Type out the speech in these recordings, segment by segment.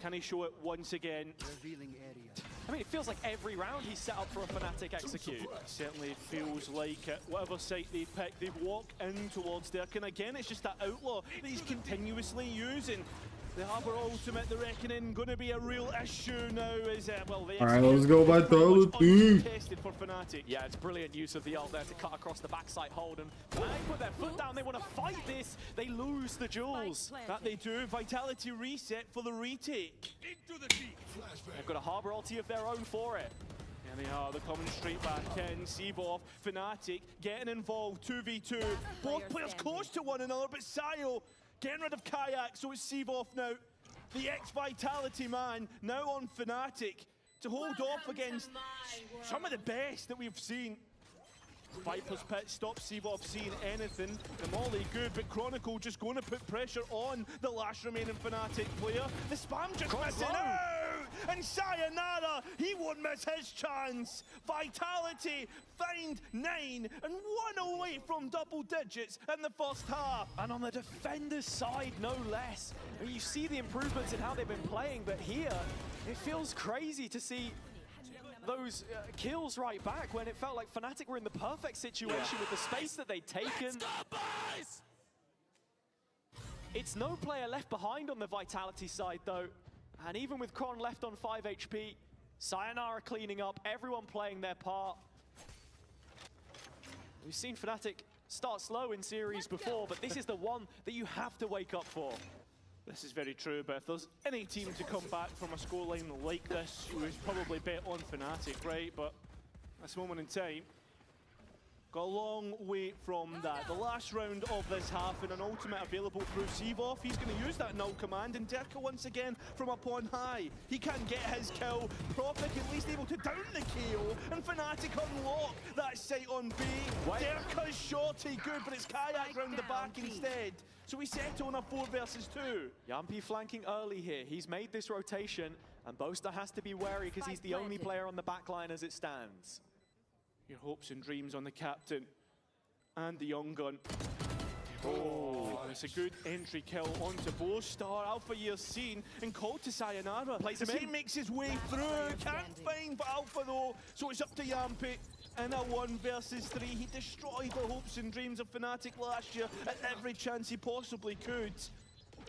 Can he show it once again? Revealing area. I mean, it feels like every round he's set up for a Fnatic execute. Certainly feels like it. Whatever site they pick, they walk in towards Dirk. And again, it's just that outlaw that he's continuously using. The Harbor Ultimate, the Reckoning, going to be a real issue now. Is well, the Alright, let's go Vitality. Tested for Fnatic. Yeah, it's brilliant use of the ult there to cut across the backside hold. And Fnatic put their foot down. They want to fight this. They lose the jewels. That they do. Vitality reset for the retake. They've got a Harbor ulti of their own for it. There they are, they're coming straight back in. Seavoff, Fnatic getting involved, 2v2. Both players close to one another, but Sayo getting rid of Kayak, so it's Seavoff now. The ex-Vitality man now on Fnatic to hold off against some of the best that we've seen. Viper's Pit stops Seavoff seeing anything. The Molly good, but Chronicle just going to put pressure on the last remaining Fnatic player. The spam just missing out! And Sayonara, he won't miss his chance. Vitality find 9 and 1 away from double digits in the first half. And on the defender's side, no less. I mean, you see the improvements in how they've been playing, but here, it feels crazy to see those kills right back when it felt like Fnatic were in the perfect situation with the space that they'd taken. It's no player left behind on the Vitality side though. And even with Kron left on 5 HP, Sayonara cleaning up, everyone playing their part. We've seen Fnatic start slow in series before, but this is the one that you have to wake up for. This is very true, but if there's any team to come back from a scoreline like this, you would probably bet on Fnatic, right? But this moment in time, got a long way from that. The last round of this half and an ultimate available through Seavoff. He's going to use that null command, and Derka once again from up on high. He can't get his kill. Prophet at least able to down the KO, and Fnatic unlock that site on B. Derka's shorty good, but it's Kayak round the back instead. So we settle on a 4 versus 2. Yampi flanking early here. He's made this rotation, and Boaster has to be wary because he's the only player on the backline as it stands. Your hopes and dreams on the captain and the young gun. Oh, it's a good entry kill onto Boaster. Alpha Year's seen and called to Sayonara. Plays him He in. makes his way through. Can't find for Alpha though. So it's up to Yampi. In a 1 versus 3, he destroyed the hopes and dreams of Fnatic last year at every chance he possibly could.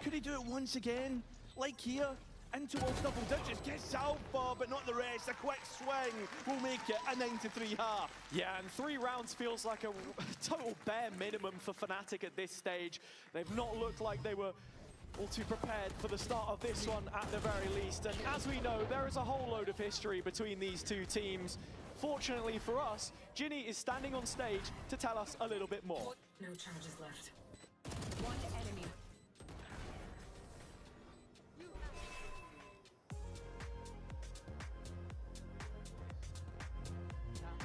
Could he do it once again? Like here? In towards double digits, gets Alpha, but not the rest. A quick swing will make it a 9-3 half. Yeah, and 3 rounds feels like a total bare minimum for Fnatic at this stage. They've not looked like they were all too prepared for the start of this one at the very least. And as we know, there is a whole load of history between these two teams. Fortunately for us, Ginny is standing on stage to tell us a little bit more. No charges left. One enemy.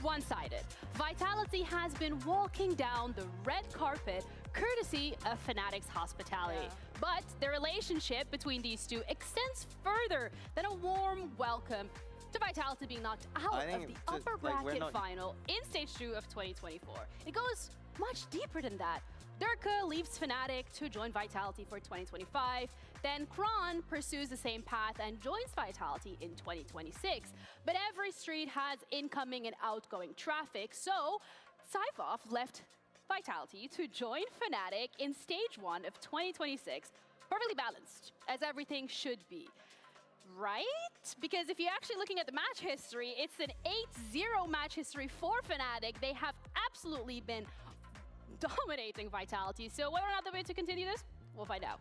One-sided. Vitality has been walking down the red carpet courtesy of Fnatic's hospitality. But the relationship between these two extends further than a warm welcome to Vitality being knocked out of the upper bracket final in Stage 2 of 2024. It goes much deeper than that. Derka leaves Fnatic to join Vitality for 2025. Then Kron pursues the same path and joins Vitality in 2026. But every street has incoming and outgoing traffic, so Seavoff left Vitality to join Fnatic in Stage 1 of 2026. Perfectly balanced, as everything should be. Right? Because if you're actually looking at the match history, it's an 8-0 match history for Fnatic. They have absolutely been dominating Vitality. So whether or not the way to continue this, we'll find out.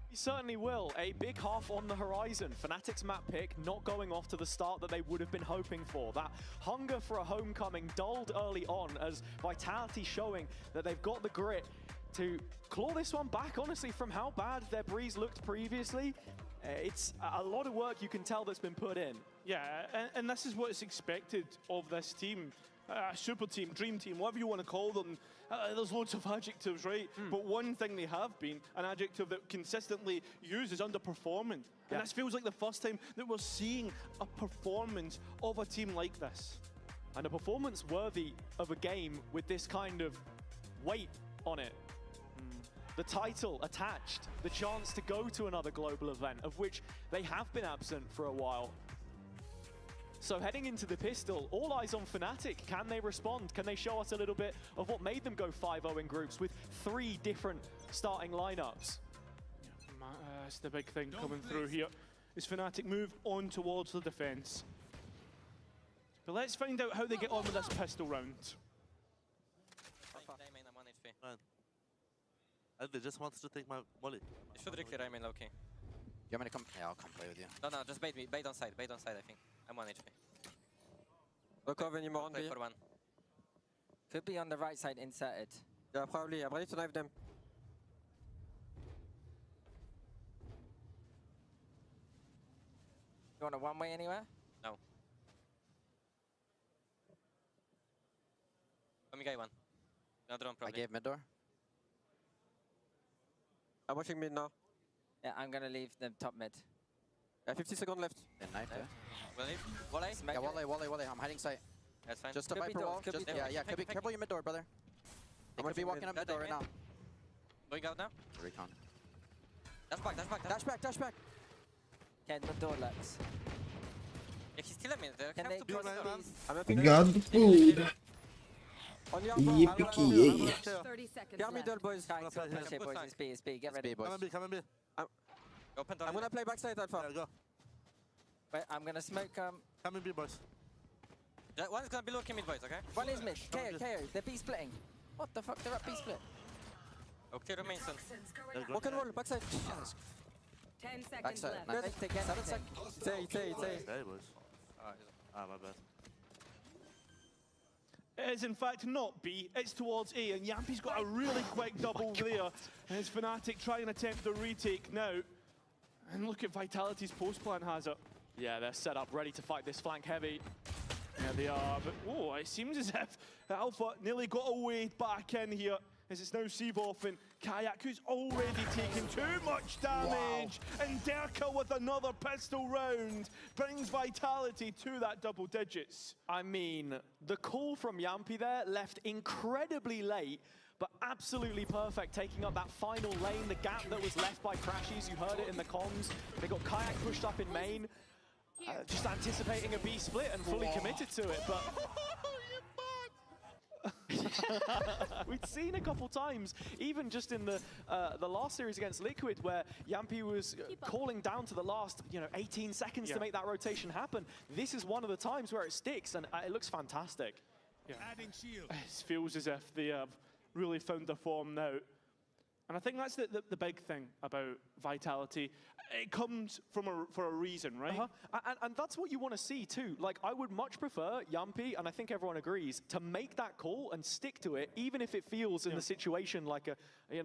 He certainly will. A big half on the horizon. Fnatic's map pick not going off to the start that they would have been hoping for. That hunger for a homecoming dulled early on as Vitality showing that they've got the grit to claw this one back, honestly, from how bad their Breeze looked previously. It's a lot of work you can tell that's been put in. Yeah, and this is what is expected of this team. Super team, dream team, whatever you want to call them. There's loads of adjectives, right? But one thing they have been, an adjective that consistently used is underperforming. And this feels like the first time that we're seeing a performance of a team like this. And a performance worthy of a game with this kind of weight on it. the title attached, the chance to go to another global event, of which they have been absent for a while. So heading into the pistol, all eyes on Fnatic. Can they respond? Can they show us a little bit of what made them go 5-0 in groups with 3 different starting lineups? That's the big thing coming through here. Is Fnatic move on towards the defense. But let's find out how they get on with this pistol round. They just wants to take my molly. You should re-clear, I mean, low-key. You want me to come? Yeah, I'll come play with you. No, just bait me. Bait on side, I think. I'm 1 HP. Look over anymore on Play B. for 1. Could be on the right side inserted. Yeah, probably. I'm ready to knife them. You want a one-way anywhere? No. Let me guy 1. No drone I probably. gave mid door. I'm watching mid now. Yeah, I'm gonna leave the top mid. Yeah, 50 seconds left. Then knife it. Will he? Will I? Smack Yeah, it. Wally. I'm hiding sight. That's fine. Just a Could be Viper doors, wall. could be Just, doors. yeah. Could be careful your mid door, brother. They could be walking up mid door right now. Going out now? Recon. Dash back. Dash back. Okay, the door locks. Yeah, he's still a minute. They Can have they to do push man. down. these? I'm up I in got the food. On your Yippee-ki-yay. 30 seconds Yeah, left. middle, boys. Guys, Gonna play push it, boys. It's B. Get Let's be, ready. boys. Come and be. Open door. I'm gonna play backside, Alpha. Yeah, go. Wait, I'm gonna smoke. Come and be, boys. One is gonna be looking mid, boys, okay? One is mid. KO, Strong. KO. They're B splitting. What the fuck? They're at B split. Okay, remain soon. Toxins going Yeah, out. go. Walk and roll, backside. 10 seconds Backside. left. Nice. Take again. 7 seconds. Say. Hey, boys. Oh, My bad. It is in fact not B, it's towards A, and Yampy's got a really quick double there. And his Fnatic try and attempt the retake now. And look at Vitality's post plan has it. Yeah, they're set up, ready to fight this flank heavy. There they are, but oh, it seems as if Alpha nearly got away back in here. As it's now Seavoff and Kayak, who's already taken too much damage. And Derka with another pistol round brings Vitality to that double digits. I mean, the call from Yampy there left incredibly late, but absolutely perfect, taking up that final lane, the gap that was left by Crashies. You heard it in the comms. They got Kayak pushed up in main, just anticipating a B split and fully committed to it, but... We'd seen a couple times, even just in the last series against Liquid, where Yampy was calling down to the last 18 seconds to make that rotation happen. This is one of the times where it sticks, and it looks fantastic. Yeah. It feels as if they have really found their form now. And I think that's the big thing about Vitality. It comes from for a reason, right? And that's what you want to see too. Like, I would much prefer Yampy, and I think everyone agrees, to make that call and stick to it, even if it feels in the situation like a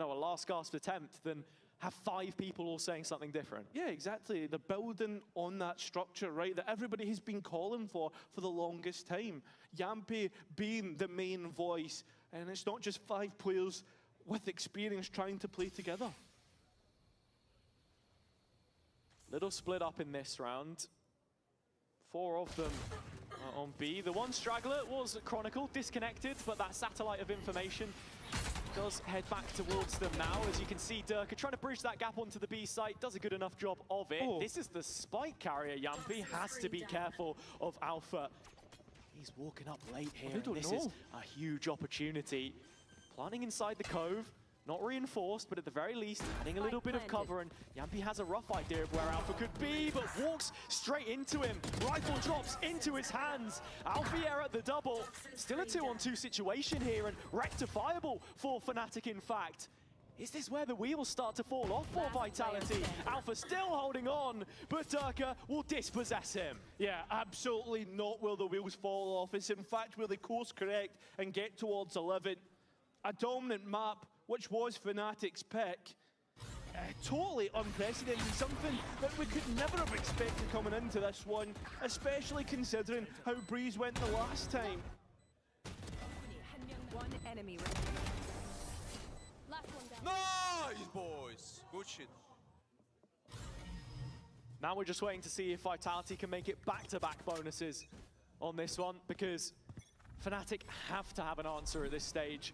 last gasp attempt, than have 5 people all saying something different. Yeah, exactly. The building on that structure, right, that everybody has been calling for the longest time. Yampy being the main voice, and it's not just 5 players with experience trying to play together. Little split up in this round. 4 of them on B. The one straggler was Chronicle, disconnected, but that satellite of information does head back towards them now. As you can see, Derka trying to bridge that gap onto the B site, does a good enough job of it. Oh. This is the spike carrier. Yampy has to be careful of Alpha. He's walking up late here, they don't and this know. is a huge opportunity. Planting inside the cove. Not reinforced, but at the very least, adding a little bit of cover, and Yampy has a rough idea of where Alpha could be, but walks straight into him. Rifle drops into his hands. Alfier at the double. Still a 2-on-2 situation here, and rectifiable for Fnatic, in fact. Is this where the wheels start to fall off for Vitality? Alpha still holding on, but Derka will dispossess him. Yeah, absolutely not will the wheels fall off. It's in fact where they course correct and get towards 11. A dominant map, which was Fnatic's pick. Totally unprecedented, something that we could never have expected coming into this one, especially considering how Breeze went the last time. One enemy remaining. Last one down. Nice, boys. Good shit. Now we're just waiting to see if Vitality can make it back-to-back bonuses on this one, because Fnatic have to have an answer at this stage.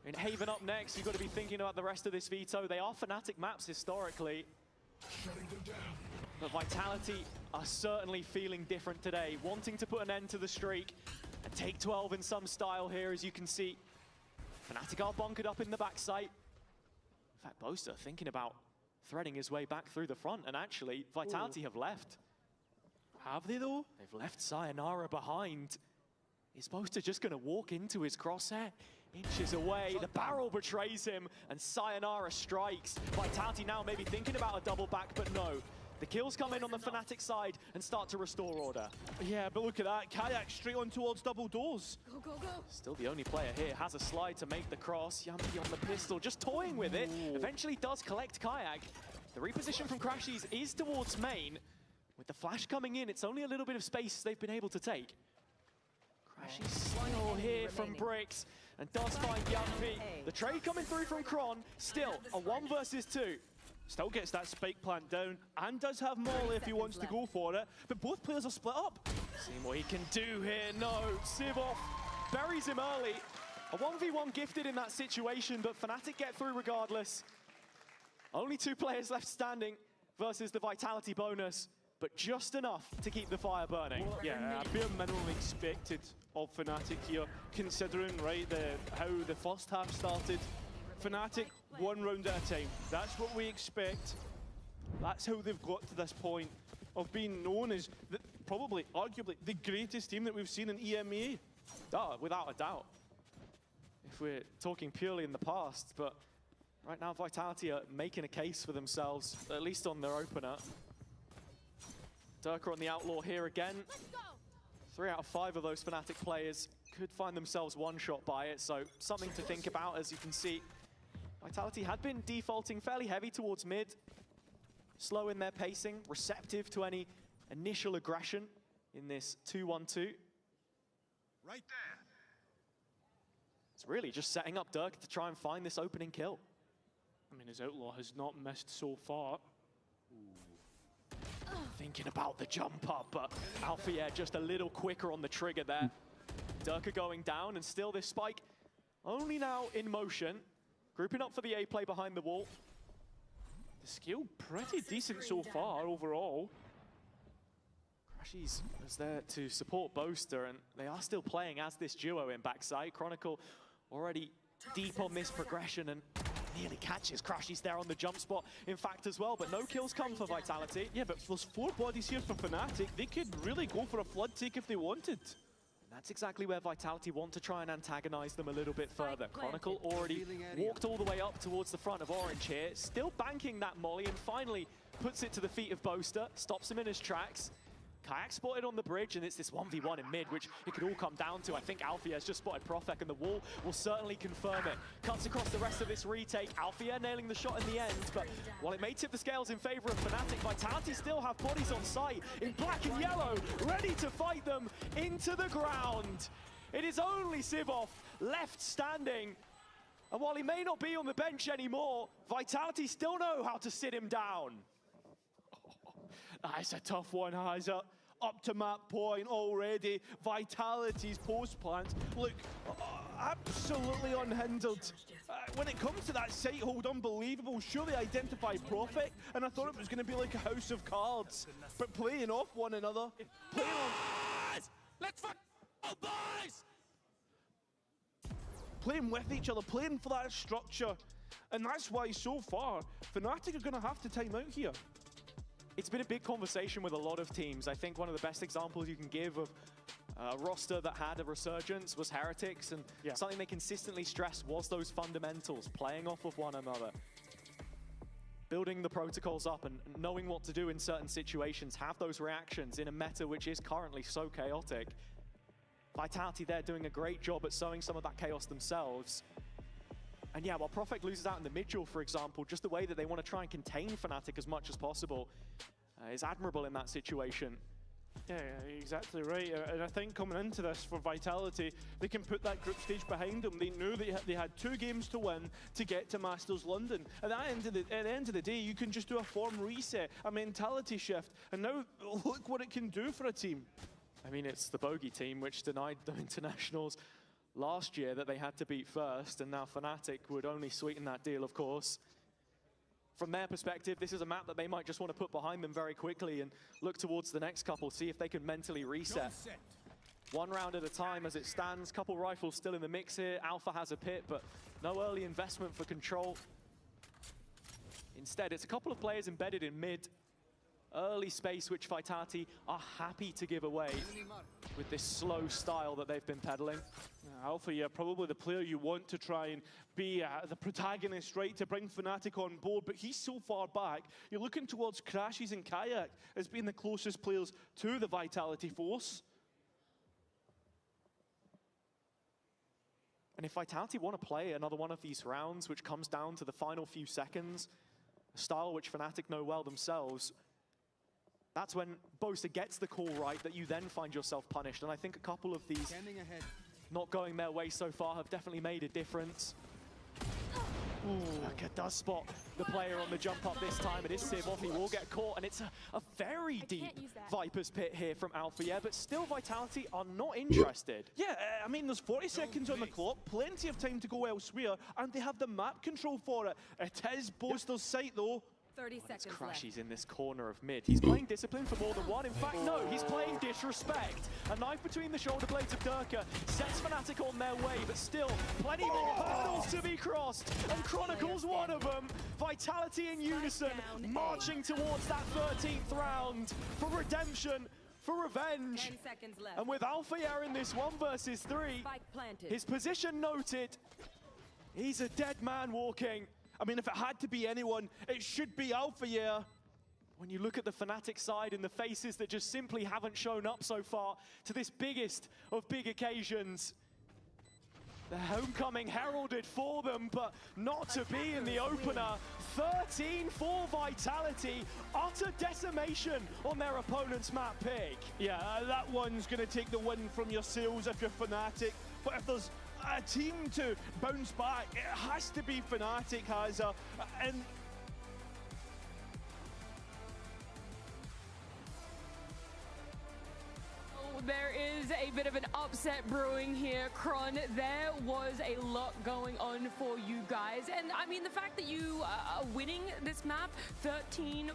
In Haven up next, you've got to be thinking about the rest of this veto. They are Fnatic maps historically. But Vitality are certainly feeling different today, wanting to put an end to the streak and take 12 in some style here, as you can see. Fnatic are bunkered up in the backside. In fact, Boaster thinking about threading his way back through the front, and actually, Vitality have left. Have they though? They've left Sayonara behind. Is Boaster just going to walk into his crosshair? Inches away, the barrel betrays him, and Sayonara strikes. Vitality now maybe thinking about a double back, but no. The kills come in on the Fnatic side and start to restore order. Yeah, but look at that. Kayak straight on towards double doors. Go, go, go. Still the only player here, has a slide to make the cross. Yumpy on the pistol, just toying with it. Eventually does collect Kayak. The reposition from Crashies is towards main. With the flash coming in, it's only a little bit of space they've been able to take. Crashies still here from Bricks, and does find Yumpy. The trade coming through from Kron, still a 1 versus 2. Still gets that spike plant down and does have Molly if he wants to go for it, but both players are split up. Seeing what he can do here. No, Sivov buries him early. A 1v1 gifted in that situation, but Fnatic get through regardless. Only 2 players left standing versus the Vitality bonus, but just enough to keep the fire burning. Yeah, a bare minimum expected of Fnatic here, considering how the first half started. Fnatic, 1 round at a time. That's what we expect. That's how they've got to this point of being known as probably, arguably, the greatest team that we've seen in EMEA. Without a doubt. If we're talking purely in the past, but right now Vitality are making a case for themselves, at least on their opener. Durka on the Outlaw here again. 3 out of 5 of those Fnatic players could find themselves one-shot by it, so something to think about. As you can see, Vitality had been defaulting fairly heavy towards mid, slow in their pacing, receptive to any initial aggression in this 2-1-2. Right there. It's really just setting up Durka to try and find this opening kill. I mean, his Outlaw has not missed so far. Thinking about the jump up, but Alfie just a little quicker on the trigger there. Durka going down, and still this spike only now in motion. Grouping up for the A play behind the wall. The skill pretty decent so far overall. Crashies is there to support Boaster, and they are still playing as this duo in backside. Chronicle already deep on this progression and nearly catches Crashies there on the jump spot, in fact, as well, but no kills come for Vitality. Yeah, but those 4 bodies here for Fnatic, they could really go for a flood take if they wanted. That's exactly where Vitality want to try and antagonize them a little bit further. Chronicle already walked all the way up towards the front of Orange here, still banking that molly, and finally puts it to the feet of Boaster, stops him in his tracks. Kayak spotted on the bridge, and it's this 1v1 in mid, which it could all come down to. I think Alfie has just spotted Profek, and the wall will certainly confirm it. Cuts across the rest of this retake. Alfie nailing the shot in the end, but while it may tip the scales in favor of Fnatic, Vitality still have bodies on site in black and yellow, ready to fight them into the ground. It is only Sivov left standing, and while he may not be on the bench anymore, Vitality still know how to sit him down. That's a tough one, Hazard. Up to map point already. Vitality's post plants look absolutely unhindered. When it comes to that site hold, unbelievable. Sure, they identify Profek, and I thought it was going to be like a house of cards. But playing off one another, playing on... Let's fuck boys! Playing with each other, playing for that structure. And that's why, so far, Fnatic are going to have to time out here. It's been a big conversation with a lot of teams. I think one of the best examples you can give of a roster that had a resurgence was Heretics, and something they consistently stressed was those fundamentals, playing off of one another, building the protocols up and knowing what to do in certain situations, have those reactions in a meta which is currently so chaotic. Vitality there doing a great job at sowing some of that chaos themselves. And yeah, while Profek loses out in the mid duel, for example, just the way that they want to try and contain Fnatic as much as possible is admirable in that situation. Yeah, exactly right. And I think coming into this for Vitality, they can put that group stage behind them. They knew that they had 2 games to win to get to Masters London. At the end of the day, you can just do a form reset, a mentality shift, and now look what it can do for a team. I mean, it's the bogey team which denied them internationals last year that they had to beat first, and now Fnatic would only sweeten that deal, of course. From their perspective, this is a map that they might just want to put behind them very quickly and look towards the next couple, see if they can mentally reset. One round at a time as it stands. Couple rifles still in the mix here. Alpha has a pit, but no early investment for Control. Instead, it's a couple of players embedded in mid. Early space which Vitality are happy to give away with this slow style that they've been peddling. Alpha, yeah, probably the player you want to try and be the protagonist, right, to bring Fnatic on board, but he's so far back. You're looking towards Crashies and Kayak as being the closest players to the Vitality force. And if Vitality want to play another one of these rounds, which comes down to the final few seconds, a style which Fnatic know well themselves, that's when Boaster gets the call right that you then find yourself punished. And I think a couple of these not going their way so far have definitely made a difference. Ooh, does spot the player on the jump up this time. It is Sivov, he will get caught, and it's a very deep Viper's Pit here from Alpha, yeah, but still Vitality are not interested. Yeah, I mean, there's 40 seconds on the clock, plenty of time to go elsewhere, and they have the map control for it. It is Boaster's site, though. 30 seconds left. Crashies in this corner of mid. He's playing Discipline for more than one. In fact, no, he's playing Disrespect. A knife between the shoulder blades of Durka sets Fnatic on their way, but still plenty more hurdles to be crossed. And Chronicles one of them. Vitality in unison, marching towards that 13th round for redemption, for revenge. 10 seconds left. And with Alphayer in this 1 versus 3, Spike planted. his position noted. He's a dead man walking. I mean, if it had to be anyone, it should be Alpha, yeah. When you look at the Fnatic side and the faces that just simply haven't shown up so far to this biggest of big occasions, the homecoming heralded for them, but not to be in the opener. 13 for Vitality, utter decimation on their opponent's map pick. Yeah, that one's going to take the win from your sails if you're Fnatic, but if there's a team to bounce back, it has to be Fnatic, Hazza, and there is a bit of an upset brewing here, Kron. There was a lot going on for you guys. And I mean, the fact that you are winning this map, 13-4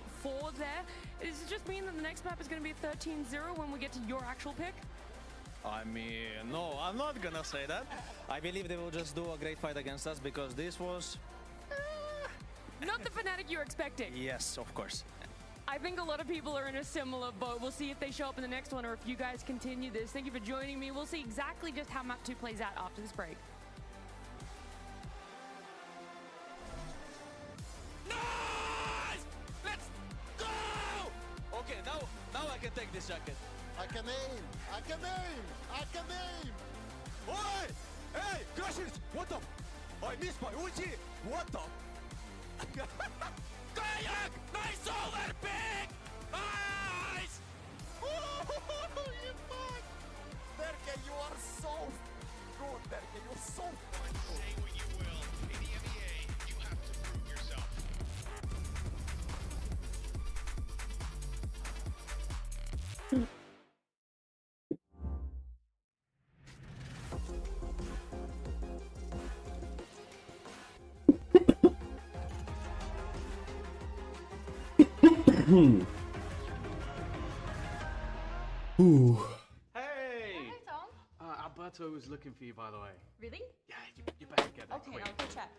there, does it just mean that the next map is going to be 13-0 when we get to your actual pick? I mean, no, I'm not gonna say that. I believe they will just do a great fight against us because this was... Not the Fnatic you're expecting. Yes, of course. I think a lot of people are in a similar boat. We'll see if they show up in the next one or if you guys continue this. Thank you for joining me. We'll see exactly just how map 2 plays out after this break. Nice! Let's go! Okay, now I can take this jacket. I can aim! I can aim! I can aim! Oi! Hey! Crashers! What the? I missed my ulti! What the? Kayak! Nice overpick! Nice! You fuck! Derke, you are so good, Derke. You're so good. Say what you will. In the NBA, you have to prove yourself. Ooh. Hey! Hi, Tom. Alberto was looking for you, by the way. Really? Yeah, you better get there Okay, quick. I'll go check.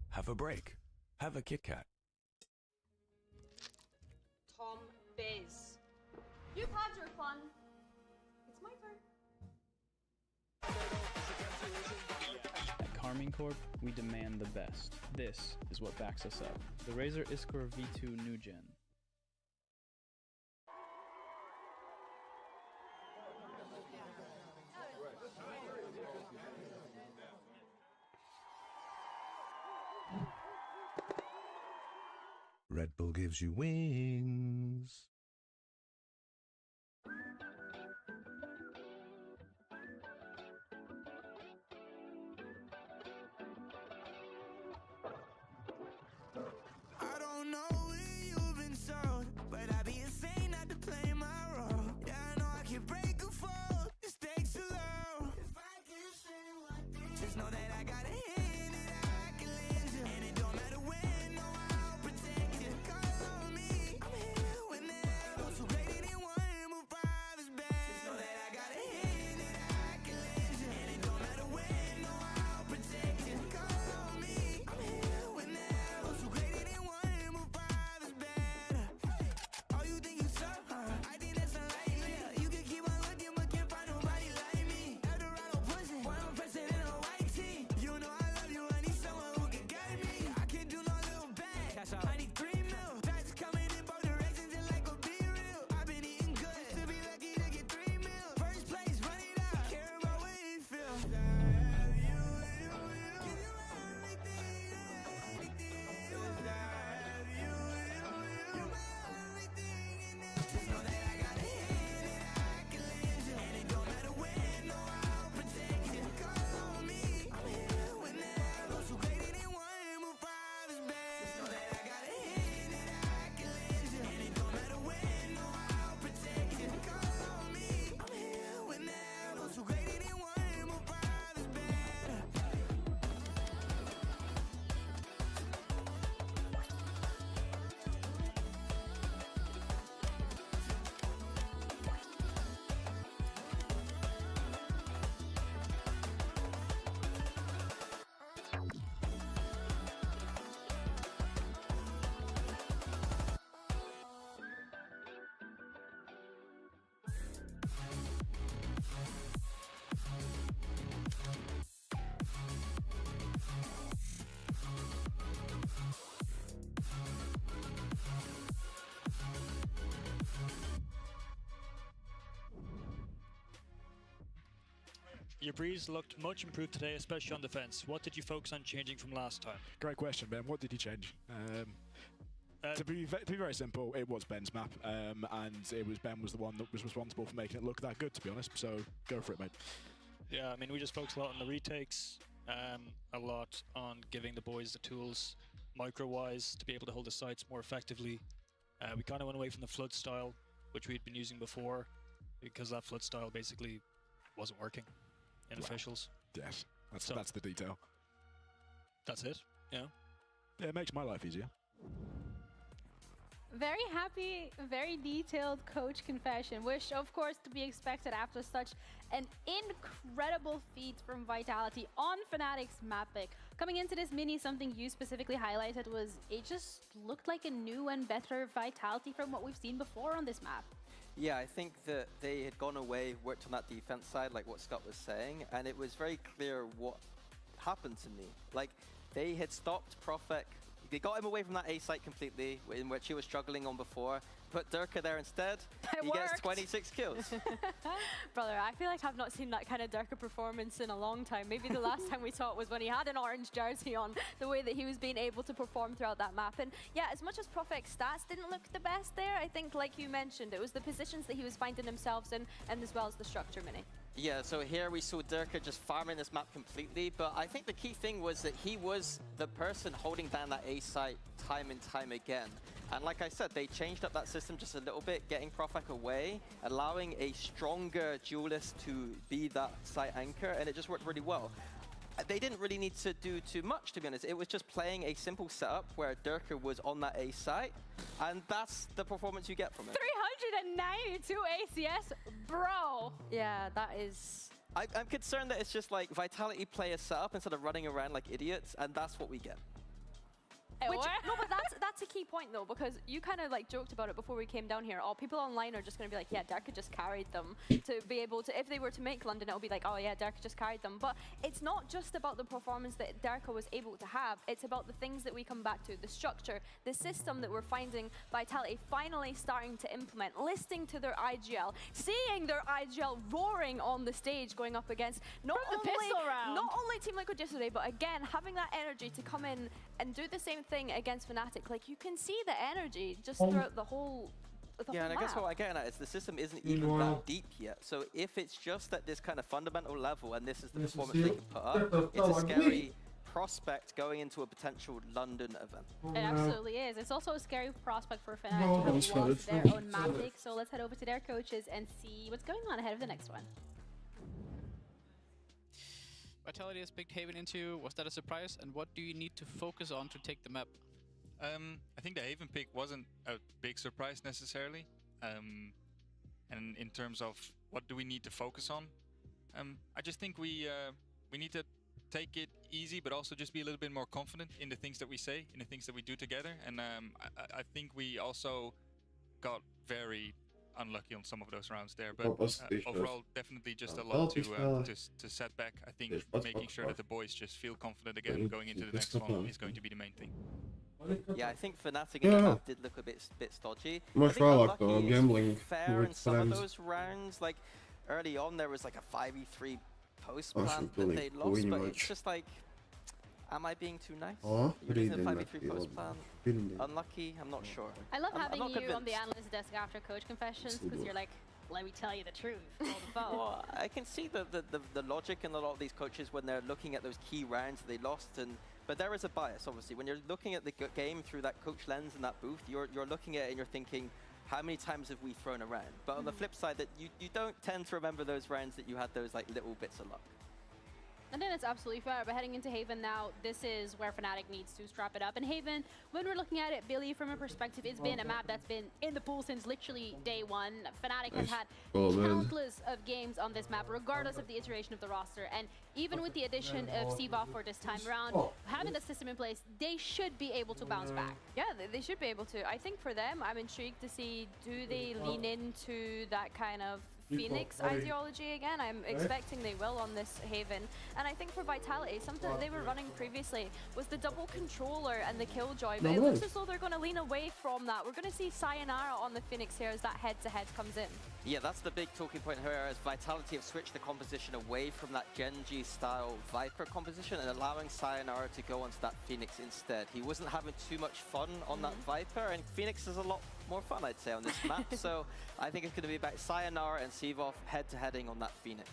Have a break. Have a Kit Kat. Tom Biz. You've had your fun. It's my turn. At Carmine Corp, we demand the best. This is what backs us up. The Razer Iskor V2 New Gen. Red Bull gives you wings. Your Breeze looked much improved today, especially on defense. What did you focus on changing from last time? Great question, Ben. What did you change? To be very simple, it was Ben's map, and it was Ben was the one that was responsible for making it look that good, to be honest. So go for it, mate. Yeah, I mean, we just focused a lot on the retakes, a lot on giving the boys the tools, micro-wise, to be able to hold the sites more effectively. We kind of went away from the flood style, which we'd been using before, because that flood style basically wasn't working in officials. Yes, that's the detail. That's it, yeah. Yeah, it makes my life easier. Very happy, very detailed coach confession, which of course to be expected after such an incredible feat from Vitality on Fnatic's map pick. Coming into this mini, something you specifically highlighted was it just looked like a new and better Vitality from what we've seen before on this map. Yeah, I think that they had gone away, worked on that defense side, like what Scott was saying, and it was very clear what happened to me. Like, they had stopped Profek. They got him away from that A site completely, in which he was struggling on before. Put Durka there instead, he gets 26 kills. Brother, I feel like I've not seen that kind of Durka performance in a long time. Maybe the last time we saw it was when he had an orange jersey on, the way that he was being able to perform throughout that map. And yeah, as much as Profek's stats didn't look the best there, I think, like you mentioned, it was the positions that he was finding himself in, and as well as the structure, Mini. Yeah, so here we saw Durka just farming this map completely, but I think the key thing was that he was the person holding down that A site time and time again. And like I said, they changed up that system just a little bit, getting Profek away, allowing a stronger duelist to be that site anchor, and it just worked really well. They didn't really need to do too much, to be honest. It was just playing a simple setup where Durka was on that A site, and that's the performance you get from it. 392 ACS, bro. Yeah, that is... I'm concerned that it's just like Vitality play a setup instead of running around like idiots, and that's what we get. Which, no, but that's a key point though, because you kind of like joked about it before we came down here. All people online are just going to be like, yeah, Durka just carried them to be able to, if they were to make London, it'll be like, oh yeah, Durka just carried them. But it's not just about the performance that Durka was able to have. It's about the things that we come back to, the structure, the system that we're finding Vitality finally starting to implement, listening to their IGL, seeing their IGL roaring on the stage, going up against not only Team Liquid yesterday, but again, having that energy to come in and do the same thing against Fnatic. Like, you can see the energy just throughout the whole yeah, and I guess what I'm getting at is the system isn't even that deep yet. So if it's just at this kind of fundamental level and this is the performance they can put up, it's a scary prospect going into a potential London event. It absolutely is. It's also a scary prospect for Fnatic to have lost their own map pick. So let's head over to their coaches and see what's going on ahead of the next one. Vitality has picked Haven into. Was that a surprise? And what do you need to focus on to take the map? I think the Haven pick wasn't a big surprise necessarily. And in terms of what do we need to focus on, I just think we need to take it easy, but also just be a little bit more confident in the things that we say, in the things that we do together. And I think we also got very unlucky on some of those rounds there, but overall definitely just a lot to set back. I think making sure that the boys just feel confident again going into the next one is going to be the main thing. Yeah, I think Fnatic in the map did look a bit stodgy. Much like gambling fair in with some of friends. those rounds. Like early on, there was like a 5v3 post plant that they lost, but it's just like, am I being too nice? You're using a 5v3 post plant. Unlucky? I'm not sure. I love having you convinced. on the analyst desk after coach confessions, because you're like, let me tell you the truth. On the phone. Well, I can see the logic in a lot of these coaches when they're looking at those key rounds they lost, but there is a bias, obviously. When you're looking at the game through that coach lens in that booth, you're looking at it and you're thinking, how many times have we thrown around? But on the flip side, that you don't tend to remember those rounds that you had those like little bits of luck. And then it's absolutely fair. But heading into Haven now, this is where Fnatic needs to strap it up. And Haven, when we're looking at it, Billy, from a perspective, it's been a map that's been in the pool since literally day one. Fnatic has had countless of games on this map, regardless of the iteration of the roster. And even with the addition of Siva for this time around, having the system in place, they should be able to bounce back. Yeah, they should be able to. I think for them, I'm intrigued to see, do they lean into that kind of Phoenix ideology again. I'm expecting they will on this Haven. And I think for Vitality, something that they were running previously was the double controller and the Killjoy, but it looks as though they're going to lean away from that. We're going to see Sayonara on the Phoenix here as that head-to-head comes in. Yeah, that's the big talking point here, as Vitality have switched the composition away from that Genji-style Viper composition and allowing Sayonara to go onto that Phoenix instead. He wasn't having too much fun on that Viper, and Phoenix is a lot more fun, I'd say, on this map. So I think it's going to be about Sayonara and Sivov head-to-heading on that Phoenix.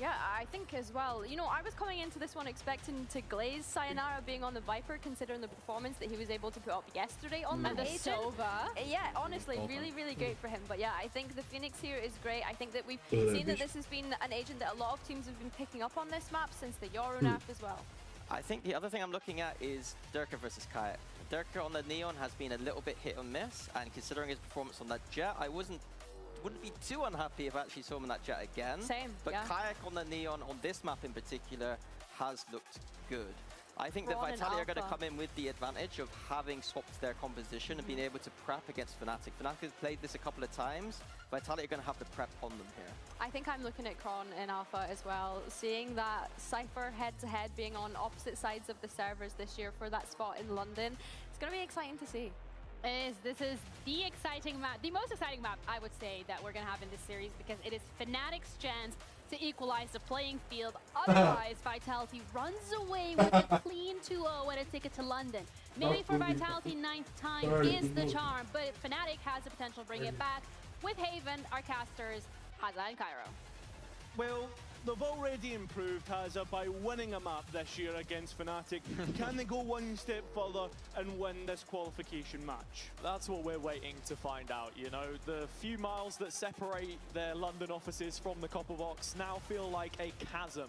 Yeah, I think as well. You know, I was coming into this one expecting to glaze Sayonara being on the Viper, considering the performance that he was able to put up yesterday on that agent. Sova. Yeah, honestly, really, really great for him. But yeah, I think the Phoenix here is great. I think that we've seen that this has been an agent that a lot of teams have been picking up on this map since the Yoru nerf as well. I think the other thing I'm looking at is Durka versus Kayak. Durka on the Neon has been a little bit hit or miss, and considering his performance on that Jet, I wouldn't be too unhappy if I actually saw him in that Jet again. Same, But yeah. Kayak on the Neon on this map in particular has looked good. I think that Brawn and Vitality are going to Alpha. come in with the advantage of having swapped their composition and being able to prep against Fnatic. Fnatic has played this a couple of times. Vitality are going to have the prep on them here. I think I'm looking at Kron in Alpha as well, seeing that Cypher head-to-head being on opposite sides of the servers this year for that spot in London. It's going to be exciting to see. This is the exciting map, the most exciting map, I would say, that we're going to have in this series, because it is Fnatic's chance to equalize the playing field. Otherwise, Vitality runs away with a clean 2-0 and a ticket to London. Maybe for Vitality, 9th time is the charm, but Fnatic has the potential to bring it back with Haven, our casters, Hazza and Cairo. Well, they've already improved Hazza by winning a map this year against Fnatic. Can they go one step further and win this qualification match? That's what we're waiting to find out. You know, the few miles that separate their London offices from the Copper Box now feel like a chasm.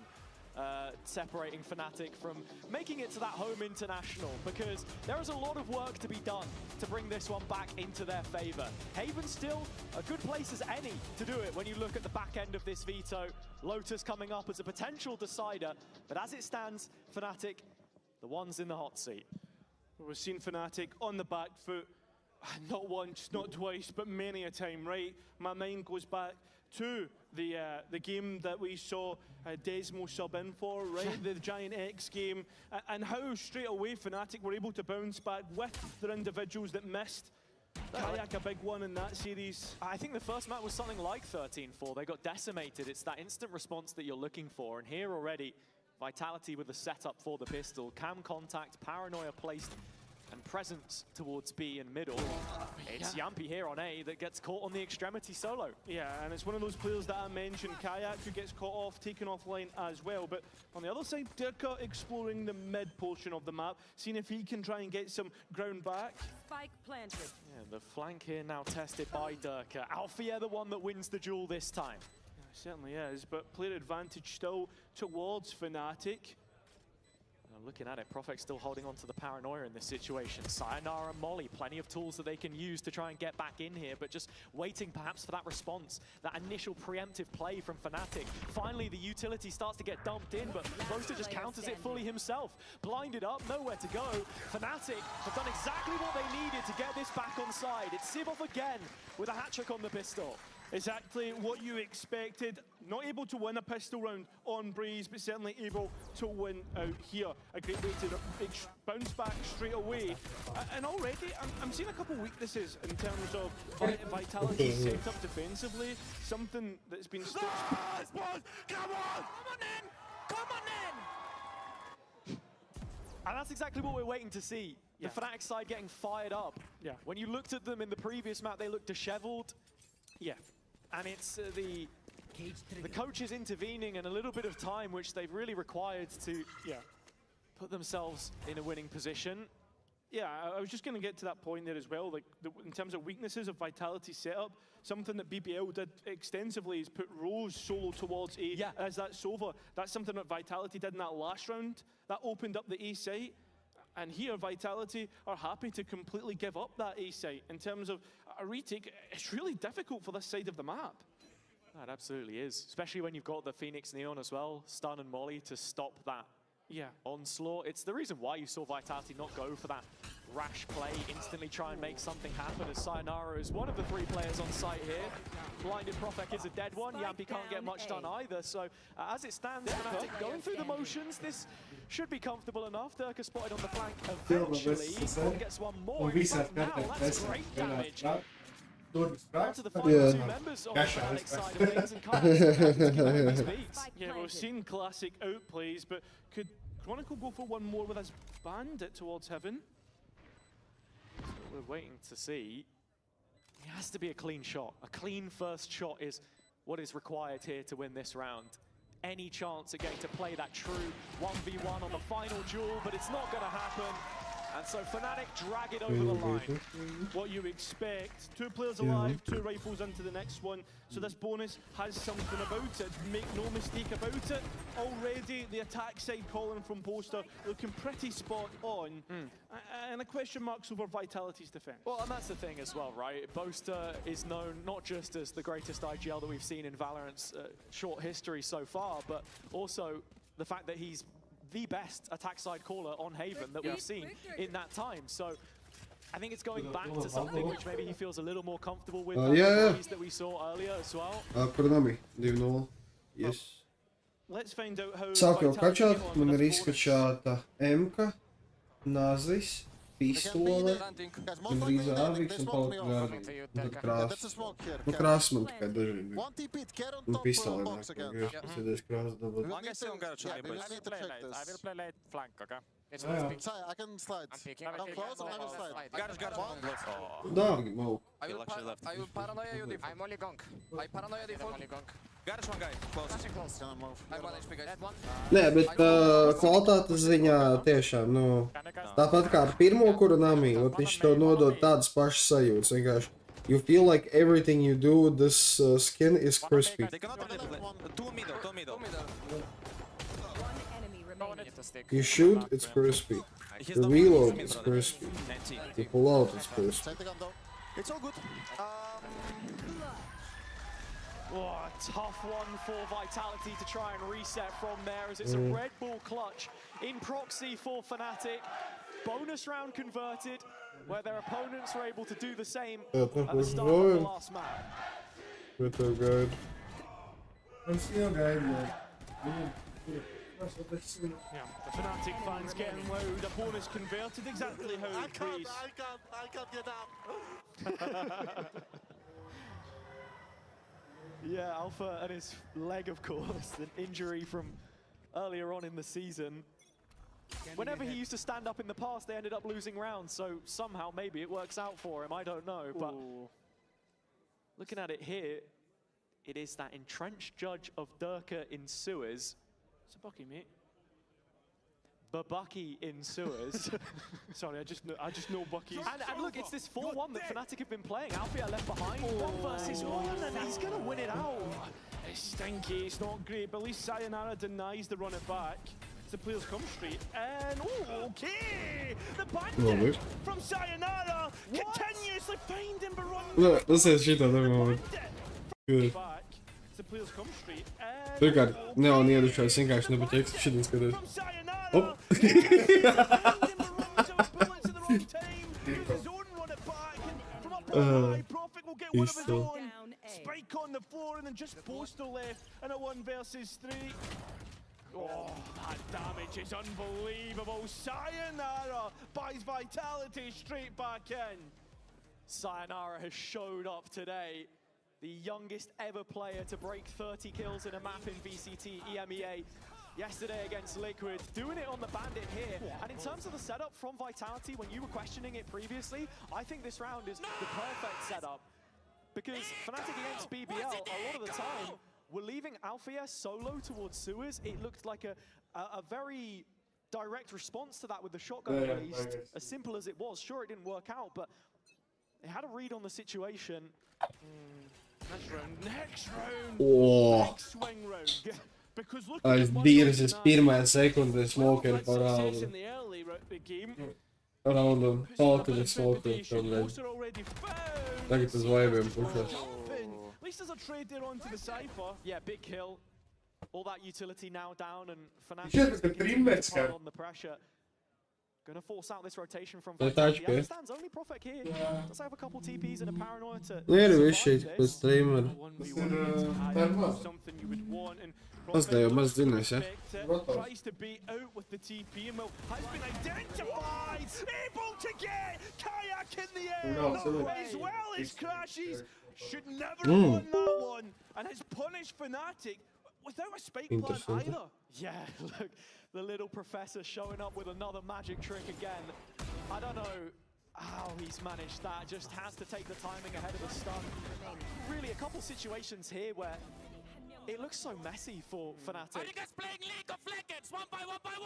Separating Fnatic from making it to that home international, because there is a lot of work to be done to bring this one back into their favor. Haven's still a good place as any to do it when you look at the back end of this veto. Lotus coming up as a potential decider, but as it stands, Fnatic, the ones in the hot seat. We've seen Fnatic on the back foot, not once, not twice, but many a time, right? My mind goes back to the game that we saw Desmo sub in for, right? The Giant X game, and how straight away Fnatic were able to bounce back with their individuals that missed. Kayak a big one in that series. I think the first map was something like 13-4. They got decimated. It's that instant response that you're looking for. And here already, Vitality with the setup for the pistol. Cam contact, Paranoia placed, and presence towards B and middle. It's Yampi here on A that gets caught on the extremity solo. Yeah, and it's one of those players that I mentioned, Kayak, who gets caught off, taken offline as well. But on the other side, Dirka exploring the mid portion of the map, seeing if he can try and get some ground back. Spike planted. Yeah, the flank here now tested by Dirka. Alfia the one that wins the duel this time. Yeah, it certainly is, but player advantage still towards Fnatic. Looking at it, Profex still holding on to the Paranoia in this situation. Sayonara and Molly, plenty of tools that they can use to try and get back in here, but just waiting perhaps for that response, that initial preemptive play from Fnatic. Finally, the utility starts to get dumped in, but Boaster just counters it fully himself. Blinded up, nowhere to go. Fnatic have done exactly what they needed to get this back on side. It's Sivov again with a hat-trick on the pistol. Exactly what you expected. Not able to win a pistol round on Breeze, but certainly able to win out here. A great way to bounce back straight away. And already, I'm seeing a couple weaknesses in terms of Vitality set up defensively. Something that's been stitched. Come on! Come on in! Come on in! And that's exactly what we're waiting to see. The Fnatic side getting fired up. Yeah. When you looked at them in the previous map, they looked disheveled. Yeah. And it's the coaches intervening and a little bit of time, which they've really required to put themselves in a winning position. Yeah, I was just going to get to that point there as well. Like in terms of weaknesses of Vitality setup, something that BBL did extensively is put Rose solo towards A as that Sova. That's something that Vitality did in that last round. That opened up the A site. And here, Vitality are happy to completely give up that A site. In terms of a retake, it's really difficult for this side of the map. That absolutely is, especially when you've got the Phoenix Neon as well, Stun and Molly to stop that onslaught. It's the reason why you saw Vitality not go for that rash play, instantly try and make something happen, as Sayonara is one of the 3 players on site here. Blinded Profek is a dead one. Yampi can't get much done either. So as it stands, Fnatic going through the motions. This should be comfortable enough. Durka spotted on the flank eventually. One gets one more. In fact, now that's great damage. Onto the final 2 members of the Fnatic side of things, and Kayak's beats. Yeah, we've seen classic outplays, but could Chronicle go for one more with his bandit towards heaven? We're waiting to see. It has to be a clean shot. A clean first shot is what is required here to win this round. Any chance at getting to play that true 1v1 on the final duel, but it's not going to happen. And so Fnatic drag it over the line. What you expect. 2 players alive, 2 rifles into the next one. So this bonus has something about it. Make no mistake about it. Already the attack side calling from Poster looking pretty spot on. And the question marks over Vitality's defense. Well, and that's the thing as well, right? Boaster is known not just as the greatest IGL that we've seen in Valorant's short history so far, but also the fact that he's the best attack side caller on Haven that we've seen in that time. So I think it's going back to something which maybe he feels a little more comfortable with that we saw earlier as well. Pred nami, divno. Yes. Let's find out how Sāku jau kačāt, man ir izkačāta M-ka, nazis, pistole, un drīz āviks un palika gārdi. Un tad krāsas. Nu krāsas man tikai daži bija. Un pistole nāk, tas ir krāsas dabūt. I need to check this. I will play late flank, okay? I can slide. Come close and I will slide. Dārgi, mau. I will paranoia you default. I'm only gong. I paranoia default. Garage one guy, close. I'm one HP guys. Nē, bet kvalitātes ziņā tiešām, nu, tāpat kā ar pirmo Kuranami, viņš tev nodod tādas pašas sajūtas, vienkārši. You feel like everything you do with this skin is crispy. Two middle. You shoot, it's crispy. You reload, it's crispy. You pull out, it's crispy. It's all good. Oh, a tough one for Vitality to try and reset from there, as it's a Red Bull clutch in proxy for Fnatic. Bonus round converted, where their opponents were able to do the same at the start of the last map. Pretty good. I'm still guide, man. Yeah, the Fnatic fans getting loud. A bonus converted exactly how it plays. I can't get out. Yeah, Alpha and his leg, of course, an injury from earlier on in the season. Whenever he used to stand up in the past, they ended up losing rounds, so somehow maybe it works out for him, I don't know. But looking at it here, it is that entrenched judge of Durka in sewers. It's a Bucky, mate. Babucky in sewers. Sorry, I just know Bucky. And look, it's this 4-1 that Fnatic have been playing. Alfia left behind, 1 versus 1, and he's gonna win it out. It's stinky, it's not great, but at least Sayonara denies the run it back. The players come straight, and okay! The bandit from Sayonara continuously finding Baron. Look, this is shit at the moment. Good. The players come straight, and Pirmkārt, neoniedušais vienkārši nepatieks šitin skaties. Op! Spike on the floor, and then just Postal left, and a 1 versus 3. Oh, that damage is unbelievable. Sayonara buys Vitality straight back in. Sayonara has showed up today. The youngest ever player to break 30 kills in a map in VCT EMEA. Yesterday against Liquid, doing it on the bandit here. And in terms of the setup from Vitality, when you were questioning it previously, I think this round is the perfect setup. Because Fnatic against BBL, a lot of the time, were leaving Alfia solo towards sewers. It looked like a very direct response to that with the shotgun released. As simple as it was. Sure, it didn't work out, but they had a read on the situation. Next round. Oh. Next swing round. Because look Aiz dīras pirmajā sekundē smoker parāda. Raundam, palkaļa smoker problēma. Tagad uz vaiviem pušās. At least there's a trade there onto the Cypher. Yeah, big kill. All that utility now down, and Fnatic Šeit ir trimmers, kā. on the pressure. Gonna force out this rotation from To je Vitality. tačka. Understands only Profek here. Does have a couple TPs and a paranoia to Nevjerujem survive više, this. kod streamer. Something you would want, and Poznaję, masz dynę się. tries to beat out with the TP and has been identified, able to get Kayak in the air as well as Crashies. Should never have won that one and has punished Fnatic without a spike plan Interesting. either. Yeah, look, the little professor showing up with another magic trick again. I don't know how he's managed that, just has to take the timing ahead of the stun. Really, a couple situations here where it looks so messy for Fnatic. Are you guys playing League of Legends 1 by 1 by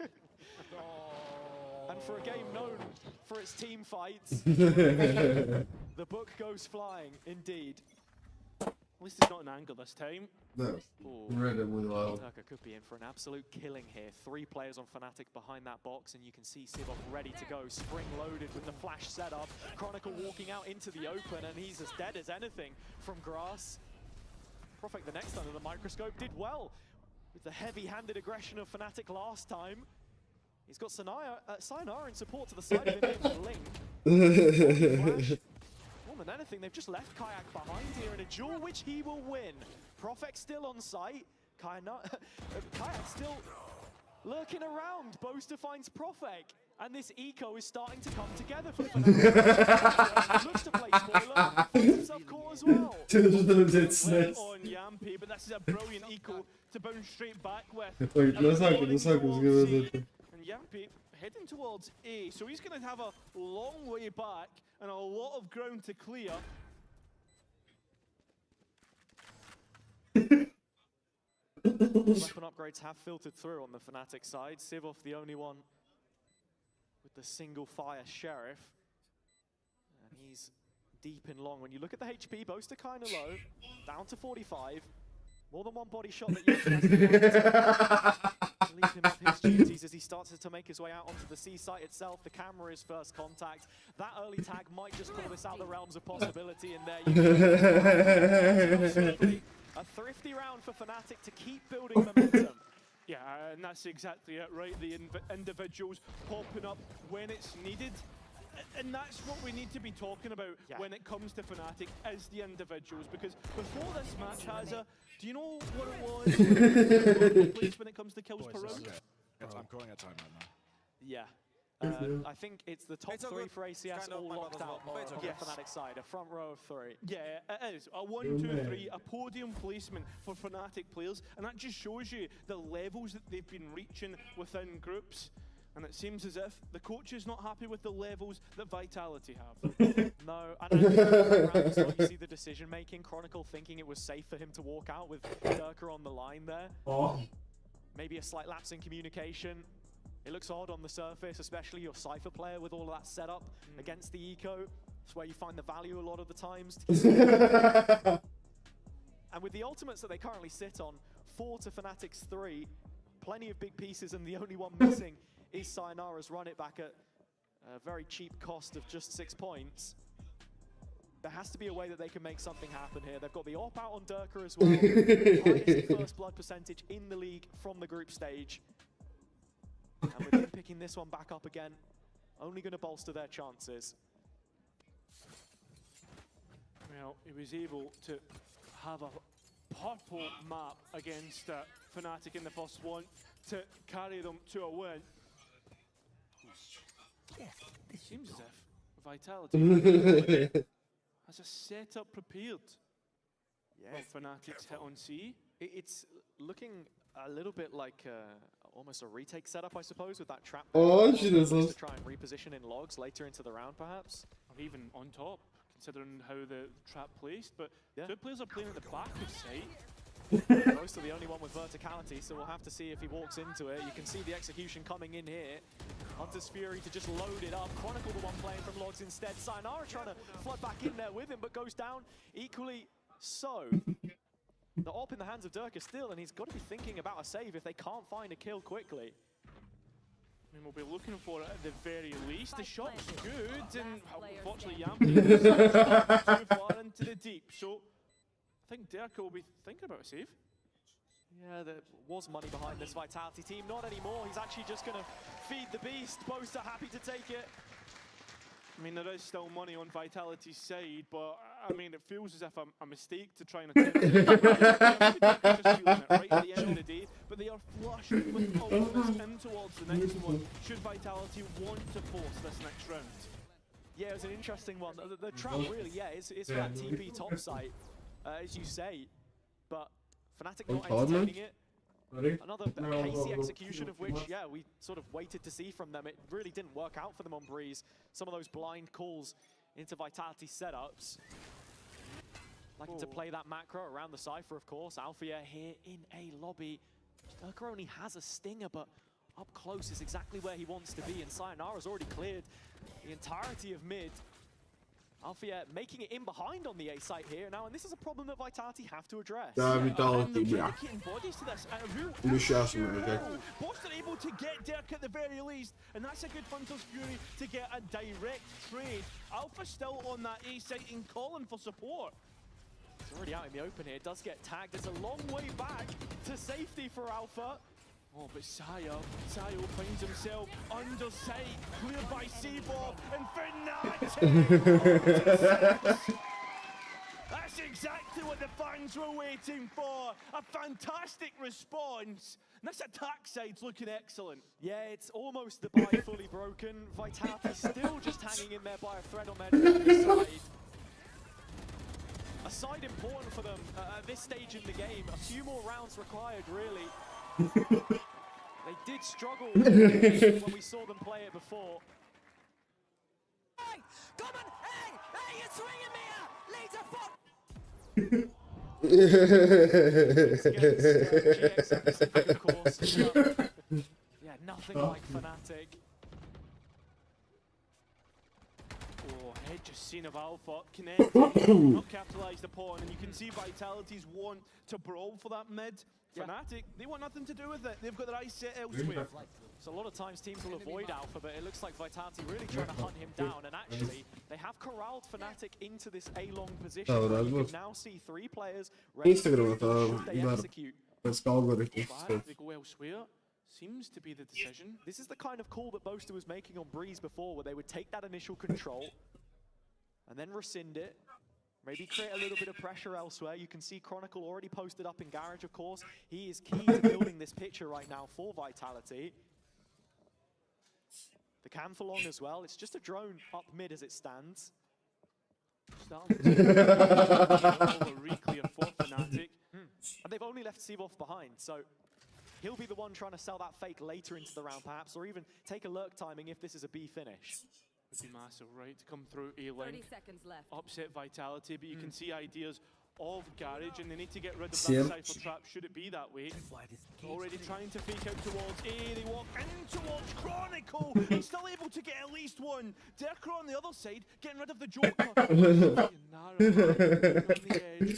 1? And for a game known for its team fights, the book goes flying indeed. At least it's not an angle this time. No. Ooh. Really loud. Turka could be in for an absolute killing here. 3 players on Fnatic behind that box, and you can see Sivov ready to go. Spring loaded with the flash setup. Chronicle walking out into the open, and he's as dead as anything from grass. Profek the next under the microscope did well with the heavy-handed aggression of Fnatic last time. He's got Sayonara in support to the side of him with Link. Flash. More than anything, they've just left Kayak behind here in a duel which he will win. Profek still on site. Kayak still lurking around. Boaster finds Profek. And this eco is starting to come together for Fnatic. Looks to play spoiler. Finds himself caught as well. On Yampi, but this is a brilliant eco to bounce straight back with. And Yampi heading towards A, so he's going to have a long way back and a lot of ground to clear. Weapon upgrades have filtered through on the Fnatic side. Sivov the only one with the single fire Sheriff. And he's deep in long. When you look at the HP, Boaster kind of low, down to 45. More than one body shot that you have to leave him off his duties as he starts to make his way out onto the C site itself. The camera is first contact. That early tag might just pull this out the realms of possibility, and there you go. A thrifty round for Fnatic to keep building momentum. Yeah, and that's exactly it, right? The individuals popping up when it's needed. And that's what we need to be talking about when it comes to Fnatic, is the individuals. Because before this match, Hazza, do you know what it was when it comes to kills per round? I'm calling it time right now. Yeah. I think it's the top 3 for ACS all locked out on the Fnatic side, a front row of 3. Yeah, it is. A 1, 2, 3, a podium placement for Fnatic players, and that just shows you the levels that they've been reaching within groups. And it seems as if the coach is not happy with the levels that Vitality have. No, and around as well, you see the decision making. Chronicle thinking it was safe for him to walk out with Durka on the line there. Maybe a slight lapse in communication. It looks odd on the surface, especially your Cypher player with all of that setup against the eco. That's where you find the value a lot of the times. And with the ultimates that they currently sit on, 4 to Fnatic's 3, plenty of big pieces, and the only one missing is Sayonara's run it back at a very cheap cost of just 6 points. There has to be a way that they can make something happen here. They've got the AWP out on Durka as well. Highest first blood percentage in the league from the group stage. And with him picking this one back up again, only going to bolster their chances. Well, he was able to have a purple map against Fnatic in the first one to carry them to a win. It seems as if Vitality has a setup prepared. Well, Fnatic's hit on C. It's looking a little bit like almost a retake setup, I suppose, with that trap. Oh, to try and reposition in logs later into the round, perhaps. Or even on top, considering how the trap placed. But 2 players are playing at the back of site. Most of the only one with verticality, so we'll have to see if he walks into it. You can see the execution coming in here. Hunter's Fury to just load it up. Chronicle the one playing from logs instead. Sayonara trying to flood back in there with him, but goes down equally so. The AWP in the hands of Durka still, and he's got to be thinking about a save if they can't find a kill quickly. I mean, we'll be looking for it at the very least. The shot's good, and unfortunately Yampi is too far into the deep. So I think Durka will be thinking about a save. Yeah, there was money behind this Vitality team. Not anymore. He's actually just going to feed the beast. Both are happy to take it. I mean, there is still money on Vitality's side, but I mean, it feels as if a mistake to try and attempt it. Just feeling it right at the end of the day, but they are flush with ultimates in towards the next one, should Vitality want to force this next round. Yeah, it was an interesting one. The trap really, is for that TP top site, as you say, but Fnatic not entertaining it. Another hasty execution of which, we sort of waited to see from them. It really didn't work out for them on Breeze. Some of those blind calls into Vitality setups. Liking to play that macro around the Cypher, of course. Alfia here in a lobby. Durka only has a stinger, but up close is exactly where he wants to be, and Sayonara's already cleared the entirety of mid. Alfia making it in behind on the A site here now, and this is a problem that Vitality have to address. Ja, Vitality, ja. Enthousiasme, kijk. Both are able to get Dirk at the very least, and that's a good Hunter's Fury to get a direct trade. Alpha still on that A site and calling for support. It's already out in the open here. It does get tagged. It's a long way back to safety for Alpha. Oh, but Sayo finds himself under sight, cleared by Seaball, and Fnatic! That's exactly what the fans were waiting for. A fantastic response. And this attack side's looking excellent. Yeah, it's almost the buy fully broken. Vitality still just hanging in there by a thread on their side. A side important for them at this stage in the game. A few more rounds required, really. They did struggle when we saw them play it before. Hey, come on, hey, you're swinging me out. Yeah, nothing like Fnatic. Oh, head just seen of Alpha connected, not capitalized upon, and you can see Vitality's want to brawl for that mid. Fnatic, they want nothing to do with it. They've got their eyes set elsewhere. So a lot of times teams will avoid Alpha, but it looks like Vitality really trying to hunt him down, and actually they have corralled Fnatic into this A-long position. You can now see 3 players ready to execute. They go elsewhere. Seems to be the decision. This is the kind of call that Boaster was making on Breeze before, where they would take that initial control and then rescind it. Maybe create a little bit of pressure elsewhere. You can see Chronicle already posted up in Garage, of course. He is key to building this picture right now for Vitality. The cam for long as well. It's just a drone up mid as it stands. Reclear for Fnatic. And they've only left Seavoff behind, so he'll be the one trying to sell that fake later into the round, perhaps, or even take a lurk timing if this is a B finish. Would be massive, right, to come through A-Link. 30 seconds left. Upset Vitality, but you can see ideas of Garage, and they need to get rid of that Cypher trap, should it be that way. Already trying to fake out towards A, they walk in towards Chronicle, he's still able to get at least one. Derker on the other side, getting rid of the Joker.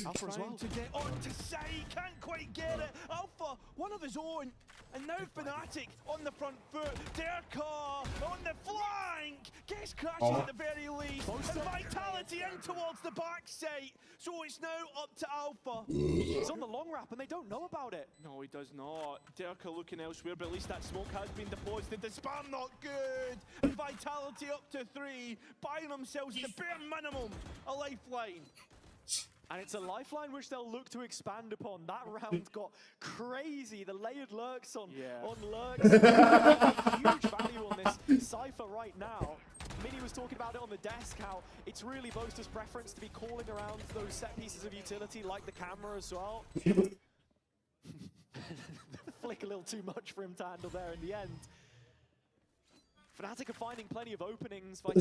Alpha trying to get onto side, can't quite get it. Alpha, one of his own, and now Fnatic on the front foot. Derker on the flank, gets crashing at the very least, and Vitality in towards the backside. So it's now up to Alpha. He's on the long wrap and they don't know about it. No, he does not. Derker looking elsewhere, but at least that smoke has been deposited. The spam not good. And Vitality up to 3, buying themselves the bare minimum a lifeline. And it's a lifeline which they'll look to expand upon. That round got crazy. The layered lurks on lurks. Huge value on this Cypher right now. Mini was talking about it on the desk, how it's really Boaster's preference to be calling around those set pieces of utility, like the camera as well. Flick a little too much for him to handle there in the end. Fnatic are finding plenty of openings. Down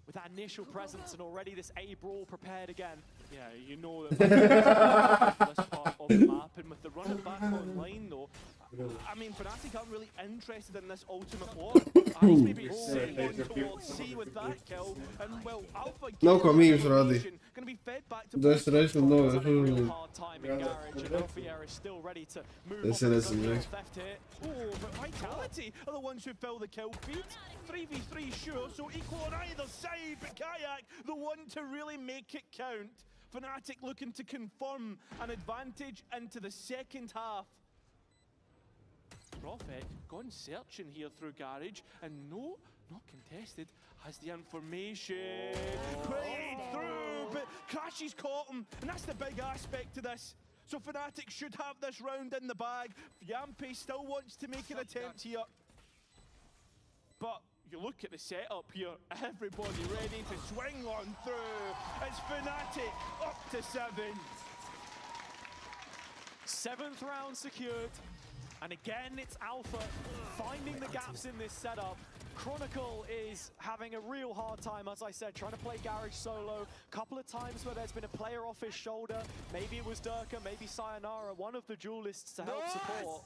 with that initial presence, and already this A brawl prepared again. Yeah, you know that this part of the map, and with the run it back online though, I mean, Fnatic aren't really interested in this ultimate war. Ice maybe sitting on towards C with that kill, and well, Alpha No comimos, Roddy. gonna be fed back to Dois, três, não, hard time in Garage, and Alfia is still ready to move on Esse to é the esse, né? theft here. Oh, but Vitality are the ones who fill the kill feed. 3v3 sure, so equal on either side, but Kayak the one to really make it count. Fnatic looking to confirm an advantage into the second half. Prophet gone searching here through Garage, and no, not contested, has the information. Played through, but Crashy's caught him, and that's the big aspect to this. So Fnatic should have this round in the bag. Yampi still wants to make an attempt here. But you look at the setup here, everybody ready to swing on through. It's Fnatic up to 7. 7th round secured. And again, it's Alpha finding the gaps in this setup. Chronicle is having a real hard time, as I said, trying to play Garage solo. Couple of times where there's been a player off his shoulder. Maybe it was Durka, maybe Sayonara, one of the duelists to help support.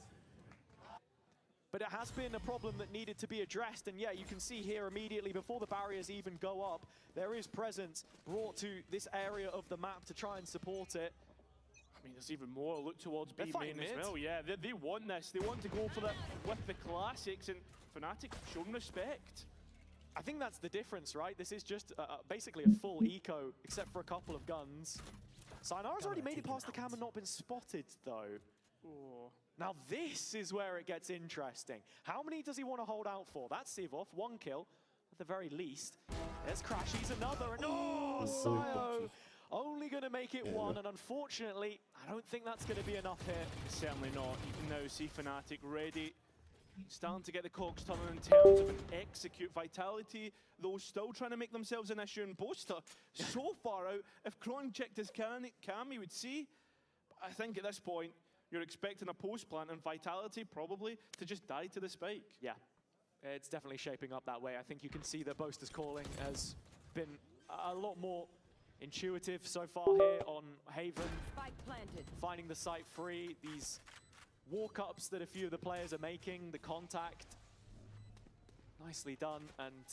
But it has been a problem that needed to be addressed. And yeah, you can see here immediately before the barriers even go up, there is presence brought to this area of the map to try and support it. I mean, there's even more. Look towards B fighting main as mid. well. Yeah, they want this. They want to go for that with the classics, and Fnatic showing respect. I think that's the difference, right? This is just basically a full eco, except for a couple of guns. Sayonara's already made it past the cam and not been spotted, though. Oh. Now this is where it gets interesting. How many does he want to hold out for? That's Sivov, 1 kill, at the very least. There's Crashies, another, and oh, Sayo! Only going to make it 1, and unfortunately, I don't think that's going to be enough here. Certainly not. You can now see Fnatic ready, starting to get the cogs turning in terms of an execute. Vitality, though, still trying to make themselves an issue, and Boaster so far out. If Kron checked his cam, he would see. But I think at this point, you're expecting a post plant, and Vitality probably to just die to the spike. Yeah, it's definitely shaping up that way. I think you can see that Boaster's calling has been a lot more intuitive so far here on Haven. Spike planted. Finding the site free, these walk-ups that a few of the players are making, the contact. Nicely done, and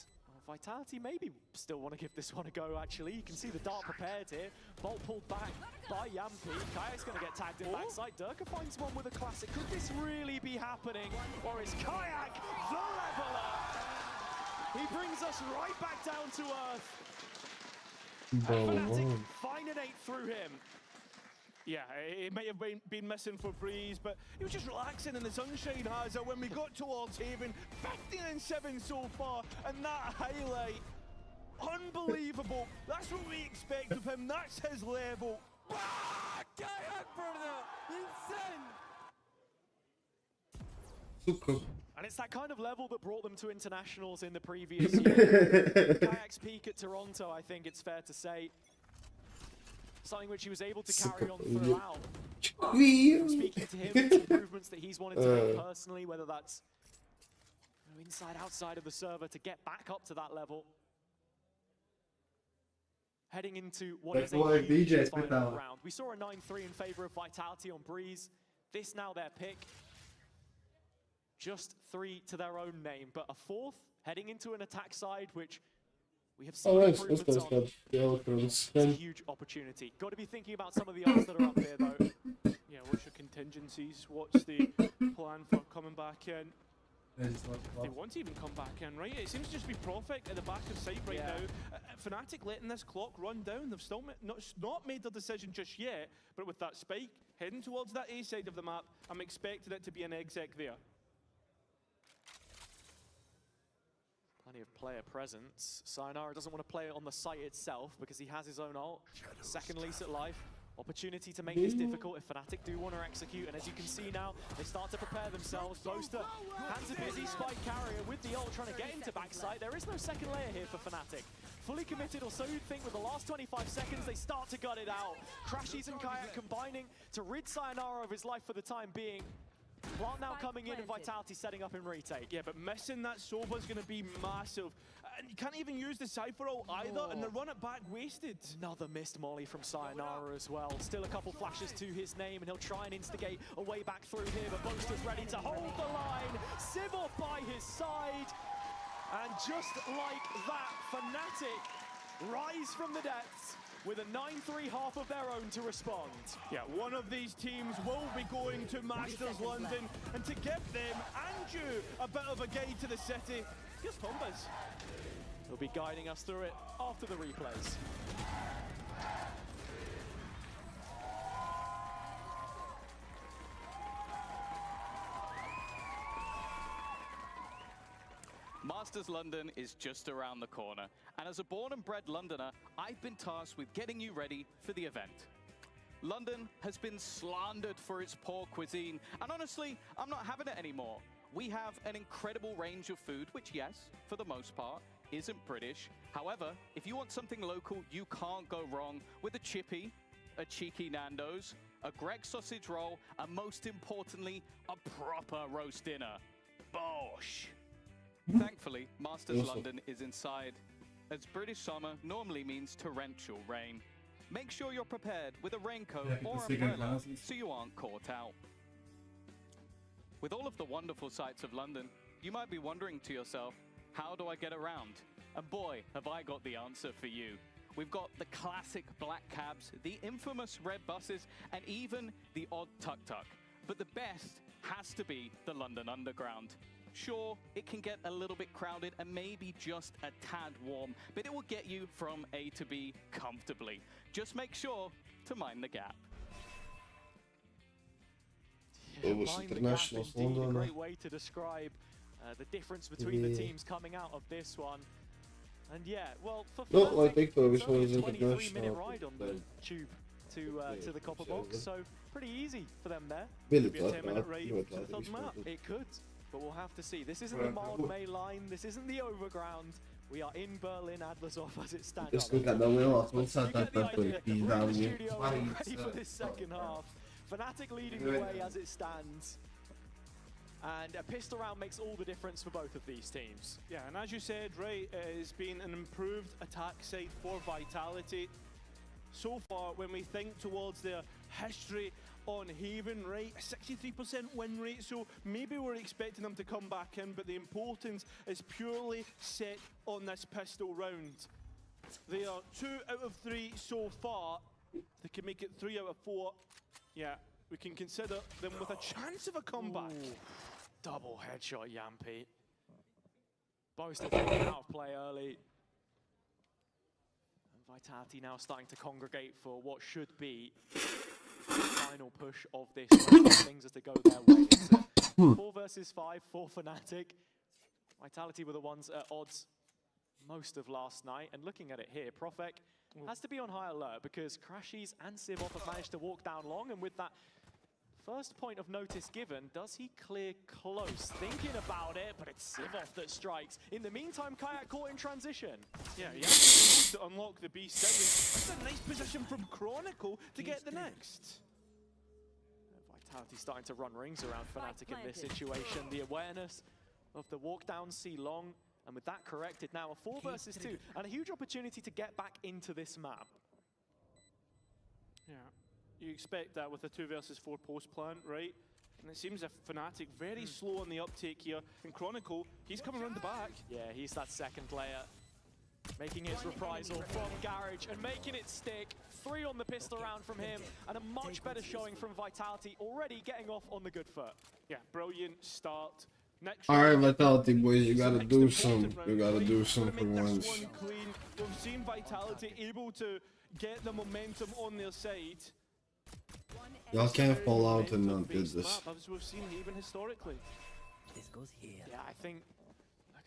Vitality maybe still want to give this one a go, actually. You can see the dart prepared here. Bolt pulled back by Yampi. Kayak's going to get tagged in backside. Durka finds one with a classic. Could this really be happening? Or is Kayak the leveler? He brings us right back down to earth. Fnatic find an 8 through him. Yeah, it may have been missing for Breeze, but he was just relaxing in the sunshine, Hazard, when we got towards Haven. 15 and 7 so far, and that highlight, unbelievable. That's what we expect of him, that's his level. Kayak, brother! Insane! And it's that kind of level that brought them to internationals in the previous year. Kayak's peak at Toronto, I think it's fair to say. Something which he was able to carry on throughout. Speaking to him, it's improvements that he's wanted to make personally, whether that's inside, outside of the server, to get back up to that level. Heading into what is a huge final round. We saw a 9-3 in favor of Vitality on Breeze. This now their pick. Just 3 to their own name, but a 4th heading into an attack side, which we have seen improvements on. It's a huge opportunity. Got to be thinking about some of the odds that are up here, though. Yeah, what's your contingencies? What's the plan for coming back in? They want to even come back in, right? It seems to just be Prophet at the back of site right now. Fnatic letting this clock run down. They've still not made their decision just yet, but with that spike heading towards that A side of the map, I'm expecting it to be an exec there. Plenty of player presence. Sayonara doesn't want to play it on the site itself because he has his own ult. Second lease at life. Opportunity to make this difficult if Fnatic do want to execute. And as you can see now, they start to prepare themselves. Boaster, hands are busy. Spike carrier with the ult trying to get into backside. There is no second layer here for Fnatic. Fully committed, or so you'd think. With the last 25 seconds, they start to gut it out. Crashies and Kayak combining to rid Sayonara of his life for the time being. Plant now coming in and Vitality setting up in retake. Yeah, but missing that Soba's going to be massive. And you can't even use the Cypher ult either, and the run it back wasted. Another missed molly from Sayonara as well. Still a couple flashes to his name, and he'll try and instigate a way back through here, but Boaster's ready to hold the line. Sivov by his side. And just like that, Fnatic rise from the depths with a 9-3 half of their own to respond. Yeah, one of these teams will be going to Masters London, and to give them and you a bit of a guide to the city, here's Tombas. He'll be guiding us through it after the replays. Masters London is just around the corner, and as a born and bred Londoner, I've been tasked with getting you ready for the event. London has been slandered for its poor cuisine, and honestly, I'm not having it anymore. We have an incredible range of food, which yes, for the most part, isn't British. However, if you want something local, you can't go wrong with a chippy, a cheeky Nando's, a Greg sausage roll, and most importantly, a proper roast dinner. Bosh! Thankfully, Masters London is inside, as British summer normally means torrential rain. Make sure you're prepared with a raincoat or umbrella so you aren't caught out. With all of the wonderful sights of London, you might be wondering to yourself, how do I get around? And boy, have I got the answer for you. We've got the classic black cabs, the infamous red buses, and even the odd tuk-tuk. But the best has to be the London Underground. Sure, it can get a little bit crowded and maybe just a tad warm, but it will get you from A to B comfortably. Just make sure to mind the gap. Mind the gap, indeed, a great way to describe the difference between the teams coming out of this one. And yeah, well, for Fnatic, it's only a 23-minute ride on the tube to the Copper Box, so pretty easy for them there. Could be a 10-minute raid to the third map. It could, but we'll have to see. This isn't the Mild May line, this isn't the Overground. We are in Berlin, Adlershof as it stands. You get the idea. We're in the studio, ready for this second half. Fnatic leading the way as it stands. And a pistol round makes all the difference for both of these teams. Yeah, and as you said, right, it has been an improved attack side for Vitality. So far, when we think towards their history on Haven, right, a 63% win rate, so maybe we're expecting them to come back in, but the importance is purely set on this pistol round. They are 2 out of 3 so far. They can make it 3 out of 4. Yeah, we can consider them with a chance of a comeback. Ooh, double headshot, Yampi. Boaster taken out of play early. And Vitality now starting to congregate for what should be the final push of this. Things as they go their way. It's a 4 versus 5 for Fnatic. Vitality were the ones at odds most of last night. And looking at it here, Profek has to be on high alert because Crashies and Sivov have managed to walk down long, and with that first point of notice given, does he clear close? Thinking about it, but it's Sivov that strikes. In the meantime, Kayak caught in transition. Yeah, he has to unlock the B side. That's a nice position from Chronicle to get the next. Vitality starting to run rings around Fnatic in this situation. The awareness of the walk down C long. And with that corrected, now a 4 versus 2, and a huge opportunity to get back into this map. Yeah, you expect that with a 2 versus 4 post plant, right? And it seems a Fnatic very slow on the uptake here. And Chronicle, he's coming around the back. Yeah, he's that second player. Making his reprisal from Garage and making it stick. 3 on the pistol round from him, and a much better showing from Vitality, already getting off on the good foot. Yeah, brilliant start. Alright, Vitality boys, you gotta do some. You gotta do some for once. We've seen Vitality able to get the momentum on their side. Y'all can't fall out and not get this. As we've seen even historically. This goes here. Yeah, I think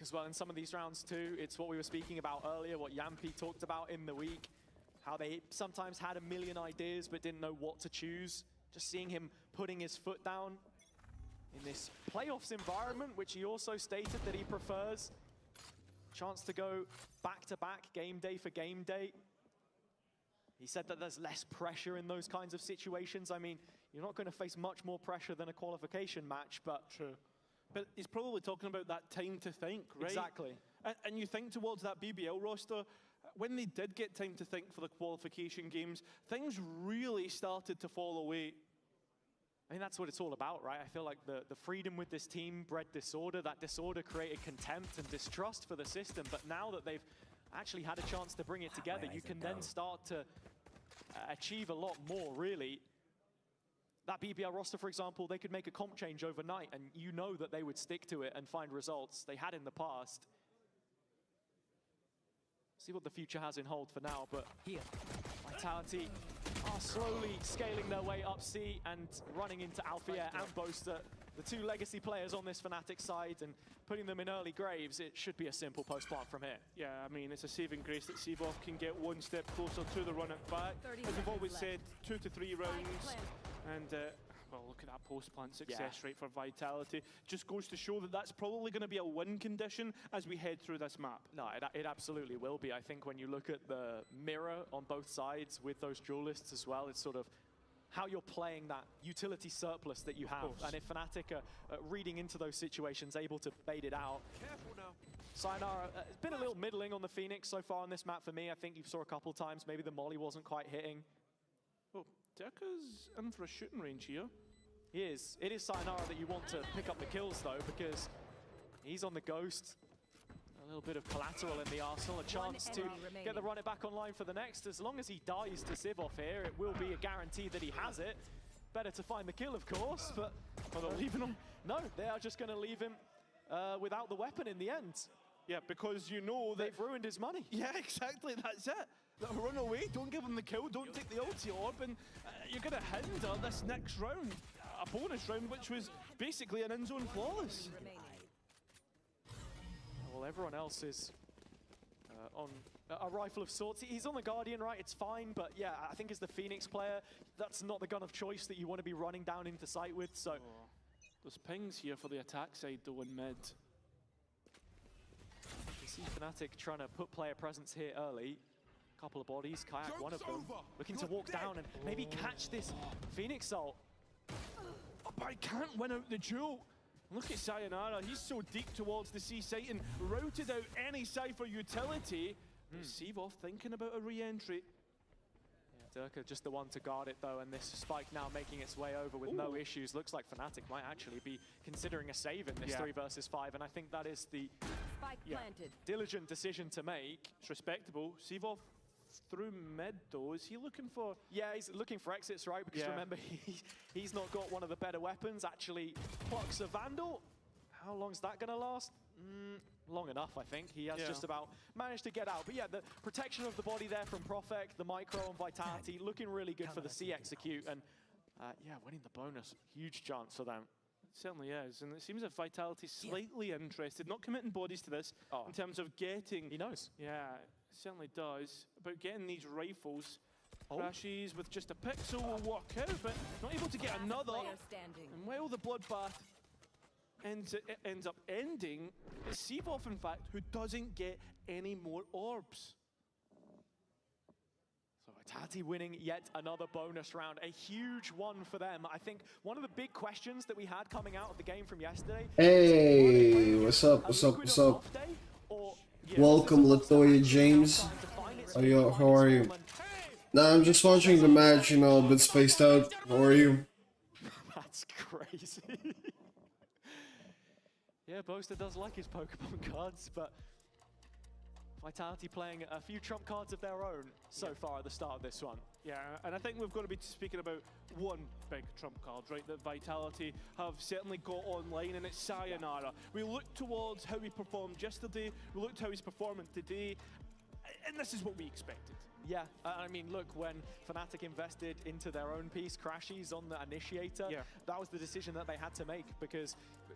as well in some of these rounds too, it's what we were speaking about earlier, what Yampi talked about in the week, how they sometimes had a million ideas but didn't know what to choose. Just seeing him putting his foot down in this playoffs environment, which he also stated that he prefers. Chance to go back-to-back, game day for game day. He said that there's less pressure in those kinds of situations. I mean, you're not going to face much more pressure than a qualification match, but... True. But he's probably talking about that time to think, right? Exactly. And you think towards that BBL roster, when they did get time to think for the qualification games, things really started to fall away. I mean, that's what it's all about, right? I feel like the freedom with this team bred disorder. That disorder created contempt and distrust for the system. But now that they've actually had a chance to bring it together, you can then start to achieve a lot more, really. That BBL roster, for example, they could make a comp change overnight, and you know that they would stick to it and find results. They had in the past. See what the future has in hold for now, but here, Vitality are slowly scaling their way up C and running into Alfier and Boaster. the two legacy players on this Fnatic side and putting them in early graves, it should be a simple post-plant from here. Yeah, I mean, it's a saving grace that Seavoff can get one step closer to the run-it back. As we've always said, 2 to 3 rounds. And, well, look at that post-plant success rate for Vitality. Just goes to show that that's probably going to be a win condition as we head through this map. No, it absolutely will be. I think when you look at the mirror on both sides with those duelists as well, it's sort of how you're playing that utility surplus that you have. And if Fnatic are reading into those situations, able to bait it out. Careful now. Sayonara, it's been a little middling on the Phoenix so far on this map for me. I think you saw a couple times, maybe the molly wasn't quite hitting. Oh, Derka's in for a shooting range here. He is. It is Sayonara that you want to pick up the kills though, because he's on the Ghost. A little bit of collateral in the arsenal, a chance to get the run it back online for the next. As long as he dies to Seavoff here, it will be a guarantee that he has it. Better to find the kill, of course, but are they leaving him? No, they are just going to leave him without the weapon in the end. Yeah, because you know that they've ruined his money. Yeah, exactly, that's it. Run away, don't give him the kill, don't take the ulti orb, and you're going to hinder this next round. A bonus round, which was basically an in-zone flawless. Well, everyone else is on a rifle of sorts. He's on the Guardian, right? It's fine, but yeah, I think as the Phoenix player, that's not the gun of choice that you want to be running down into sight with, so... There's pings here for the attack side, though, in mid. You see Fnatic trying to put player presence here early. Couple of bodies, Kayak one of them, looking to walk down and maybe catch this Phoenix ult. Oh, but I can't win out the duel. Look at Sayonara, he's so deep towards the C site and routed out any Cypher utility. Seavoff thinking about a re-entry. Yeah, Derka just the one to guard it though, and this spike now making its way over with no issues. Looks like Fnatic might actually be considering a save in this 3 versus 5, and I think that is the diligent decision to make. It's respectable. Seavoff through mid though, is he looking for... Yeah, he's looking for exits, right? Because remember, he's not got one of the better weapons. Actually plucks a Vandal. How long's that gonna last? Long enough, I think. He has just about managed to get out. But yeah, the protection of the body there from Profek, the micro and Vitality, looking really good for the C execute. And yeah, winning the bonus, huge chance for them. It certainly is, and it seems that Vitality's slightly interested, not committing bodies to this, in terms of getting... He knows. Yeah, it certainly does. About getting these rifles. Crashes with just a pixel will work out, but not able to get another. And while the bloodbath ends up ending, it's Seavoff, in fact, who doesn't get any more orbs. So Vitality winning yet another bonus round, a huge one for them. I think one of the big questions that we had coming out of the game from yesterday... Hey, what's up, what's up, what's up? Welcome, Latoya James. How are you? Nah, I'm just watching the match, you know, a bit spaced out. How are you? That's crazy. Yeah, Boaster does like his Pokemon cards, but Vitality playing a few trump cards of their own so far at the start of this one. Yeah, and I think we've got to be speaking about one big trump card, right, that Vitality have certainly got online, and it's Sayonara. We look towards how he performed yesterday, we looked how he's performing today, and this is what we expected. Yeah, I mean, look, when Fnatic invested into their own piece, Crashies on the Initiator, that was the decision that they had to make because,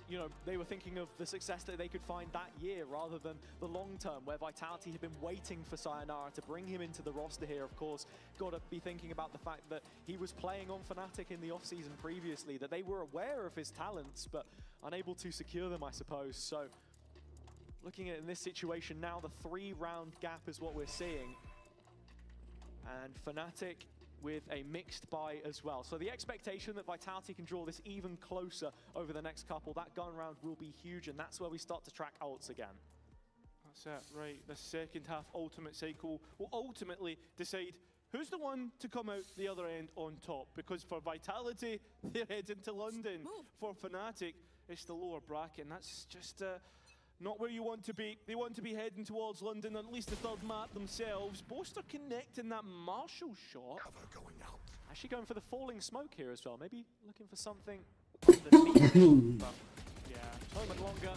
you know, they were thinking of the success that they could find that year rather than the long term, where Vitality had been waiting for Sayonara to bring him into the roster here, of course. Got to be thinking about the fact that he was playing on Fnatic in the off-season previously, that they were aware of his talents, but unable to secure them, I suppose. So, looking at in this situation now, the 3-round gap is what we're seeing. And Fnatic with a mixed buy as well. So the expectation that Vitality can draw this even closer over the next couple, that gun round will be huge, and that's where we start to track ults again. That's it, right. The second half ultimate cycle will ultimately decide who's the one to come out the other end on top. Because for Vitality, they're heading to London. For Fnatic, it's the lower bracket, and that's just... not where you want to be. They want to be heading towards London, at least the third map themselves. Boaster connecting that Marshall shot. Actually going for the falling smoke here as well. Maybe looking for something on the meat. But yeah, a moment longer,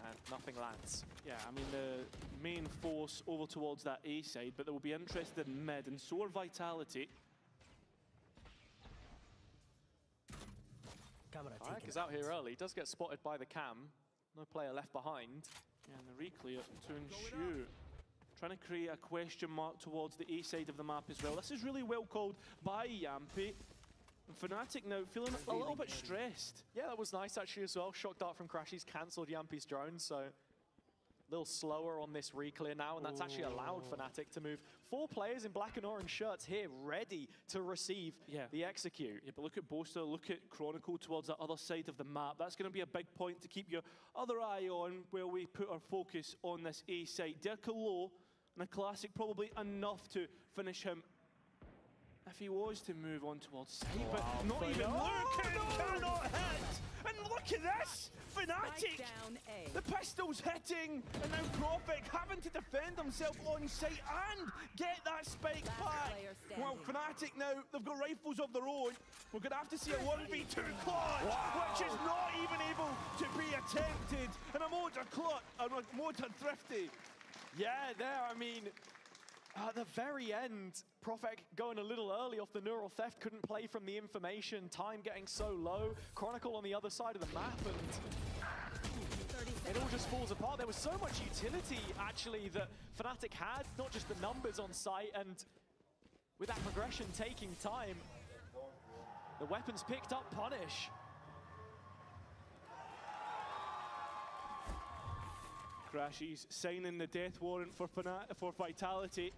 and nothing lands. Yeah, I mean, the main force over towards that A side, but they will be interested in mid, and so are Vitality. Kayak is out here early. Does get spotted by the cam. No player left behind. Yeah, and the reclear to ensure. Trying to create a question mark towards the A side of the map as well. This is really well called by Yampy. And Fnatic now feeling a little bit stressed. Yeah, that was nice actually as well. Shock dart from Crashies cancelled Yampy's drone, so a little slower on this reclear now, and that's actually allowed Fnatic to move 4 players in black and orange shirts here, ready to receive the execute. Yeah, but look at Boaster, look at Chronicle towards the other side of the map. That's going to be a big point to keep your other eye on while we put our focus on this A side. Derka low, and a classic probably enough to finish him if he was to move on towards side, but not even looking, cannot hit! And look at this! Fnatic! The pistol's hitting, and now Prophet having to defend himself on site and get that spike back. Well, Fnatic now, they've got rifles of their own. We're going to have to see a 1v2 clutch, which is not even able to be attempted. And a motor clutch, a motor thrifty. Yeah, there, I mean, at the very end, Profek going a little early off the neural theft, couldn't play from the information, time getting so low. Chronicle on the other side of the map, and it all just falls apart. There was so much utility, actually, that Fnatic had, not just the numbers on site, and with that progression taking time, the weapons picked up Punish. Crashies signing the death warrant for Vitality.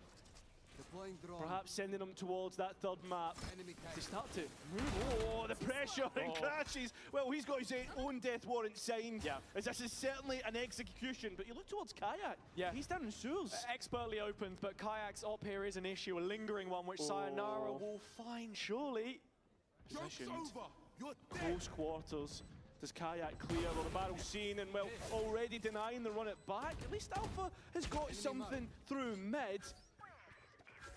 Perhaps sending them towards that third map to start to move. Oh, the pressure and Crashies. Well, he's got his own death warrant signed. Yeah. As this is certainly an execution, but you look towards Kayak. Yeah. He's down in sewers. Expertly opened, but Kayak's op here is an issue, a lingering one, which Sayonara will find, surely. Positioned. Close quarters. Does Kayak clear? Well, the barrel's seen, and well, already denying the run it back. At least Alpha has got something through mid.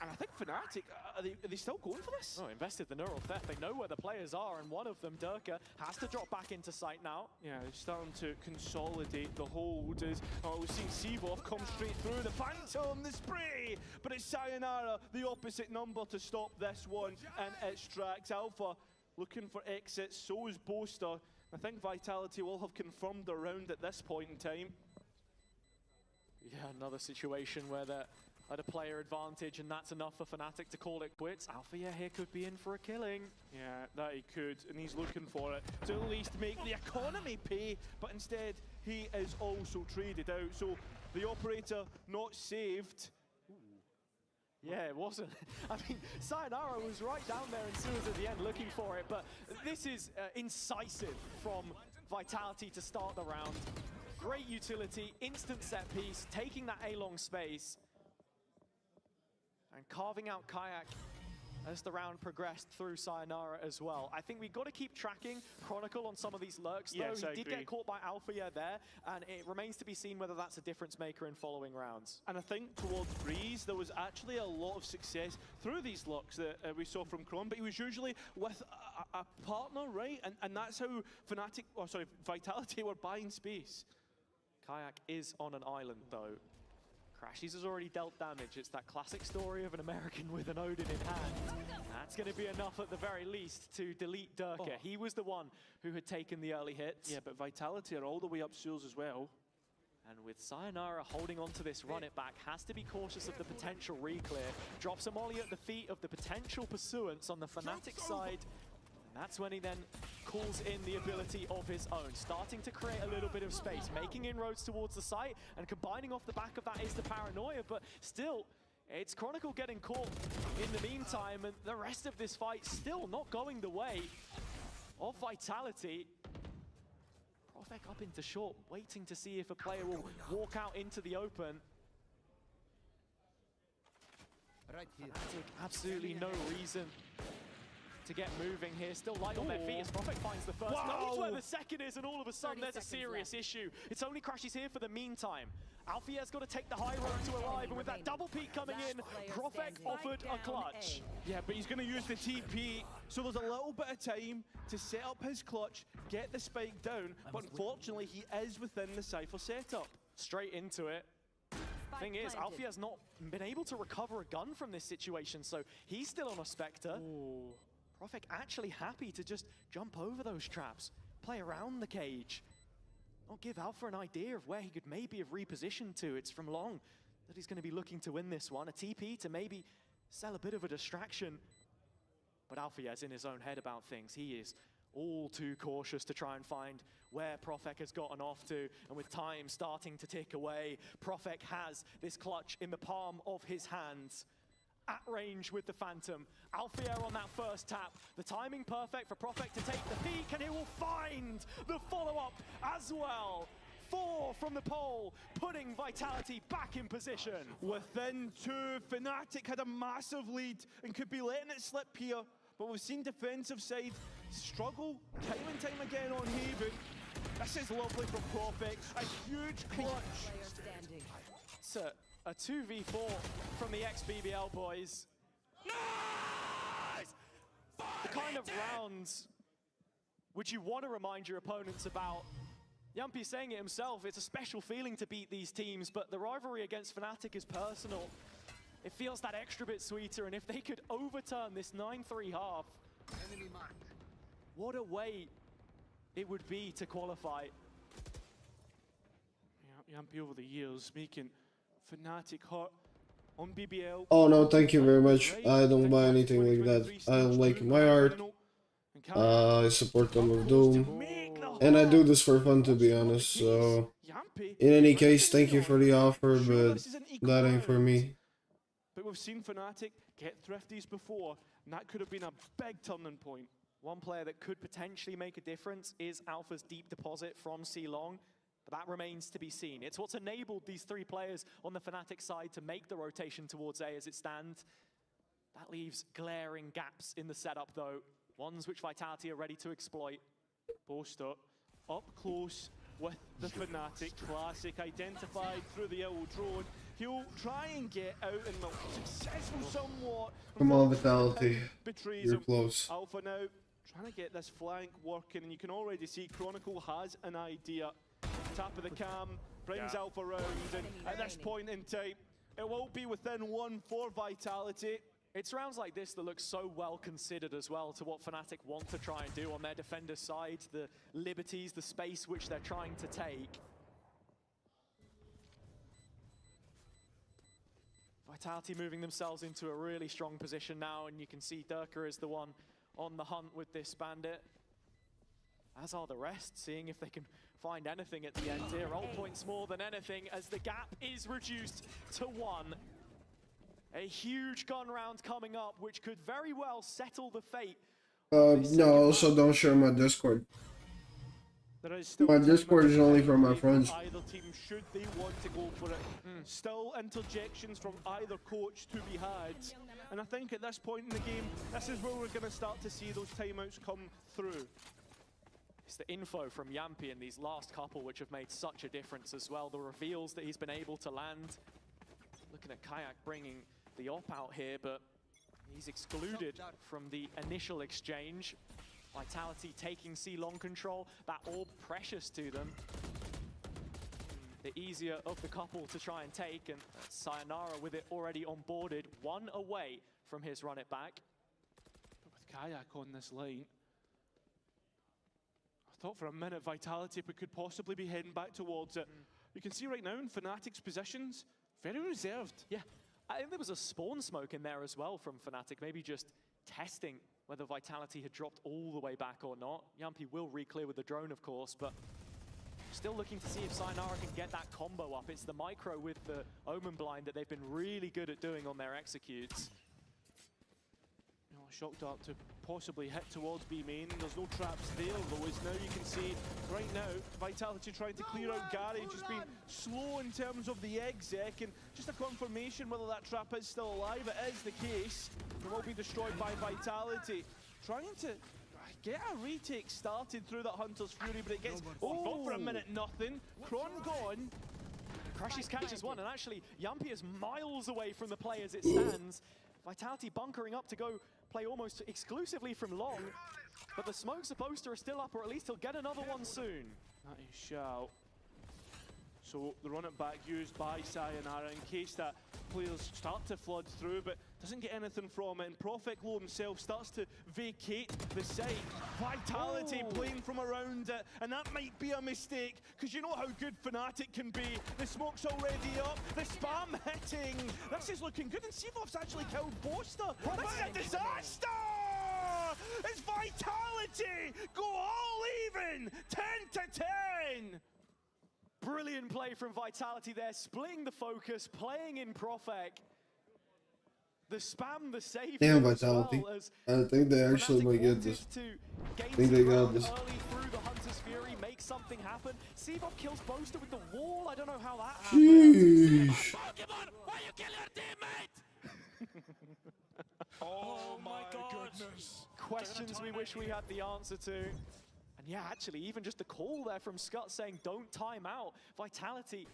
And I think Fnatic, are they still going for this? Oh, invested the neural theft. They know where the players are, and one of them, Derka, has to drop back into sight now. Yeah, they're starting to consolidate the hold. We've seen Seavoff come straight through. The Phantom, the spray! But it's Sayonara, the opposite number to stop this one, and it strikes Alpha. Looking for exits, so is Boaster. I think Vitality will have confirmed their round at this point in time. Yeah, another situation where they're at a player advantage, and that's enough for Fnatic to call it quits. Alpha here could be in for a killing. Yeah, that he could, and he's looking for it to at least make the economy pay, but instead he is also traded out. So the operator not saved. Yeah, it wasn't. I mean, Sayonara was right down there in sewers at the end looking for it, but this is incisive from Vitality to start the round. Great utility, instant set piece, taking that A-long space, and carving out Kayak as the round progressed through Sayonara as well. I think we've got to keep tracking Chronicle on some of these lurks, though. Yes, he did get caught by Alpha there, and it remains to be seen whether that's a difference maker in following rounds. And I think towards Breeze, there was actually a lot of success through these lurks that we saw from Chron, but he was usually with a partner, right? And that's how Vitality were buying space. Kayak is on an island, though. Crashies has already dealt damage. It's that classic story of an American with an Odin in hand. That's going to be enough at the very least to delete Derka. He was the one who had taken the early hits. Yeah, but Vitality are all the way up sewers as well. And with Sayonara holding on to this run it back, has to be cautious of the potential reclear. Drops a molly at the feet of the potential pursuance on the Fnatic side. And that's when he then calls in the ability of his own, starting to create a little bit of space, making inroads towards the site, and combining off the back of that is the paranoia, but still, it's Chronicle getting caught in the meantime, and the rest of this fight still not going the way of Vitality. Profek up into short, waiting to see if a player will walk out into the open. Right here. Absolutely no reason to get moving here. Still light on their feet as Profek finds the first. Knows where the second is, and all of a sudden there's a serious issue. It's only Crashies here for the meantime. Alfia's got to take the high road to arrive, and with that double peak coming in, Profek offered a clutch. Yeah, but he's going to use the TP, so there's a little bit of time to set up his clutch, get the spike down, but unfortunately he is within the Cypher setup. Straight into it. Thing is, Alfia's not been able to recover a gun from this situation, so he's still on a Spectre. Profek actually happy to just jump over those traps, play around the cage. Not give Alpha an idea of where he could maybe have repositioned to. It's from long that he's going to be looking to win this one. A TP to maybe sell a bit of a distraction. But Alpha is in his own head about things. He is all too cautious to try and find where Profek has gotten off to. And with time starting to tick away, Profek has this clutch in the palm of his hands. At range with the Phantom. Alfier on that first tap. The timing perfect for Profek to take the peak, and he will find the follow-up as well. 4 from the pole, putting Vitality back in position. Within 2, Fnatic had a massive lead and could be letting it slip here. But we've seen defensive side struggle time and time again on Haven. This is lovely from Profek. A huge clutch. It's a 2v4 from the ex-BBL boys. Nice! The kind of rounds which you want to remind your opponents about. Yumpy saying it himself, it's a special feeling to beat these teams, but the rivalry against Fnatic is personal. It feels that extra bit sweeter, and if they could overturn this 9-3 half, what a way it would be to qualify. Yumpy over the years making Fnatic hurt on BBL. Oh no, thank you very much. I don't buy anything like that. I don't like my art. I support them of Doom. And I do this for fun, to be honest, so... In any case, thank you for the offer, but that ain't for me. But we've seen Fnatic get thrifties before, and that could have been a big turning point. One player that could potentially make a difference is Alpha's deep deposit from C-Long. But that remains to be seen. It's what's enabled these 3 players on the Fnatic side to make the rotation towards A as it stands. That leaves glaring gaps in the setup, though. Ones which Vitality are ready to exploit. Boaster up close with the Fnatic. Classic identified through the old drone. He'll try and get out and successful somewhat. Come on, Vitality. Betrays You're him. close. Alpha now trying to get this flank working, and you can already see Chronicle has an idea. Tap of the cam brings Alpha round, and at this point in time, it will be within 1 for Vitality. It's rounds like this that look so well considered as well to what Fnatic want to try and do on their defender side, the liberties, the space which they're trying to take. Vitality moving themselves into a really strong position now, and you can see Durka is the one on the hunt with this bandit. As are the rest, seeing if they can find anything at the end here. All points more than anything as the gap is reduced to 1. A huge gun round coming up, which could very well settle the fate. No, also don't share my Discord. My Discord is only for my friends. Either team, should they want to go for it. Still interjections from either coach to be had. And I think at this point in the game, this is where we're going to start to see those timeouts come through. It's the info from Yumpy in these last couple which have made such a difference as well. The reveals that he's been able to land. Looking at Kayak bringing the op out here, but he's excluded from the initial exchange. Vitality taking C-Long control, that orb precious to them. The easier of the couple to try and take, and Sayonara with it already onboarded, 1 away from his run it back. But with Kayak on this line, I thought for a minute Vitality could possibly be heading back towards it. You can see right now in Fnatic's positions, very reserved. Yeah, I think there was a spawn smoke in there as well from Fnatic, maybe just testing whether Vitality had dropped all the way back or not. Yumpy will re-clear with the drone, of course, but still looking to see if Sayonara can get that combo up. It's the micro with the Omen Blind that they've been really good at doing on their executes. You know, Shock Dart to possibly hit towards B main. There's no traps there, though, as now you can see right now Vitality trying to clear out Garage, just being slow in terms of the exec, and just a confirmation whether that trap is still alive. It is the case. It will be destroyed by Vitality. Trying to get a retake started through that Hunter's Fury, but it gets oh for a minute, nothing. Kron gone. Crushes catches one, and actually Yumpy is miles away from the play as it stands. Vitality bunkering up to go play almost exclusively from long, but the smokes of Boaster are still up, or at least he'll get another one soon. That is shout. So the run it back used by Sayonara in case that players start to flood through, but doesn't get anything from it. And Profeclo himself starts to vacate the site. Vitality playing from around it, and that might be a mistake, because you know how good Fnatic can be. The smoke's already up, the spam hitting. This is looking good, and Seavoff's actually killed Boaster. This is a disaster! It's Vitality go all even, 10 to 10. Brilliant play from Vitality there, splitting the focus, playing in Profec. The spam, the save. Damn, Vitality. I think they actually might get this. I think they got this. Early through the Hunter's Fury, make something happen. Seavoff kills Boaster with the wall. I don't know how that happened. Sheesh. Pokemon, why you kill your teammate? Oh my goodness. Questions we wish we had the answer to. And yeah, actually, even just the call there from Scott saying don't time out. Vitality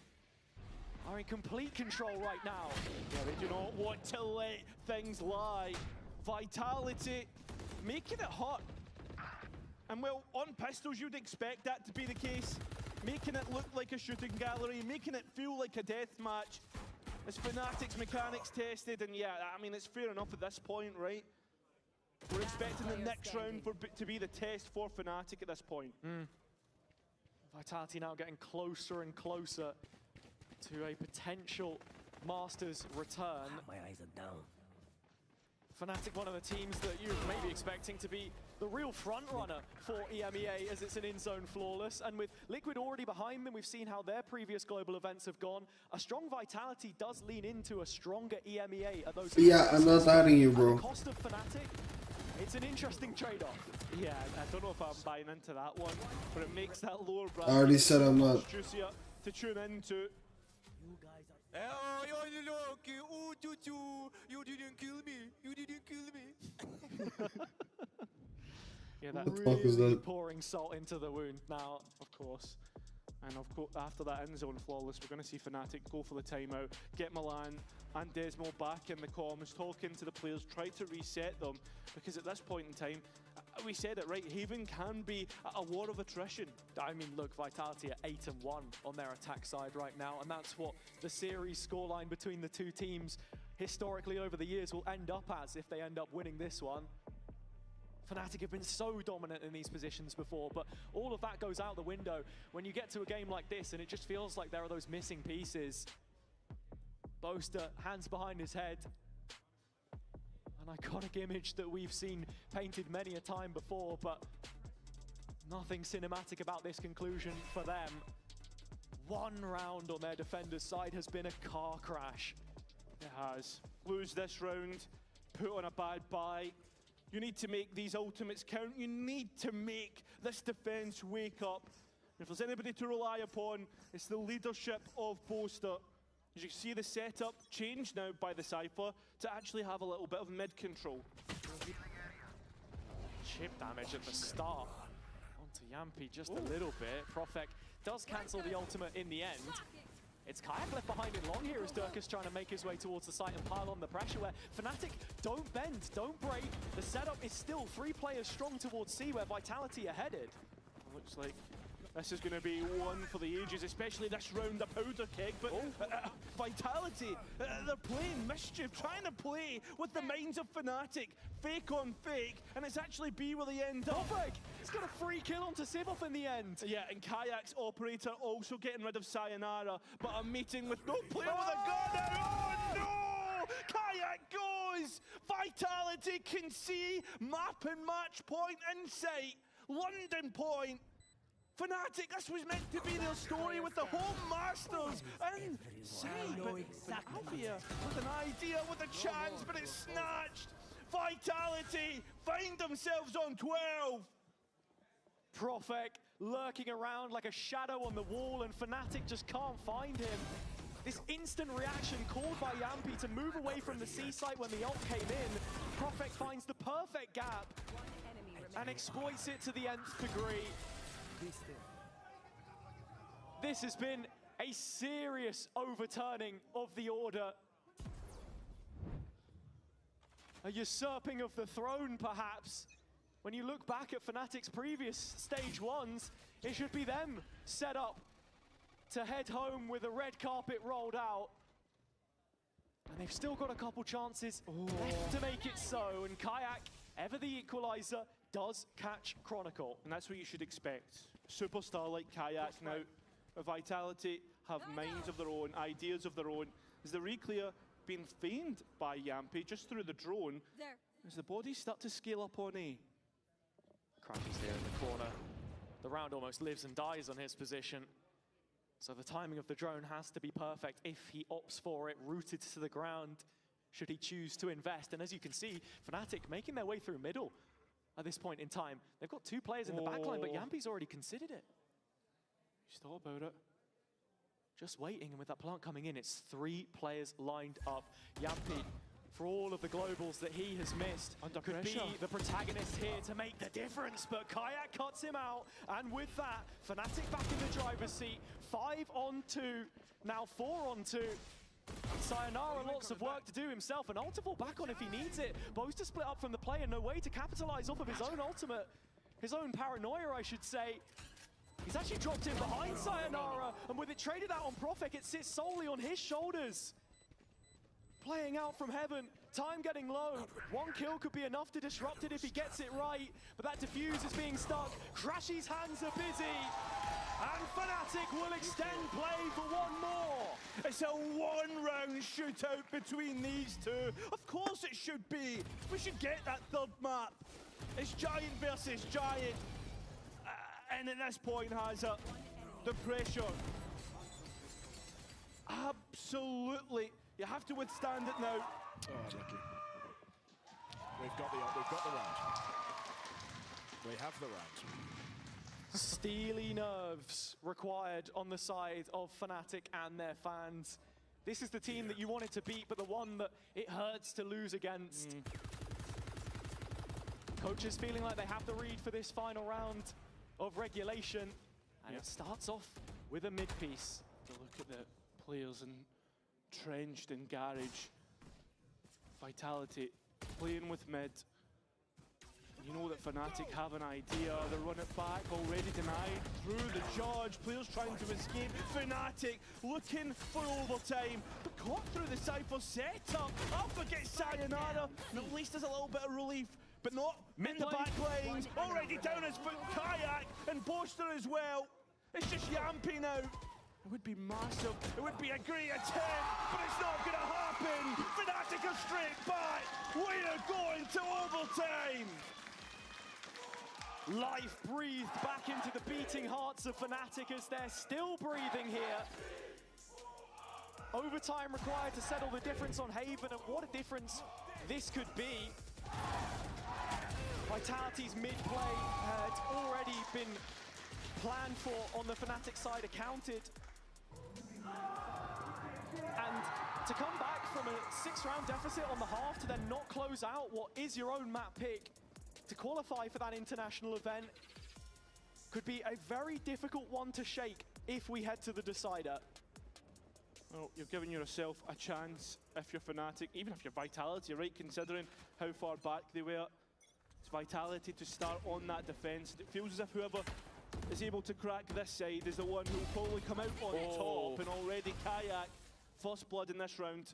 are in complete control right now. Yeah, they do not want to let things lie. Vitality making it hot. And well, on pistols, you'd expect that to be the case. Making it look like a shooting gallery, making it feel like a death match. As Fnatic's mechanics tested, and yeah, I mean, it's fair enough at this point, right? We're expecting the next round to be the test for Fnatic at this point. Vitality now getting closer and closer to a potential Masters return. My eyes are down. Fnatic, one of the teams that you're maybe expecting to be the real front runner for EMEA, as it's an in-zone flawless. And with Liquid already behind them, we've seen how their previous global events have gone. A strong Vitality does lean into a stronger EMEA at those. Yeah, I'm not adding you, bro. At the cost of Fnatic, it's an interesting trade-off. Yeah, I don't know if I'm buying into that one, but it makes that lower bracket I already said I'm not. juicier to tune into. Oh, you didn't kill me. You didn't kill me. Yeah, that What the fuck is really that? pouring salt into the wound now. Of course. And of course, after that in-zone flawless, we're going to see Fnatic go for the timeout, get Milan and Desmo back in the comms, talking to the players, try to reset them, because at this point in time, we said it right, Haven can be a war of attrition. I mean, look, Vitality are 8-1 on their attack side right now, and that's what the series scoreline between the two teams historically over the years will end up as if they end up winning this one. Fnatic have been so dominant in these positions before, but all of that goes out the window when you get to a game like this, and it just feels like there are those missing pieces. Boaster, hands behind his head. An iconic image that we've seen painted many a time before, but nothing cinematic about this conclusion for them. One round on their defender's side has been a car crash. It has. Lose this round, put on a bad buy. You need to make these ultimates count. You need to make this defense wake up. If there's anybody to rely upon, it's the leadership of Boaster. As you see the setup change now by the Cypher to actually have a little bit of mid control. Chip damage at the start onto Yampi just a little bit. Profec does cancel the ultimate in the end. It's Kayak left behind in long here as Durkis trying to make his way towards the site and pile on the pressure where Fnatic don't bend, don't break. The setup is still 3 players strong towards C where Vitality are headed. Looks like this is going to be one for the ages, especially this round, the powder keg, but Vitality, they're playing mischief, trying to play with the minds of Fnatic, fake on fake, and it's actually B where they end up. He's got a free kill onto Seavoff in the end. Yeah, and Kayak's operator also getting rid of Sayonara, but a meeting with no player with a gun. Oh no! Kayak goes! Vitality can see map and match point in sight. London point. Fnatic, this was meant to be their story with the home masters and sight, but Alvia with an idea, with a chance, but it's snatched. Vitality find themselves on 12. Profec lurking around like a shadow on the wall, and Fnatic just can't find him. This instant reaction called by Yampi to move away from the C site when the ult came in. Profec finds the perfect gap and exploits it to the nth degree. This has been a serious overturning of the order. A usurping of the throne, perhaps. When you look back at Fnatic's previous stage 1s, it should be them set up to head home with a red carpet rolled out. And They've still got a couple chances left to make it so, and Kayak, ever the equalizer, does catch Chronicle. And that's what you should expect. Superstar like Kayak now, Vitality have minds of their own, ideas of their own. Is the reclear being feigned by Yampy just through the drone? There. As the bodies start to scale up on A. Crashes here in the corner. The round almost lives and dies on his position. So the timing of the drone has to be perfect if he opts for it, rooted to the ground, should he choose to invest. And as you can see, Fnatic making their way through middle at this point in time. They've got two players in the backline, but Yampy's already considered it. He's thought about it. Just waiting, and with that plant coming in, it's 3 players lined up. Yampy, for all of the globals that he has missed, could be the protagonist here to make the difference, but Kayak cuts him out, and with that, Fnatic back in the driver's seat, 5 on 2, now 4 on 2. Sayonara lots of work to do himself, and ult to fall back on if he needs it. Boaster split up from the play and no way to capitalize off of his own ultimate, his own paranoia, I should say. He's actually dropped in behind Sayonara, and with it traded out on Profek, it sits solely on his shoulders. Playing out from heaven, time getting low. 1 kill could be enough to disrupt it if he gets it right, but that defuse is being stuck. Crashy's hands are busy, and Fnatic will extend play for 1 more. It's a 1-round shootout between these two. Of course it should be. We should get that 3rd map. It's Giant versus Giant. And at this point, Hazard, the pressure. Absolutely. You have to withstand it now. Oh, lucky. We've got the round. We have the round. Steely nerves required on the side of Fnatic and their fans. This is the team that you wanted to beat, but the one that it hurts to lose against. Coaches feeling like they have the read for this final round of regulation, and it starts off with a mid-piece. Look at the players entrenched in garage. Vitality playing with mid. You know that Fnatic have an idea. They run it back, already denied through the charge. Players trying to escape. Fnatic looking for overtime, but caught through the Cypher setup. Alpha gets Sayonara, and at least there's a little bit of relief. But not in the back lanes. Already down his foot, Kayak and Boaster as well. It's just Yampy now. It would be massive. It would be a great attempt, but it's not going to happen. Fnatic are straight back. We are going to overtime. Life breathed back into the beating hearts of Fnatic as they're still breathing here. Overtime required to settle the difference on Haven, and what a difference this could be. Vitality's mid-play had already been planned for on the Fnatic side, accounted. And to come back from a 6-round deficit on the half to then not close out what is your own map pick to qualify for that international event could be a very difficult one to shake if we head to the decider. Well, you're giving yourself a chance if you're Fnatic, even if you're Vitality, right, considering how far back they were. It's Vitality to start on that defense. It feels as if whoever is able to crack this side is the one who will probably come out on top, and already Kayak, first blood in this round.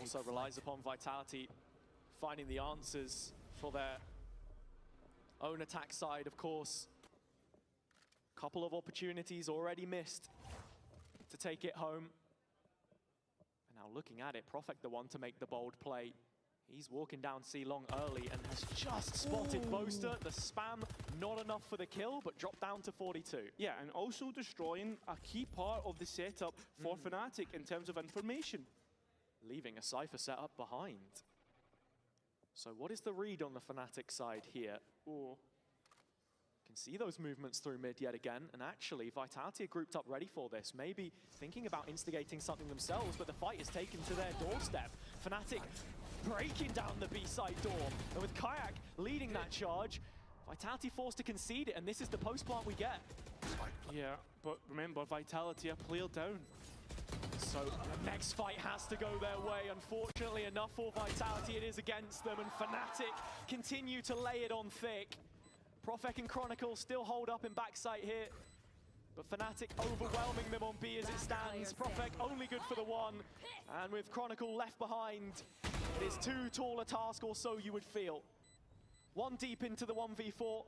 Also relies upon Vitality finding the answers for their own attack side, of course. Couple of opportunities already missed to take it home. And now looking at it, Profek the one to make the bold play. He's walking down C-Long early and has just spotted Boaster. The spam, not enough for the kill, but dropped down to 42. Yeah, and also destroying a key part of the setup for Fnatic in terms of information. Leaving a Cypher setup behind. So what is the read on the Fnatic side here? Can see those movements through mid yet again, and actually Vitality are grouped up ready for this, maybe thinking about instigating something themselves, but the fight is taken to their doorstep. Fnatic breaking down the B-side door, and with Kayak leading that charge, Vitality forced to concede it, and this is the post plant we get. Yeah, but remember, Vitality are player down. So the next fight has to go their way. Unfortunately enough for Vitality, it is against them, and Fnatic continue to lay it on thick. Profek and Chronicle still hold up in backside here. But Fnatic overwhelming them on B as it stands. Profek only good for the one. And with Chronicle left behind, it is too tall a task, or so you would feel. One deep into the 1v4.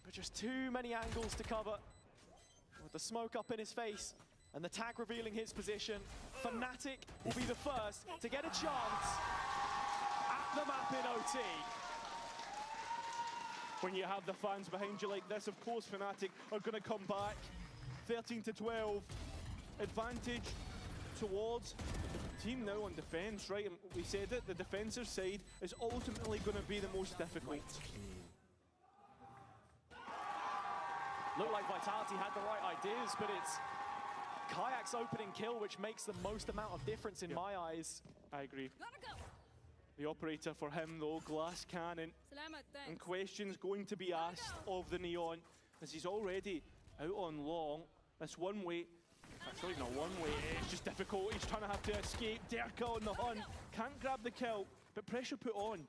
But just too many angles to cover. With the smoke up in his face and the tag revealing his position, Fnatic will be the first to get a chance at the map in OT. When you have the fans behind you like this, of course Fnatic are going to come back. 13-12, advantage towards the team now on defense, right? And we said it, the defensive side is ultimately going to be the most difficult. Looked like Vitality had the right ideas, but it's Kayak's opening kill which makes the most amount of difference in my eyes. I agree. The operator for him though, glass cannon. And questions going to be asked of the Neon as he's already out on long. This one way, that's not even a one way, it's just difficult. He's trying to have to escape. Derka on the hunt, can't grab the kill, but pressure put on.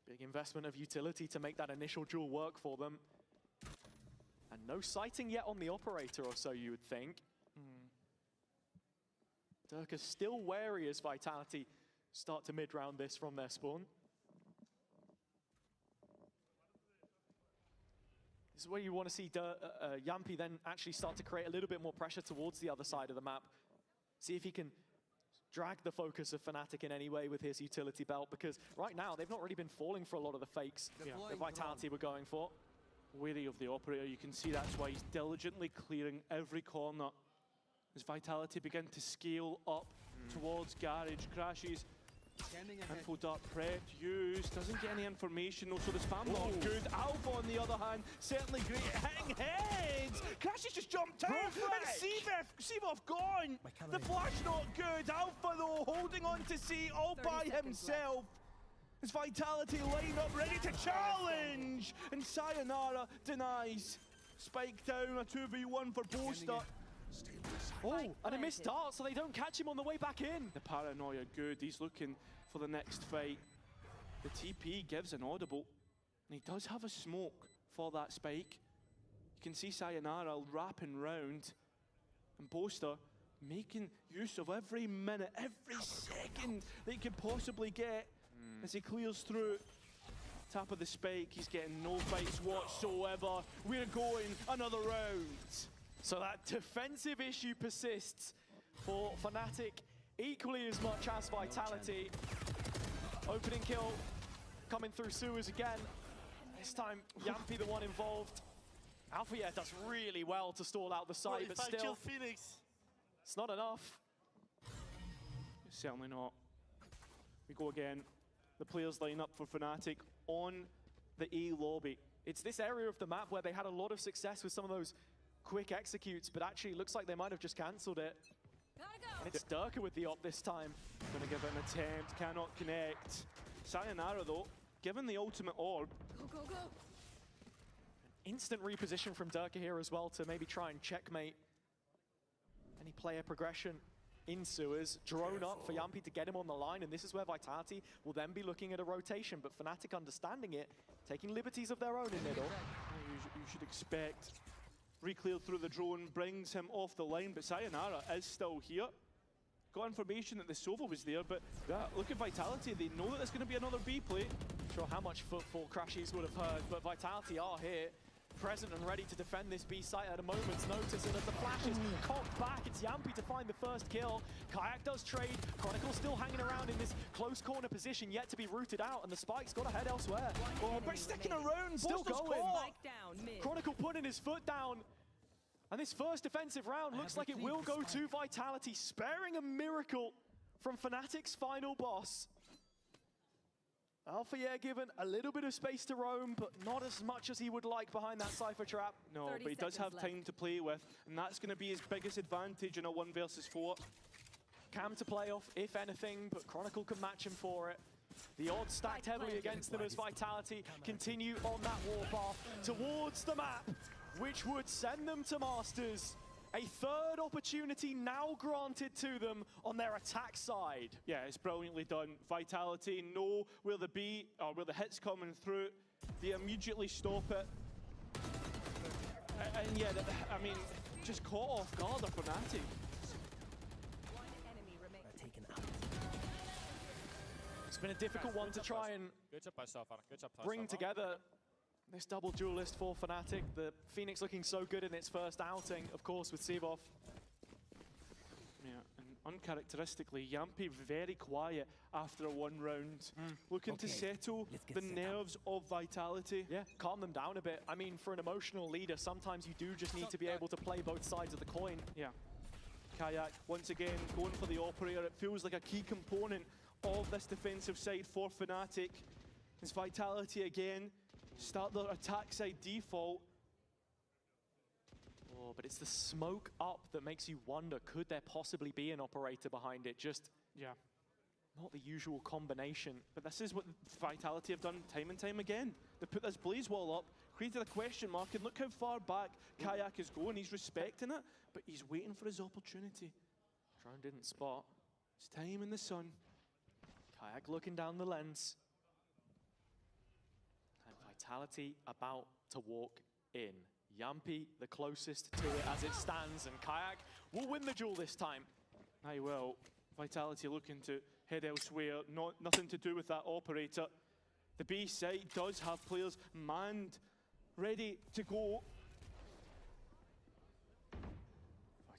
Big investment of utility to make that initial duel work for them. And no sighting yet on the operator or so, you would think. Derka's still wary as Vitality start to mid-round this from their spawn. This is where you want to see Yampi then actually start to create a little bit more pressure towards the other side of the map. See if he can drag the focus of Fnatic in any way with his utility belt, because right now they've not really been falling for a lot of the fakes that Vitality were going for. Wary of the operator, you can see that's why he's diligently clearing every corner. As Vitality begin to scale up towards Garage, crashes. Info dart prepped, used, doesn't get any information though, so the spam not good. Alpha on the other hand, certainly great at hitting heads. Crashes just jumped out, and Seavoff gone. The flash not good. Alpha though holding on to C all by himself. As Vitality line up ready to challenge, and Sayonara denies. Spike down, a 2v1 for Boaster. Oh, and a missed dart, so they don't catch him on the way back in. The paranoia good, he's looking for the next fight. The TP gives an audible, and he does have a smoke for that spike. You can see Sayonara wrapping round, and Boaster making use of every minute, every second that he could possibly get as he clears through. Top of the spike, he's getting no fights whatsoever. We're going another round. So that defensive issue persists for Fnatic equally as much as Vitality. Opening kill coming through sewers again. This time, Yampi the one involved. Alpha does really well to stall out the site, but still, Phoenix. It's not enough. Certainly not. We go again. The players line up for Fnatic on the A lobby. It's this area of the map where they had a lot of success with some of those quick executes, but actually it looks like they might have just cancelled it. And it's Derka with the op this time. Gonna give it an attempt, cannot connect. Sayonara though, given the ultimate orb. An instant reposition from Derka here as well to maybe try and checkmate any player progression in sewers. Drone up for Yampi to get him on the line, and this is where Vitality will then be looking at a rotation, but Fnatic understanding it, taking liberties of their own in middle. You should expect. Recleared through the drone, brings him off the line, but Sayonara is still here. Got information that the Sova was there, but look at Vitality, they know that there's going to be another B play. Not sure how much footfall Crashies would have heard, but Vitality are here, present and ready to defend this B site at a moment's notice, and as the flash is cocked back, it's Yampi to find the first kill. Kayak does trade, Chronicle still hanging around in this close corner position, yet to be rooted out, and the Spike's got to head elsewhere. Oh, but sticking around, still going. Down, mid. Chronicle putting his foot down. And this first defensive round looks like it will go to Vitality, sparing a miracle from Fnatic's final boss. Alpha given a little bit of space to roam, but not as much as he would like behind that Cypher trap. No, but he does have time to play with, and that's going to be his biggest advantage in a 1 versus 4. Cam to play off, if anything, but Chronicle can match him for it. The odds stacked heavily against them as Vitality continue on that warpath towards the map, which would send them to Masters. A third opportunity now granted to them on their attack side. Yeah, it's brilliantly done. Vitality know where the hit's coming through. They immediately stop it. And yeah, I mean, just caught off guard a Fnatic. It's been a difficult one to try and Good job by Safar. Good job, bring together this double duelist for Fnatic. The Phoenix looking so good in its first outing, of course, with Seavoff. Yeah, and uncharacteristically, Yampi very quiet after a one round, looking to settle the nerves of Vitality. Yeah, calm them down a bit. I mean, for an emotional leader, sometimes you do just need to be able to play both sides of the coin. Yeah. Kayak, once again, going for the operator. It feels like a key component of this defensive side for Fnatic. It's Vitality again, start their attack side default. Oh, but it's the smoke up that makes you wonder, could there possibly be an operator behind it? Just, yeah, not the usual combination. But this is what Vitality have done time and time again. They put this blaze wall up, created a question mark, and look how far back Kayak is going. He's respecting it, but he's waiting for his opportunity. Drone didn't spot. It's time in the sun. Kayak looking down the lens. And Vitality about to walk in. Yampi the closest to it as it stands, and Kayak will win the duel this time. Aye, well, Vitality looking to head elsewhere, nothing to do with that operator. The B side does have players manned, ready to go.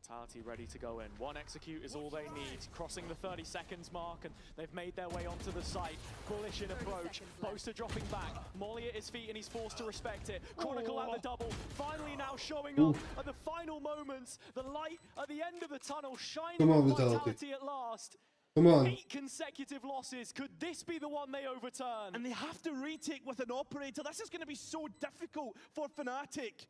Vitality ready to go in. One execute is all they need. Crossing the 30 seconds mark, and they've made their way onto the site. Bullish in approach. Boaster dropping back. Molly at his feet, and he's forced to respect it. Chronicle at the double. Finally now showing up at the final moments. The light at the end of the tunnel shining on Vitality at last. Come on. 8 consecutive losses. Could this be the one they overturn? And they have to retake with an operator. This is going to be so difficult for Fnatic.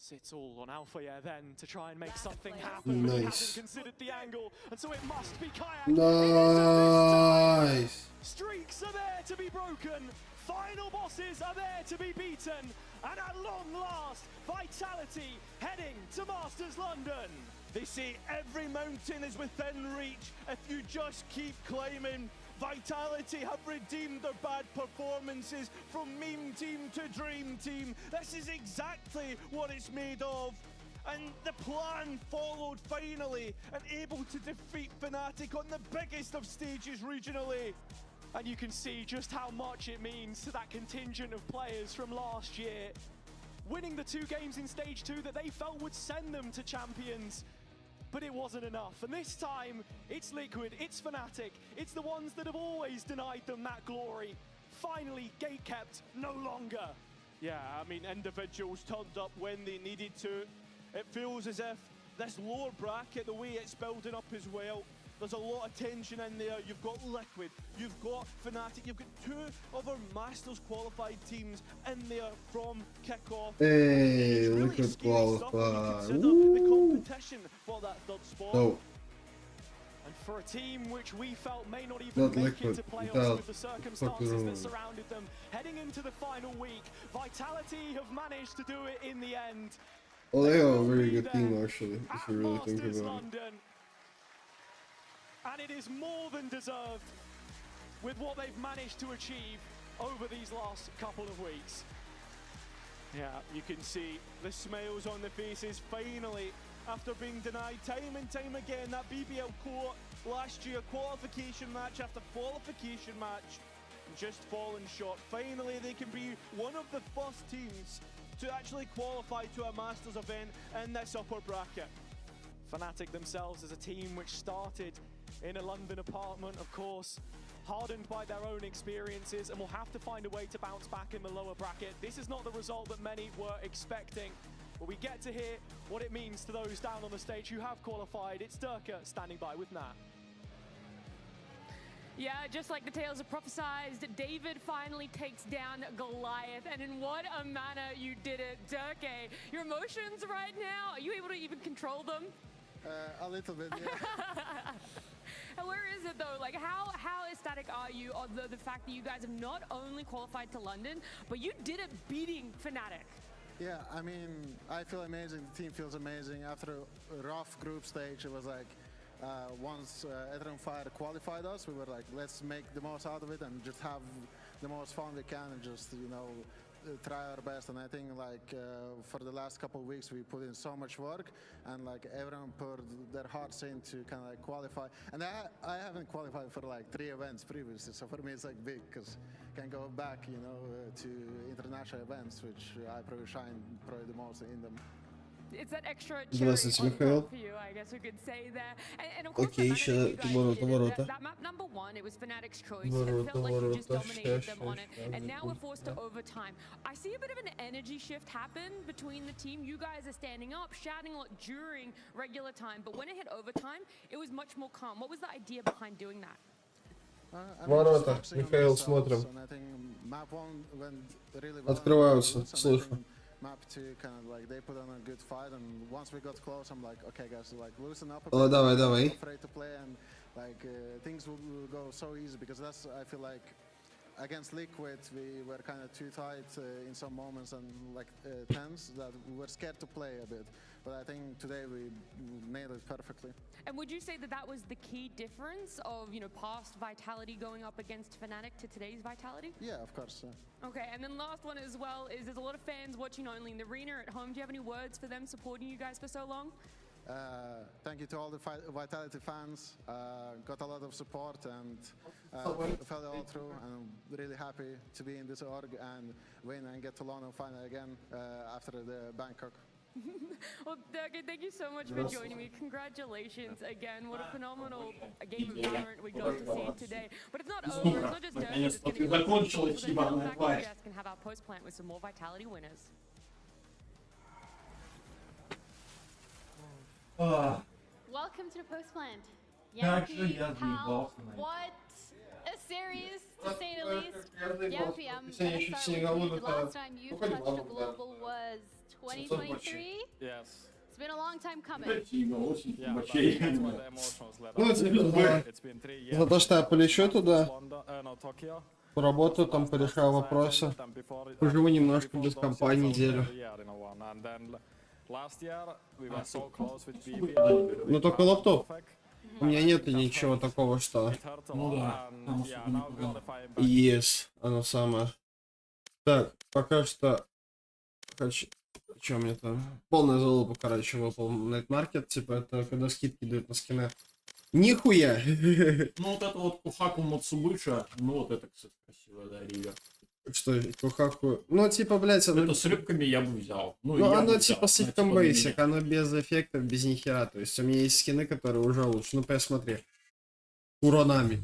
Sits all on Alpha yeah then to try and make something happen. But he hasn't considered the angle, and so it must be Kayak. Nice. Streaks are there to be broken. Final bosses are there to be beaten. And at long last, Vitality heading to Masters London. They say every mountain is within reach if you just keep climbing. Vitality have redeemed their bad performances from meme team to dream team. This is exactly what it's made of. And the plan followed finally, and able to defeat Fnatic on the biggest of stages regionally. And you can see just how much it means to that contingent of players from last year. Winning the 2 games in stage 2 that they felt would send them to champions. But it wasn't enough, and this time, it's Liquid, it's Fnatic, it's the ones that have always denied them that glory. Finally, gate-kept no longer. Yeah, I mean, individuals turned up when they needed to. It feels as if this lower bracket, the way it's building up as well, there's a lot of tension in there. You've got Liquid, you've got Fnatic, you've got 2 of our Masters qualified teams in there from kickoff. Hey, Liquid qualified. The competition for that 3rd spot. So, and for a team which we felt may not even make it to playoffs with the circumstances that surrounded them, heading into the final week, Vitality have managed to do it in the end. Well, they are a very good team, actually, if you really think about it. London. And it is more than deserved with what they've managed to achieve over these last couple of weeks. Yeah, you can see the smiles on the faces finally after being denied time and time again. That BBL court last year, qualification match after qualification match, just falling short. Finally, they can be one of the first teams to actually qualify to a Masters event in this upper bracket. Fnatic themselves as a team which started in a London apartment, of course, hardened by their own experiences, and will have to find a way to bounce back in the lower bracket. This is not the result that many were expecting, but we get to hear what it means to those down on the stage who have qualified. It's Durka standing by with Nat. Yeah, just like the tales have prophesized, David finally takes down Goliath, and in what a manner you did it, Durka. Your emotions right now, are you able to even control them? A little bit, yeah. And where is it though? Like how ecstatic are you of the fact that you guys have not only qualified to London, but you did it beating Fnatic? Yeah, I mean, I feel amazing. The team feels amazing. After a rough group stage, it was like, once Ethereum Fire qualified us, we were like, let's make the most out of it and just have the most fun we can and just, you know, try our best, and I think like for the last couple of weeks we put in so much work, and like everyone put their hearts in to kind of like qualify. And I haven't qualified for like 3 events previously, so for me it's like big because I can go back, you know, to international events, which I probably shine probably the most in them. It's that extra cherry on top for you, I guess we could say there. And of course, Окей, еще ворота. that map number 1, it was Fnatic's choice. It felt like you just dominated them on it. And now we're forced to overtime. I see a bit of an energy shift happen between the team. You guys are standing up, shouting a lot during regular time, but when it hit overtime, it was much more calm. What was the idea behind doing that? Ворота. Михаил, смотрим. Открываются, слышу. Map to kind of like they put on a good fight, and once we got close, I'm like, okay guys, like loosen up a bit. Давай. Afraid to play, and like things will go so easy because that's, I feel like against Liquid we were kind of too tight in some moments and like tense that we were scared to play a bit. But I think today we nailed it perfectly. And would you say that that was the key difference of, you know, past Vitality going up against Fnatic to today's Vitality? Yeah, of course. Okay, and then last one as well is there's a lot of fans watching not only in the arena at home. Do you have any words for them supporting you guys for so long? Thank you to all the Vitality fans. Got a lot of support and felt it all through. And I'm really happy to be in this org and win and get to London final again after the Bangkok. Well, Durka, thank you so much for joining me. Congratulations again. What a phenomenal game of Valorant we got to see today. But it's not over. It's not just Durka that's going to go. You guys can have our post plant with some more Vitality winners. Welcome to the post plant. Yampy, Pal, what a series to say the least. Yampy, I'm gonna start with you. The last time you touched a global was 2023? Yes. It's been a long time coming. За то, что я полечу туда, поработаю там, порешаю вопросы, поживу немножко без компании неделю. Но только лаптоп. У меня нет ничего такого, что... Ну да. Yes, оно самое. Так, пока что... Что у меня там? Полная залупа, короче, выпал Night Market, типа это когда скидки дают на скины. Нихуя! Ну вот это вот Кухаку Мацубыша, ну вот это, кстати, красивая, да, ривер. Что, Кухаку? Ну типа, блять, оно... Это с рыбками я бы взял. Ну оно типа слишком бейсик, оно без эффектов, без нихера. То есть у меня есть скины, которые уже лучше. Ну посмотри. Уронами.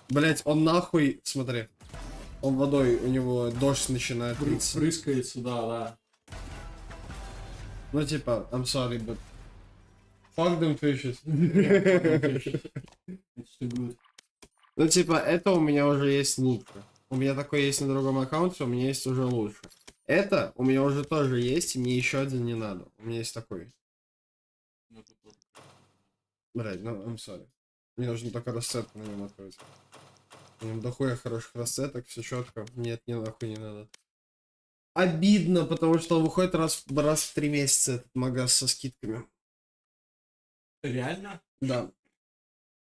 Блять, он нахуй, смотри. Он водой, у него дождь начинает литься. Прыскается, да. Ну типа, I'm sorry, but... Fuck them fishes. Ну типа, это у меня уже есть лучше. У меня такой есть на другом аккаунте, у меня есть уже лучше. Это у меня уже тоже есть, и мне еще один не надо. У меня есть такой. Блядь, ну, I'm sorry. Мне нужно только расцветку на нем открыть. У него дохуя хороших расцветок, все четко. Нет, не нахуй не надо. Обидно, потому что он выходит раз в 3 месяца, этот магаз со скидками. Реально? Да.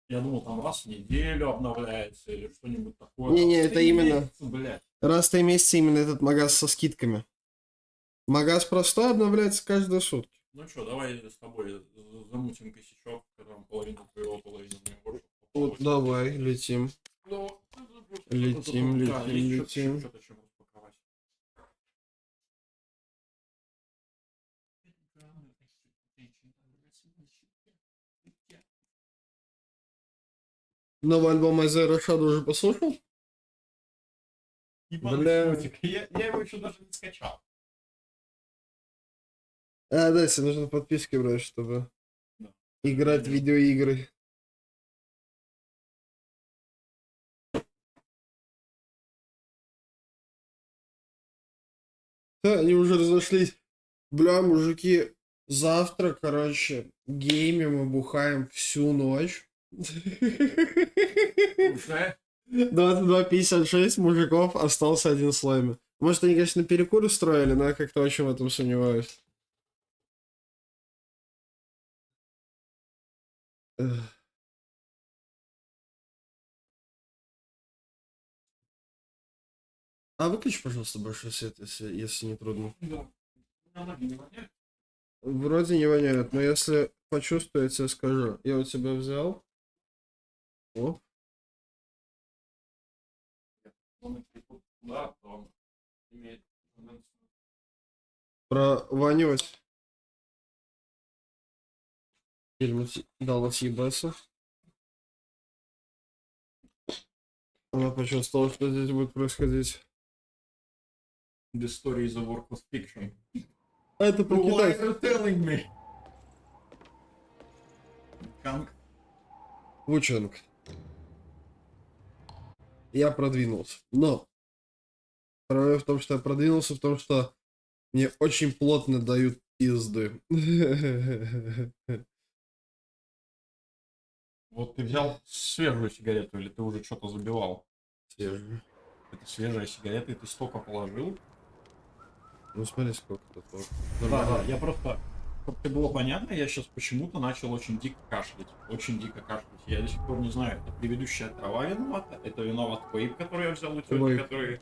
Я думал, там раз в неделю обновляется или что-нибудь такое. Не-не, это именно... Блядь. Раз в 3 месяца именно этот магаз со скидками. Магаз простой обновляется каждые сутки. Ну что, давай с тобой замутим косячок, когда половину твоего, половину моего. Вот, давай, летим. Летим. Новый альбом Айзера Рашада уже послушал? Бля. Я его еще даже не скачал. А, да, если нужно подписки брать, чтобы играть в видеоигры. Да, они уже разошлись. Бля, мужики, завтра, короче, геймим и бухаем всю ночь. Уже? 22:56 мужиков, остался один слайм. Может, они, конечно, перекур устроили, но я как-то очень в этом сомневаюсь. А выключи, пожалуйста, большой свет, если не трудно. Вроде не воняет, но если почувствую, я тебе скажу. Я у тебя взял. О. Прованивать. Дал нас ебаться. Она почувствовала, что здесь будет происходить. The story is a work of fiction. Это Why по-китайски. are you telling me? Канг. Вучинг. Я продвинулся. Но проблема в том, что я продвинулся, в том, что мне очень плотно дают пизды. Вот ты взял свежую сигарету или ты уже что-то забивал? Свежую. Это свежая сигарета, и ты столько положил? Ну смотри, сколько тут. Да, я просто, чтобы тебе было понятно, я сейчас почему-то начал очень дико кашлять. Очень дико кашлять. Я до сих пор не знаю, это предыдущая трава виновата, это виноват вейп, который я взял у тети, Вейп. который...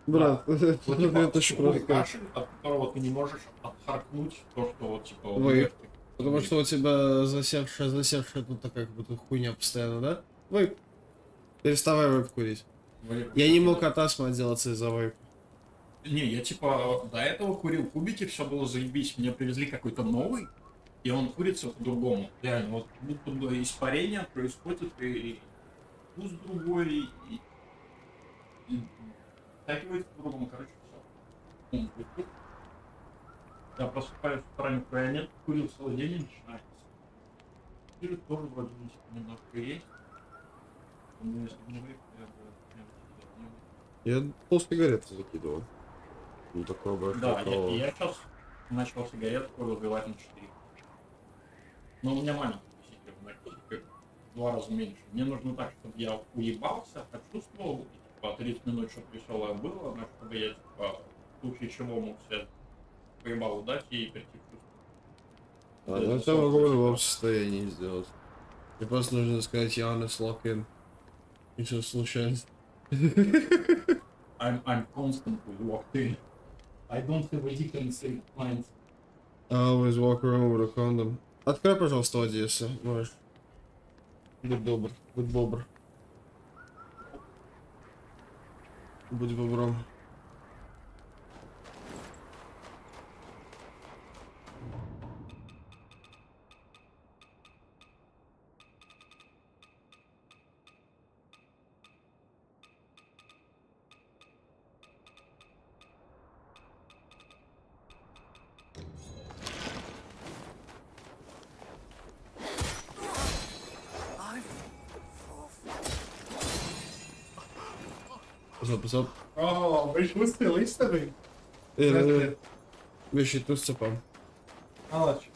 Брат, Вот, типа, это очень сухой просто. кашель, от которого ты не можешь отхаркнуть то, что вот, типа... Вейп. Потому что у тебя засевшая тут такая как будто хуйня постоянно, да? Вейп. Переставай вейп курить. Вейп. Я не мог от астмы отделаться из-за вейпа. Не, я типа до этого курил кубики, все было заебись. Мне привезли какой-то новый, и он курится по-другому. Реально, вот будто бы испарение происходит, и вкус другой, и втягивается по-другому, короче, все. Я просыпаюсь в раннюю крайне, курил целый день и начинается. И тоже вроде немножко есть. Но если бы не выехал, я бы... Я полсигареты закидывал. Ну такого большого. Да, я сейчас начал сигаретку разбивать на 4. Но у меня маленький веситель, в 2 раза меньше. Мне нужно так, чтобы я уебался, почувствовал, и, типа, 30 минут что-то веселое было, но чтобы я, типа, в случае чего мог себе поебал дать и прийти в чувство. Ну это могу в любом состоянии сделать. Мне просто нужно сказать Янис Локин. И все случается. I'm constantly locked in. I don't have a different state of mind. I always walk around with a condom. Открой, пожалуйста, Одессу. Можешь. Будь добр. Будь бобр. Будь бобром. What's up? Oh, вийшли стріли з тебе? Вещи тут с цепом. Алач.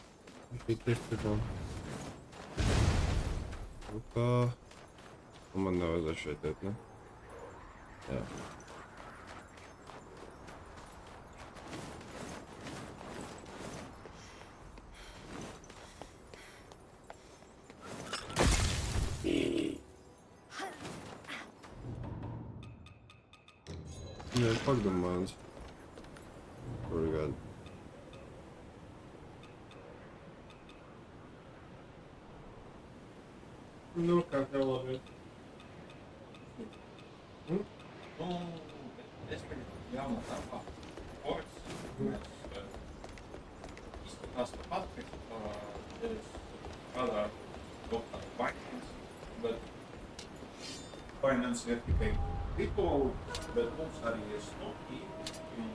Вещи тут с цепом. Ну-ка. Командовать защищать это, да? Да. Yeah, fuck the mines. Pretty good. Ну, как я ложу. Ну, здесь явно там force. East has the patrick, there is other local finance, but finance vertical people, but also is not in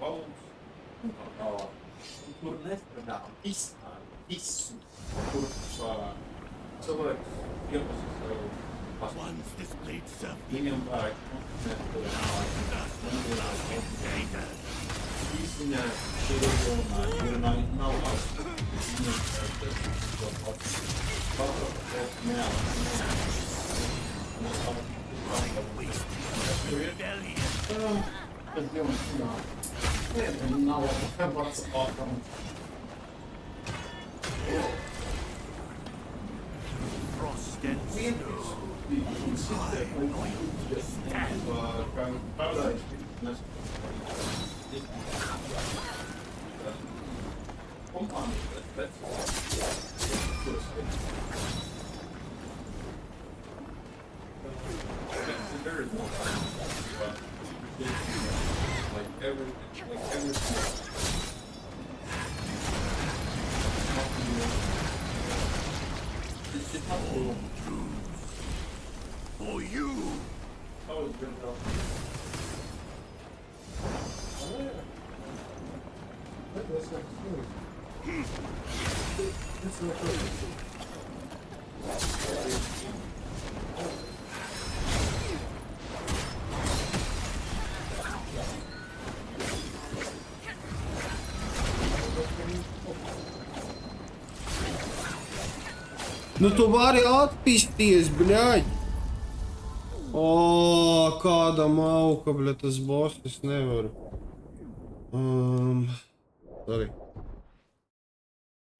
loans, kulturnestre da this select once this bleeds up, Frost and snow. Paradise. For you. Nu tu vari atpisties, bļaļ! O, kāda mauka, bļa, tas boss, es nevaru. Sorry.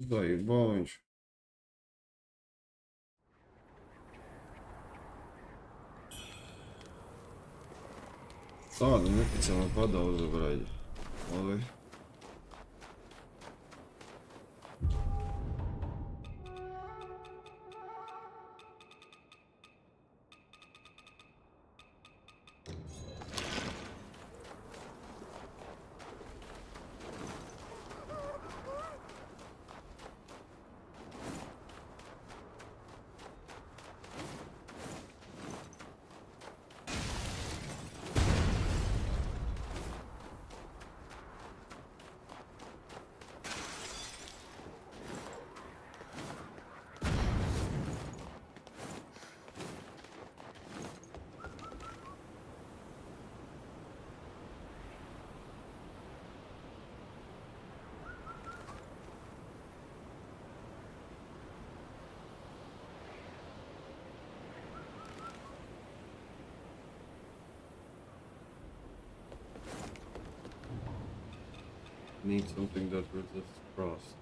Заебал viņš. Tāda neticama padauza, braļ. Labi. Need something that resists frost.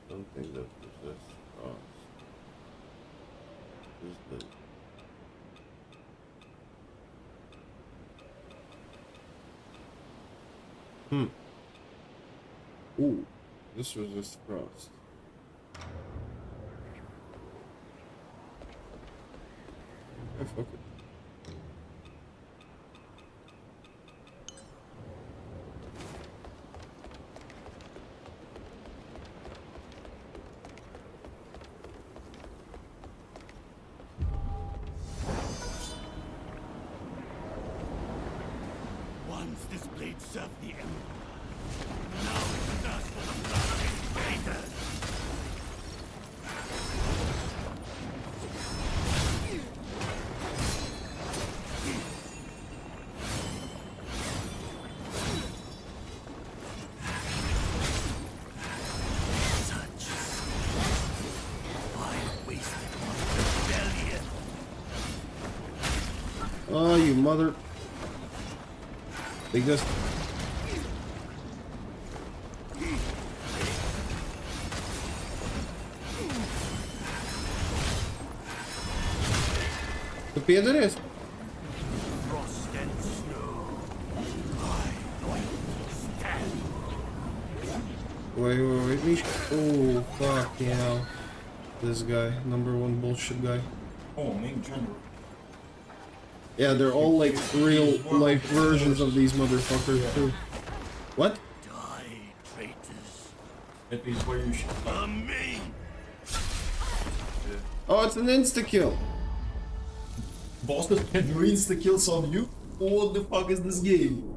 Something that resists frost. Wisdom. Ooh, this resists frost. Yeah, fuck it. Once this blade served the Emperor. Now it does for the blood of his traitors. Such vile wasted rebellion. Oh, you mother. Take this. Tu piedaries? Frost and snow. I stand. Wait, Mish. Oh, fuck, yeah. This guy, #1 bullshit guy. Oh, main general. Yeah, they're all like real life versions of these motherfuckers too. What? Die, traitors. That is where you should For me. Oh, it's an insta-kill. Bosses can do insta-kills on you? What the fuck is this game?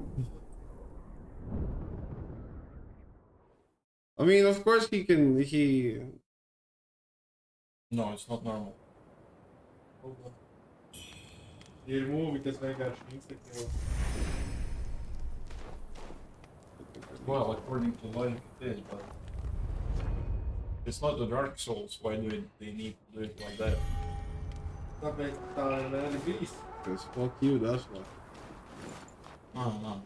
I mean, of course he can, No, it's not normal. Well, according to logic it is, but it's not the Dark Souls. Why do they need to do it like that? Because fuck you, that's why. No.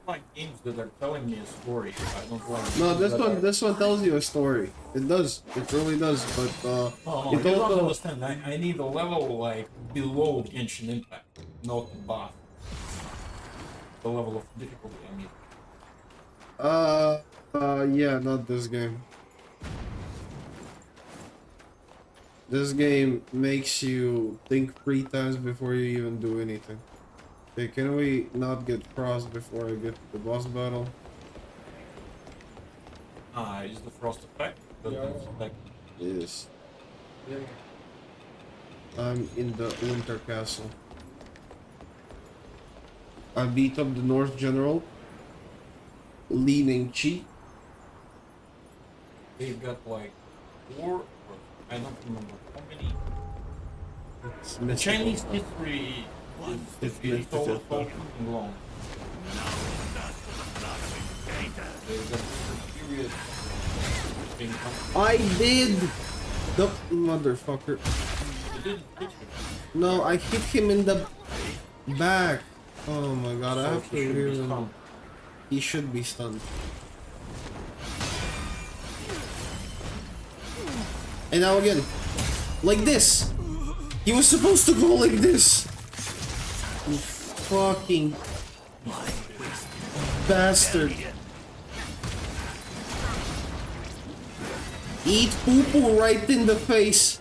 like games that are telling me a story. I don't like. No, games that are- this one tells you a story. It does. It really does. But No, it you don't also understand. I need a level like below Genshin Impact, not above. The level of difficulty I need. yeah, not this game. This game makes you think 3 times before you even do anything. Okay, can we not get frost before I get to the boss battle? Is the frost effect? Yes. I'm in the Winter Castle. I beat up the North General. Leaning cheat. They've got like 4, or I don't remember how many. The Chinese history is so fucking long. They've got period. I did! The motherfucker. You didn't hit him. No, I hit him in the back. Oh my god, I So have to he should be hear him. stunned. He should be stunned. And now again. Like this! He was supposed to go like this! You fucking bastard. Eat poo-poo right in the face.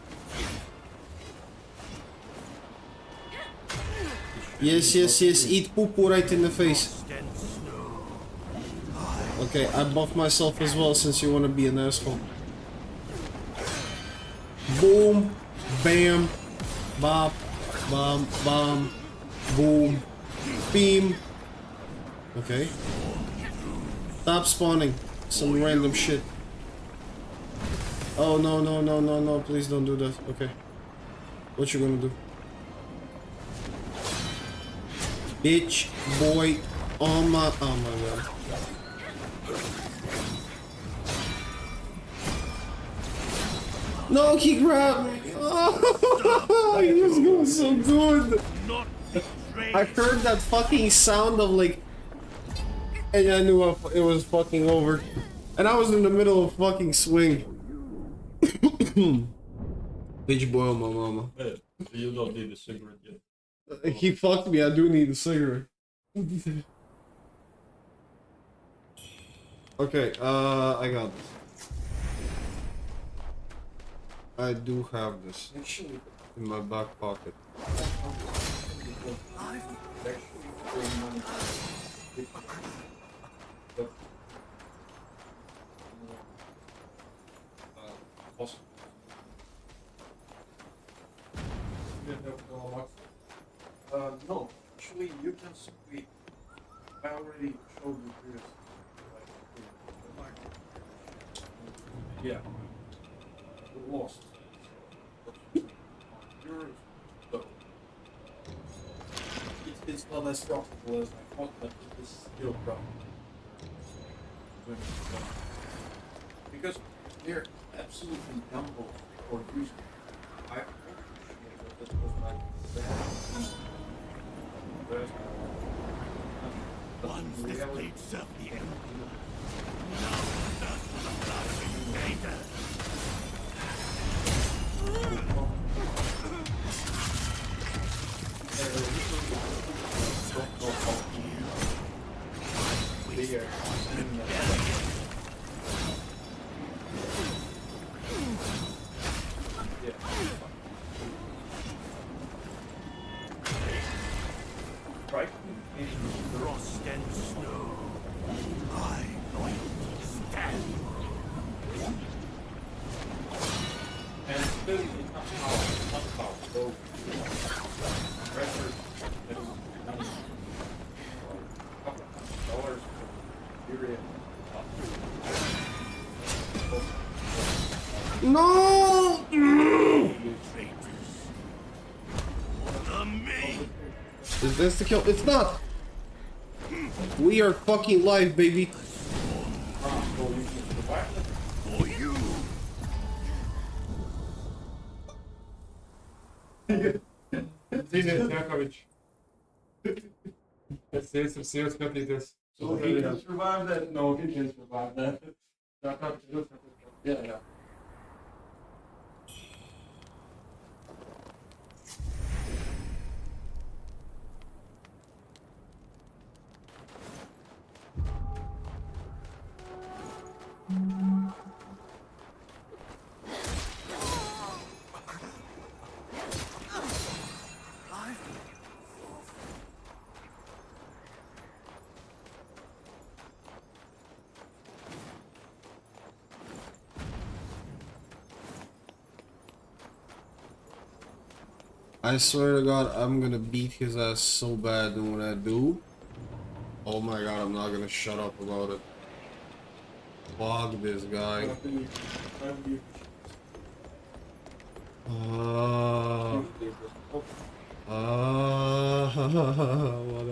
Yes, yes, yes, eat poo-poo right in the face. Okay, I buff myself as well since you want to be an asshole. Boom, bam, bop, bam, bam, boom, beam. Okay. Stop spawning some random shit. Oh no, no, no, no, no, please don't do that. Okay. What you gonna do? Bitch, boy, oh my god. No, he grabbed me. Oh, he was going so good. I heard that fucking sound of like, and I knew it was fucking over. And I was in the middle of fucking swing. Bitch boy, my mama. Hey, you don't need a cigarette yet. He fucked me, I do need a cigarette. Okay, I got this. I do have this in my back pocket. No, actually you can simply, I already showed you previously. Yeah. Lost. It's not as profitable as I thought, but it is still profitable. Because they're absolutely dumb for using. I appreciate that this was like that. Once this blade served the enemy, now that's the last Right? Frost and snow. I know you stand. And still, it's not power, so pressure is $100 period. No! Is this the kill? It's not! We are fucking live, baby. For you. Денис Якович. Все успят So he can survive that? No, he can survive that. Yeah. I swear to God, I'm gonna beat his ass so bad, and when I do, oh my God, I'm not gonna shut up about it. Fuck this guy. What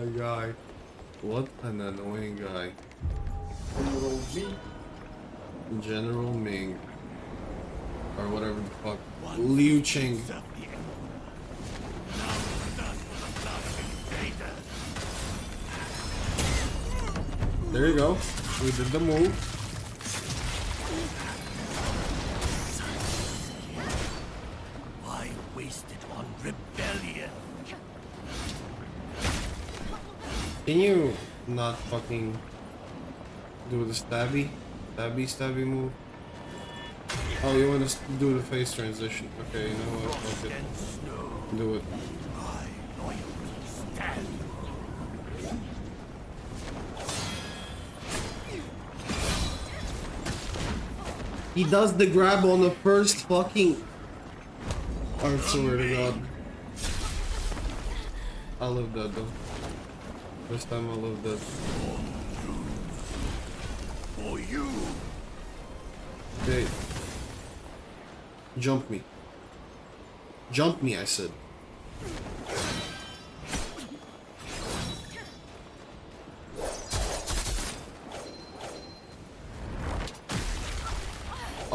a guy. What an annoying guy. General Ming. Or whatever the fuck. Liu Ching. There you go. We did the move. Why waste it on rebellion? Can you not fucking do the stabby move? Oh, you want to do the face transition? Okay, you know what? Fuck it. Do it. He does the grab on the first fucking... I swear to God. I love that though. First time I love that. For you. Okay. Jump me. Jump me, I said.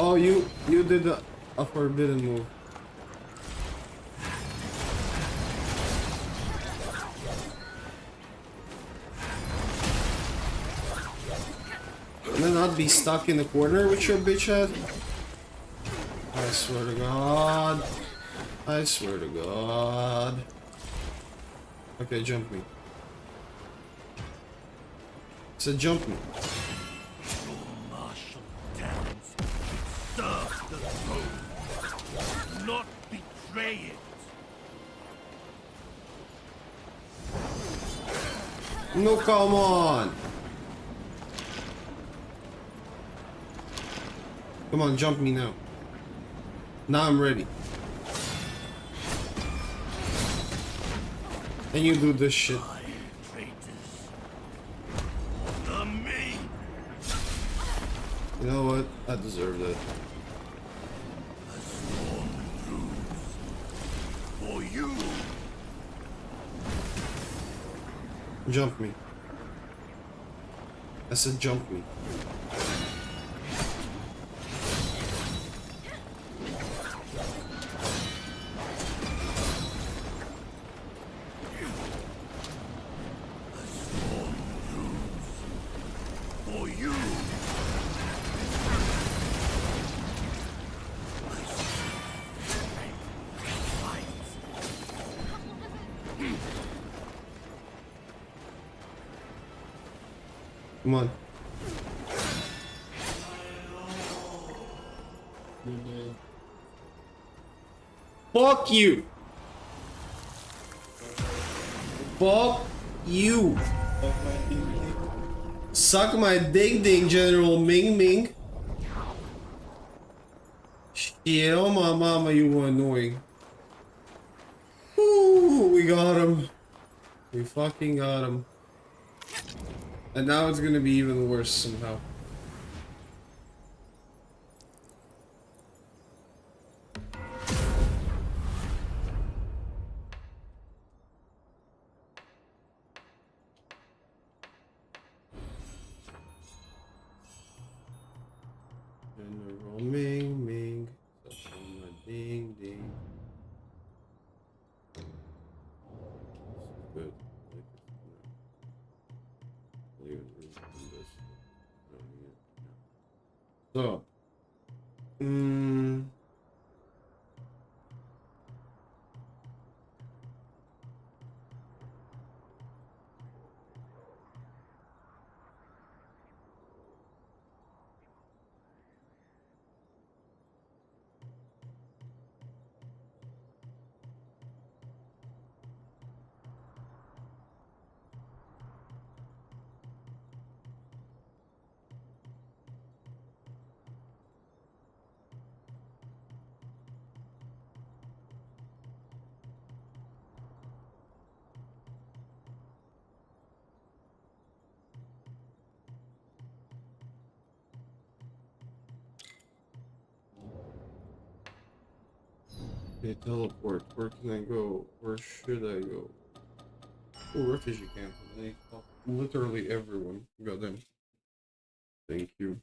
Oh, you did a forbidden move. Can I not be stuck in the corner with your bitch head? I swear to God. I swear to God. Okay, jump me. So jump me. Serve the throne, not betray it. No, come on. Come on, jump me now. Now I'm ready. And you do this shit. You know what? I deserve that. For you. Jump me. I said jump me. For you. Come on. Fuck you. Fuck you. Suck my ding ding, General Ming Ming. Shit, oh my mama, you were annoying. Ooh, we got him. We fucking got him. And now it's gonna be even worse somehow. General Ming Ming, suck on my ding ding. This is good. Leave it. So. Okay, teleport. Where can I go? Where should I go? Oh, refugee camp. I need help. Literally everyone. Got them. Thank you.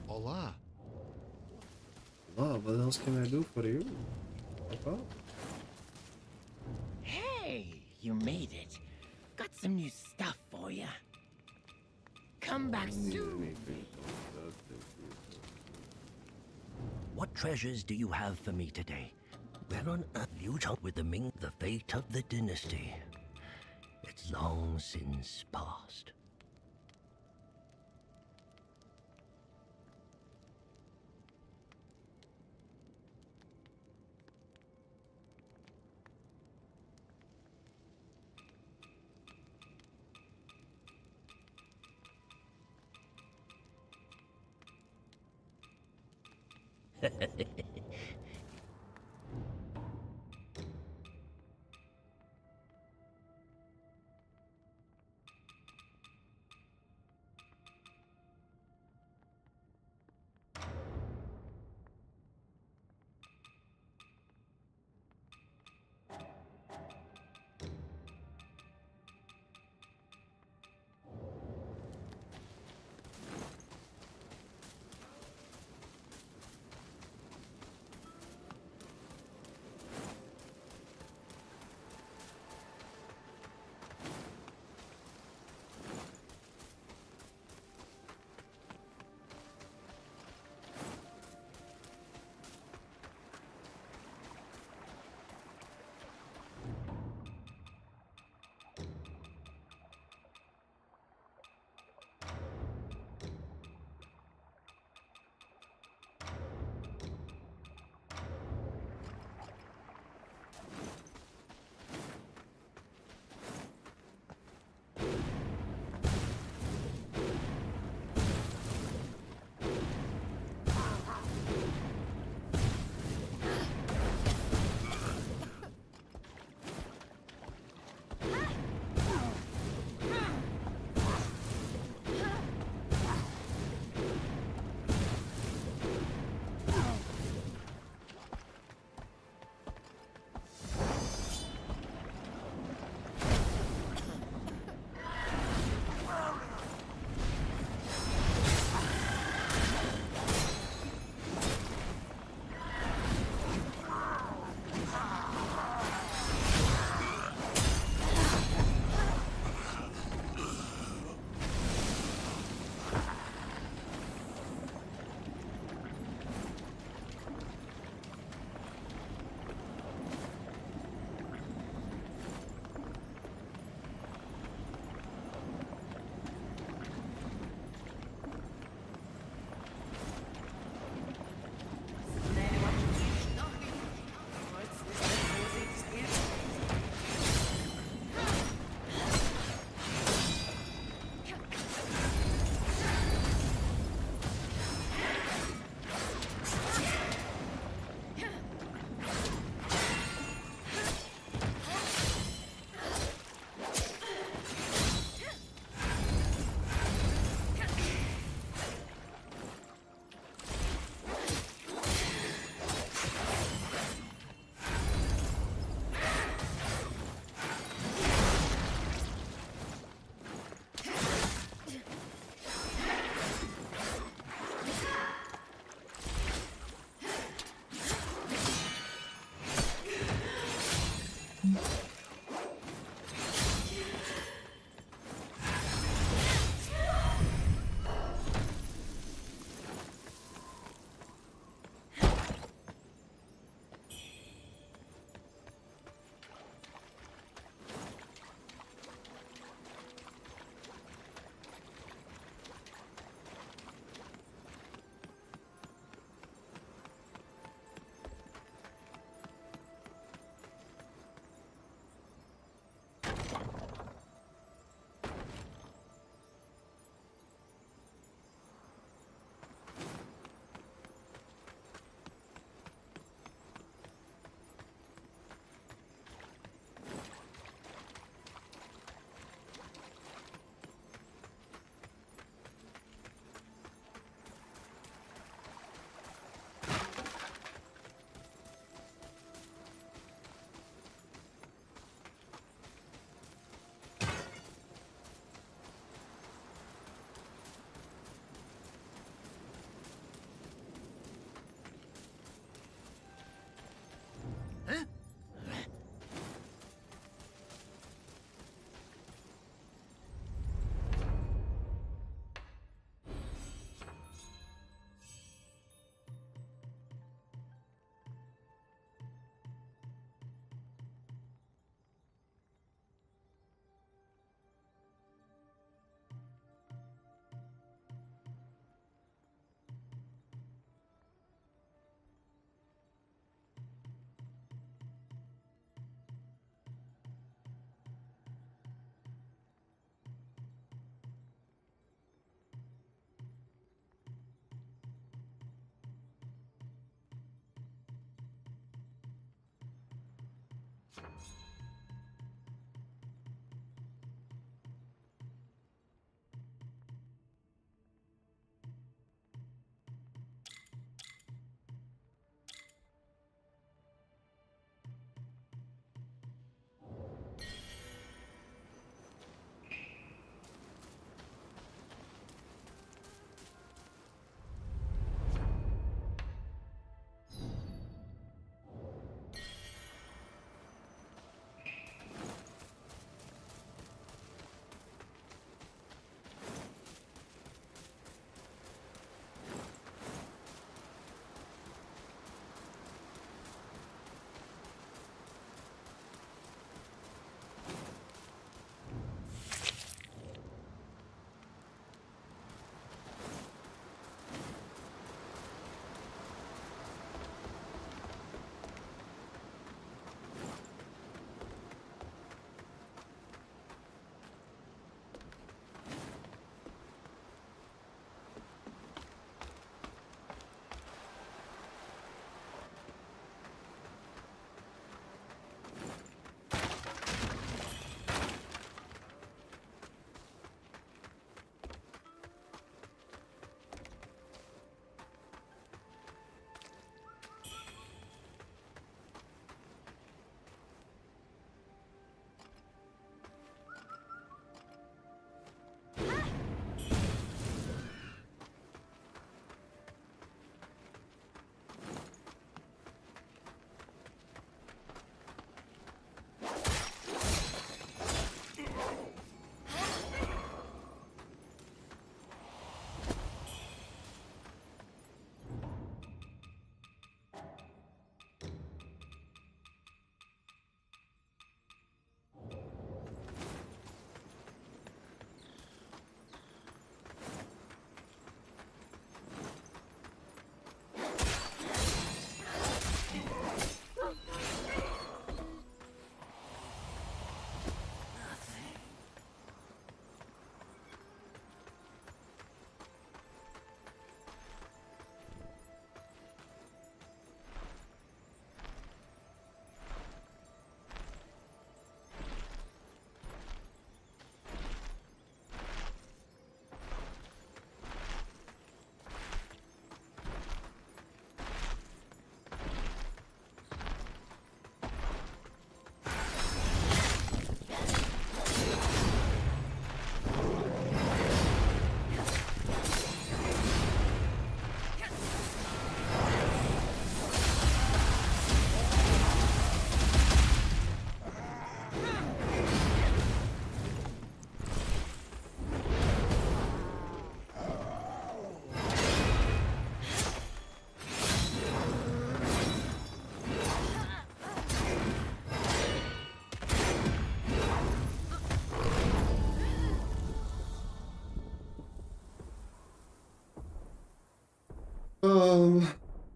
Hola. Well, what else can I do for you? Papa? Hey, you made it. Got some new stuff for you. Come back soon. What treasures do you have for me today? Where on earth you talk with the Ming, the fate of the dynasty? It's long since past.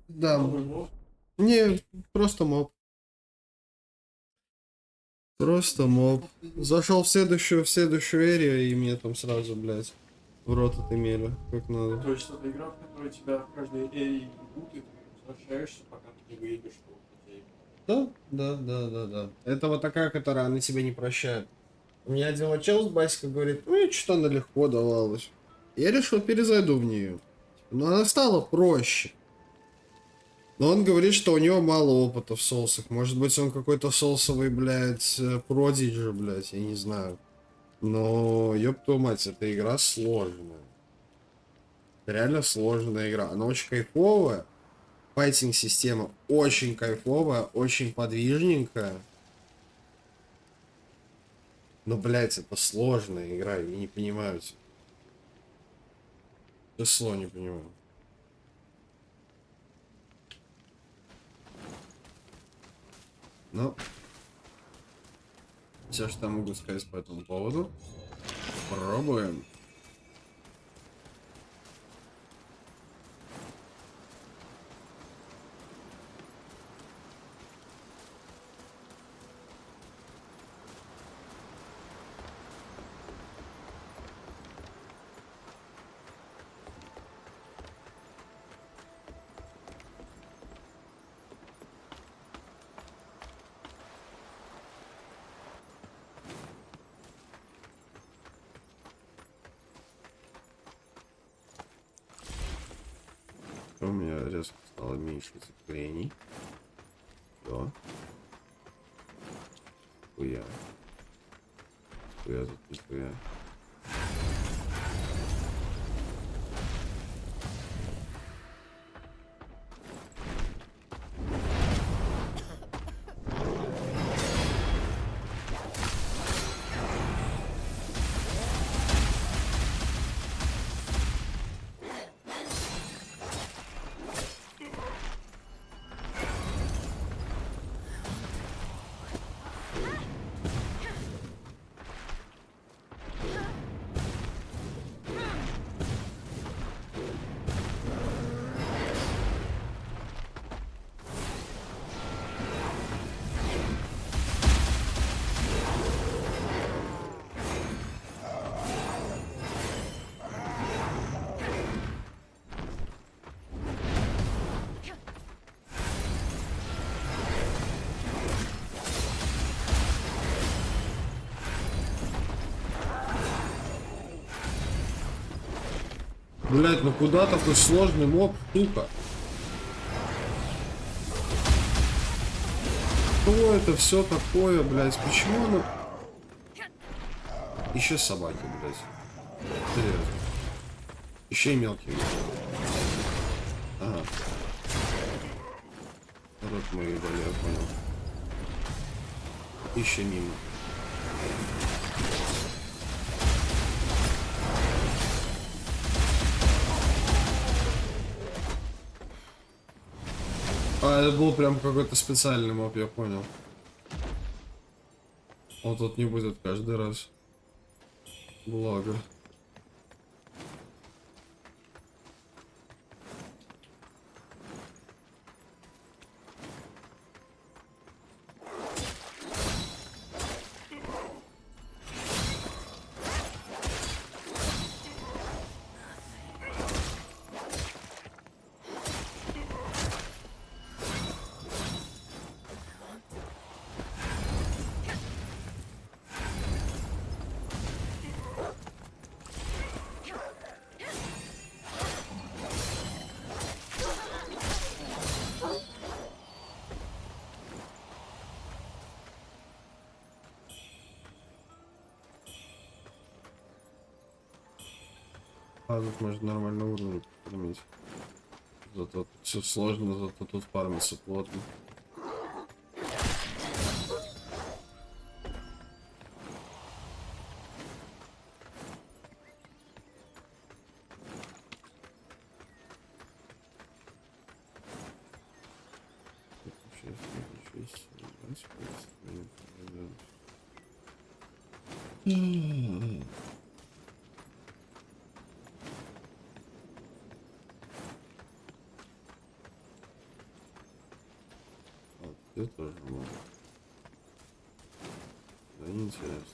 Да. Не, просто моб. Просто моб. Зашел в следующую эрию, и мне там сразу, блядь, в рот отымели, как надо. То есть это игра, в которой тебя в каждой эрии ебут, и ты возвращаешься, пока ты не выйдешь. Да. Это вот такая, которая она тебя не прощает. У меня один чел с басикой говорит, ну и что она легко давалась. Я решил перезайду в нее. Но она стала проще. Но он говорит, что у него мало опыта в соусах. Может быть, он какой-то соусовый, блядь, продиджи, блядь, я не знаю. Но, ёб твою мать, эта игра сложная. Реально сложная игра. Она очень кайфовая. Файтинг-система очень кайфовая, очень подвижненькая. Но, блядь, это сложная игра, я не понимаю. Число не понимаю. Ну, все, что я могу сказать по этому поводу. Пробуем. Все, у меня резко стало меньше цеплений. Все. Хуя. Хуя тут нихуя. Блять, ну куда такой сложный моб, сука? Что это все такое, блять? Почему оно... Еще собаки, блять. Серьезно. Еще и мелкие. Ага. Вот мы и дали, я понял. Еще мимо. А, это был прям какой-то специальный моб, я понял. Он тут не будет каждый раз. Благо. А, тут можно нормально уровень поднимать. Зато все сложно, зато тут фармится плотно. Это тоже можно. Да, интересно.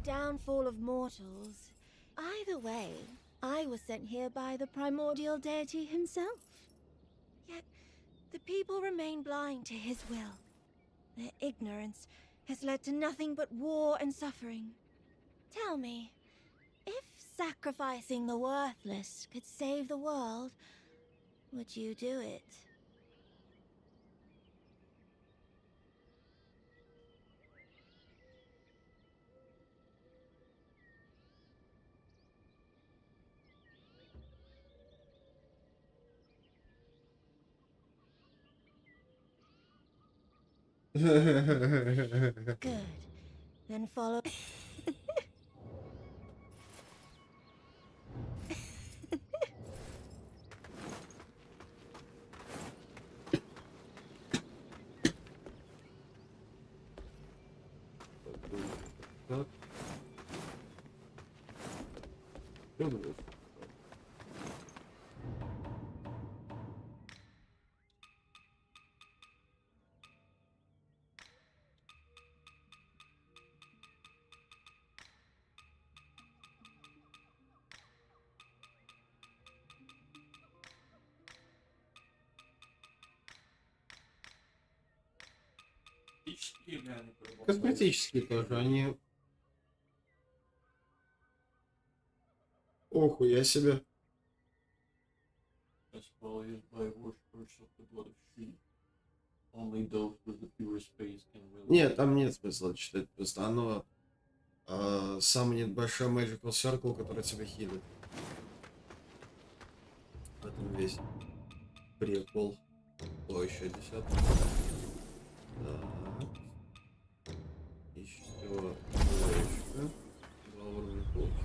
Downfall of mortals. Either way, I was sent here by the primordial deity himself. Yet, the people remain blind to his will. Their ignorance has led to nothing but war and suffering. Tell me, if sacrificing the worthless could save the world, would you do it? Good. Then follow. Косметические тоже, они... Охуя себе. Нет, там нет смысла читать заново. Сам нет большой Magical Circle, который тебя хилит. В этом весь прикол. О, еще 10. Так. Еще двоечка. 2 уровня получится.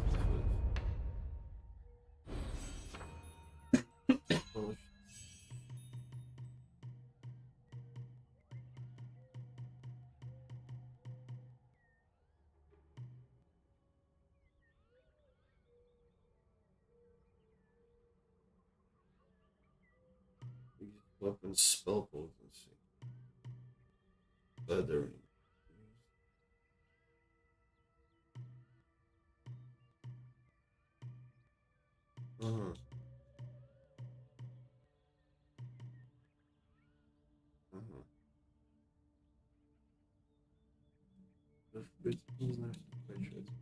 Weapon spell potency. Feathering. Uh-huh. Uh-huh. Не знаю, что получается.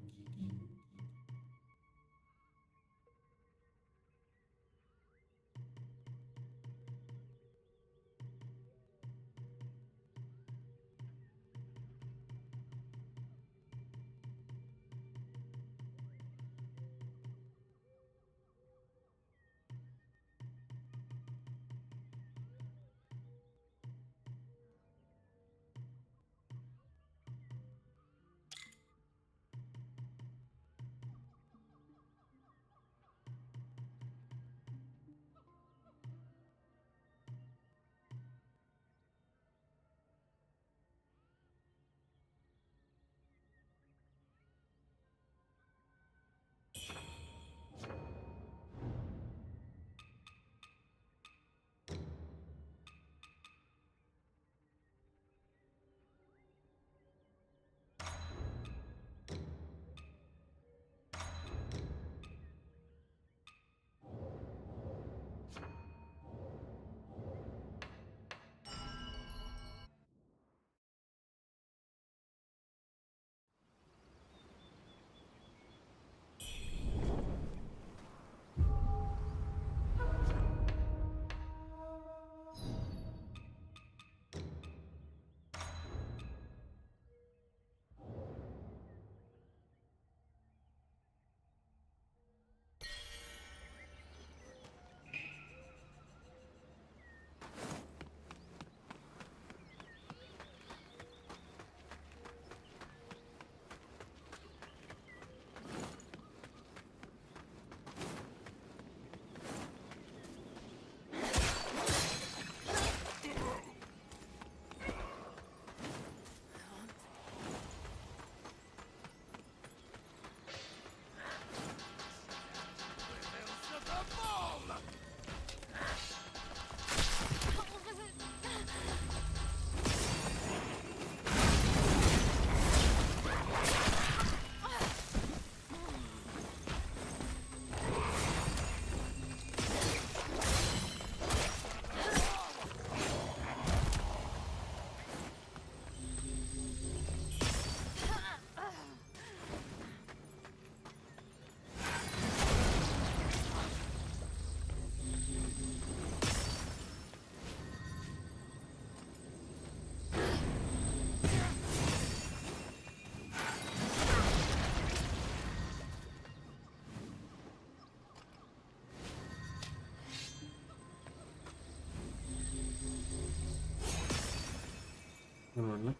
Нормально.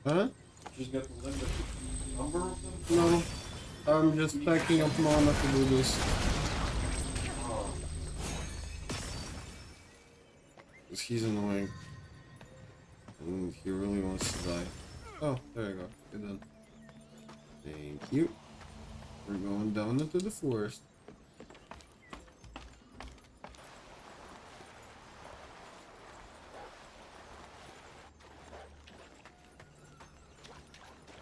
Huh? No. I'm just packing up mana to do this. Because he's annoying. And he really wants to die. Oh, there you go. Good done. Thank you. We're going down into the forest.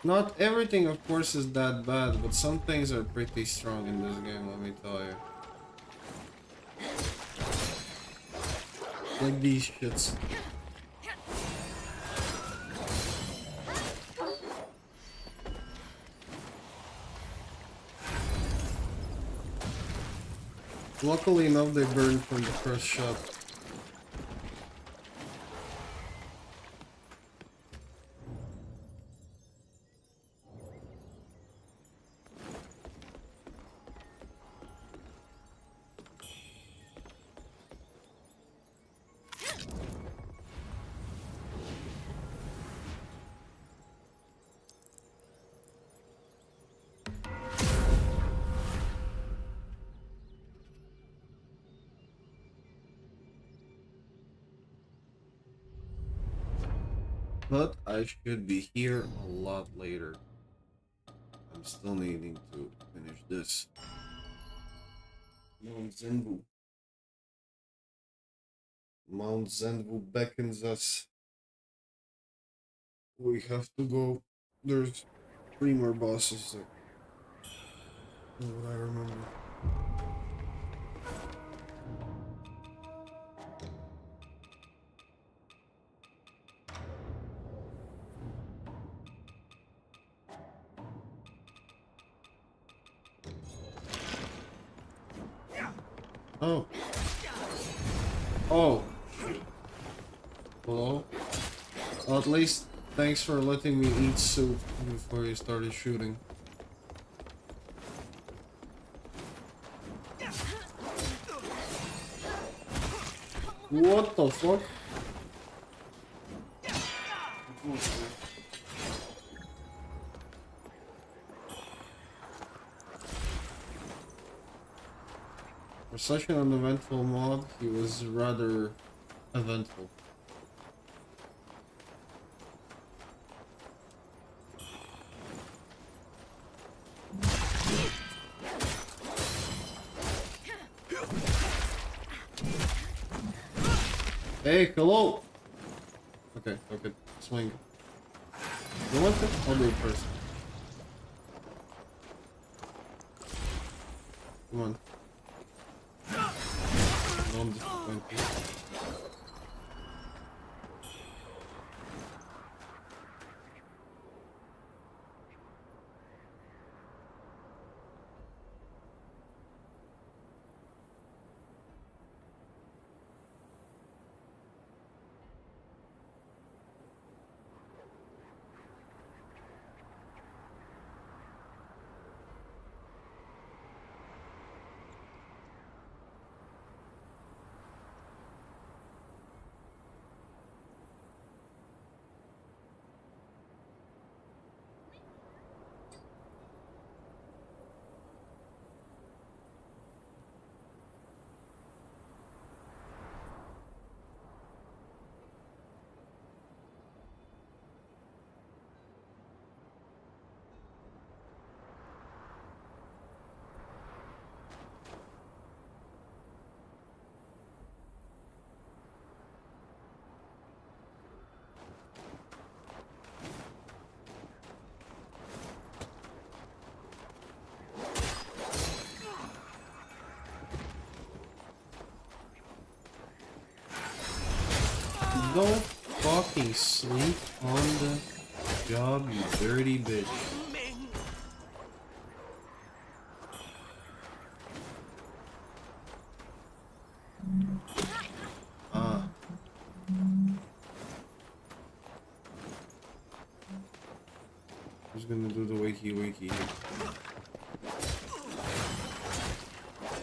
Not everything, of course, is that bad, but some things are pretty strong in this game, let me tell you. Like these shits. Luckily enough, they burned from the first shot. But I should be here a lot later. I'm still needing to finish this. Mount Zenbu. Mount Zenbu beckons us. We have to go. There's 3 more bosses there. What I remember. Oh. Oh. Hello? Well, at least thanks for letting me eat soup before you started shooting. What the fuck? For such an uneventful mod, he was rather eventful. Hey, hello! Okay, okay, swing. You want it? I'll do it first. Come on. Don't disappoint me. Don't fucking sleep on the job, you dirty bitch. Ah. Who's gonna do the wakey wakey?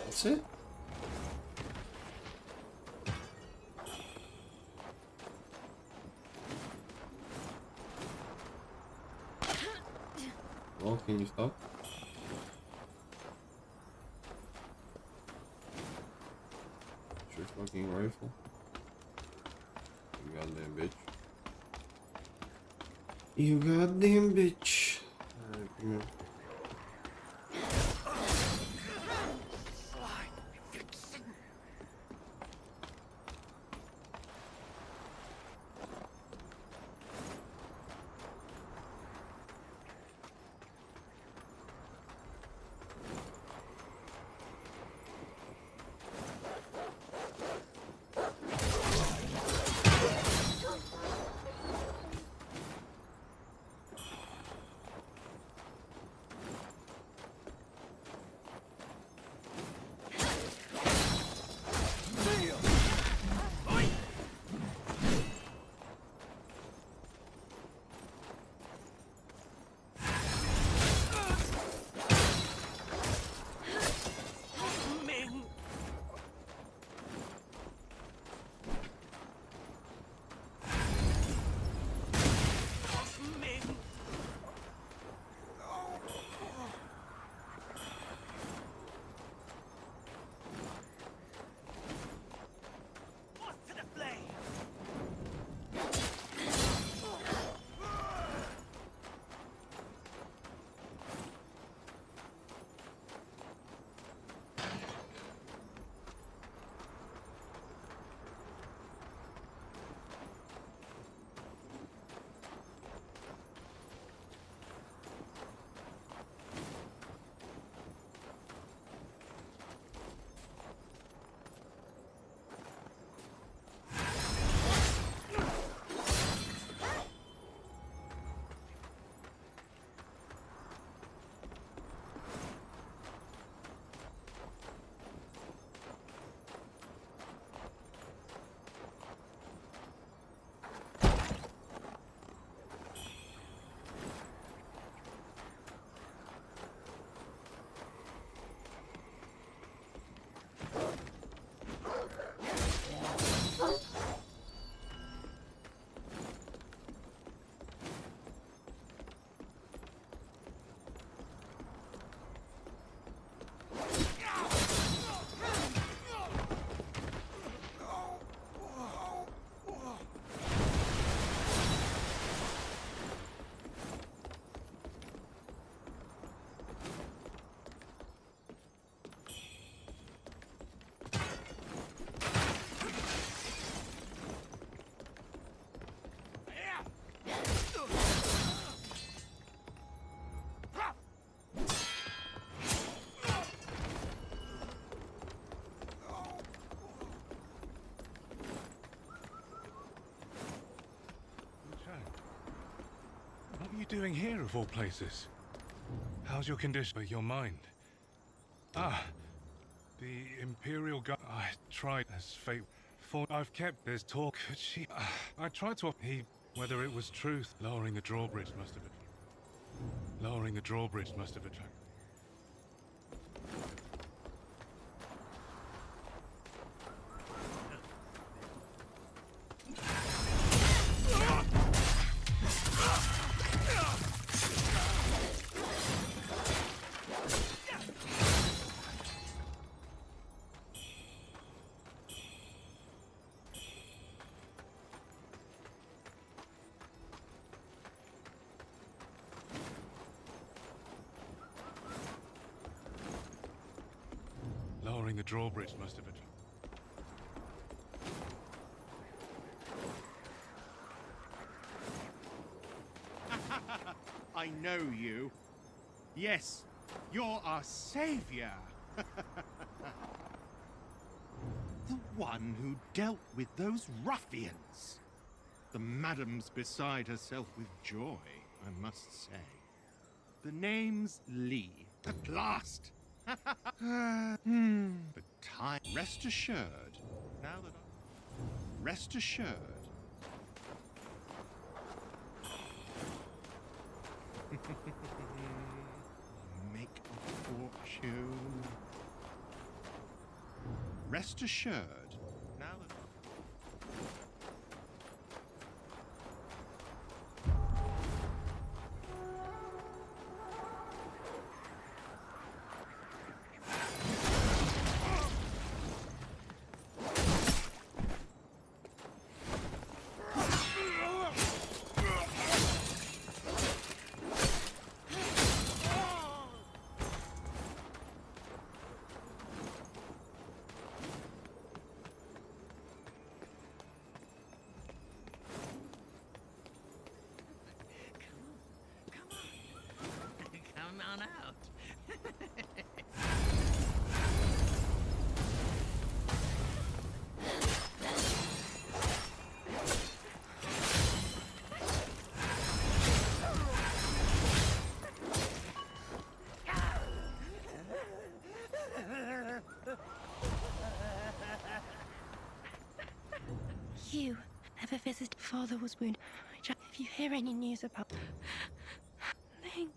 That's it? Well, can you stop? It's your fucking rifle. You goddamn bitch. You goddamn bitch. What are you doing here, of all places? How's your condition? Your mind? Ah, the Imperial Guard. I tried as fate. For I've kept this talk. Could she? I tried to. Whether it was truth, lowering the drawbridge must have been. Lowering the drawbridge must have attracted. Lowering the drawbridge must have attracted. I know you. Yes, you're our savior. The one who dealt with those ruffians. The madam's beside herself with joy, I must say. The name's Lee. At last! But time. Rest assured. Now that rest assured. Make a fortune. Rest assured. Now that you ever visited father was wounded? If you hear any news about Ling.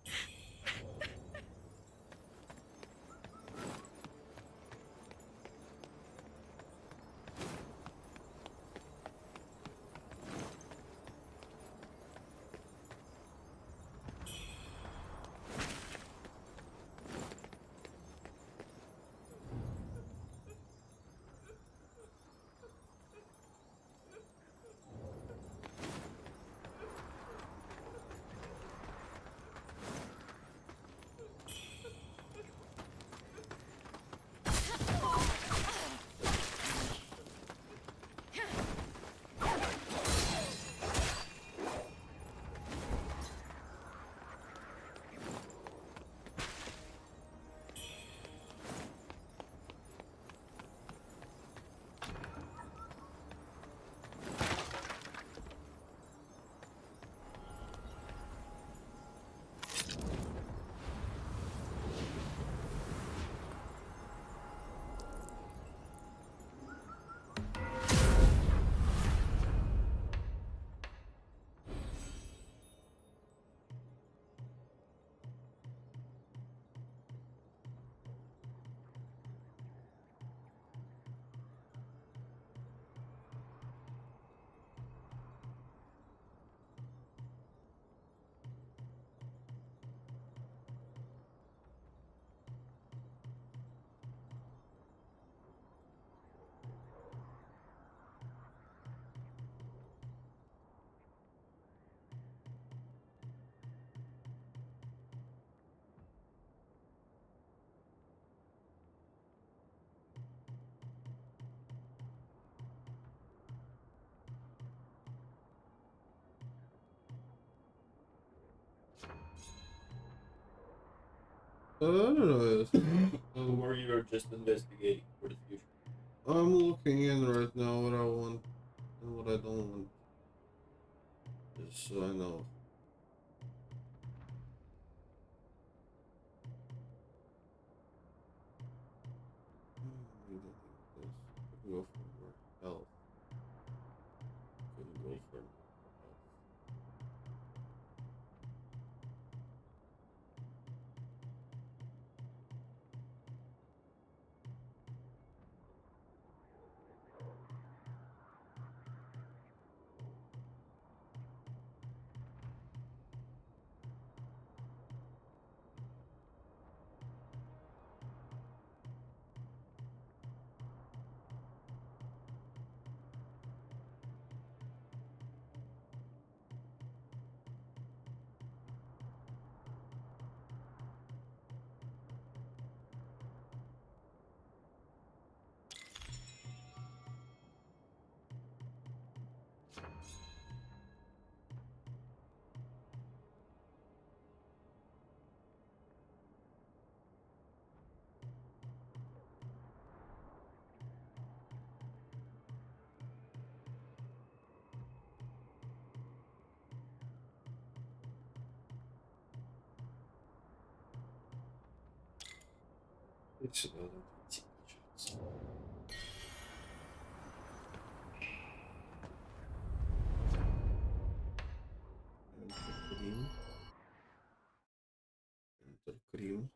I don't know. Or you're just investigating for the future. I'm looking in right now what I want and what I don't want. Just so I know. Go for more health. Couldn't go for it's another chance. Enter cream.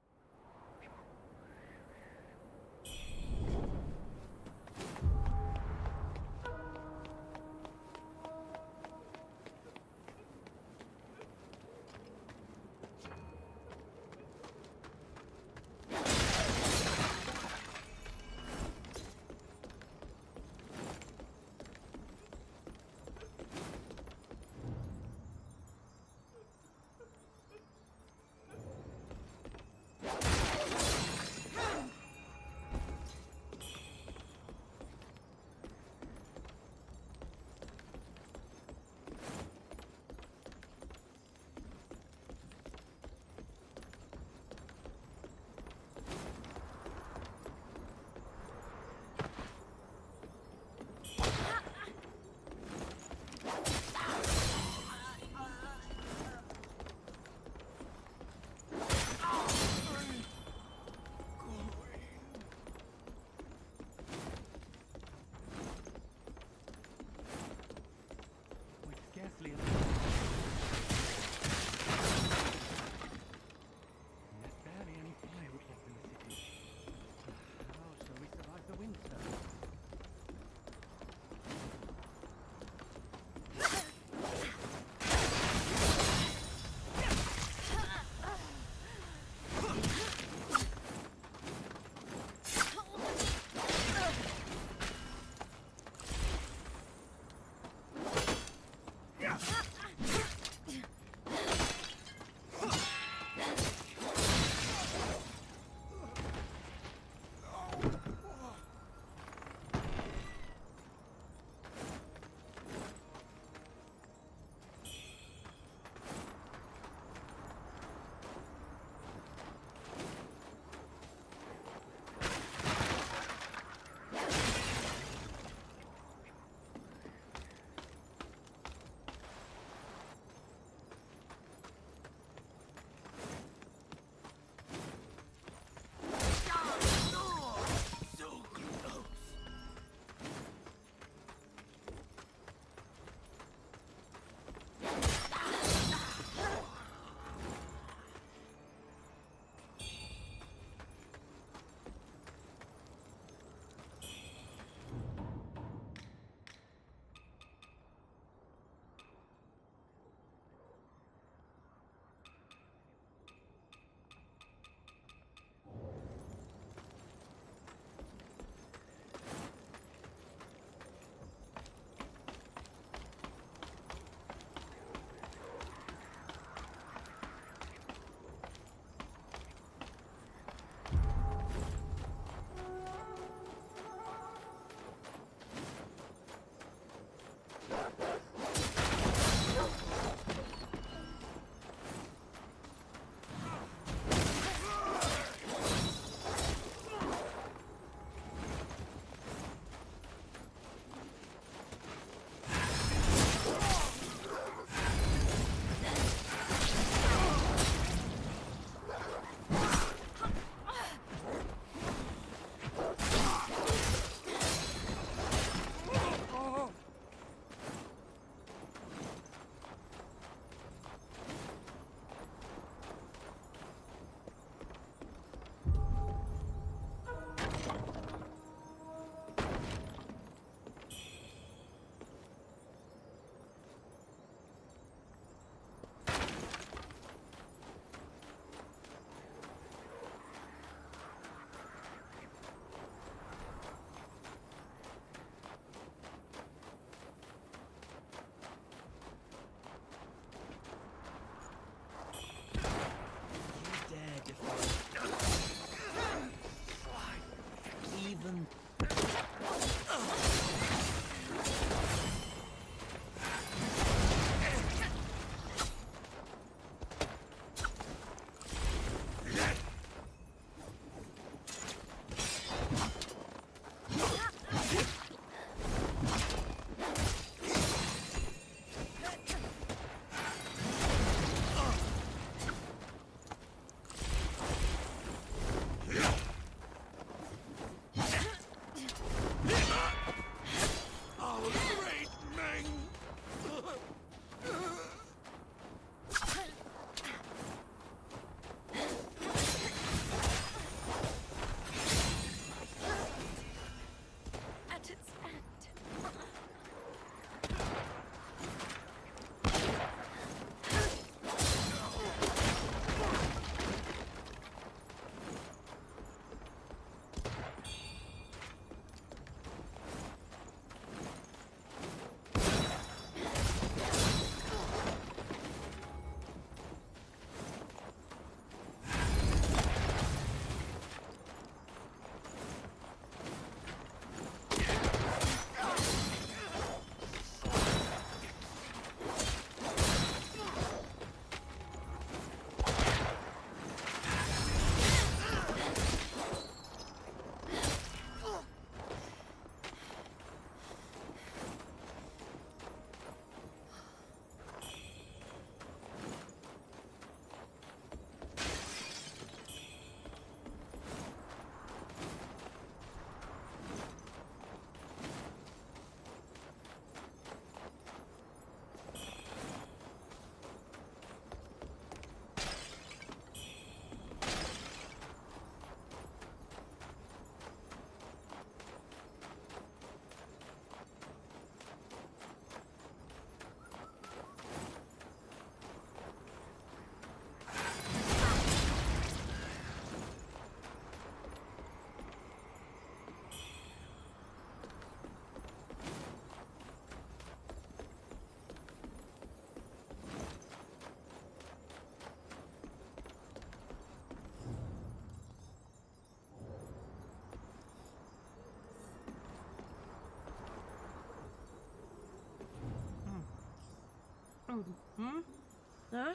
Huh?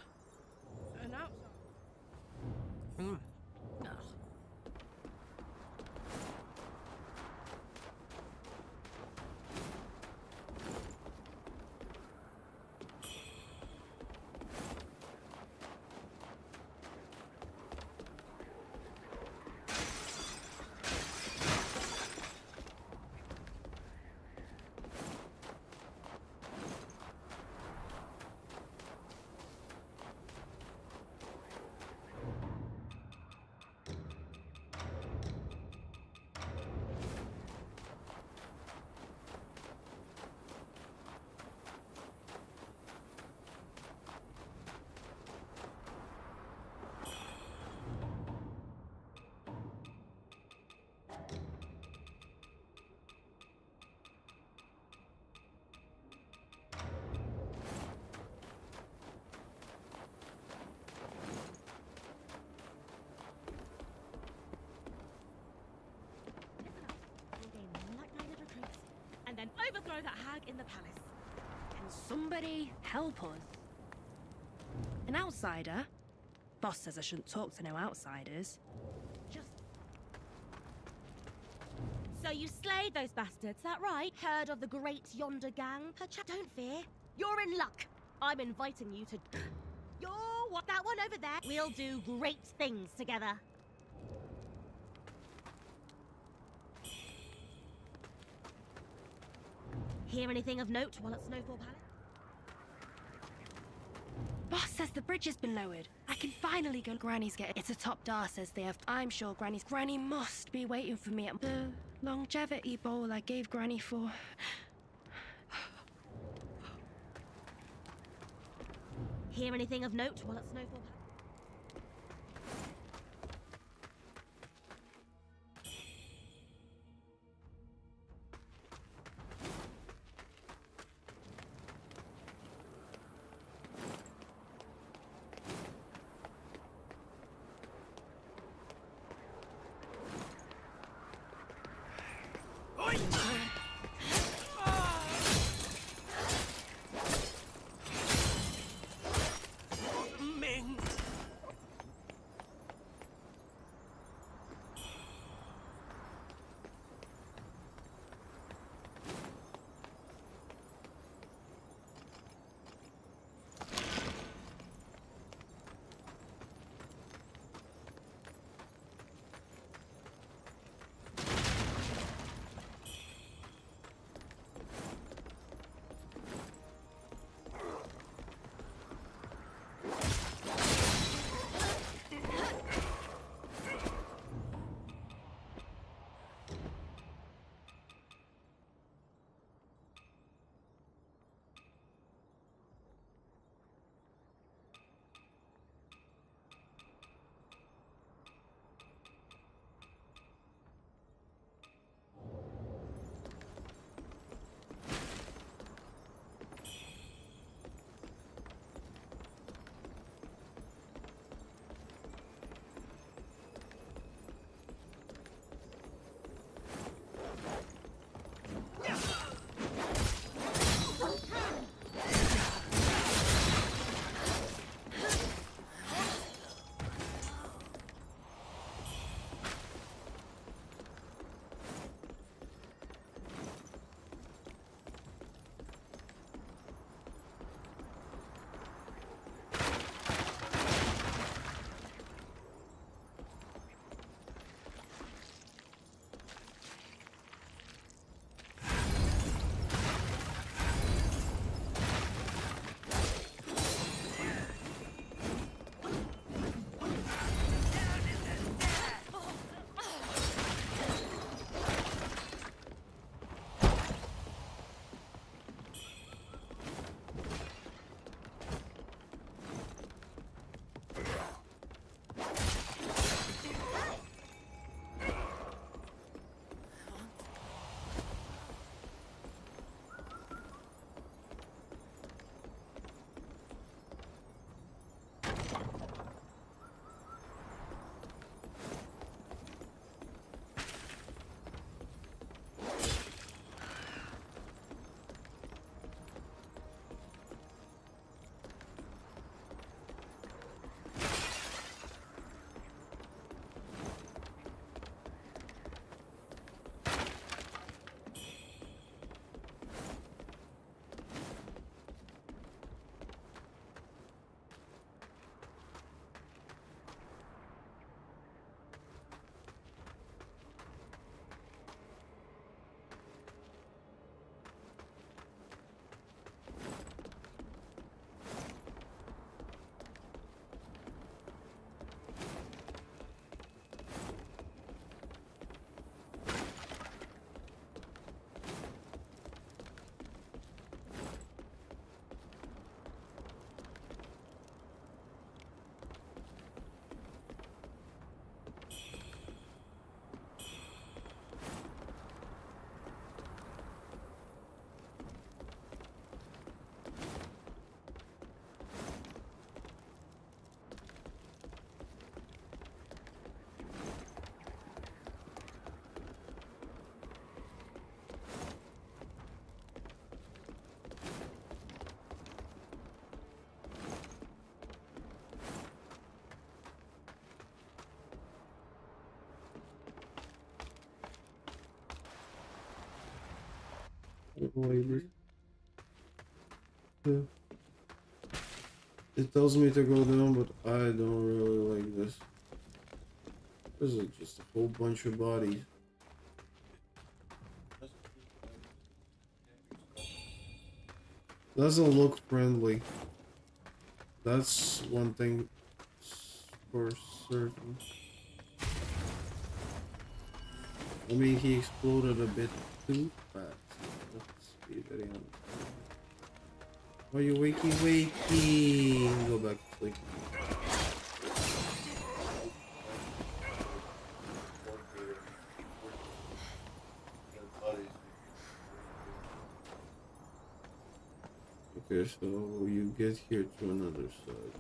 An outside. And then overthrow that hag in the palace. Can somebody help us? An outsider? Boss says I shouldn't talk to no outsiders. Just... So you slayed those bastards, that right? Heard of the great yonder gang? Don't fear. You're in luck. I'm inviting you to... You're what? That one over there. We'll do great things together. Hear anything of note while at Snowfall Palace? Boss says the bridge has been lowered. I can finally go. Granny's get. It's a top dar, says they have. I'm sure Granny must be waiting for me at the longevity bowl I gave Granny for. Hear anything of note while at Snowfall Palace? Ming! like this. Yeah. It tells me to go down, but I don't really like this. This is just a whole bunch of bodies. Doesn't look friendly. That's one thing for certain. I mean, he exploded a bit too fast. Let's be very honest. Why are you wakey? Go back to sleep. Okay, so you get here to another side.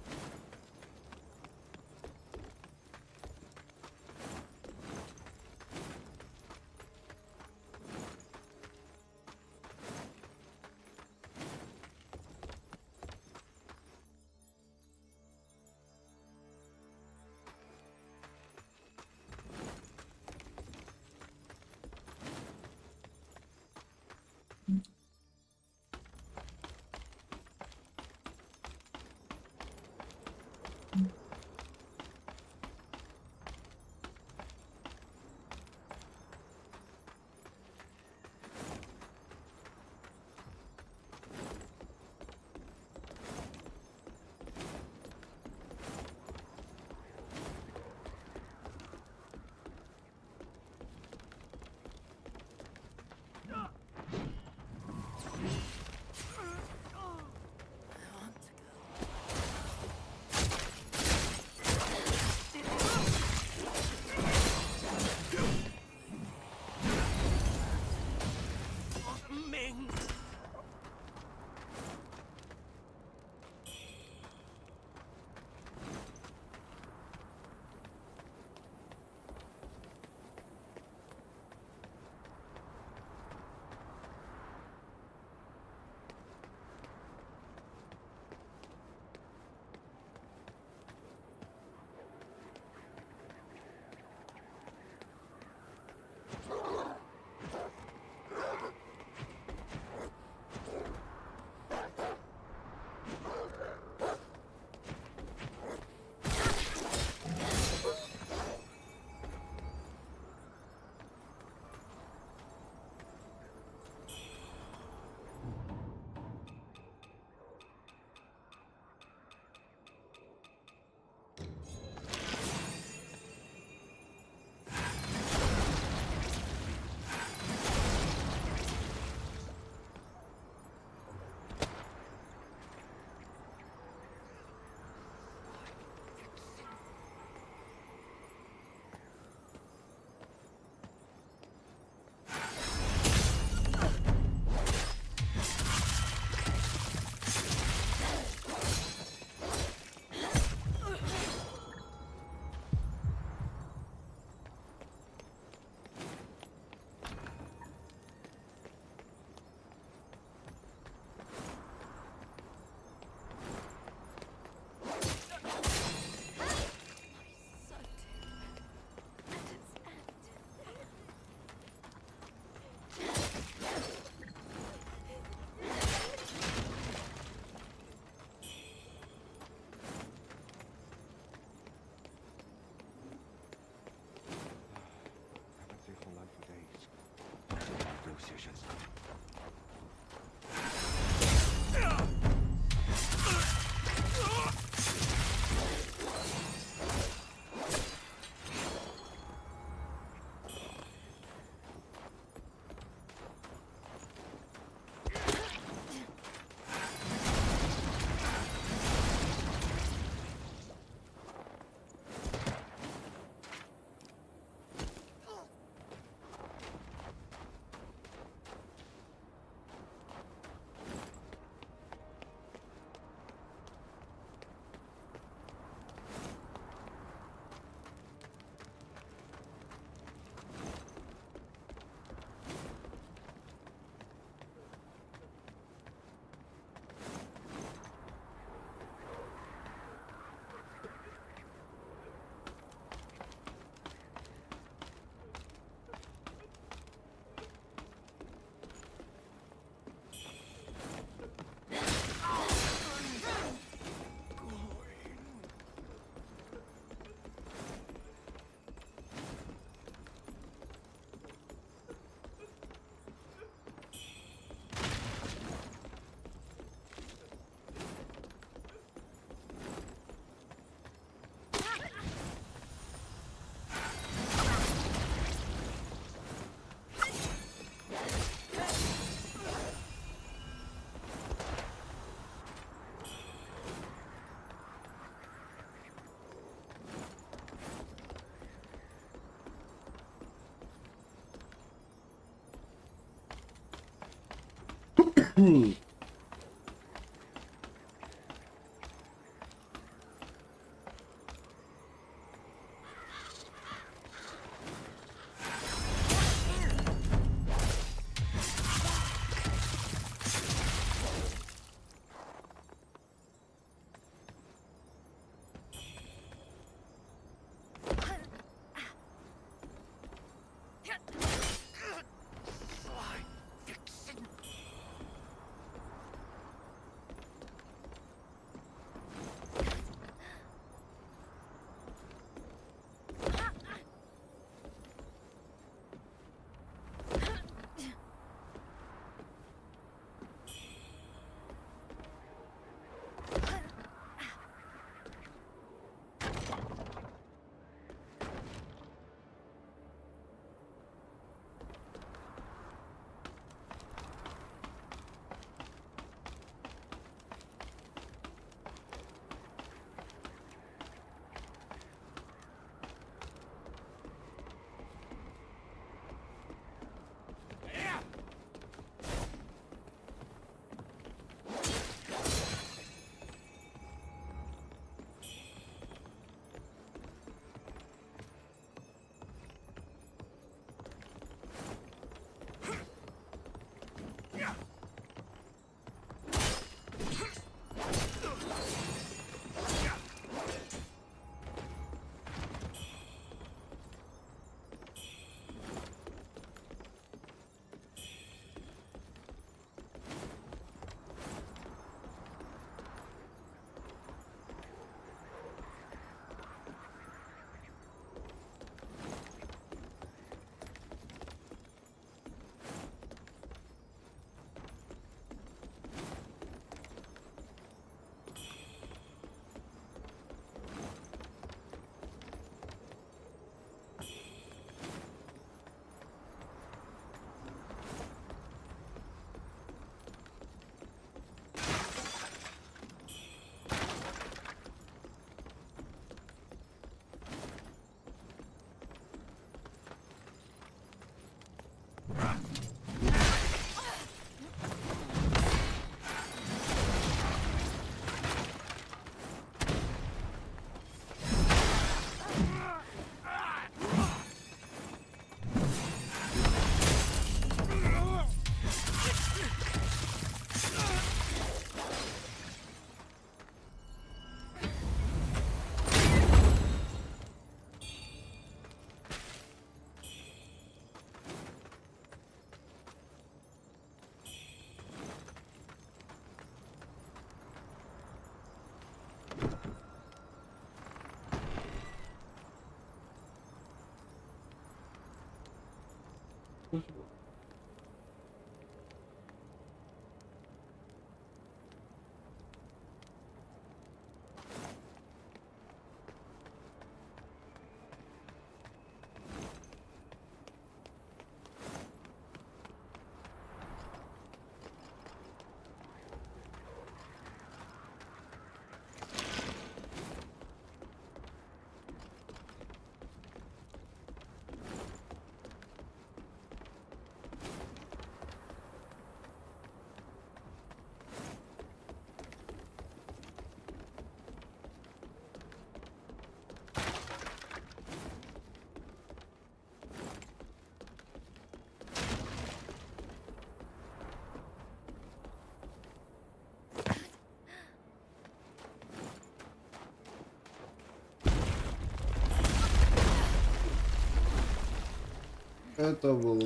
Это был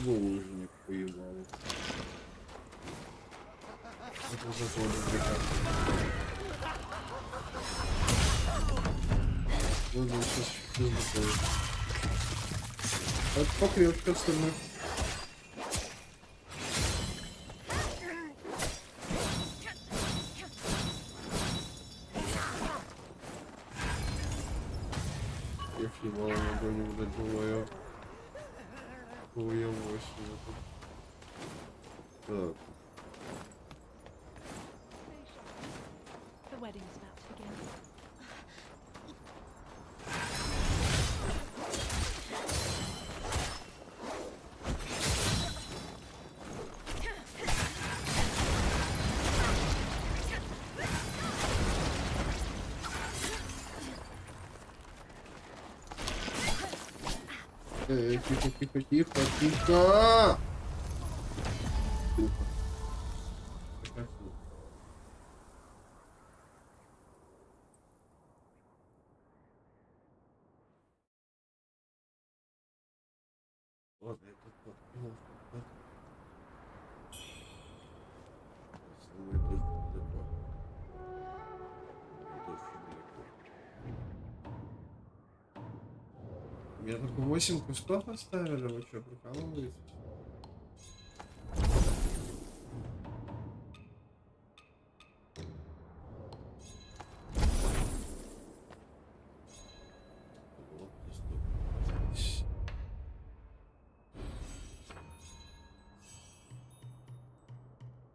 лужник поебал. Это завод прекрасно. Ну, сейчас такое. Это покрепче остальных. Я фибал на броню выдать бываю. Ой, 8. Так. The wedding is about to begin. Тихо, тихо, тихо, тихо. Вот это вот. Мне только 8 кусков оставили, вы что, прикалываетесь?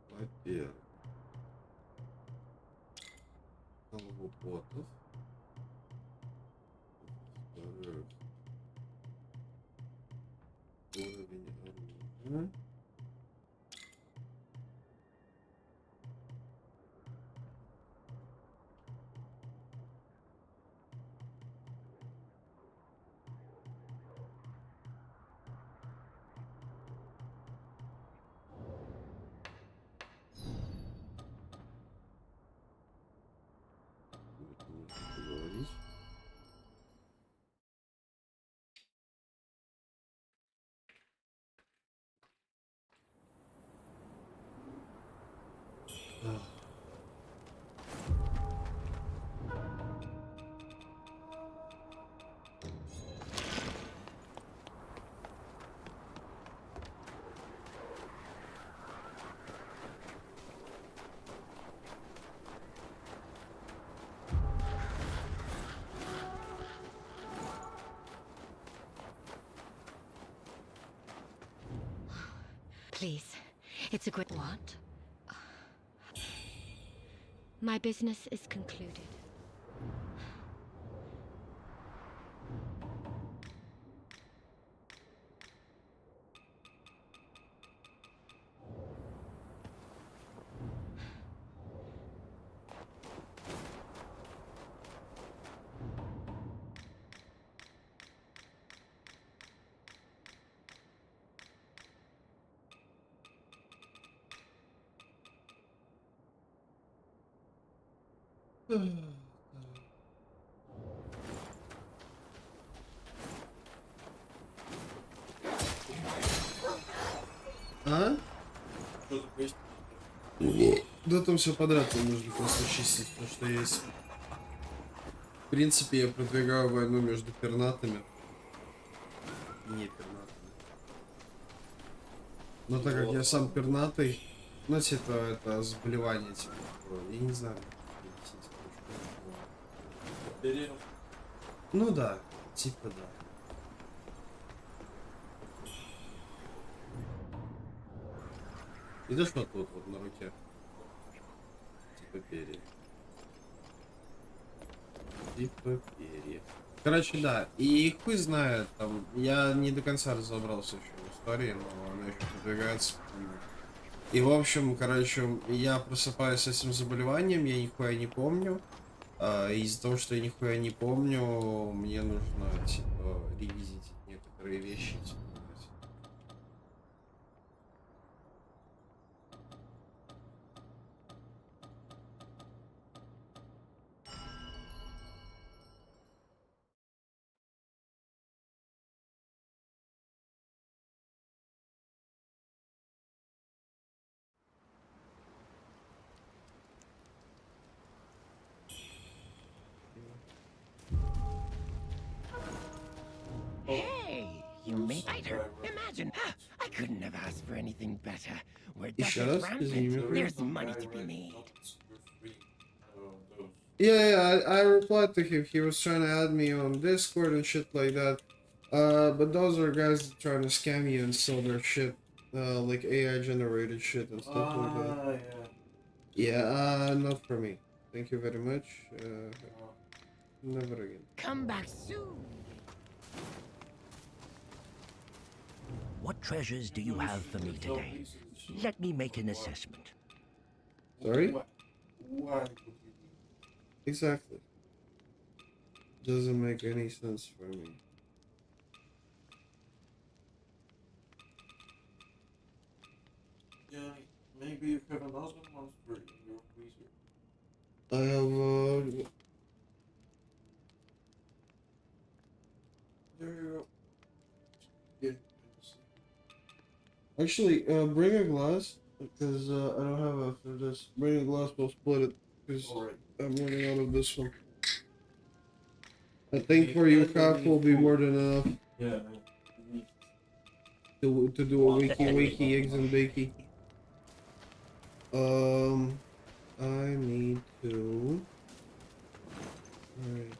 Во-первых, ботов. Во-вторых, уровень оружия. Говорить. Please, it's a great what? My business is concluded. А? Да там все подряд, там нужно просто чистить то, что есть. В принципе, я продвигаю войну между пернатыми и не пернатыми. Но так как я сам пернатый, ну типа это заболевание, типа, я не знаю. Ну да, типа да. Видишь вот тут вот на руке? Типа перья. Типа перья. Короче, да. И хуй знает, там, я не до конца разобрался еще в истории, но она еще продвигается. И в общем, короче, я просыпаюсь с этим заболеванием, я нихуя не помню. Из-за того, что я нихуя не помню, мне нужно, типа, ревизить некоторые вещи, типа. Hey, you made fighter. Imagine, I couldn't have asked for anything better. We're Duchess rampant. There's money to be made. Yeah, I replied to him. He was trying to add me on Discord and shit like that. But those are guys that trying to scam you and sell their shit, like AI generated shit and stuff like that. Yeah, not for me. Thank you very much. Never again. Come back soon. What treasures do you have for me today? Let me make an assessment. Sorry? Exactly. Doesn't make any sense for me. Yeah, maybe you have another monster in your freezer. I have There you go. Yeah. actually bring a glass because I don't have after this. Bring a glass, we'll split it because I'm running out of this one. I think for you half will be more than enough. Yeah. To do a wakey eggs and bakey. I need to. Alright.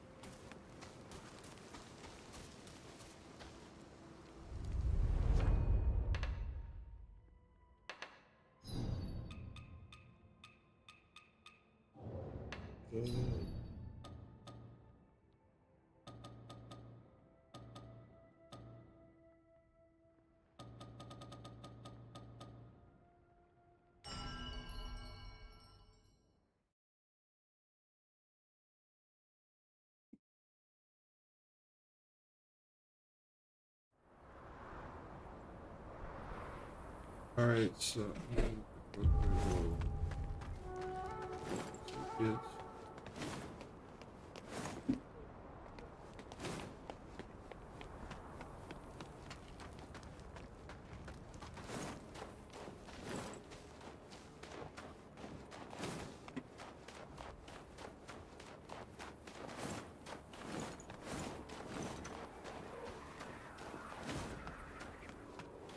Alright, so kids.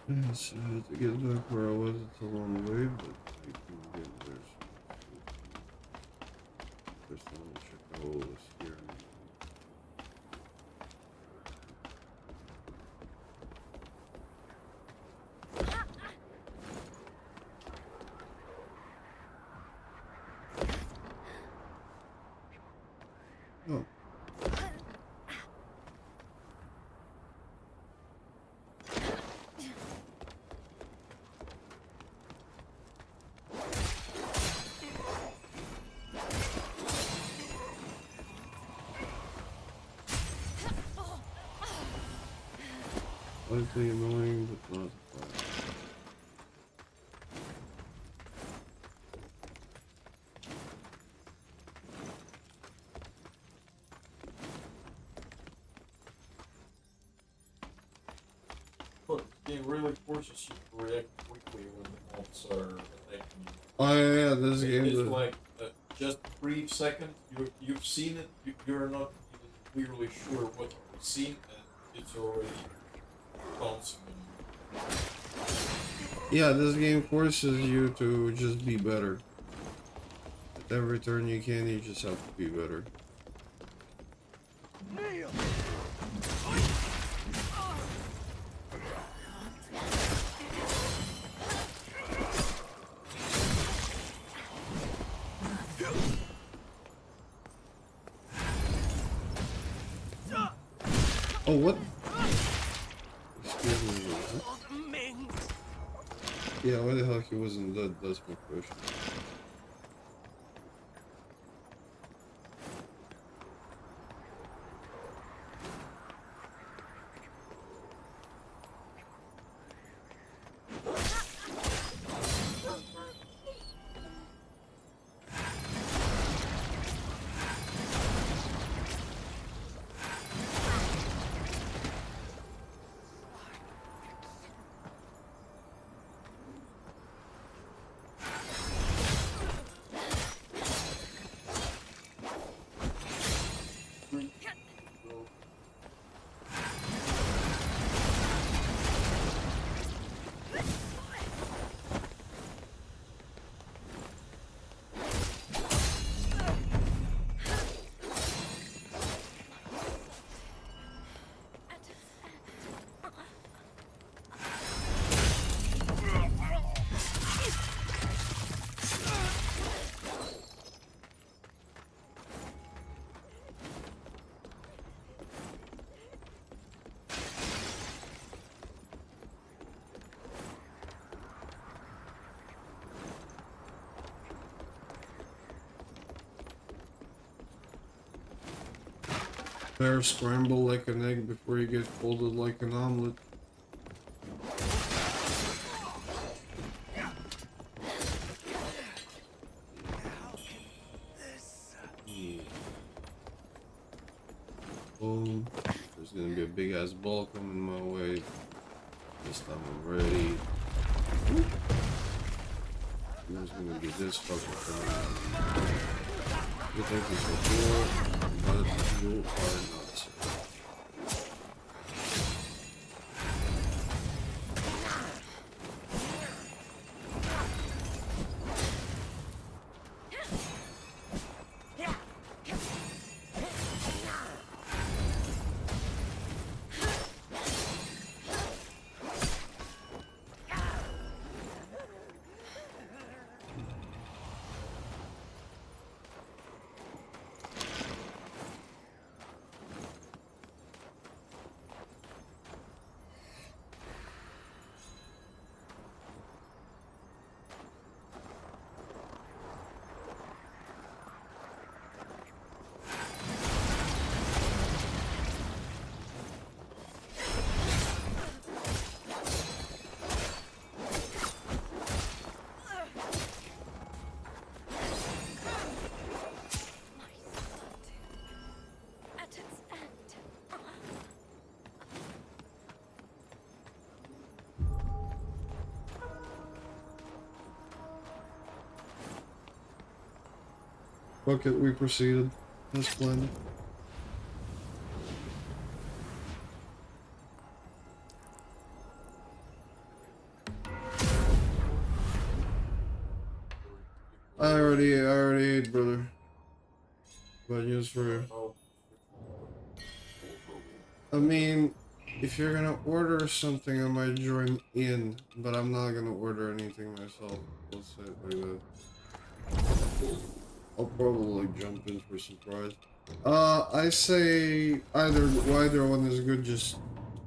Yes, to get back where I was, it's a long way, but we can get there. First, I want to check all this here. Oh. Slightly annoying, but not bad. But it really forces you to react quickly when the mobs are attacking you. Oh yeah, this game It's does. like just brief second, you've seen it, you're not even clearly sure what you've seen, and it's already bouncing on you. Yeah, this game forces you to just be better. At every turn you can, you just have to be better. Oh, what? Excuse me. Yeah, why the hell he wasn't dead? That's my question. Better scramble like an egg before you get folded like an omelet. Boom. There's gonna be a big ass ball coming my way. This time I'm ready. There's gonna be this fucker coming out. You think this will work, but you are not. Fuck it, we proceeded. That's splendid. I already ate, brother. Bad news for you. I mean, if you're gonna order something, I might join in, but I'm not gonna order anything myself. Let's say it like that. I'll probably jump in for surprise. I say either one is good, just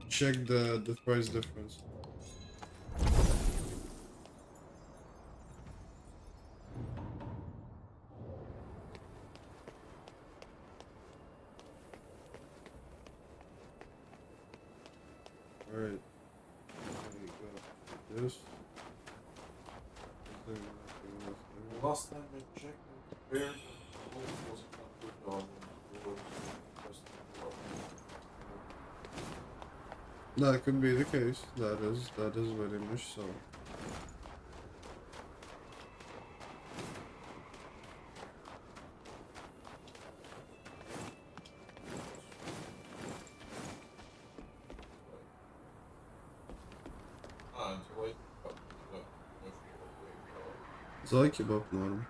check the price difference. Alright. This. Last time I checked, where was put on That could be the case. That is very much so. Zay kebap umarım.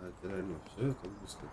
Это реально все это быстро.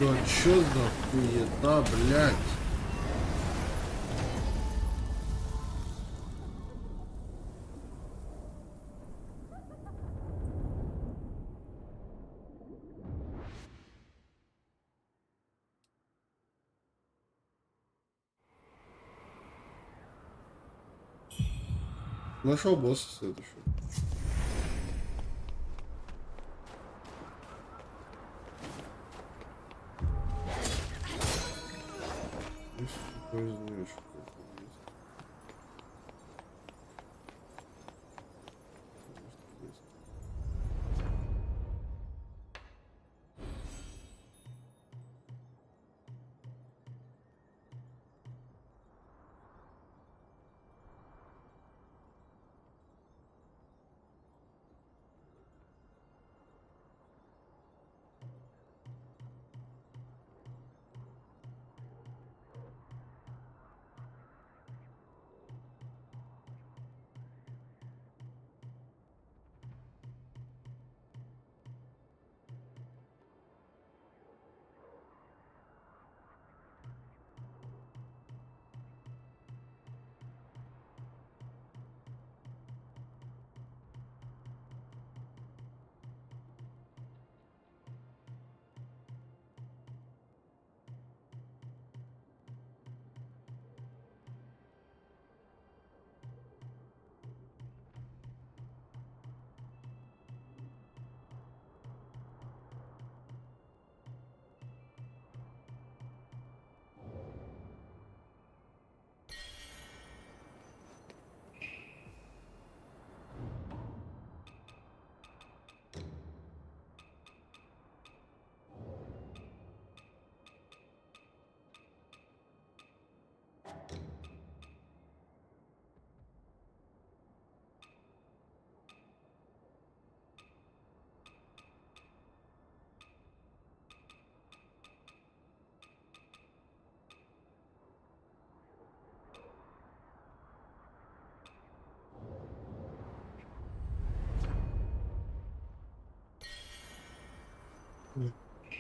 Да чё за хуета, блядь? Нашел босса следующего.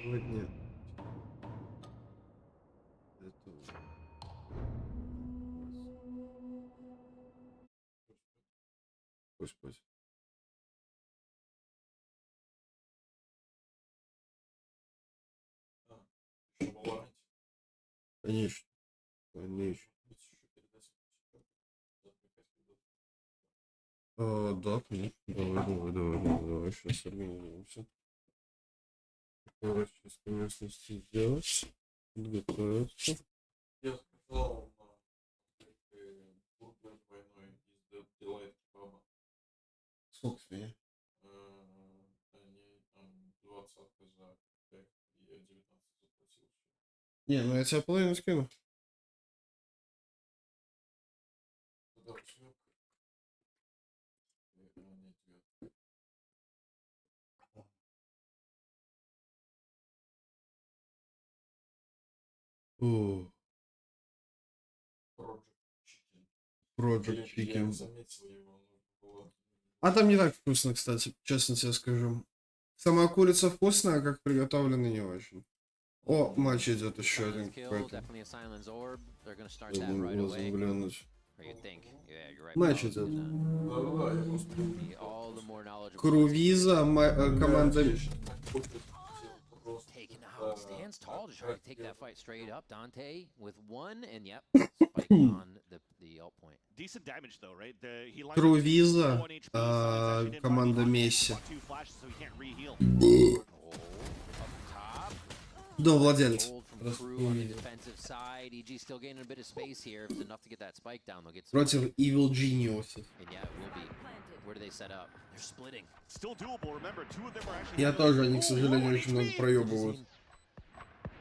Сегодня Господи. Конечно. Конечно. Да, конечно. Давай, сейчас организуемся. Сейчас местности сделать. Подготовиться. Я сказал Бургленд войной из Dead Delight Kebab. Сколько с меня? Они там 20 за 5 и я 19 заплатил. Не, ну я тебе половину скину. Тогда возьмем. О. Project Chicken. А там не так вкусно, кстати, честно тебе скажу. Сама курица вкусная, а как приготовлена не очень. О, матч идет еще один какой-то. Глянуть. Матч идет. Крувиза, команда... Stands tall to try to take that fight straight up. Dante with one, and yep, spike on the ult point. Decent damage though, right? Крувиза, команда Месси. Да, владелец. Против Evil Genius. Я тоже, они, к сожалению, очень много проебывают.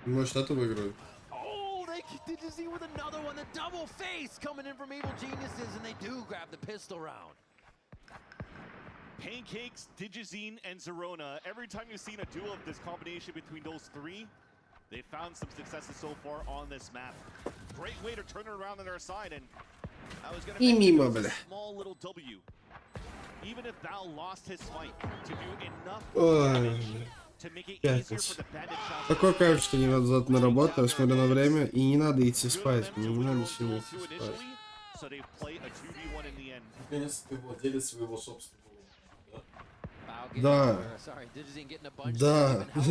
Может, это выиграют. Oh, Digizine with another one, the double face coming in from Evil Geniuses, and they do grab the pistol round. Pancakes, Digizine, and Zerona. Every time you've seen a duel of this combination between those three, they found some successes so far on this map. Great way to turn it around on their side, and I was gonna mention a small little W. Even if Val lost his fight to do enough damage to make it easier for Пятница. the bandit shots. Такой кайф, что не надо завтра на работу, я смотрю на время, и не надо идти спать. Мне не надо сегодня идти спать. So they play a 2v1 in the end. Наконец ты владелец своего собственного. Да. Sorry, Digis ain't getting a bunch. Да. Да.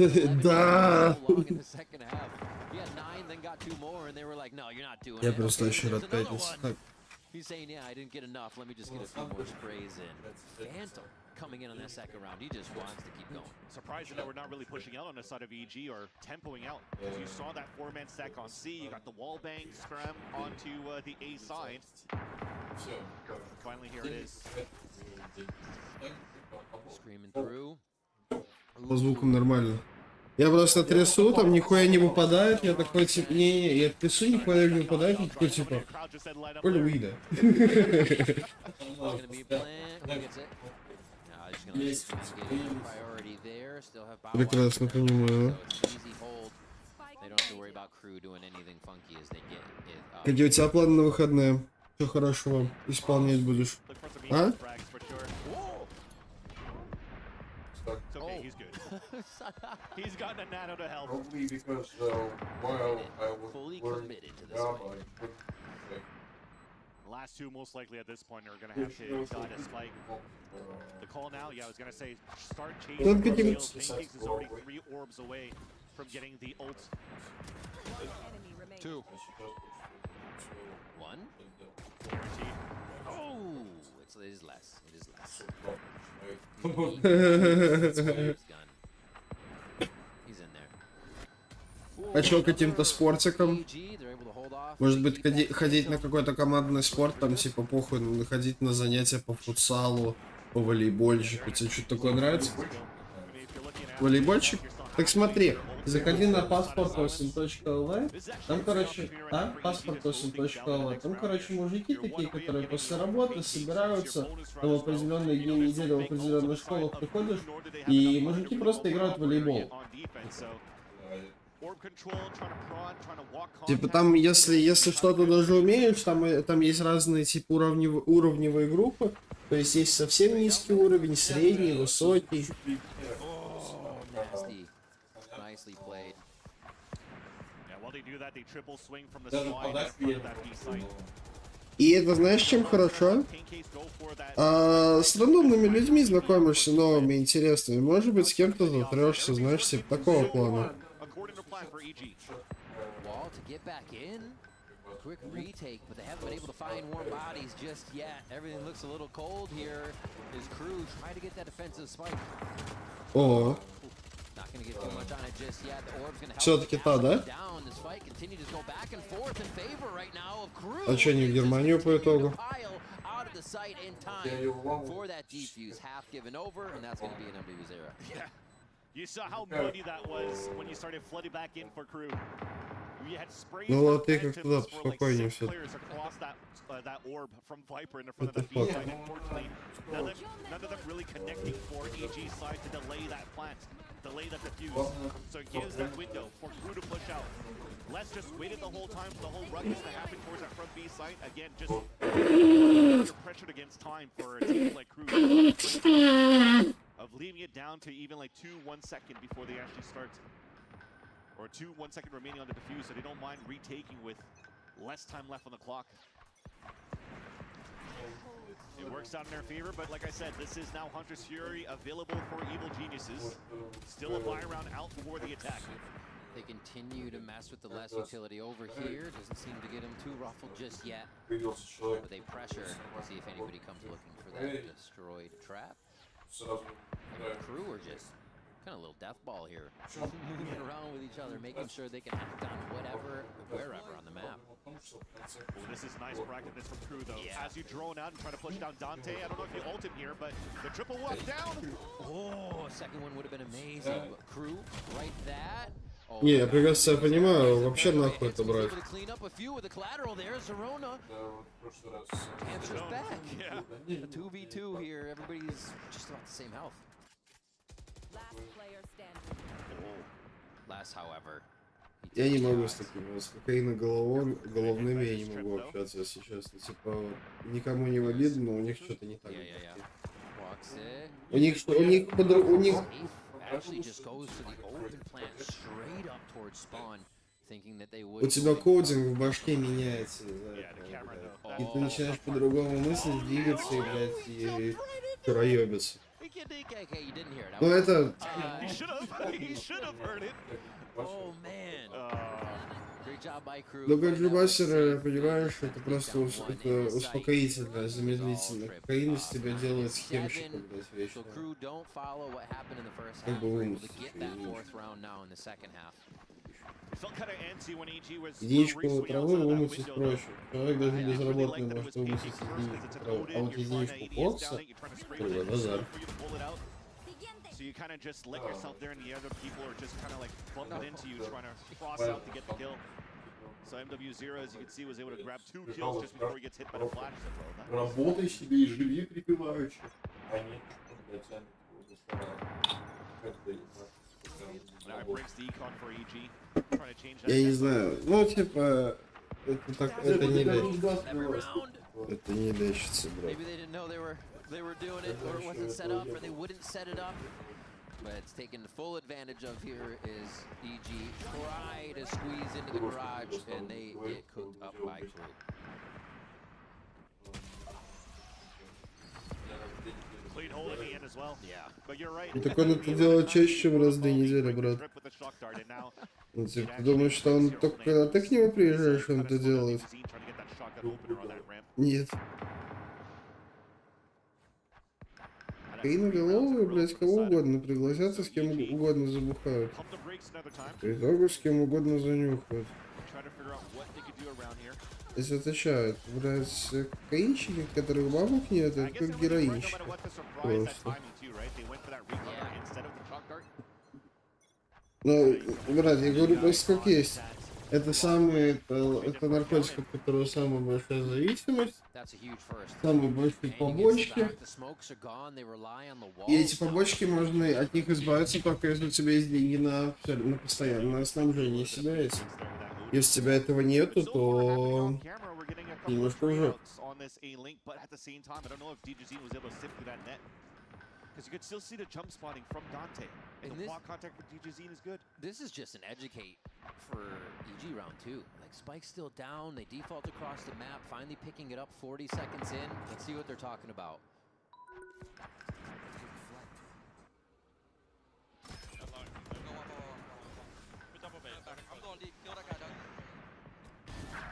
Да. In the second half. He had 9, then got 2 more, and they were like, no, you're not doing Я it. просто Okay, очень there's рад another пятнице. one. Так. He's saying, yeah, I didn't get enough. Let me just get a few more sprays in. Phantom coming in on that second round. He just wants to keep going. Surprising that we're not really pushing out on the side of EG or tempoing out. As you saw that 4-man stack on C, you got the wall bang scram onto the A side. Finally, here it is. Screaming through. По звукам нормально. Я просто трясу, там нихуя не выпадает, я такой типа, не-не, я трясу, нихуя не выпадает, я такой типа, Коля выйда. Прекрасно понимаю. Какие у тебя планы на выходные? Что хорошего исполнять будешь? А? It's okay, he's good. He's gotten a nano to help. Probably because while I was fully learning committed to this Java, fight. I couldn't like, The last two, most likely at this point, are going to have to die to spike. The call now, yeah, I was going to say, start chasing. Pancakes is already 3 orbs away from getting the ult. 2. 1. Oh, it is less. It is less. He's in there. А чё, каким-то спортиком? Может быть, ходить на какой-то командный спорт, там типа похуй, ходить на занятия по футсалу, по волейбольчику. Тебе что-то такое нравится? Волейбольчик? Так смотри, заходи на passport8.lv, там, короче, passport8.lv, там, короче, мужики такие, которые после работы собираются, там в определенные дни недели, в определенных школах приходишь, и мужики просто играют в волейбол. Типа там, если что-то даже умеешь, там есть разные типа уровневые группы, то есть совсем низкий уровень, средний, высокий. И это знаешь, чем хорошо? С рандомными людьми знакомишься, новыми, интересными. Может быть, с кем-то затрешься, знаешь, типа такого плана. Quick retake, but they haven't been able to find warm bodies just yet. Everything looks a little cold here. His crew try to get that defensive spike. О. Not going to get too much on it just yet. The orb's going to help. Все-таки та, да? Down. This fight continues to go back and forth in favor right now of crew. А что, не в Германию по итогу? Out of the site in time for that defuse. Half given over, and that's going to be an MW0. Yeah. You saw how muddy that was when you started flooding back in for crew. Ну вот ты как туда спокойнее все. That orb from Viper in the front of the B side. Unfortunately, none of them really connecting for EG side to delay that plant, delay that defuse. So it gives that window for crew to push out. Les just waited the whole time for the whole ruckus to happen towards that front B site. Again, just you're pressured against time for a team like crew of leaving it down to even like 1 second before they actually start. Or 1 second remaining on the defuse, so they don't mind retaking with less time left on the clock. It works out in their favor, but like I said, this is now Hunter's Fury available for Evil Geniuses. Still a buy round out for the attack. They continue to mess with the less utility over here. Doesn't seem to get him too ruffled just yet. But they pressure to see if anybody comes looking for that destroyed trap. Crew are just kind of a little death ball here, moving around with each other, making sure they can act on whatever, wherever on the map. Oh, this is nice proactiveness from crew, though. Yeah. As you drone out and try to push down Dante, I don't know if you ult him here, but the triple walk down. Oh, second one would have been amazing. But crew, right that. Не, я прекрасно понимаю, вообще нахуй это брать. Clean up a few with the collateral there, Zerona. Answers back. Yeah. A 2v2 here. Everybody's just about the same health. Last, however. Я не могу с такими, с головными я не могу общаться, если честно. Типа, никому не в обиду, но у них что-то не так. У них actually just goes for the open plant straight up towards spawn, thinking that they would. У тебя кодинг в башке меняется из-за этого, блядь. И ты начинаешь по-другому мыслить, двигаться и, блядь, и проебиться. Ну это... Ну как любастер, понимаешь, это просто это успокоительное, замедлительное. Кокаин из тебя делает схемщиком, блядь, вечно. Как бы вымыслить. Единичку травы вымыслить проще. Человек даже безработный может вымыслить единичку травы. А вот единичку кокса, это базар. So you kind of just lick yourself there, and the other people are just kind of like bumping into you, trying to cross out to get the kill. So MW0, as you can see, was able to grab 2 kills just before he gets hit by the flash. Работай себе и живи припеваючи. Я не знаю, ну типа, это так, это не лечится. Это не лечится, брат. They were doing it, or it wasn't set up, or they wouldn't set it up. But it's taken full advantage of here is EG try to squeeze into the garage, and they get cooked up by Crew. Clean hole at the end as well. Yeah, but you're right. Так он это делает чаще, чем раз в 2 недели, брат. Ну, типа, ты думаешь, что он только когда ты к нему приезжаешь, он это делает? Нет. Кокаиноголовые, блять, кого угодно пригласятся, с кем угодно забухают. По итогу с кем угодно занюхают. Если отвечают, блять, кокаинщики, которых бабок нет, это как героинщики. Просто. Ну, брат, я говорю просто как есть. Это самый, это наркотик, от которого самая большая зависимость, самые большие побочки. И эти побочки можно от них избавиться только если у тебя есть деньги на постоянное снабжение себя этим. Если у тебя этого нету, то немножко уже. Because you could still see the jump spotting from Dante. And the block contact with DJZ is good. This is just an educate for EG round 2. Like, Spike's still down, they default across the map, finally picking it up 40 seconds in. Let's see what they're talking about. I'm going deep. Kill that guy, Doug.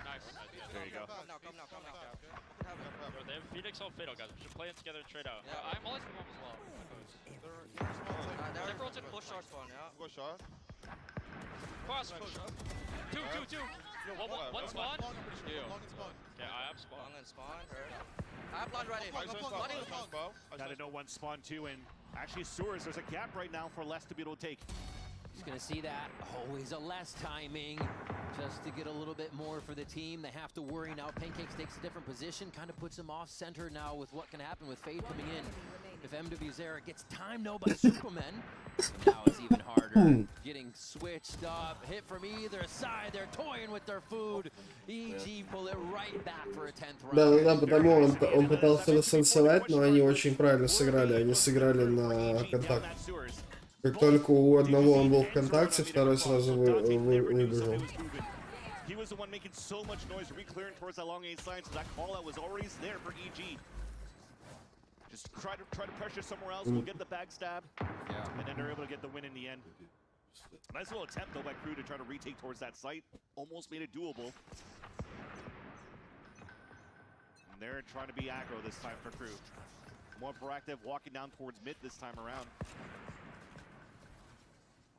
Nice. There you go. Come now. They have Phoenix on Fatal, guys. We should play it together and trade out. Yeah, I'm always from home as well. They're rotating push short spawn, yeah. Go short. Cross push. Two. Yo, one spawn? Yeah, I have spawn. I'm gonna spawn, heard. I have blind ready. Gotta know one spawn too, and actually Sewers, there's a gap right now for Les to be able to take. Just gonna see that. Always a less timing, just to get a little bit more for the team. They have to worry now. Pancakes takes a different position, kind of puts him off center now with what can happen with Fade coming in. If MWZera gets time, no, by Superman. Now it's even harder. Getting switched up, hit from either side. They're toying with their food. EG pull it right back for a 10th round. Да, потому он пытался сенсовать, но они очень правильно сыграли. Они сыграли на контакт. Как только у одного он был в контакте, второй сразу выбежал. He was the one making so much noise, re-clearing towards that long A line, so that call out was always there for EG. Just try to pressure somewhere else. We'll get the backstab, and then they're able to get the win in the end. Nice little attempt though by Crew to try to retake towards that site. Almost made it doable. And they're trying to be aggro this time for Crew. More proactive, walking down towards mid this time around.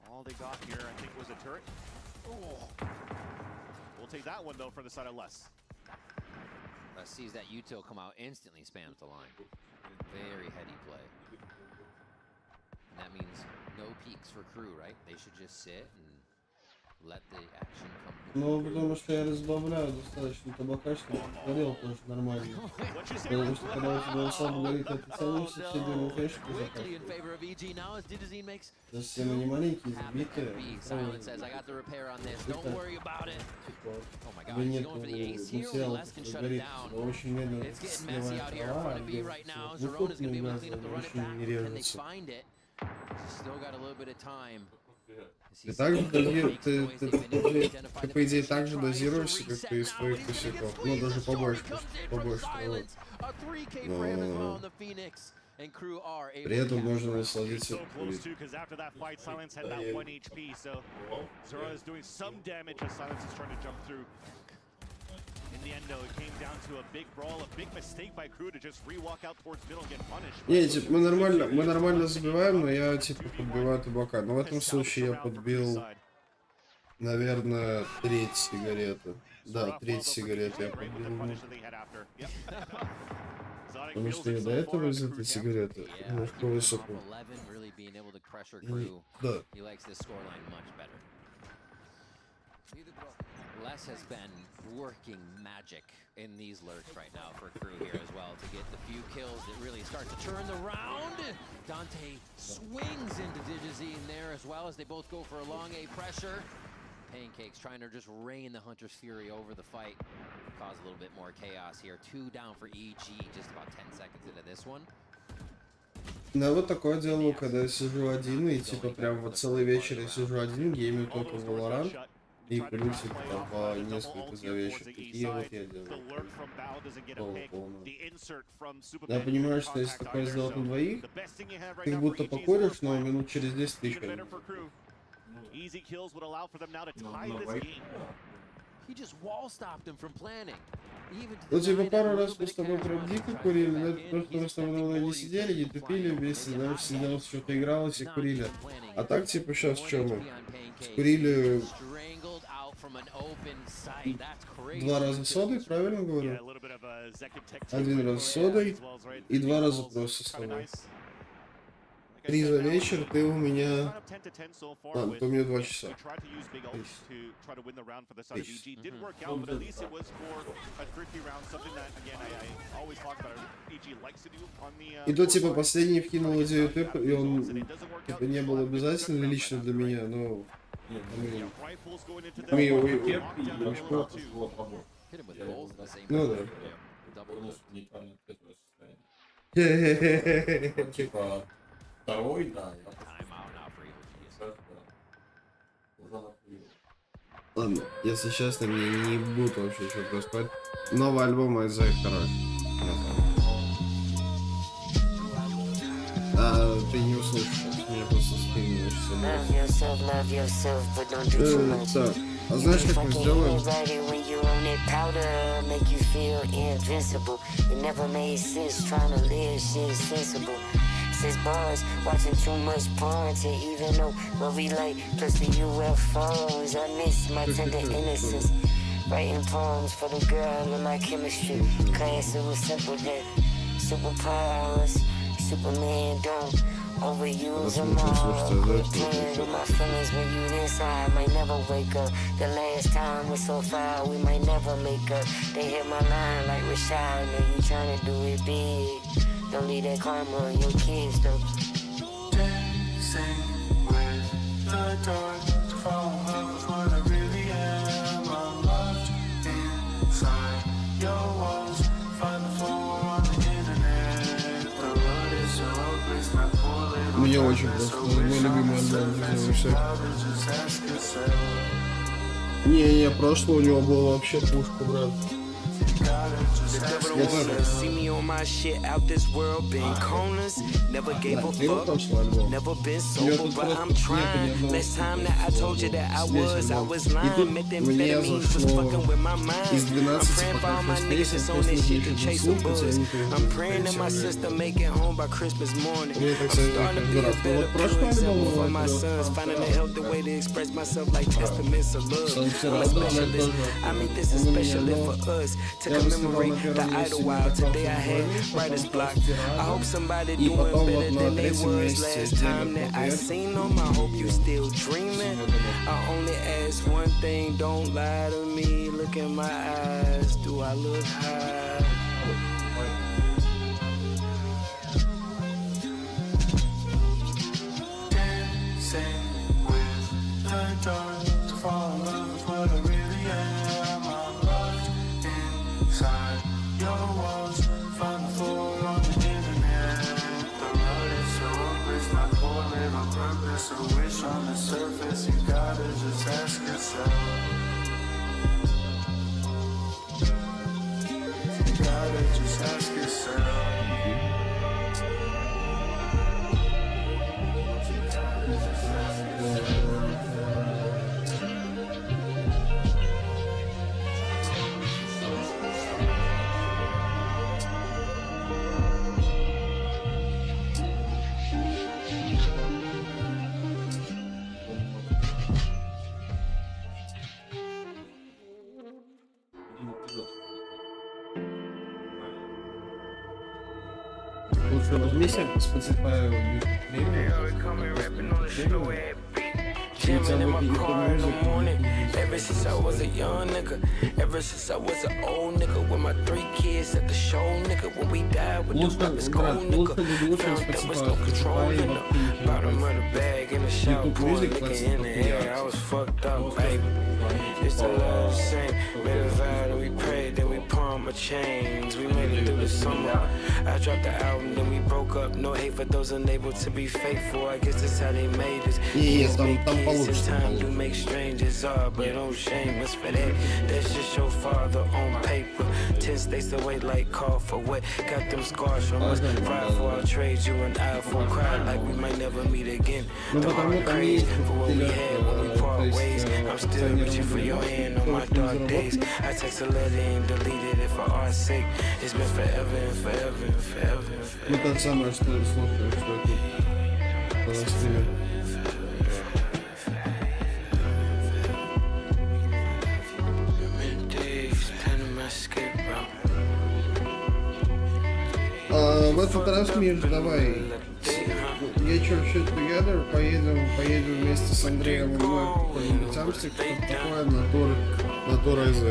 All they got here, I think, was a turret. Oh. We'll take that one, though, for the side of Les. Les sees that util come out, instantly spams the line. Very heady play. And that means no peeks for Crew, right? They should just sit and let the action come. Ну, потому что я разбавляю достаточно табака, чтобы горел тоже нормально. Потому что когда у тебя слабо горит официальность, все делают конечно, совсем они маленькие, забитые. Тебе нет материала, который горит, очень медленно сливает трава, и крупные газы очень не режутся. Still got a little bit of time. Ты также ты по идее так же дозируешься, как ты из твоих косяков. Ну, даже побольше того. Но при этом можно насладиться курить. Не, типа, мы нормально забиваем, но я типа подбиваю табака. Но в этом случае я подбил, наверное, треть сигареты. Да, треть сигареты я подбил. Потому что я до этого из этой сигареты немножко высоко. Да. Les has been working magic in these lurks right now for Crew here as well to get the few kills that really start to turn the round. Dante swings into Digizine there as well as they both go for a long A pressure. Pancakes trying to just rain the Hunter's Fury over the fight. Cause a little bit more chaos here. 2 down for EG just about 10 seconds into this one. Да, вот такое дело, когда я сижу один, и типа прям вот целый вечер я сижу один, геймю только в Valorant. И в принципе там по несколько за вечер. Такие вот я делаю. Я понимаю, что если такое сделать на двоих, ты как будто покуришь, но минут через 10 ты еще. Ну типа пару раз мы с тобой прям дико курили, но это просто мы с тобой давно не сидели, не тупили вместе, знаешь, сидел, что-то игралось и курили. А так типа сейчас что мы? Курили 2 раза содой, правильно говорю? 1 раз содой и 2 раза просто с тобой. 3 за вечер, ты у меня... Ладно, ты у меня 2 часа. И то типа последний вкинул идею тэп, и он типа не был обязательно лично для меня, но... Ну да. Типа второй, да. Ладно, если честно, мне не будет вообще что происходит. Новый альбом Айзек хорош. Ты не услышишь, меня просто скинешь. Так, а знаешь, как мы сделаем? Since bars, watching too much porn to even know what we like. Plus the UFOs, I miss my tender innocence. Writing poems for the girl in my chemistry class. It was simple then. Superpowers, Superman don't overuse them all. Quit playing with my feelings when you inside. Might never wake up. The last time was so far, we might never make up. They hit my line like Rashad. Know you trying to do it big. Don't leave that karma on your kids though. Dancing with the dark, to fall in love with what I really am. I'm locked inside your walls, find the floor on the internet. The road is so hopeless, my poor little. Мне очень просто, мой любимый альбом, не, прошлое у него было вообще пушка, брат. See me on my shit out this world, been corners, never gave a fuck, never been sober, but I'm trying. Last time that I told you that I was lying, methamphetamines was fucking with my mind. I'm praying for all my niggas that's on this shit to chase some buzz. I'm praying that my sister make it home by Christmas morning. I'm starting to be a better example for my sons, finding a healthy way to express myself like testaments of love. I'm a specialist, I mean this is special for us to commemorate the Idlewild. Today I had writer's block. I hope somebody doing better than they was last time that I seen them. I hope you still dreaming. I only ask one thing, don't lie to me. Look in my eyes, do I look high? Dancing with the dark, to fall in love with what I really am. I'm locked inside your walls, find the floor on the internet. The road is so hopeless, my poor Что, возьми себе по Spotify Jamming in my car in the morning. Ever since I was a young nigga, ever since I was an old nigga, with my 3 kids at the show, nigga. When we died with the rappers cold, nigga. Found there was no control in the bottom of the bag in the shower, pouring liquor in the air. I was fucked up, baby. It's the love same. Made a vow that we prayed, then we pawned my chains. We made it through the summer. I dropped the album, then we broke up. No hate for those unable to be faithful. I guess that's how they made us. Kids make kids in time, you make strangers are, but don't shame us for that. That's just your father on paper. 10 states away like call for what? Got them scars from us. Ride for our trades, you and I for cry like we might never meet again. The heart craze for what we had when we part ways. I'm still reaching for your hand on my dark days. I text a letter and deleted it for our sake. It's been forever and forever and forever and forever. Ну, то самое, что слушаю, что это по стриме. В этот раз, Миш, давай. Я что together, поеду вместе с Андреем и мной по Амстик, что такое на тур АЗ.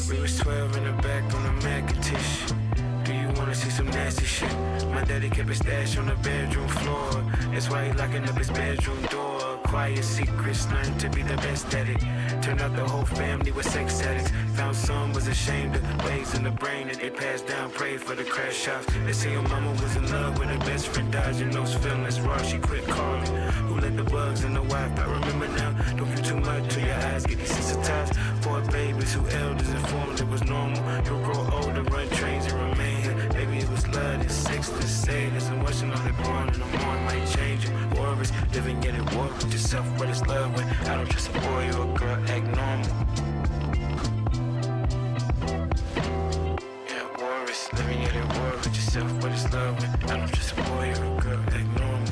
We was 12 in the back on the Macintosh. Do you wanna see some nasty shit? My daddy kept his stash on the bedroom floor. That's why he locking up his bedroom door. Quiet secrets, learned to be the best at it. Turned out the whole family was sex addicts. Found some was ashamed of ways in the brain that they passed down. Prayed for the crash shots. They say your mama was in love with her best friend, dodging those feelings raw. She quit calling. Who let the bugs in the wife? I remember now. Don't view too much till your eyes get desensitized. Boy babies who elders informed it was normal. You'll grow older, run trains and remain here. Baby, it was love, it's sex, this sadness, and watching all they born in the morning might change it. Worries, living yet at war with yourself, what is love when I don't trust a boy or a girl, act normal. Yeah, worries, living yet at war with yourself, what is love when I don't trust a boy or a girl, act normal.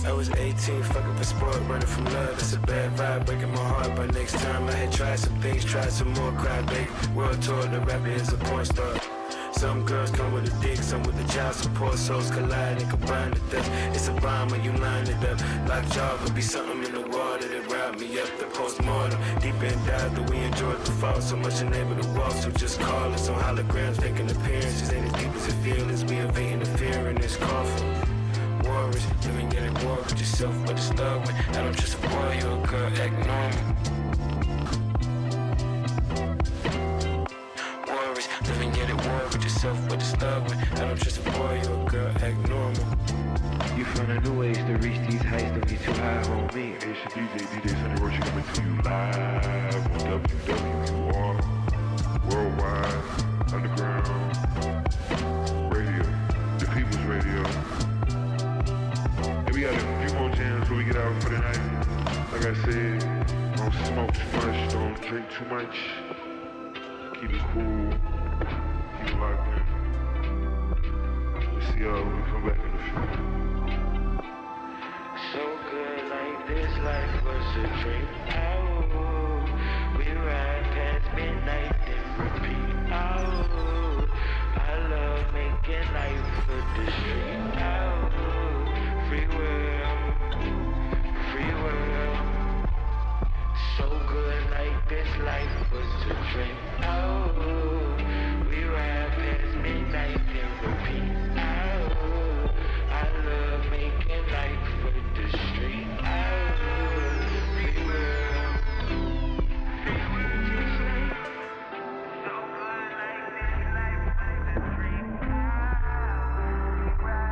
I was 18, fucking for sport, running from love. That's a bad vibe, breaking my heart. But next time I had tried some things, tried some more, cried big. World tour, the rapper is a porn star. Some girls come with a dick, some with the child support. Souls collide and combine to death. It's a bomb when you line it up. Lockjaw would be something in the water that riled me up. The postmortem, deep in dive, that we enjoyed the fall. So much unable to walk, so just call us on holograms, making appearances. Ain't as deep as it feels as we evading the fear in this coffin. Worries, living in a war with yourself, but it's love when I don't trust a boy or a girl, act normal. Worries, living in a war with yourself, but it's love when I don't trust a boy or a girl, act normal. You finding new ways to reach these heights, don't get too high on me. It's your DJ Sunny Roshi coming to you live on WWUR, Worldwide, Underground, Radio, the People's Radio. We got a few more jams before we get out for the night. Like I said, don't smoke too much, don't drink too much. keep it cool, keep it locked in. We'll see y'all when we come back in the future. So good like this life was a dream. Oh, we ride past midnight and repeat. Oh, I love making life for the street. Oh, free world, free world. So good like this life was a dream. Oh, we ride past midnight and repeat. Oh, I love making life for the street. Oh, free world, free world. So good like this life was a dream.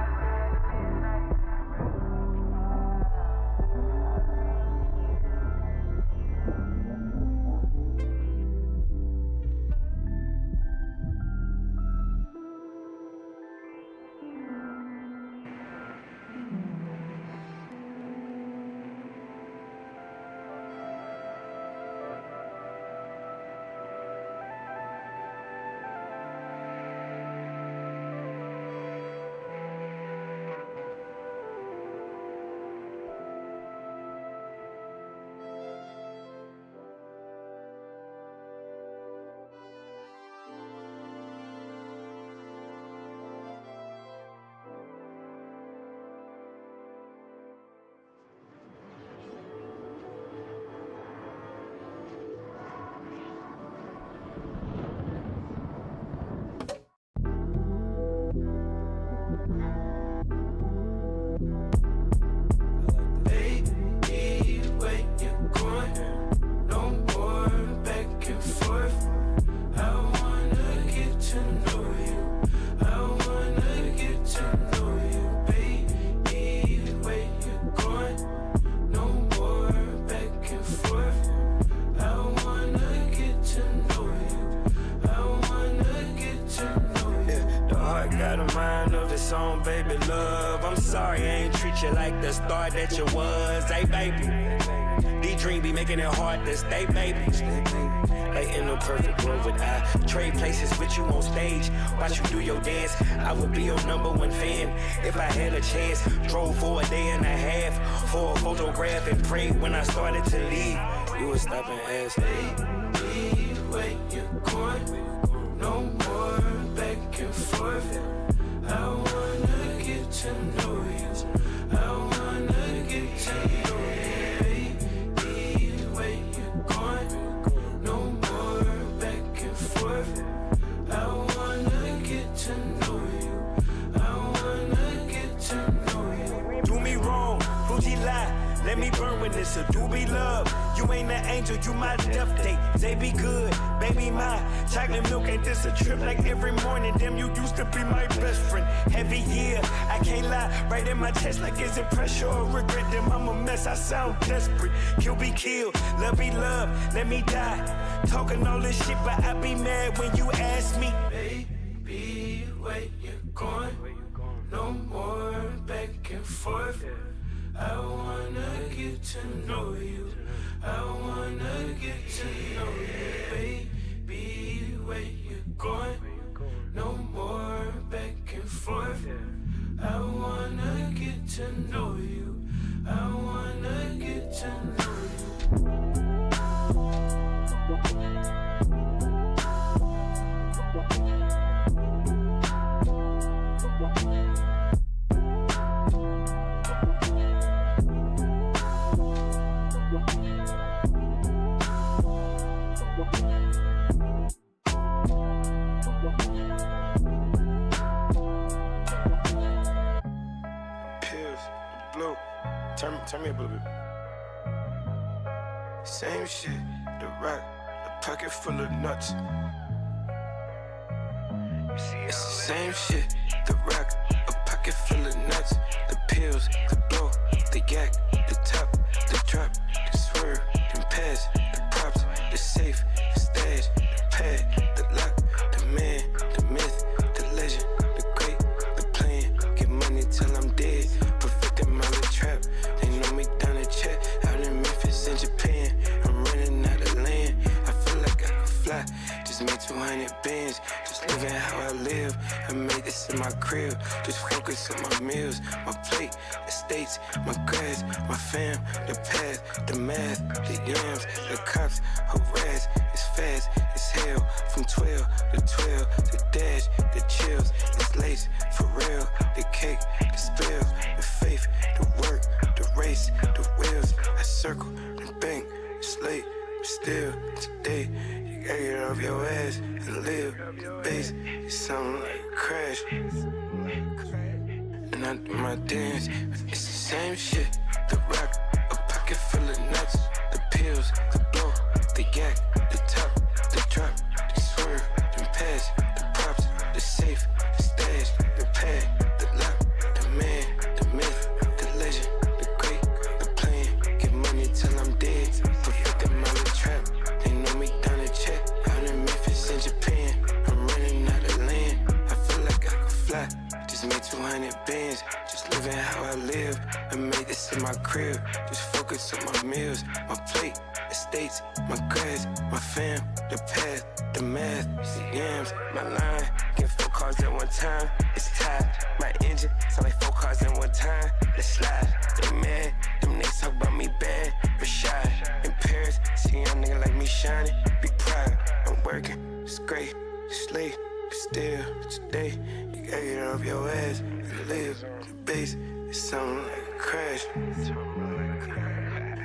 Baby love, I'm sorry I ain't treat you like the star that you was. Hey baby, these dreams be making it hard to stay baby. Like in a perfect world would I trade places with you on stage, watch you do your dance. I would be your #1 fan if I had a chance. Drove for a day and a half for a photograph and prayed when I started to leave. You would stop and ask, hey, where you going? No more back and forth. I wanna get to know you. I wanna get to know you. Baby, where you going? No more back and forth. I wanna get to know you. I wanna get to know you. Do me wrong, Fuji lie. Let me burn with this, so do be love. You ain't an angel, you my death date. Say be good, baby my chocolate milk ain't this a trip like every morning. Damn, you used to be my best friend. Heavy year, I can't lie. Right in my chest like is it pressure or regret? Them I'm a mess, I sound desperate. Kill be killed, love be love, let me die. Talking all this shit, but I be mad when you ask me. Baby, where you going? No more back and forth. I wanna get to know you. I wanna get to know you. Baby, where you going? No more back and forth. I wanna get to know you. I wanna get to know you. Turn me up a little bit. Same shit, the rock, a pocket full of nuts. It's the same shit, the rock, a pocket full of nuts. The pills, the blow, the yak, the top, the drop, the swerve, the pass, the props, the safe, the stash, the pad, the lock, the man, the myth, the legend, the great, the plan. Get money till I'm dead, perfecting my little trap. They know me down the chat, out in Memphis and Japan. I'm running out of land, I feel like I could fly. Just made 200 bands, just living how I live. I made this in my crib, just focus on my meals, my plate, estates, my grass, my fam, the path, the math, the yams, the cops, harass. It's fast, it's hell, from 12 to 12, the dash, the chills, it's lace, for real, the cake, the spill, the faith, the work, the race, the wheels, I circle, and bang, it's late, but still, today, you gotta get off your ass and live, the bass, it's something like a crash, and I do my dance, it's the same shit, the rock, a pocket full of nuts, the pills, the blow, the yak, the top, the drop, the swerve, the pass, the props, the safe, the stash, the pad, the lock, the man, the myth, the legend, the great, the plan, get money till I'm dead, for 50 mile trap, they know me down the check, out in Memphis and Japan, I'm running out of land, I feel like I could fly, just made 200 bands, just living how I live, I made this in my crib, just focus on my meals, my plate, estates, my grass, my fam, the path, the math, the yams, my line, get 4 cars at one time, it's tied, my engine, sound like 4 cars at one time, let's slide, they mad, them niggas talk about me bad, but shy, in Paris, see a young nigga like me shining, be proud, I'm working, it's great, it's late, but still, today, you gotta get off your ass and live, the bass, it's something like a crash,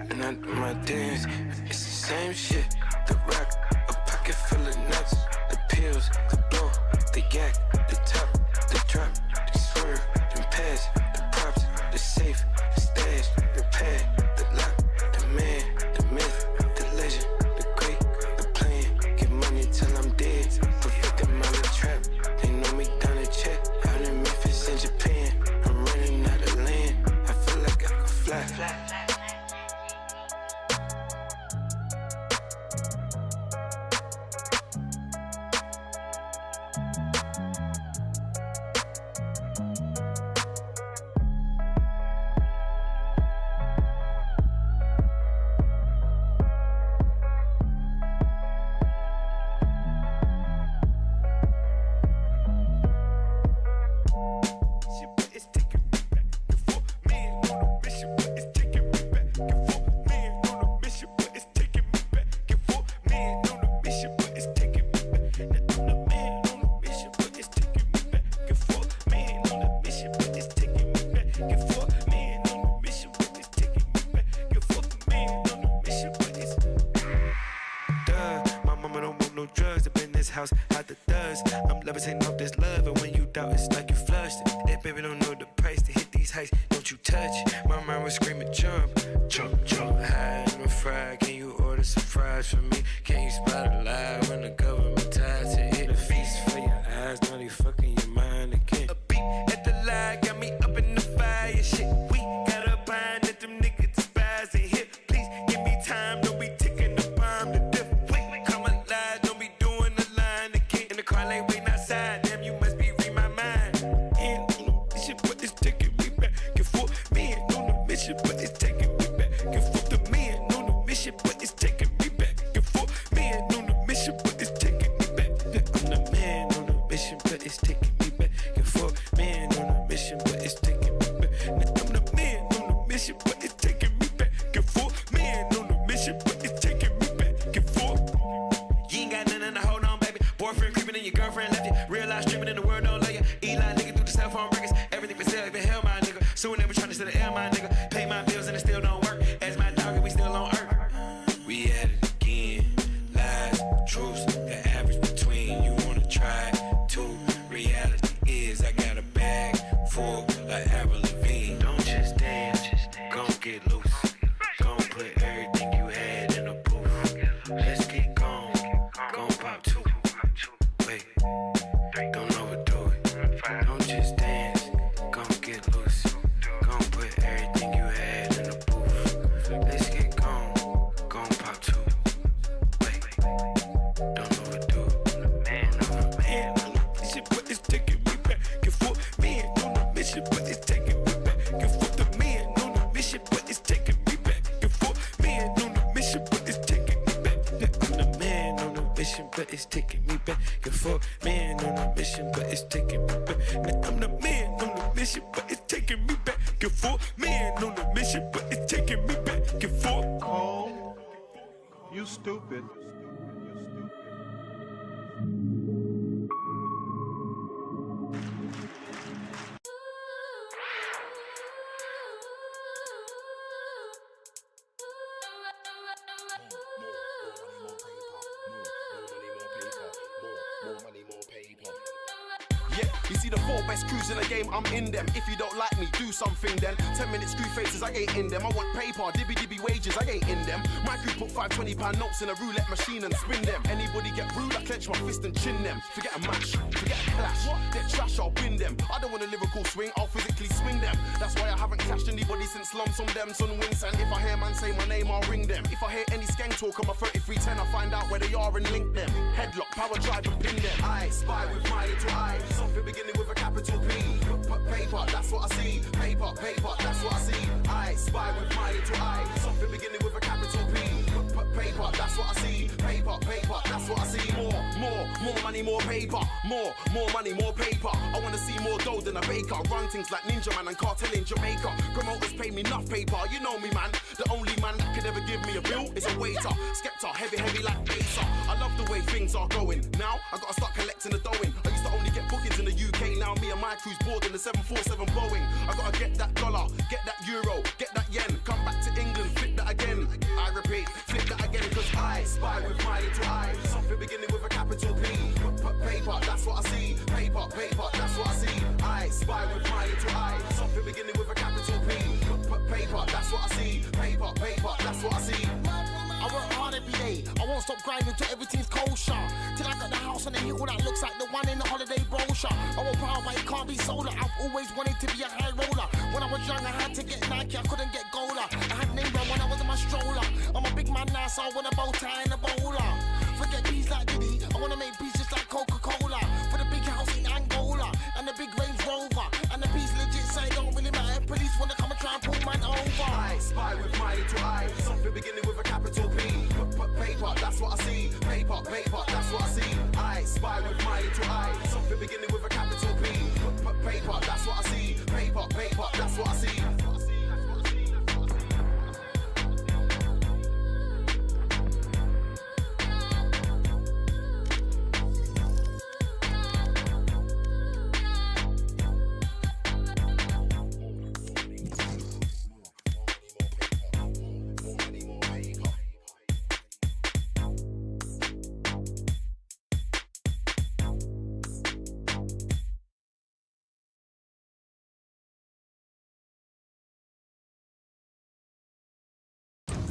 and I do my dance, it's the same shit, the rock, a pocket full of nuts, the pills, the blow, the yak, the top, the drop, the swerve, the pass, the props, the safe, the stash, the pad, the lock, the man, the myth, the legend, the great, the plan, get money till I'm dead, for 50 mile trap, they know me down the check, out in Memphis and Japan, I'm running out of land, I feel like I could fly. House out the dust. I'm levitating off this love, and when you doubt, it's like you flushed it. That baby don't know the price to hit these heights. Don't you touch? My mind was screaming, jump, jump, jump high. I'm fried. Can you order some fries for me? Can you spot a lie when the government ties to hit a feast for your eyes? Now they fucking your mind again. A beat at the lie got me up in the fire. Shit, we got a bind that them niggas despise and hit. Please give me time. Don't be ticking the bomb to death. Come alive. Don't be doing the line again. In the car lane waiting outside. Damn, you must be reading my mind. And on the mission, but it's taking me back and forth. Man on the mission, but it's taking me back and forth. The man on the mission, but it's taking me back and forth. Man on the mission, but it's taking me back. I'm the man on the mission, but it's taking me back and forth. Man on the mission, but it's taking me back. I'm the man on the mission, but it's taking me back and forth. Man on the mission, but it's taking me back and forth. You ain't got nothing to hold on, baby. Boyfriend creeping in your girlfriend left you. Real life streaming in the world don't love you. Eli nigga through the cell phone records. Everything for sale, even hell my nigga. Soon they be trying to set the L my nigga. Pay my bills and it still don't work. As my dog, we still on earth. We had but it's taking me back and forth. Man on a mission, but it's taking me back. Man, I'm the man on a mission, but it's taking me back and forth. Man on a mission, but it's taking me back and forth. Cole, you stupid. Yeah, you see the 4 best crews in the game, I'm in them. If you don't like me, do something then. 10 minute screw faces, I ain't in them. I want paper, dibby wages, I ain't in them. My crew put £5 notes in a roulette machine and spin them. Anybody get rude, I clench my fist and chin them. Forget a match, forget a clash. Get trash, I'll bin them. I don't want a lyrical swing, I'll physically swing them. That's why I haven't clashed anybody since Lumps on them, son wins. And if I hear man say my name, I'll ring them. If I hear any skank talk on my 3310, I find out where they are and link them. Headlock, power drive and pin them. I spy with my little eye. Something beginning with a capital P. Paper, that's what I see. Paper, that's what I see. I spy with my little eye. Something beginning with a capital P. Paper, that's what I see. Paper, that's what I see. More money, more paper. More money, more paper. I wanna see more dough than a baker. Run things like Ninja Man and Cartel in Jamaica. Promoters pay me enough paper. You know me, man. The only man that could ever give me a bill is a waiter. Skepta, heavy like Baser. I love the way things are going. Now I gotta start collecting the dough in. I used to only get bookings in the UK. Now me and my crew's board in the 747 Boeing. I gotta get that dollar, get that euro, get that yen. Come back to England, flip that again. I repeat, flip that again. Cause I spy with my little eye. Something beginning with a capital P. Paper, that's what I see. Paper, that's what I see. I spy with my little eye. Something beginning with a capital P. Paper, that's what I see. Paper, that's what I see. I work hard every day. I won't stop grinding till everything's kosher. Till I got the house on the hill that looks like the one in the holiday brochure. I want power, but it can't be solar. I've always wanted to be a high roller. When I was young, I had to get Nike. I couldn't get Gola. I had name brand when I was in my stroller. I'm a big man now, so I want a bow tie and a bowler. Forget bees like Diddy. I wanna make bees just like Coca-Cola. For the big house in Angola and the big Range Rover. And the bees legit say don't really matter. Police wanna come and try and pull man over. I spy with my little eye. Something beginning with a capital P. Paper, that's what I see. Paper, that's what I see. I spy with my little eye. Something beginning with a capital P. Paper, that's what I see. Paper, that's what I see.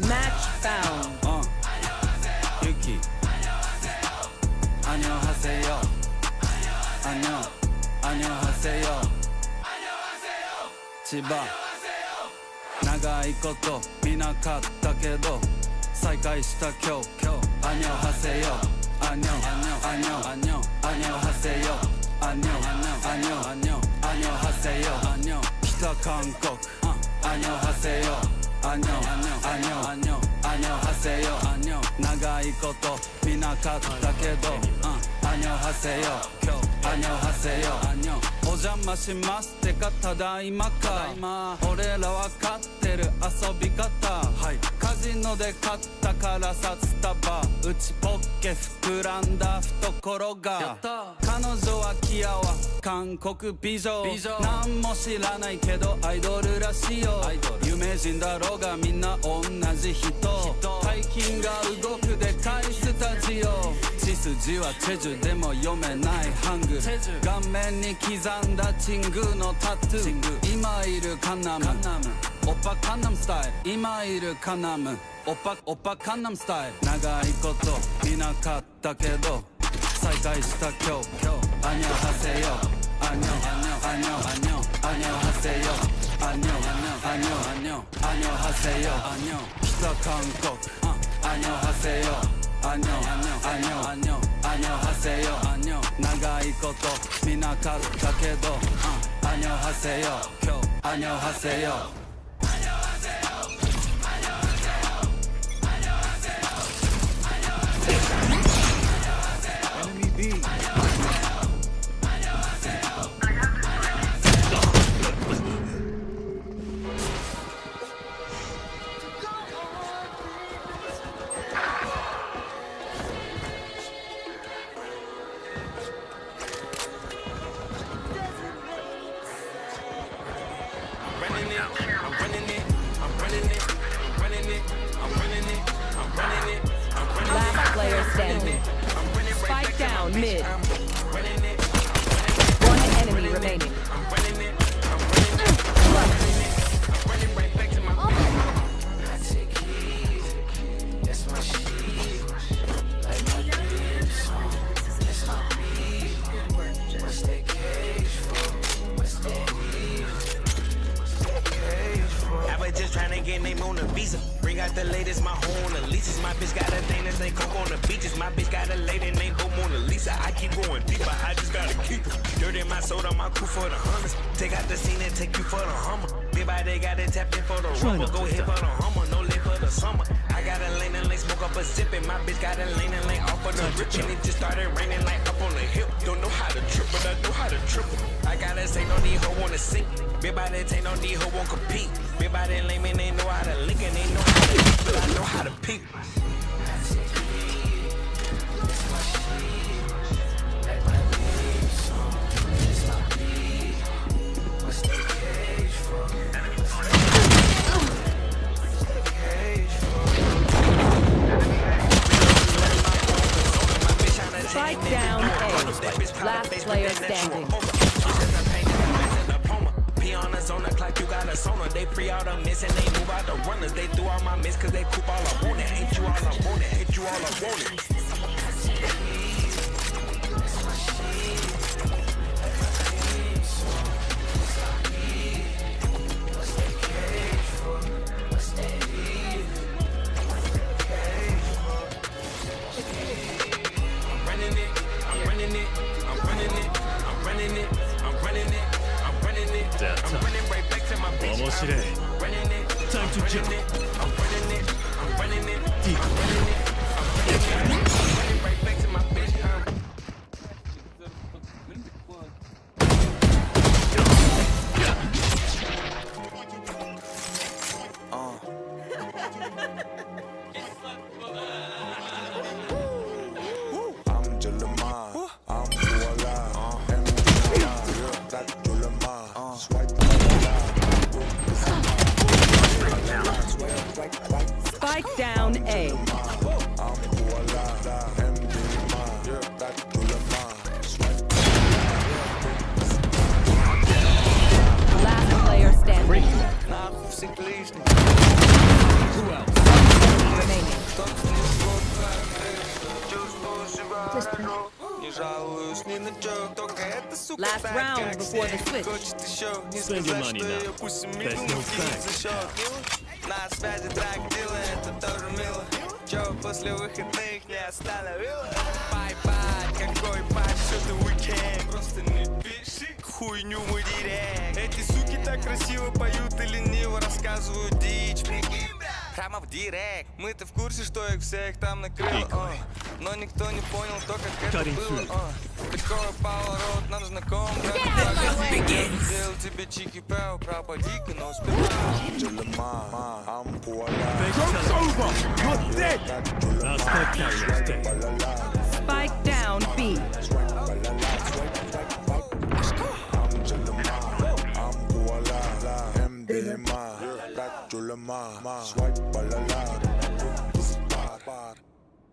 Match found. Yuki. 안녕하세요. 안녕하세요. 千葉。長いこと見なかったけど再会した今日。안녕하세요. 안녕하세요. 안녕하세요. 北韓国。안녕하세요. 안녕하세요.長いこと見なかったけど안녕하세요.お邪魔しますってかただいまか俺らわかってる遊び方カジノで買ったから札束内ポッケ膨らんだ懐が彼女はキアは韓国美女なんも知らないけどアイドルらしいよ有名人だろうがみんな同じ人大金が動くでかいスタジオ血筋はチェジュでも読めないハングル顔面に刻んだチングのタトゥー今いるカナムオッパカンナムスタイル今いるカナムオッパカンナムスタイル長いこと見なかったけど再会した今日안녕하세요. 안녕하세요. 안녕하세요.北韓国안녕하세요. 안녕하세요.長いこと見なかったけど안녕하세요. 안녕하세요. down mid. One enemy remaining. Just trying to get name on the visa. Bring out the latest, my home on the leases. My bitch got a thing that say coke on the beaches. My bitch got a lady named Mona Lisa. I keep going deeper, I just gotta keep it. Dirt in my soda, my crew for the hunters. Take out the scene and take you for the Hummer. Big body got it tapped in for the rumble. Go ahead for the Hummer, no late for the summer. I got a lane and lane, smoke up a zippin'. My bitch got a lane and lane off of the rip. And it just started raining like up on the hip. Don't know how to trip, but I know how to triple. I gotta say no need hoe wanna sink. Big body take no need hoe won't compete. Big body lame and they know how to link and they know how to eat, but I know how to peep. Spike down A. Last player standing. Pianos on the clock, you got a sonar. They free out a miss and they move out the runners. They threw out my miss cause they coop all I want it. Ain't you all I want it, ain't you all I want it. Time to jump. Spike down A. Last player standing. Who else? Remaining. Last round before the switch. Spend your money now. There's no thanks. На связи трак дела, это тоже мило. Чё после выходных не остановила? Бай-бай, какой пать, что ты уикенд. Просто не пиши хуйню в директ. Эти суки так красиво поют и лениво рассказывают дичь. Прямо в директ. Мы-то в курсе, что их всех там накрыло. Но никто не понял то, как это было. Такой поворот нам знаком. Сделал тебе чики-пау, пропади-ка, но сперва. Joke's over! You're dead! Last night carrier's dead. Spike down B.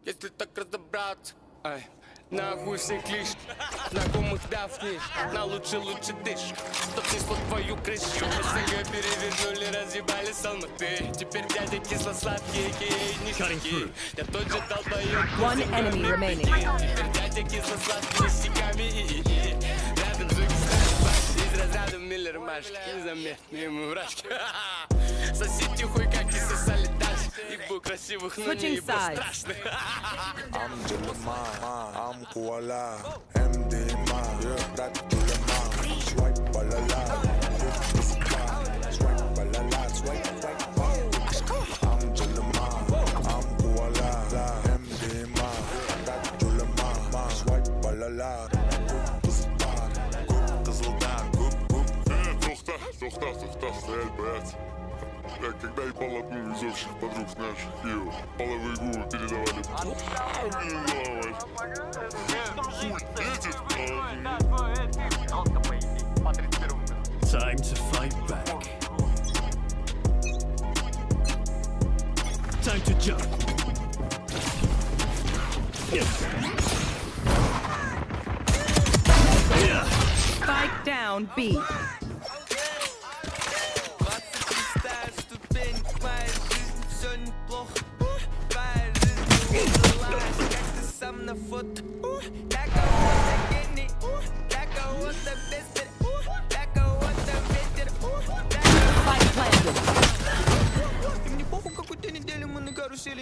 Если так разобраться, ай, нахуй все клиш, знакомых давнишь, на лучше дышь, чтоб несло твою крышу. СНГ перевернули, разъебали с Алматы. Теперь дядя кисло-сладкий, а.к.а. нищики. Я тот же долбоёб, One enemy remaining. Теперь дядя кисло-сладкий, нищиками и. Рядом звуки стали из разряда Миллер Машки. Незаметные мы вражки. Сосите хуй, как и сосали дальше. Их был красивых, но не ибо страшных. I'm Jalama, I'm Koala, MDMA, that Jalama, swipe balala, swipe balala, swipe. I'm Jalama, I'm Koala, MDMA, that Jalama, swipe balala. Кызылдар, гуп. Тоқта, стоять, бояться. Когда ебал одну из общих подруг наших, ее половые губы передавали. Time to fight back. Time to jump. Yes. Spike down B.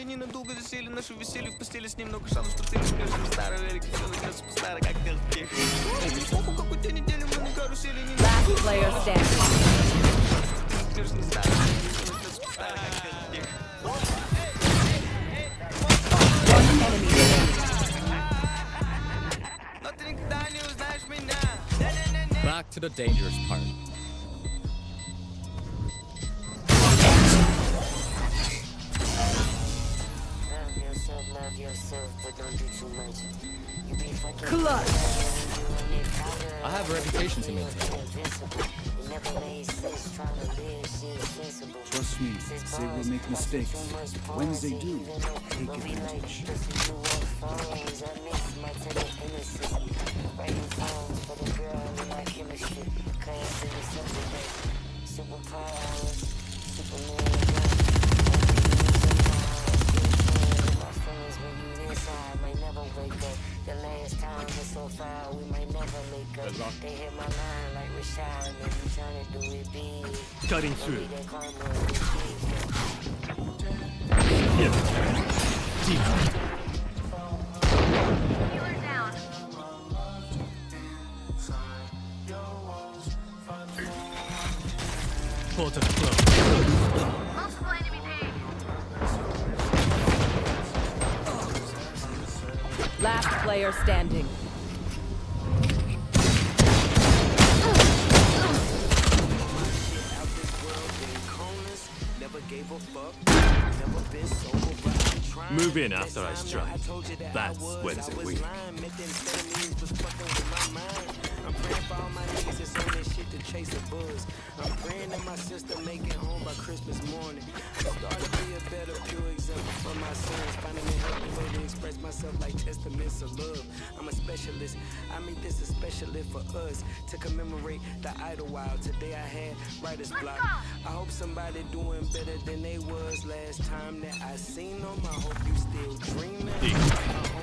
Не надолго засели наши веселье в постели с ним много шансов, что ты не смеешь на старой велике, все начнется по-старой, как ты тех. Не похуй, какой день недели мы на карусели не Last player standing. Ты смеешь на старой велике, все начнется по-старой, как ты тех. One enemy remaining. Но ты никогда не узнаешь меня. Back to the dangerous part. Love yourself, but don't do too much. You be fucking Clutch. I have a reputation to maintain. Trust me, they will make mistakes. When they do, take advantage. The last time was so far, we might never make up. They hit my line like Rashad, and we tryna do it big. Cutting through. Portal closed. Last player standing. Move in after I strike. That's when's it weak. I'm praying for all my niggas that's on that shit to chase a buzz. I'm praying that my sister make it home by Christmas morning. I started to be a better, pure example for my sons. Finding a healthy way to express myself like testaments of love. I'm a specialist. I mean, this is especially for us to commemorate the Idlewild. Today I had writer's block. I hope somebody doing better than they was last time that I seen them. I hope you still dreaming. I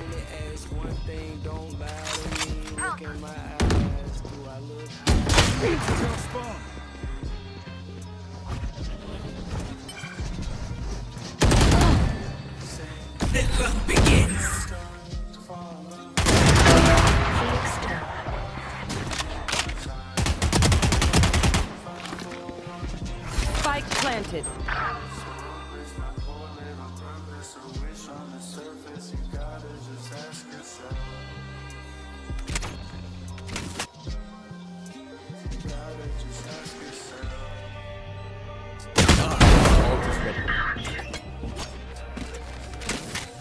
only ask one thing, don't lie to me. Look in my eyes, do I look high? The hunt begins. Spike planted.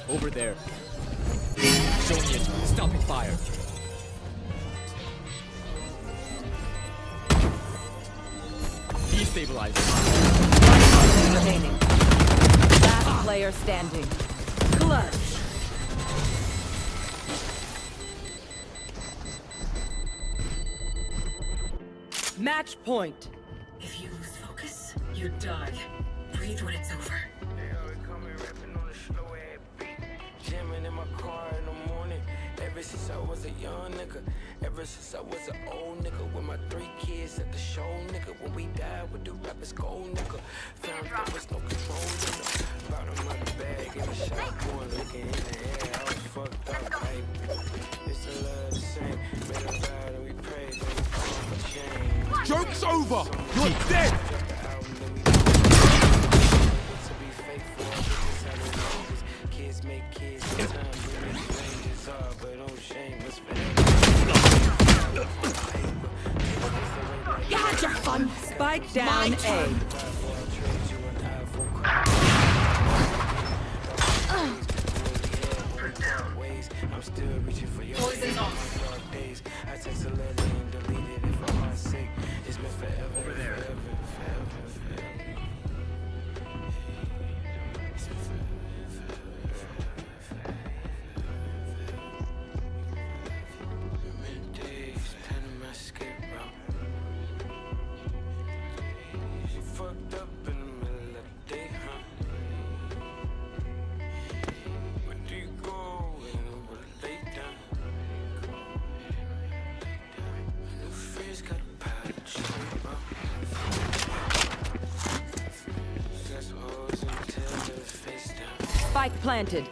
Over there. Showing it. Stopping fire. Destabilizing. Remaining. Last player standing. Clutch. Match point. If you lose focus, you die. Breathe when it's over. Jamming in my car in the morning. Ever since I was a young nigga, ever since I was an old nigga, with my 3 kids at the show, nigga. When we died with the rappers gold, nigga. Found there was no control, nigga. Brought him out the bag in the shop, going looking in the air. I was fucked up, baby. It's the love the same. Made a vow and we prayed, then we called for change. Joke's over! You're dead! Kids make kids, sometimes we make strangers are, but don't shame us for You had your fun. Spike down A. I'm still reaching for your Poison's on. dark days. I text a letter and delete it if I'm not sick. It's been forever, over there. Forever. Spike planted.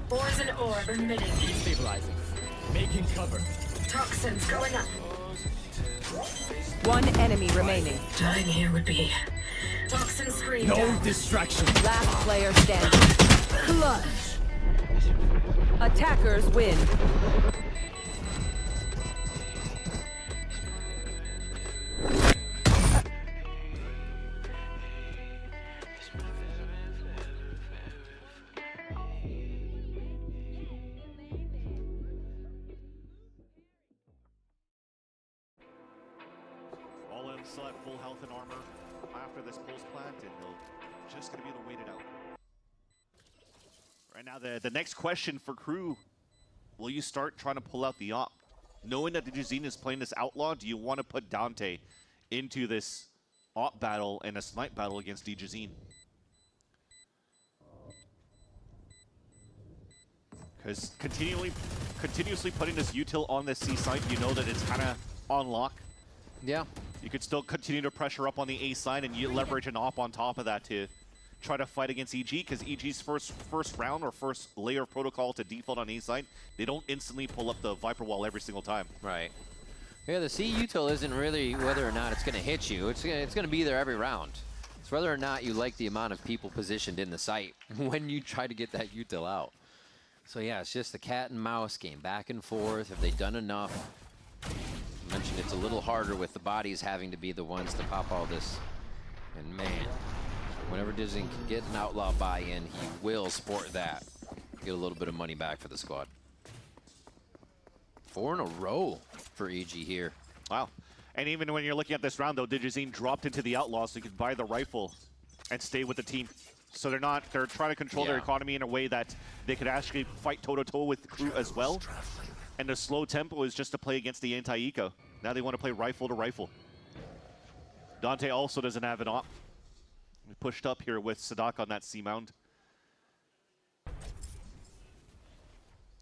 Poison orb emitting. Destabilizing. Making cover. Toxins going up. One enemy remaining. Dying here would be toxin screen. No distraction. Last player standing. Clutch. Attackers win. All in still at full health and armor after this pulse plant, and they'll just gonna be able to wait it out. Right now, the next question for Crew: will you start trying to pull out the op? Knowing that the Jazine is playing this outlaw, do you want to put Dante into this op battle and a snipe battle against Jazine? Because continuously putting this util on this C site, you know that it's kind of on lock. Yeah. You could still continue to pressure up on the A side, and you leverage an op on top of that to try to fight against EG, because EG's first round or first layer of protocol to default on A side, they don't instantly pull up the Viper wall every single time. Right. Yeah, the C util isn't really whether or not it's going to hit you. It's going to be there every round. It's whether or not you like the amount of people positioned in the site when you try to get that util out. So yeah, it's just a cat and mouse game, back and forth. Have they done enough? I mentioned it's a little harder with the bodies having to be the ones to pop all this. And man, whenever Disney can get an outlaw buy-in, he will sport that. Get a little bit of money back for the squad. 4 in a row for EG here. Wow. And even when you're looking at this round, though, Digizine dropped into the outlaw so you could buy the rifle and stay with the team. So they're trying to control their economy in a way that they could actually fight toe-to-toe with the Crew as well. And the slow tempo is just to play against the anti-eco. Now they want to play rifle to rifle. Dante also doesn't have an op. We pushed up here with Sadak on that C mound.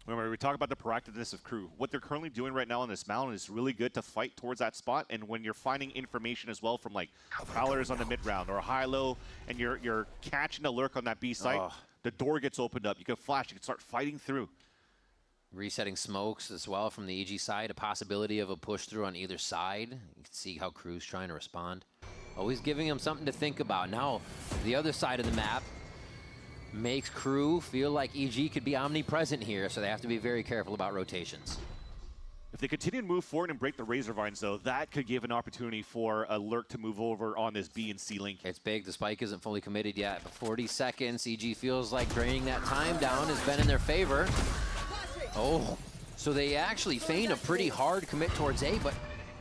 Remember, we talk about the proactiveness of Crew. What they're currently doing right now on this mound is really good to fight towards that spot. And when you're finding information as well from like prowlers on the mid round or high-low, and you're catching a lurk on that B site, the door gets opened up. You can flash, you can start fighting through. Resetting smokes as well from the EG side, a possibility of a push through on either side. You can see how Crew's trying to respond. Always giving him something to think about. Now, the other side of the map makes Crew feel like EG could be omnipresent here, so they have to be very careful about rotations. If they continue to move forward and break the Razor Vines, though, that could give an opportunity for a lurk to move over on this B and C link. It's big. The spike isn't fully committed yet, but 40 seconds. EG feels like draining that time down has been in their favor. Oh, so they actually feign a pretty hard commit towards A, but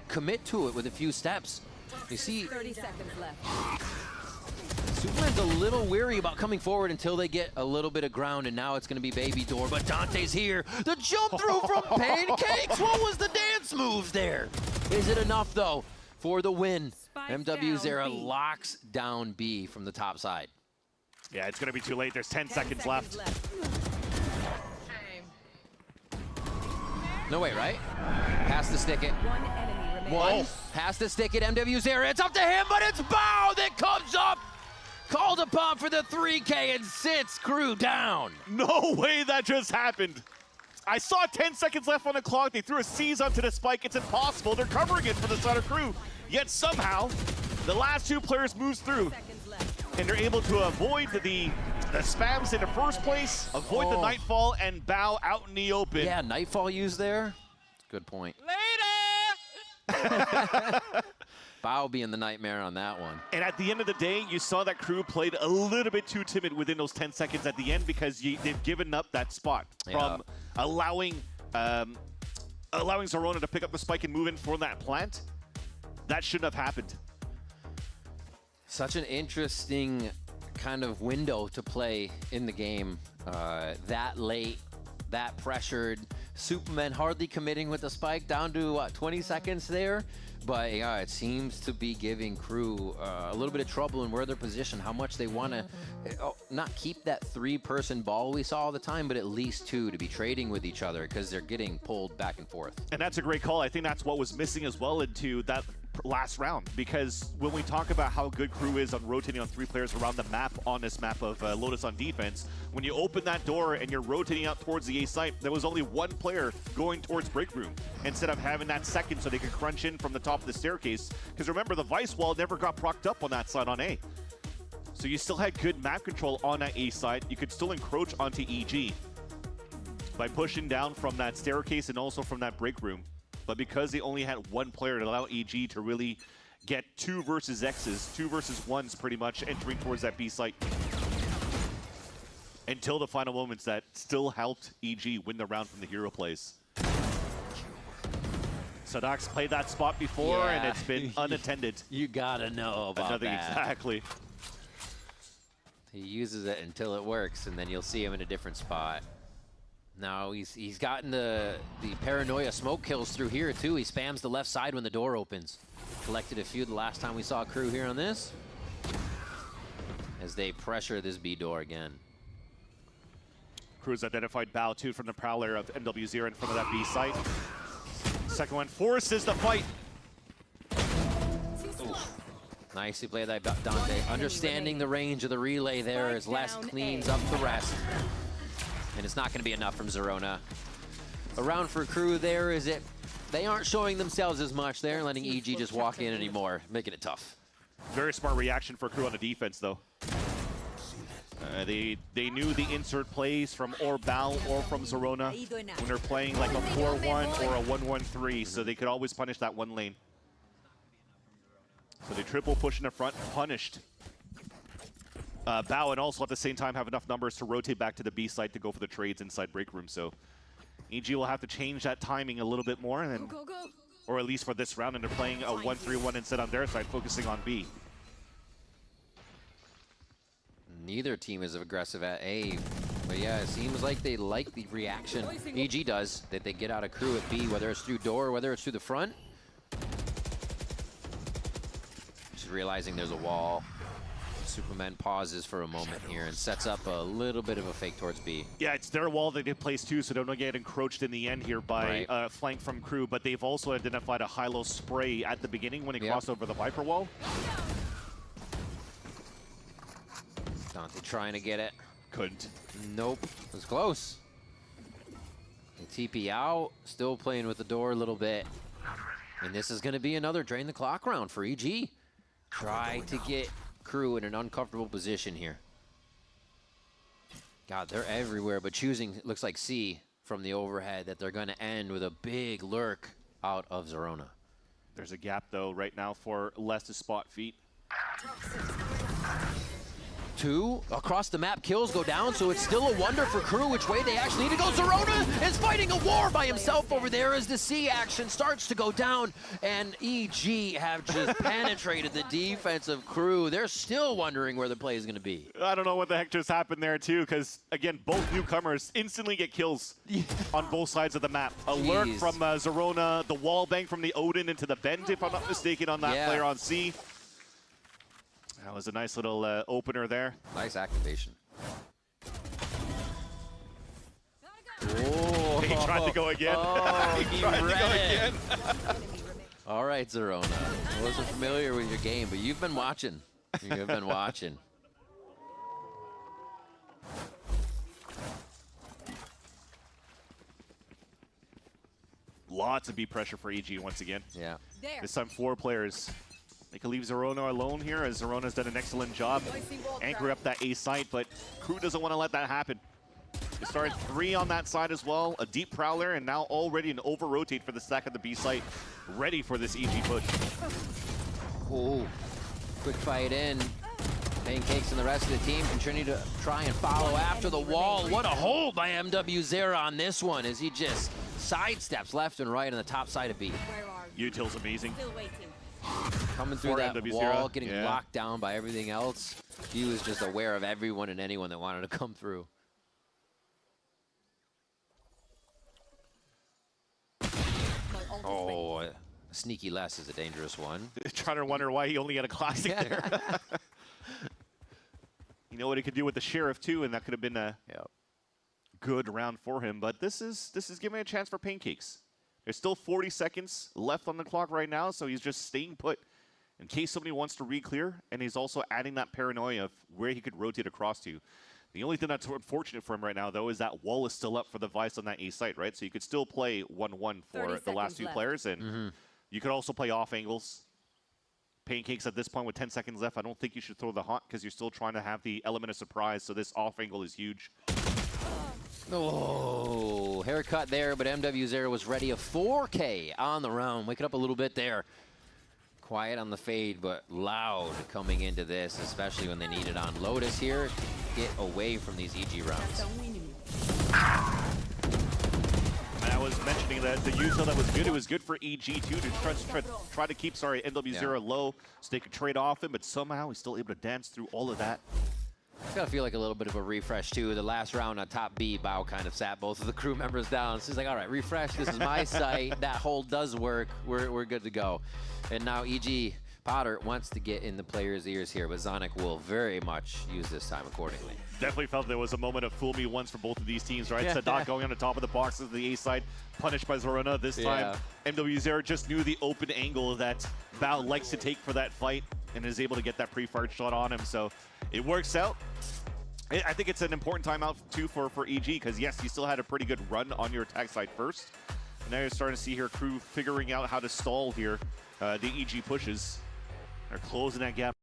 commit to it with a few steps. You see, 30 seconds left. Superman's a little weary about coming forward until they get a little bit of ground, and now it's going to be Baby Door, but Dante's here. The jump through from Pancakes! What was the dance moves there? Is it enough, though, for the win? MW Zera locks down B from the top side. Yeah, it's going to be too late. There's 10 seconds left. No way, right? Has to stick it. One enemy remaining. One. Has to stick it. MW Zera. It's up to him, but it's Bao that comes up. Called upon for the 3K and sits Crew down. No way that just happened. I saw 10 seconds left on the clock. They threw a seize onto the spike. It's impossible. They're covering it for the side of Crew. Yet somehow, the last two players moves through. And they're able to avoid the spams in the first place, avoid the Nightfall, and Bao out in the open. Yeah, Nightfall used there. Good point. Later! Bao being the nightmare on that one. And at the end of the day, you saw that Crew played a little bit too timid within those 10 seconds at the end, because they've given up that spot from allowing Zorona to pick up the spike and move in for that plant. That shouldn't have happened. Such an interesting kind of window to play in the game. That late, that pressured, Superman hardly committing with the spike, down to what, 20 seconds there. But yeah, it seems to be giving Crew a little bit of trouble in where they're positioned, how much they want to not keep that 3-person ball we saw all the time, but at least 2 to be trading with each other because they're getting pulled back and forth. And that's a great call. I think that's what was missing as well into that last round, because when we talk about how good Crew is on rotating on 3 players around the map on this map of Lotus on defense, when you open that door and you're rotating out towards the A site, there was only 1 player going towards break room instead of having that second so they could crunch in from the top of the staircase. Because remember, the Vice wall never got procced up on that side on A. So you still had good map control on that A side. You could still encroach onto EG by pushing down from that staircase and also from that break room. But because they only had 1 player to allow EG to really get 2 versus X's, 2 versus 1s pretty much entering towards that B site. Until the final moments, that still helped EG win the round from the hero plays. Sadak's played that spot before, Yeah. and it's been unattended. You gotta know about Nothing that. exactly. He uses it until it works, and then you'll see him in a different spot. Now he's gotten the paranoia smoke kills through here too. He spams the left side when the door opens. Collected a few the last time we saw Crew here on this. As they pressure this B door again. Crew's identified Bao 2 from the Prowler of MW0 in front of that B site. Second one forces the fight. Nicely played by Dante. Understanding the range of the relay there as Les cleans up the rest. And it's not going to be enough from Zerona. Around for Crew there is it. They aren't showing themselves as much. They're letting EG just walk in anymore, making it tough. Very smart reaction for Crew on the defense, though. They knew the insert plays from or Bao or from Zerona when they're playing like a 4-1 or a 1-1-3, so they could always punish that one lane. So they triple push in the front, punished Bao, and also at the same time have enough numbers to rotate back to the B site to go for the trades inside break room. So EG will have to change that timing a little bit more, and then, or at least for this round, and they're playing a 1-3-1 instead on their side, focusing on B. Neither team is aggressive at A, but yeah, it seems like they like the reaction EG does, that they get out of Crew at B, whether it's through door, whether it's through the front. Just realizing there's a wall. Superman pauses for a moment here and sets up a little bit of a fake towards B. Yeah, it's their wall that they placed too, so they don't get encroached in the end here by flank from Crew, but they've also identified a high-low spray at the beginning when he crossed over the Viper wall. Dante trying to get it. Couldn't. Nope, it was close. The TP out, still playing with the door a little bit. And this is gonna be another drain the clock round for EG. Try to get Crew in an uncomfortable position here. God, they're everywhere, but choosing, it looks like C from the overhead, that they're gonna end with a big lurk out of Zerona. There's a gap though right now for Les to spot feet. 2 across the map kills go down, so it's still a wonder for Crew which way they actually need to go. Zerona is fighting a war by himself over there as the C action starts to go down, and EG have just penetrated the defense of Crew. They're still wondering where the play is going to be. I don't know what the heck just happened there too, because again, both newcomers instantly get kills on both sides of the map. A lurk from Zerona, the wall bang from the Odin into the bend, if I'm not mistaken, on that player on C. That was a nice little opener there. Nice activation. Oh. He tried to go again. Oh, he tried to go again. All right, Zerona. I wasn't familiar with your game, but you've been watching. You've been watching. Lots of B pressure for EG once again. Yeah. This time 4 players. They can leave Zerona alone here, as Zerona's done an excellent job anchor up that A site, but Crew doesn't want to let that happen. They started 3 on that side as well, a deep Prowler, and now already an over-rotate for the stack of the B site, ready for this EG push. Oh, quick fight in. Pancakes and the rest of the team continue to try and follow after the wall. What a hold by MW0 on this one, as he just sidesteps left and right on the top side of B. Util's amazing. Coming through that MW0. wall, getting locked down by everything else. He was just aware of everyone and anyone that wanted to come through. Oh, sneaky less is a dangerous one. Trying to wonder why he only had a classic there. You know what he could do with the Sheriff too, and that could have been a good round for him. But this is giving a chance for Pancakes. There's still 40 seconds left on the clock right now, so he's just staying put in case somebody wants to re-clear, and he's also adding that paranoia of where he could rotate across to. The only thing that's unfortunate for him right now, though, is that wall is still up for the Vice on that A site, right? So you could still play 1-1 for the last two players, and you could also play off angles. Pancakes at this point with 10 seconds left, I don't think you should throw the haunt because you're still trying to have the element of surprise, so this off angle is huge. Oh, haircut there, but MW0 was ready. A 4K on the round. Wake it up a little bit there. Quiet on the fade, but loud coming into this, especially when they need it on Lotus here. Get away from these EG rounds. I was mentioning that the usual that was good. It was good for EG too to try to keep MW0 low so they could trade off him, but somehow he's still able to dance through all of that. It's gotta feel like a little bit of a refresh too. The last round on top B, Bao kind of sat both of the crew members down. So he's like, all right, refresh, this is my site. That hold does work. We're good to go. And now EG Potter wants to get in the players' ears here, but Zonic will very much use this time accordingly. Definitely felt there was a moment of fool me once for both of these teams, right? Sadat going on the top of the boxes, the A side, punished by Zorona. This time, MW0 just knew the open angle that Bao likes to take for that fight and is able to get that pre-fired shot on him. So it works out. I think it's an important timeout too for EG because yes, you still had a pretty good run on your attack side first. And now you're starting to see here crew figuring out how to stall here. The EG pushes. They're closing that gap.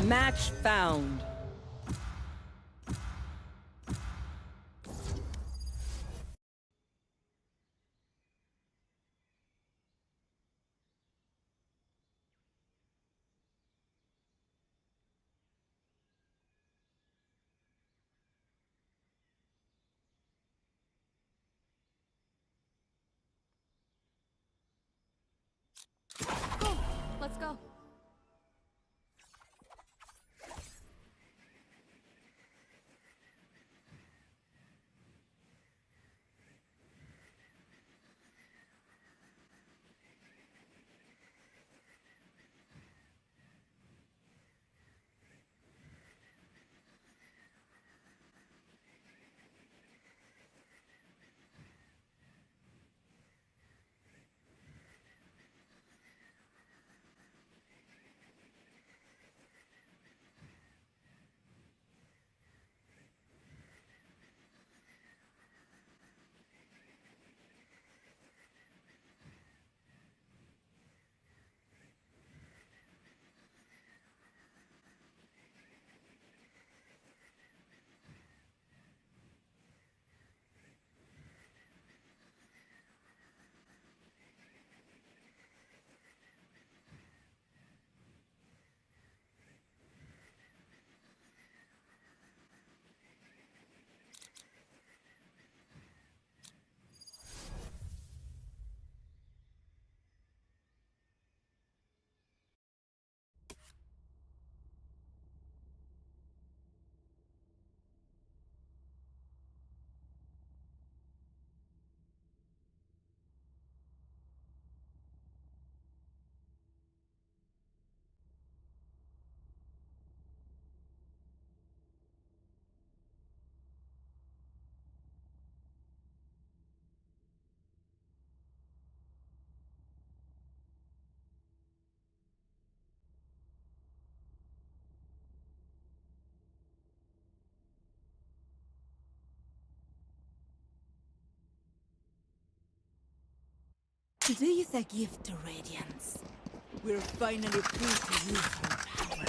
Match found. Let's go. Today is a gift to Radiance. We're finally free to use our power.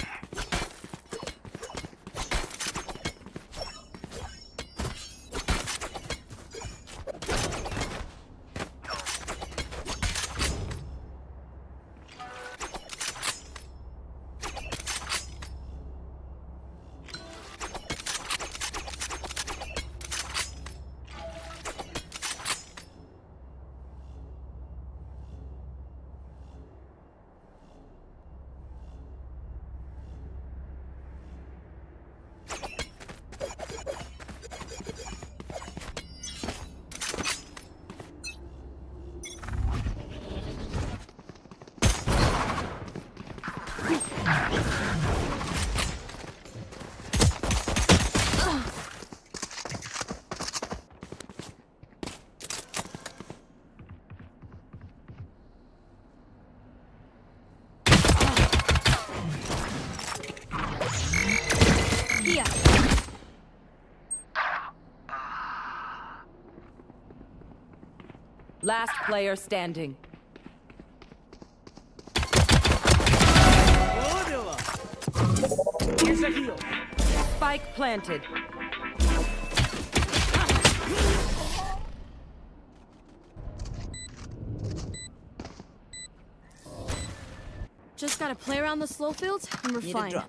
Last player standing. Spike planted. Just gotta play around the slow fields and we're fine.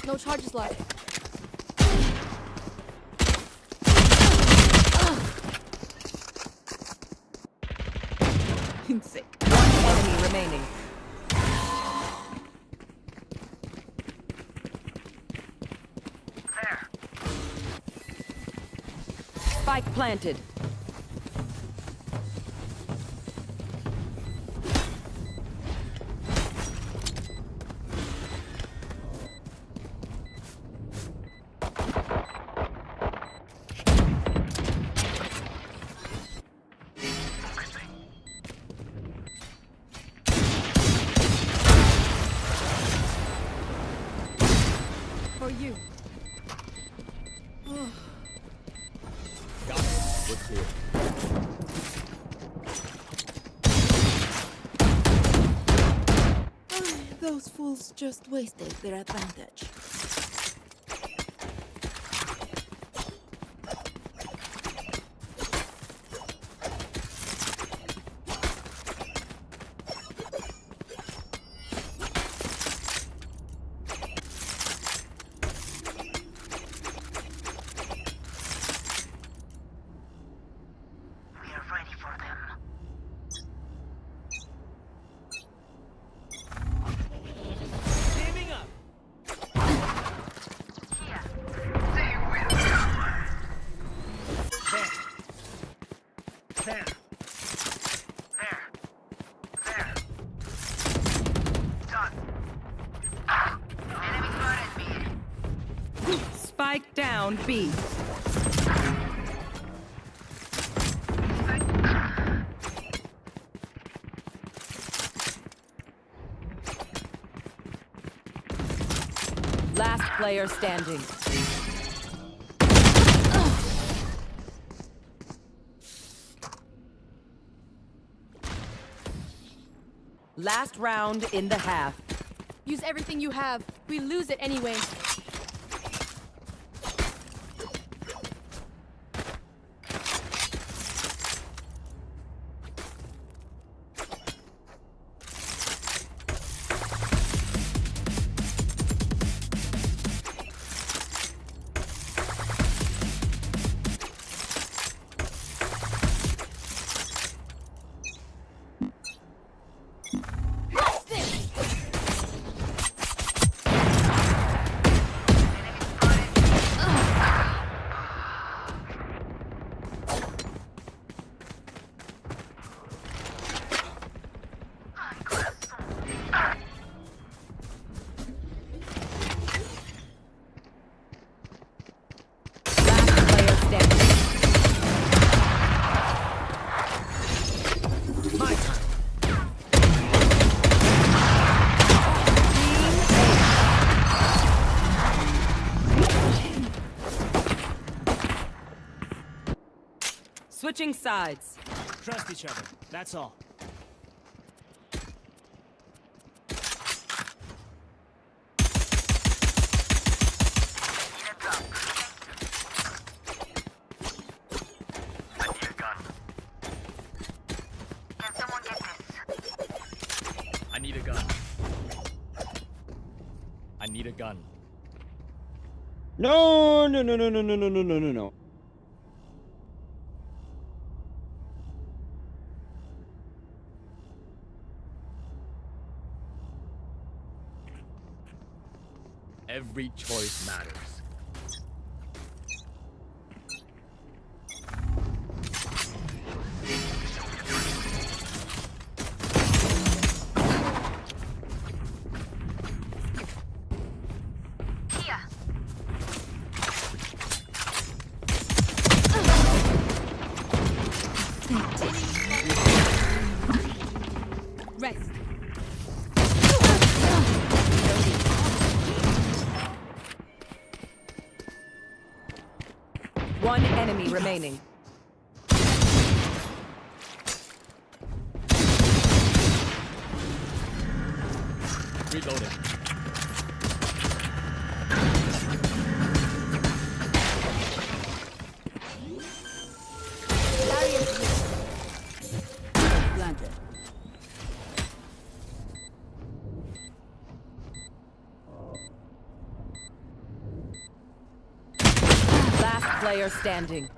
No charges left. Sick. One enemy remaining. Spike planted. For you. Those fools just wasted their advantage. Spike down B. Last player standing. Last round in the half. Use everything you have. We lose it anyway. Switching sides. Trust each other, that's all. I need a gun. I need a gun. No, no, no, no, no, no, no, no, no, no, no. Every choice matters. Rest. One enemy remaining. Reloading. Planted. Last player standing.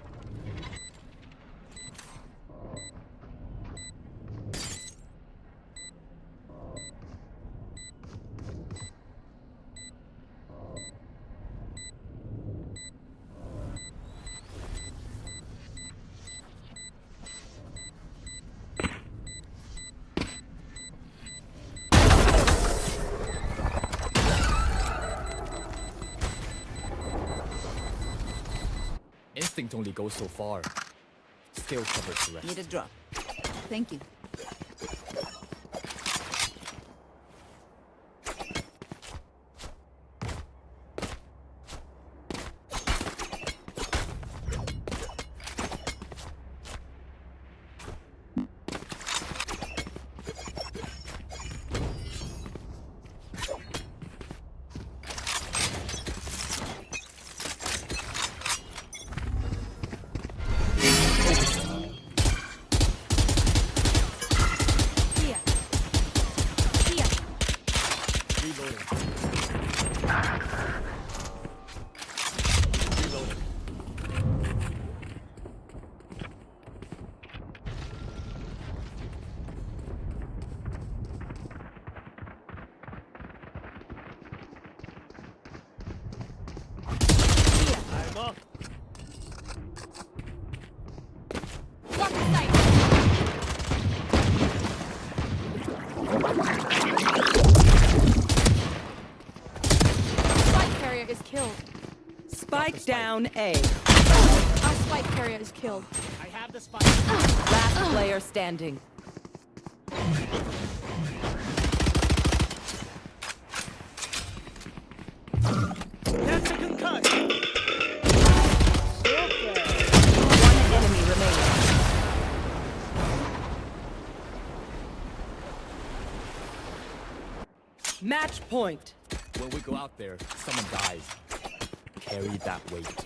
Instinct only goes so far. Skill covers the rest. Need a drop. Thank you. I'm up. Spike carrier is killed. Spike down A. Our spike carrier is killed. I have the spike. Last player standing. That's a concussion. One enemy remaining. Match point. When we go out there, someone dies. Carry that weight.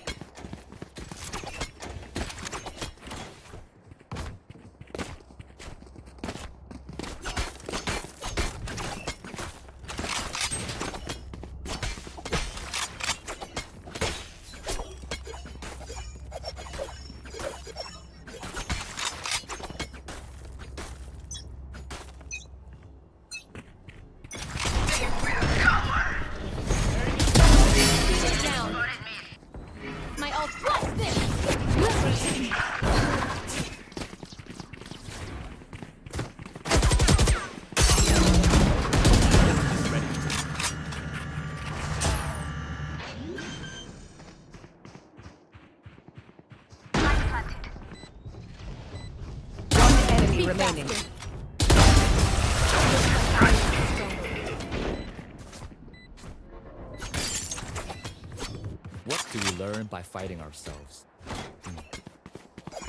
Down. My ult plus this. One enemy remaining. What do we learn by fighting ourselves?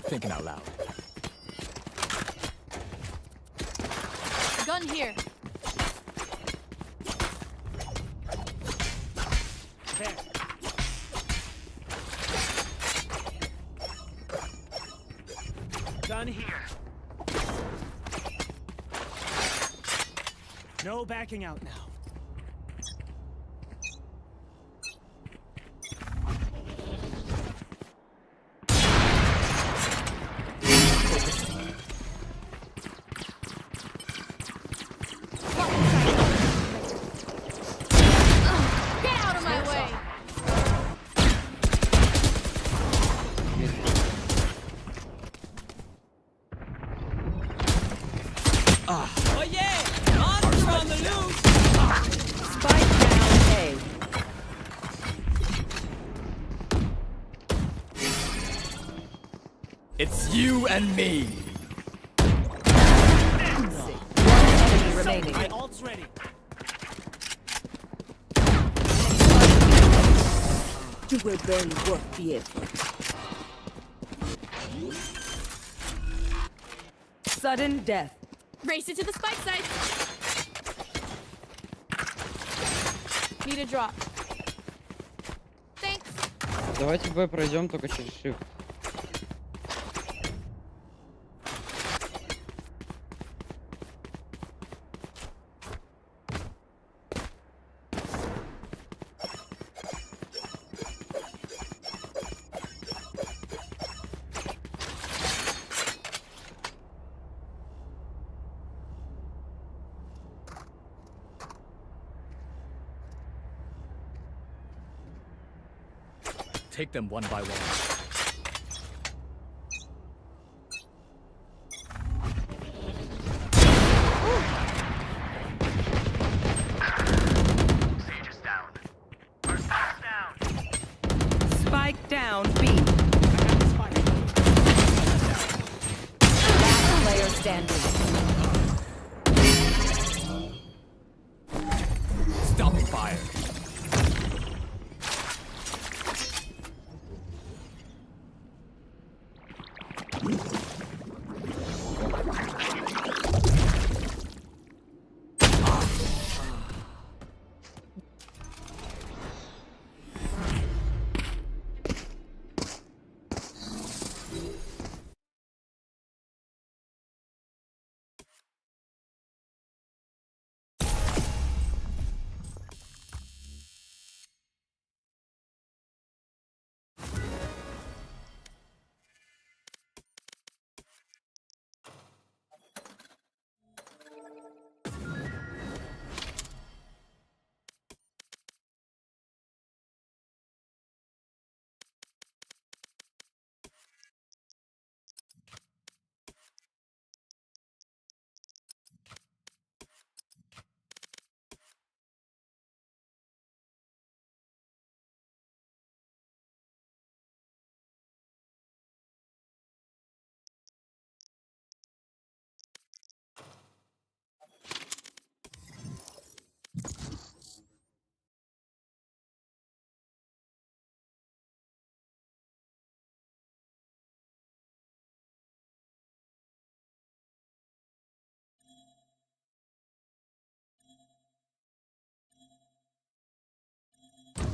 Thinking out loud. Gun here. There. Done here. No backing out now. Get out of my Oh yeah! Monster on the loose! Spike down A. It's you and me. One enemy remaining. My ult's ready. You were barely worth the effort. Sudden death. Race it to the spike site. Need a drop. Thanks. Давайте Б пройдем только через shift. Take them one by one. Spike down B. Last player standing. Stopping fire.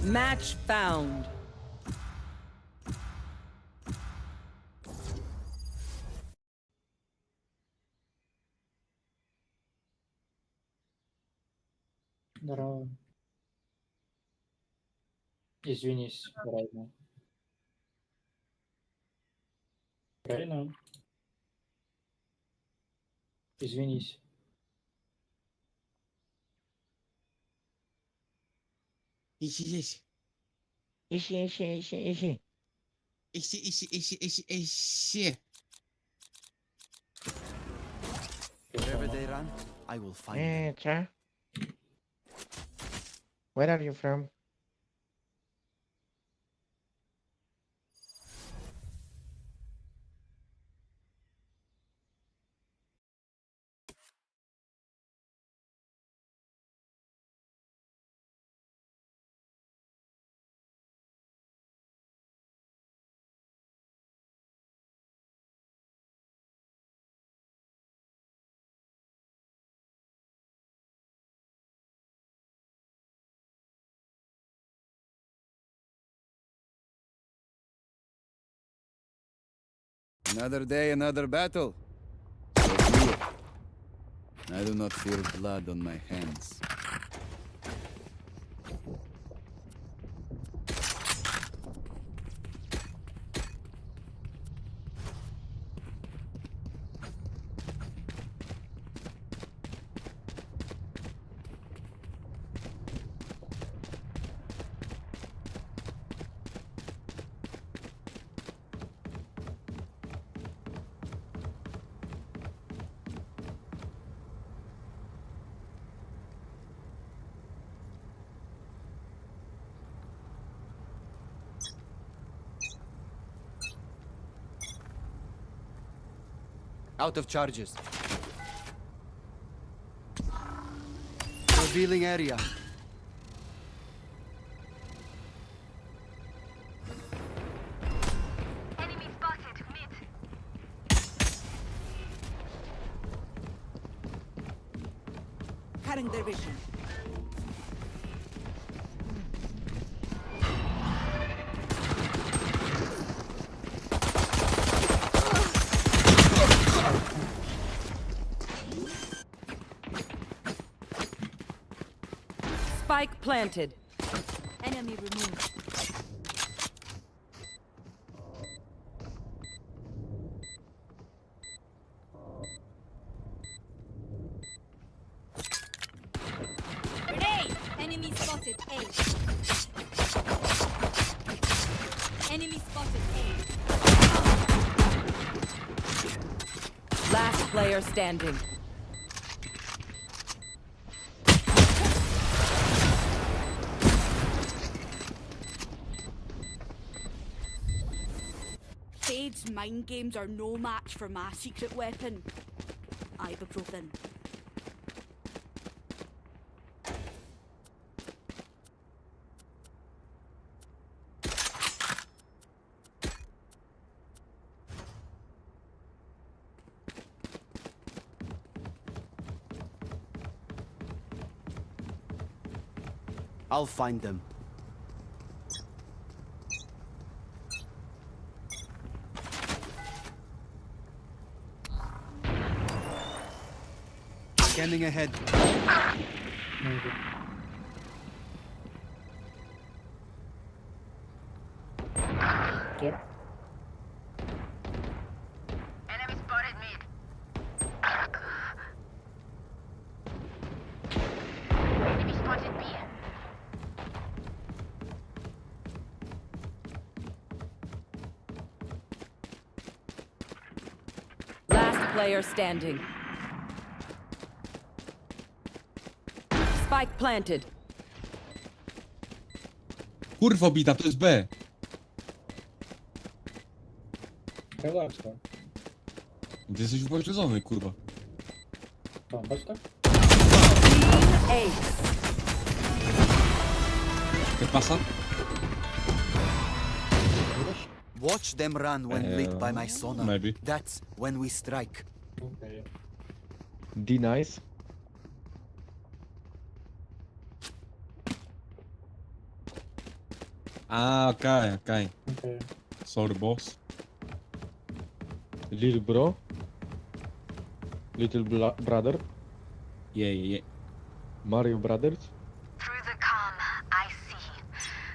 Match found. Здорово. Извинись, правильно. Правильно. Извинись. Ищи. Ищи. Wherever they run, I will find them. Cha. Where are you from? Another day, another battle. So be it. I do not feel blood on my hands. Out of charges. Revealing area. Enemy spotted. Mid. Cutting their vision. Spike planted. Enemy removed. Grenade! Enemy spotted. A. Enemy spotted. Last player standing. Fade's mind games are no match for my secret weapon. Ibuprofen. I'll find them. Scanning ahead. Maybe. Yep. Enemy spotted mid. Enemy spotted B. Last player standing. Spike planted. Kurwa bita, to jest B. Relax, no. Ty jesteś upośledzony, kurwa. Tam, patrz tak? Team ¿Qué pasa? Watch them run when lit by my sonar. Maybe. That's when we strike. Okay. D nice. Ah, okay. Okay. Sorry, boss. Little bro. Little brother. Yeah. Mario Brothers. Through the calm, I see.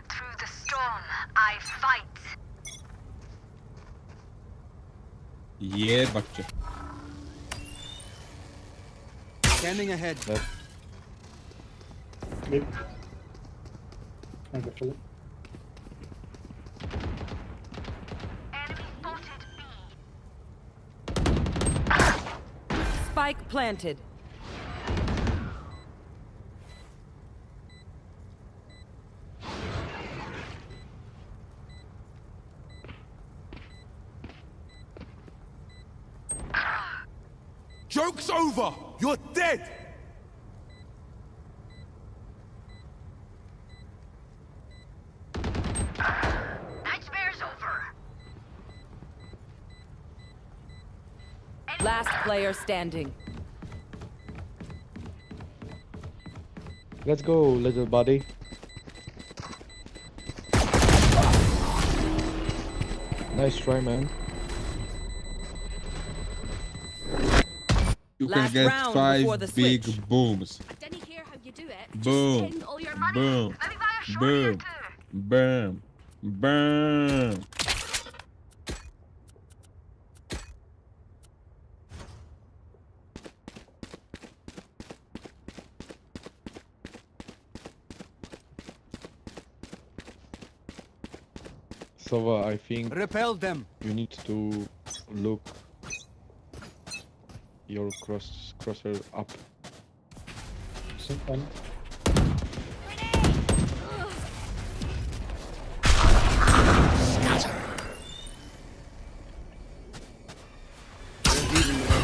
Through the storm, I fight. Jebać cię. Scanning ahead. Mid. Okay, full. Enemy spotted B. Spike planted. Joke's over! You're dead! Nightmare's over. Last player standing. Let's go, little buddy. Nice try, man. You Last can get round before the 5 big switch. booms. Didn't care how you do it. Boom. Just spend all your money. Boom. Let me buy a shorty or Boom. two. Boom. Boom. Sova, I think Repel them. you need to look your crosshair up. One. Revealing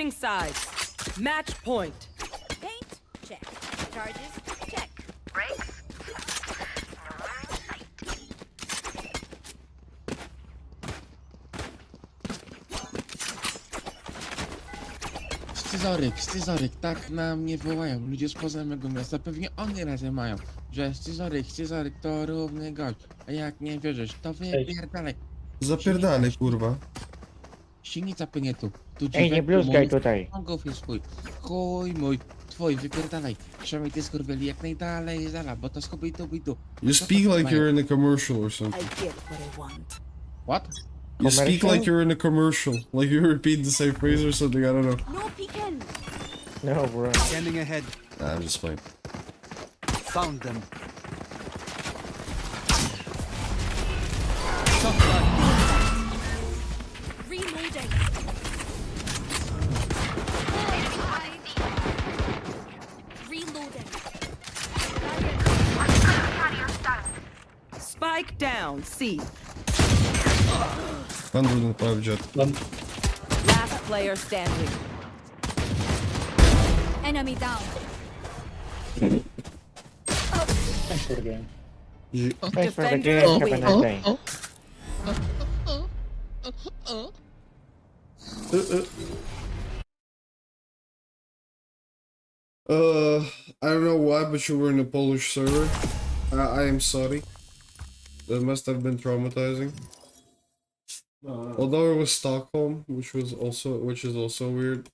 Switching sides. Match point. Paint, check. Charges, check. Brakes. Scyzoryk, tak na mnie wołają ludzie spoza mego miasta, pewnie oni rację mają, że scyzoryk to równy gość, a jak nie wierzysz, to wypierdalaj. Zapierdalaj, kurwa. Silnica płynie tu Ej, nie bluzgaj tutaj. Mongów jest chuj mój, twój, wypierdalaj. Przynajmniej ty skurwieli jak najdalej zala, bo to skubuj tu. You speak like you're in a commercial or something. I get what I want. What? You speak like you're in a commercial. Like you repeat the same phrase or something, I don't know. No peeking. No, bro. Standing ahead. Nah, I'm just playing. Found them. Reloading. Reloading. Spike down. C. Vandal didn't play jet. Last player standing. Enemy down. Thanks for the game. Thanks for the Defenders game. Have a win. nice day. I don't know why, but you were in a Polish server. I am sorry. That must have been traumatizing. Although it was Stockholm, which is also weird.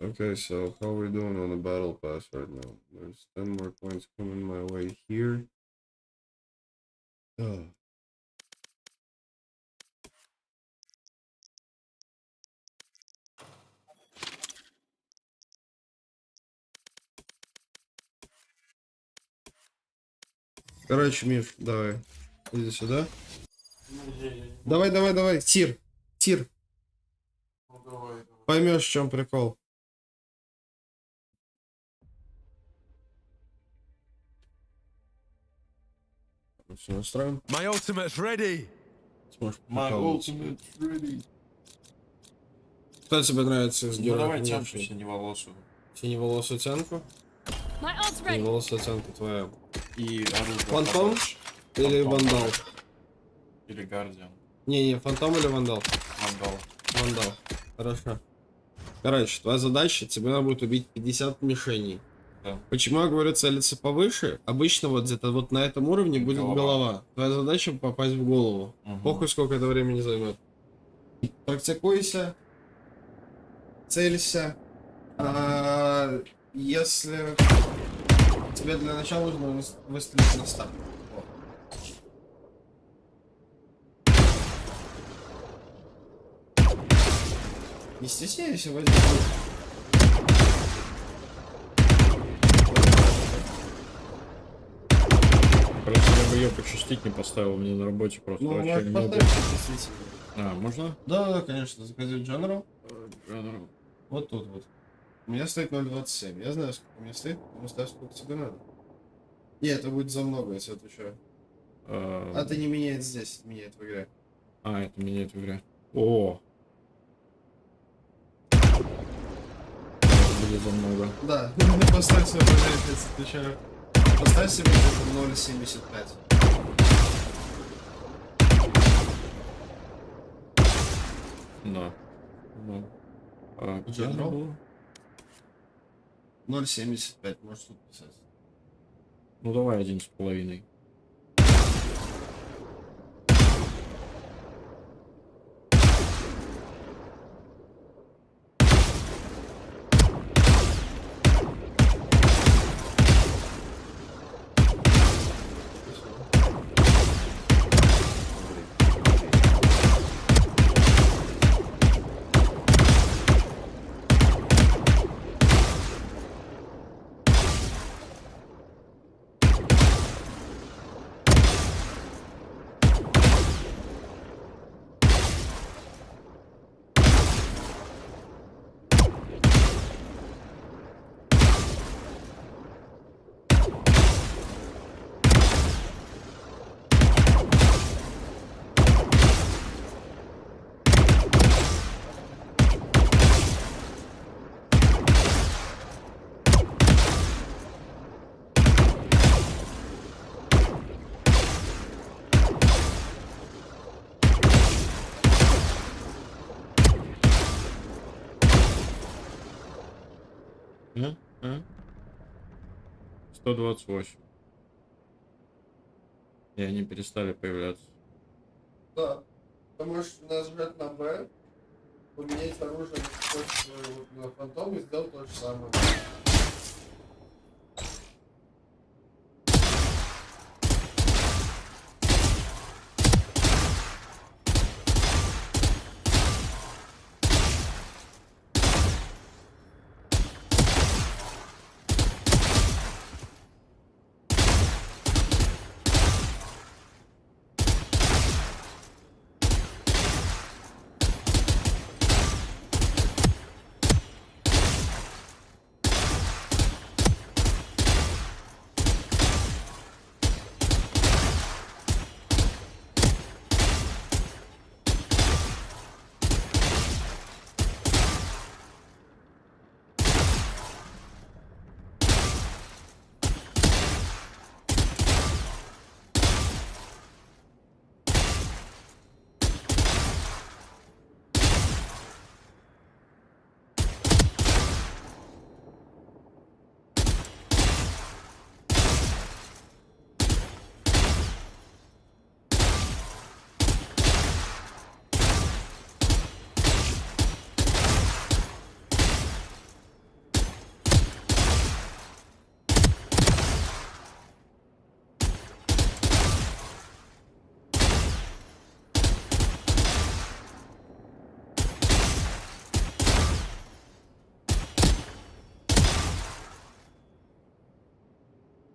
Okay, so how are we doing on the battle pass right now? There's 10 more points coming my way here. Короче, Миш, давай. Иди сюда. Давай. Тир. Поймешь, в чем прикол. Все настроим. My ultimate's ready. My ultimate ready. Кто тебе нравится из героев? Давай тянку синеволосую. Синеволосую тянку? My ult's ready. Синеволосая тянка твоя. И оружие. Фантом или Вандал? Или Гардиан. Не, Фантом или Вандал? Вандал. Хорошо. Короче, твоя задача, тебе надо будет убить 50 мишеней. Да. Почему я говорю целиться повыше? Обычно вот где-то вот на этом уровне будет голова. Твоя задача попасть в голову. Похуй, сколько это времени займет. Практикуйся. Целься. Если тебе для начала нужно выстрелить на старт. Не стесняйся, возьми. Короче, я бы ее почистить не поставил, мне на работе просто Ну, вообще можно много. поставить. Можно? Да, конечно, заходи в General. General. Вот тут вот. У меня стоит 0.27. Я знаю, сколько у меня стоит, потому что сколько тебе надо. Нет, это будет за много, я тебе отвечаю. А ты не меняет здесь, меняет в игре. Это меняет в игре. О! Будет за много. Да, поставь себе, пожалуйста, отвечаю. Поставь себе 0.75. Да. General? 0.75, можешь тут писать. Ну давай 1,5. А? 128. И они перестали появляться. Да. Ты можешь нажать на Б, поменять оружие на фантом и сделать то же самое.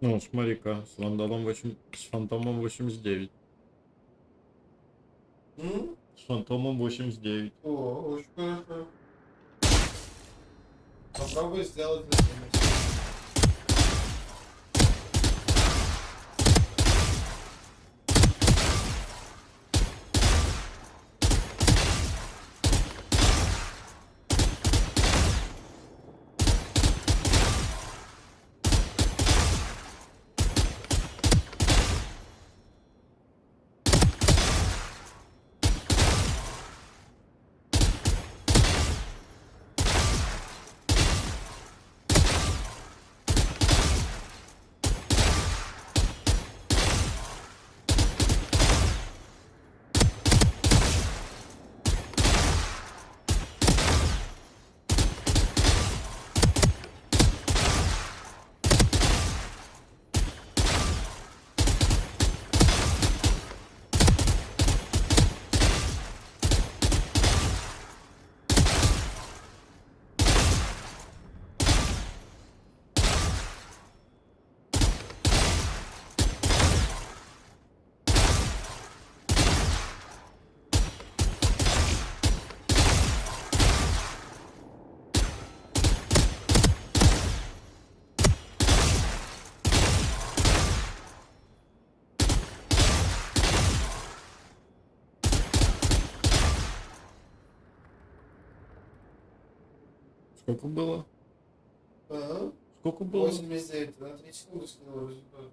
Ну, смотри-ка, с вандалом 8... с фантомом 89. С фантомом 89. О, очень хорошо. Попробуй сделать это. Сколько было? Ага. Сколько было? 89, на 3 секунды скинула результат.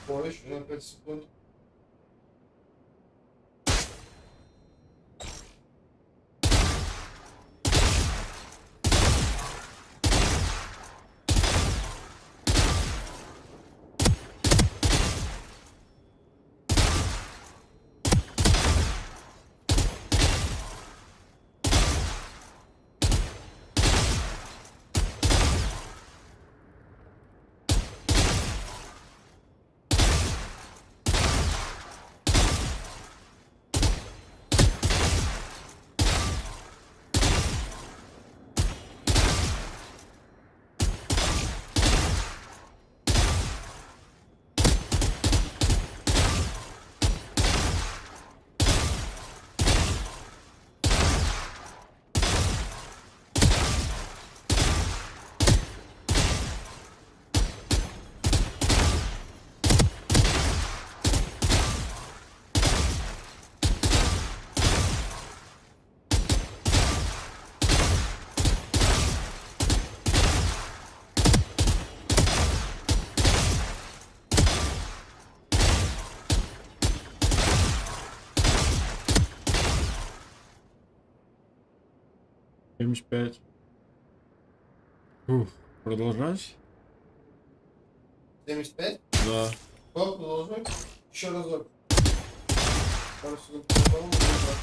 Ой, еще на 5 секунд. 75. Ух, продолжать? 75? Да. О, продолжай. Еще разок. Пару секунд, по-моему, назад.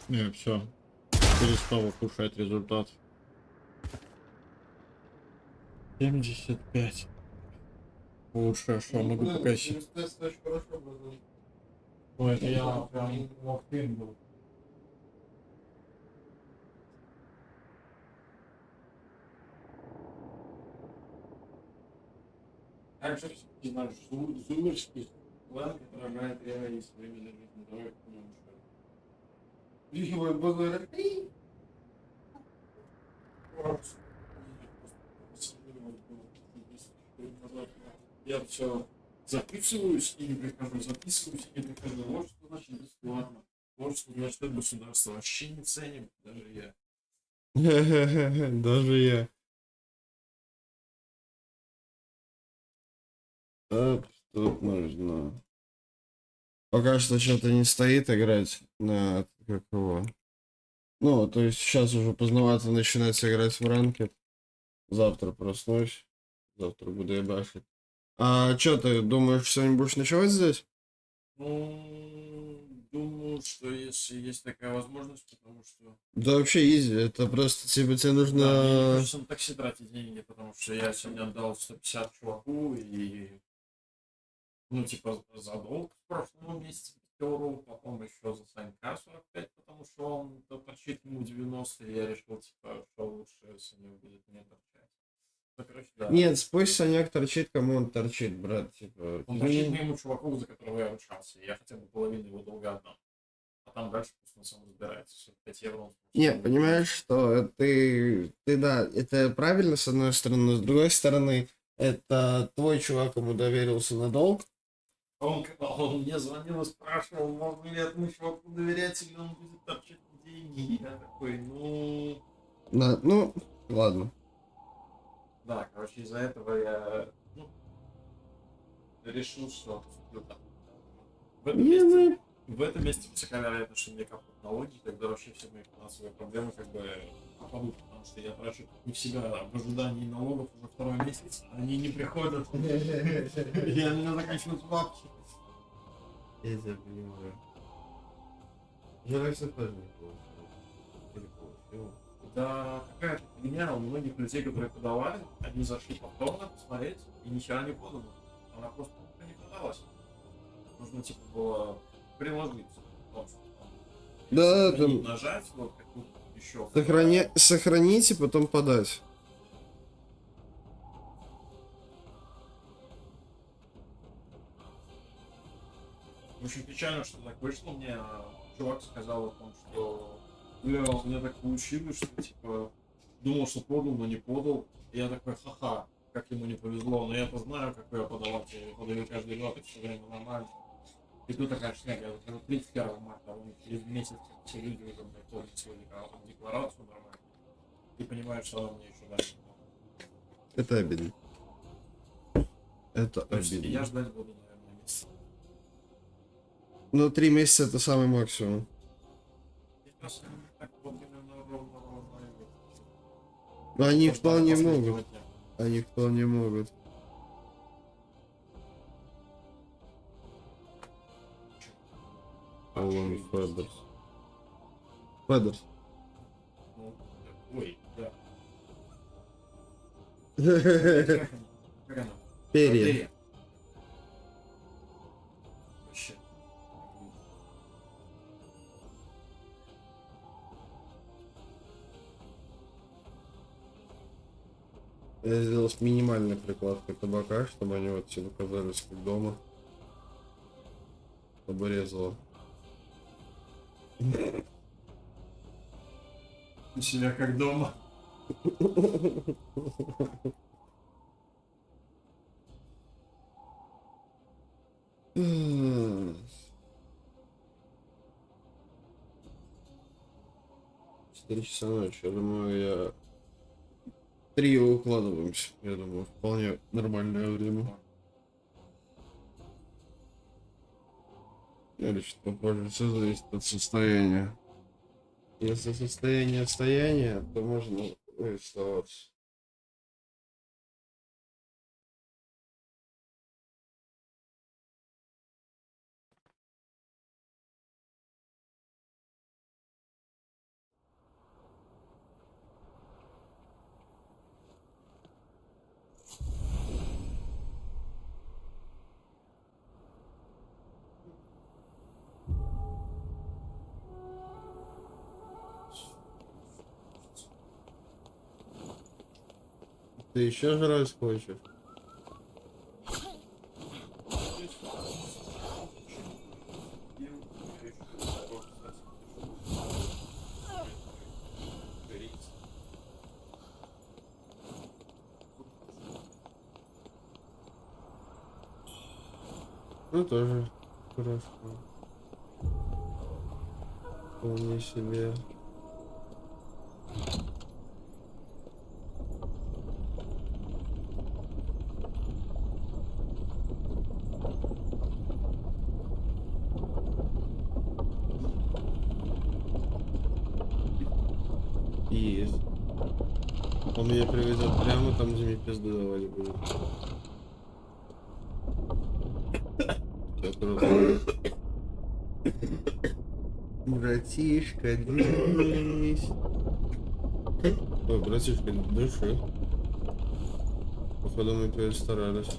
Не, все. Перестал ухудшать результат. 75. Лучше, что могу показать. Ой, это я прям локтин был. Также все знаешь, сумеречный план отражает реальность времени жизни. Давай понимаем, что Лихивай БГР. я все записываюсь и не прихожу, записываюсь и не прихожу. Вот что значит бесплатно. Вот что значит государство. Вообще не ценим, даже я. Даже я. Тут нужно. Пока что что-то не стоит играть на как его. Ну, то есть сейчас уже поздновато начинать играть в ранкет. Завтра проснусь. Завтра буду ебашить. А что ты думаешь, сегодня будешь ночевать здесь? Ну, думаю, что если есть такая возможность, потому что... Да вообще изи, это просто типа тебе нужно... Да, мне не хочется на такси тратить деньги, потому что я сегодня отдал 150 чуваку и... Ну, типа, за долг в прошлом месяце 5 евро, потом еще за Санька 45, потому что он торчит ему 90, и я решил, типа, что лучше сегодня будет не торчать. Ну, короче, да. Нет, пусть Санек торчит, кому он торчит, брат, типа... Он торчит моему чуваку, за которого я ручался, я хотя бы половину его долга отдам. А там дальше пусть он сам разбирается, 45 евро он... Нет, понимаешь, что ты, да, это правильно с одной стороны, но с другой стороны, это твой чувак ему доверился на долг. Он мне звонил и спрашивал, можно ли этому чуваку доверять, или он будет торчать деньги. Я такой, ну... Ну, ладно. Да, короче, из-за этого я решил, что в этом месте высока вероятность, что мне капут налоги, тогда вообще все мои финансовые проблемы как бы попадут, потому что я трачу не в себя в ожидании налогов уже второй месяц, они не приходят, и у меня заканчиваются бабки. Я тебя понимаю. Я раньше тоже не получил. Да, какая-то фигня, у многих людей, которые подавали, они зашли повторно посмотреть, и ничего не подано. Она просто не подалась. Нужно, типа, было приложить. Да, там... Нажать, вот, какую-то еще. Сохранить и потом подать. Очень печально, что так вышло. Мне чувак сказал о том, что бля, у меня так получилось, что типа думал, что подал, но не подал. И я такой, ха-ха, как ему не повезло. Но я-то знаю, какой я подавать. Я подаю каждый год, и все время нормально. И тут такая шняга, я захожу 31 марта, у них через месяц все люди уже подают свою декларацию нормально. И понимают, что она мне еще дальше. Это обидно. Это обидно. Я ждать буду, наверное, месяц. Ну, 3 месяца это самый максимум. Так вот именно ровно. Они вполне могут. Они вполне могут. Алан Федерс. Федерс. Ой, да. Перья. Вообще. Я сделал с минимальной прикладкой табака, чтобы они вот отсюда казались как дома. Чтобы резало. У себя как дома. Четыре часа ночи. Я думаю, 3 укладываемся. Я думаю, вполне нормальное время. Или что попозже, все зависит от состояния. Если состояние, то можно оставаться. Ты еще жрать хочешь? Ну тоже хорошо. Вполне себе. Есть. Он меня привезет прямо там, где мне пизду давали будет. Всё круто. Братишка, держись. Ой, братишка, дыши. Походу мы перестарались.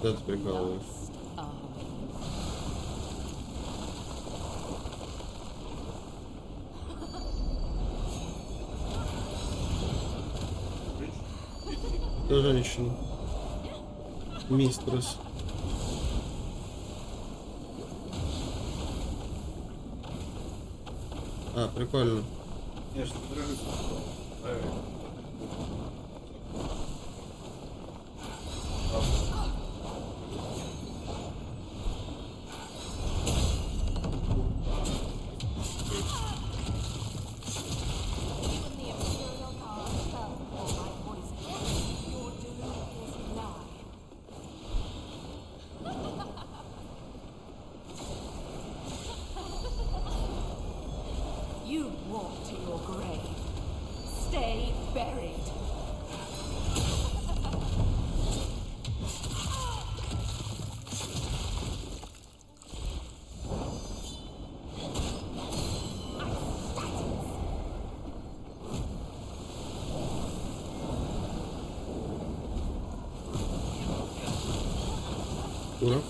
Да, ты прикалываешь. Кто женщина? Мистрес. А, прикольно. Конечно, нравится. You walk to your grave. Stay buried. Ура.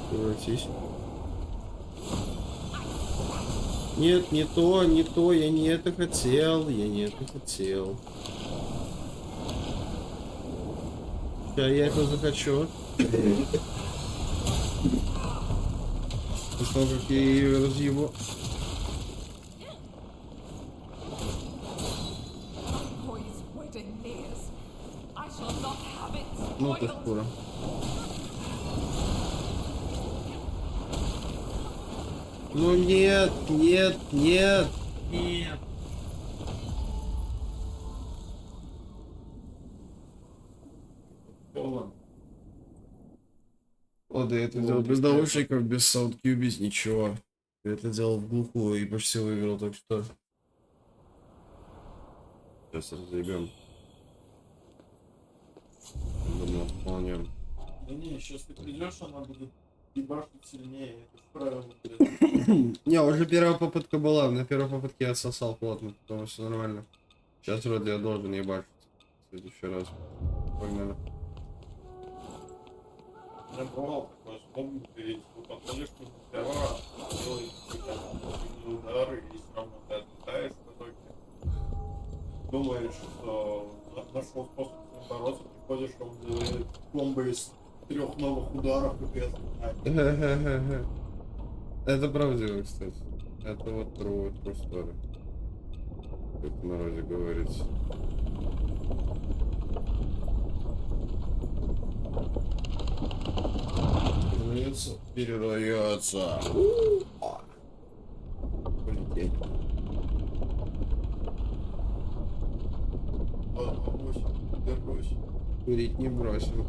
Превратись. Нет, не то, я не это хотел, Сейчас я это захочу. После того, как я ее разъебу. Ну ты скоро. Ну нет, нет, нет. Нет. Полон. Ладно, я это делал без наушников, без саундкью, без ничего. Я это делал в глухую и почти выиграл, так что... Сейчас разъебем. Думаю, вполне. Да не, сейчас ты придешь, она будет ебашить сильнее, это же правило, блядь. Не, уже первая попытка была, на первой попытке я отсосал плотно, потому что нормально. Сейчас вроде я должен ебашить. В следующий раз. Погнали. Я бывал такой, вспомнил, ты подходишь к нему первый раз, делаешь какие-то удары, и все равно ты отлетаешь в итоге. Думаешь, что нашел способ с ним бороться, приходишь, он делает комбо из 3 новых ударов, и ты отступаешь. Это правдиво, кстати. Это вот true story. Как в народе говорится. Передается. Полетели. Курить не бросим.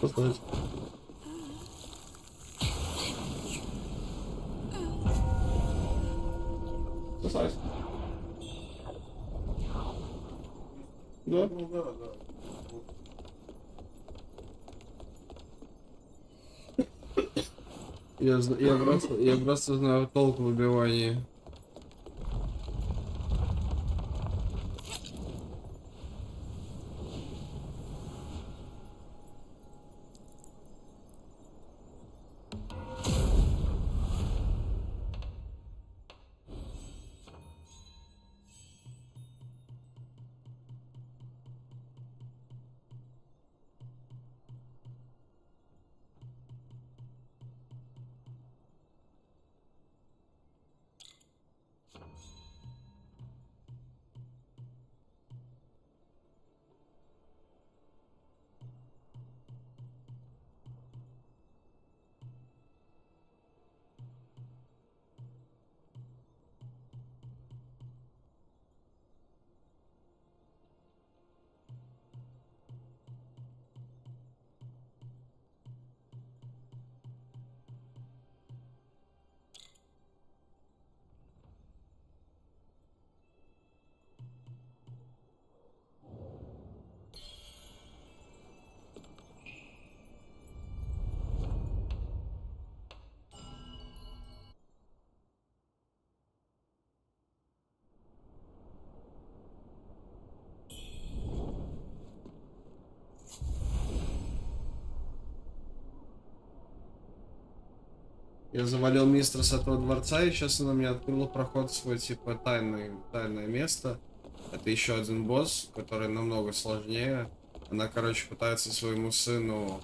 Послушайте. Спасайся. Да? Ну да, да. Я просто знаю толк в убивании. Я завалил мистера с этого дворца, и сейчас она мне открыла проход в свой, типа, тайное место. Это еще один босс, который намного сложнее. Она, короче, пытается своему сыну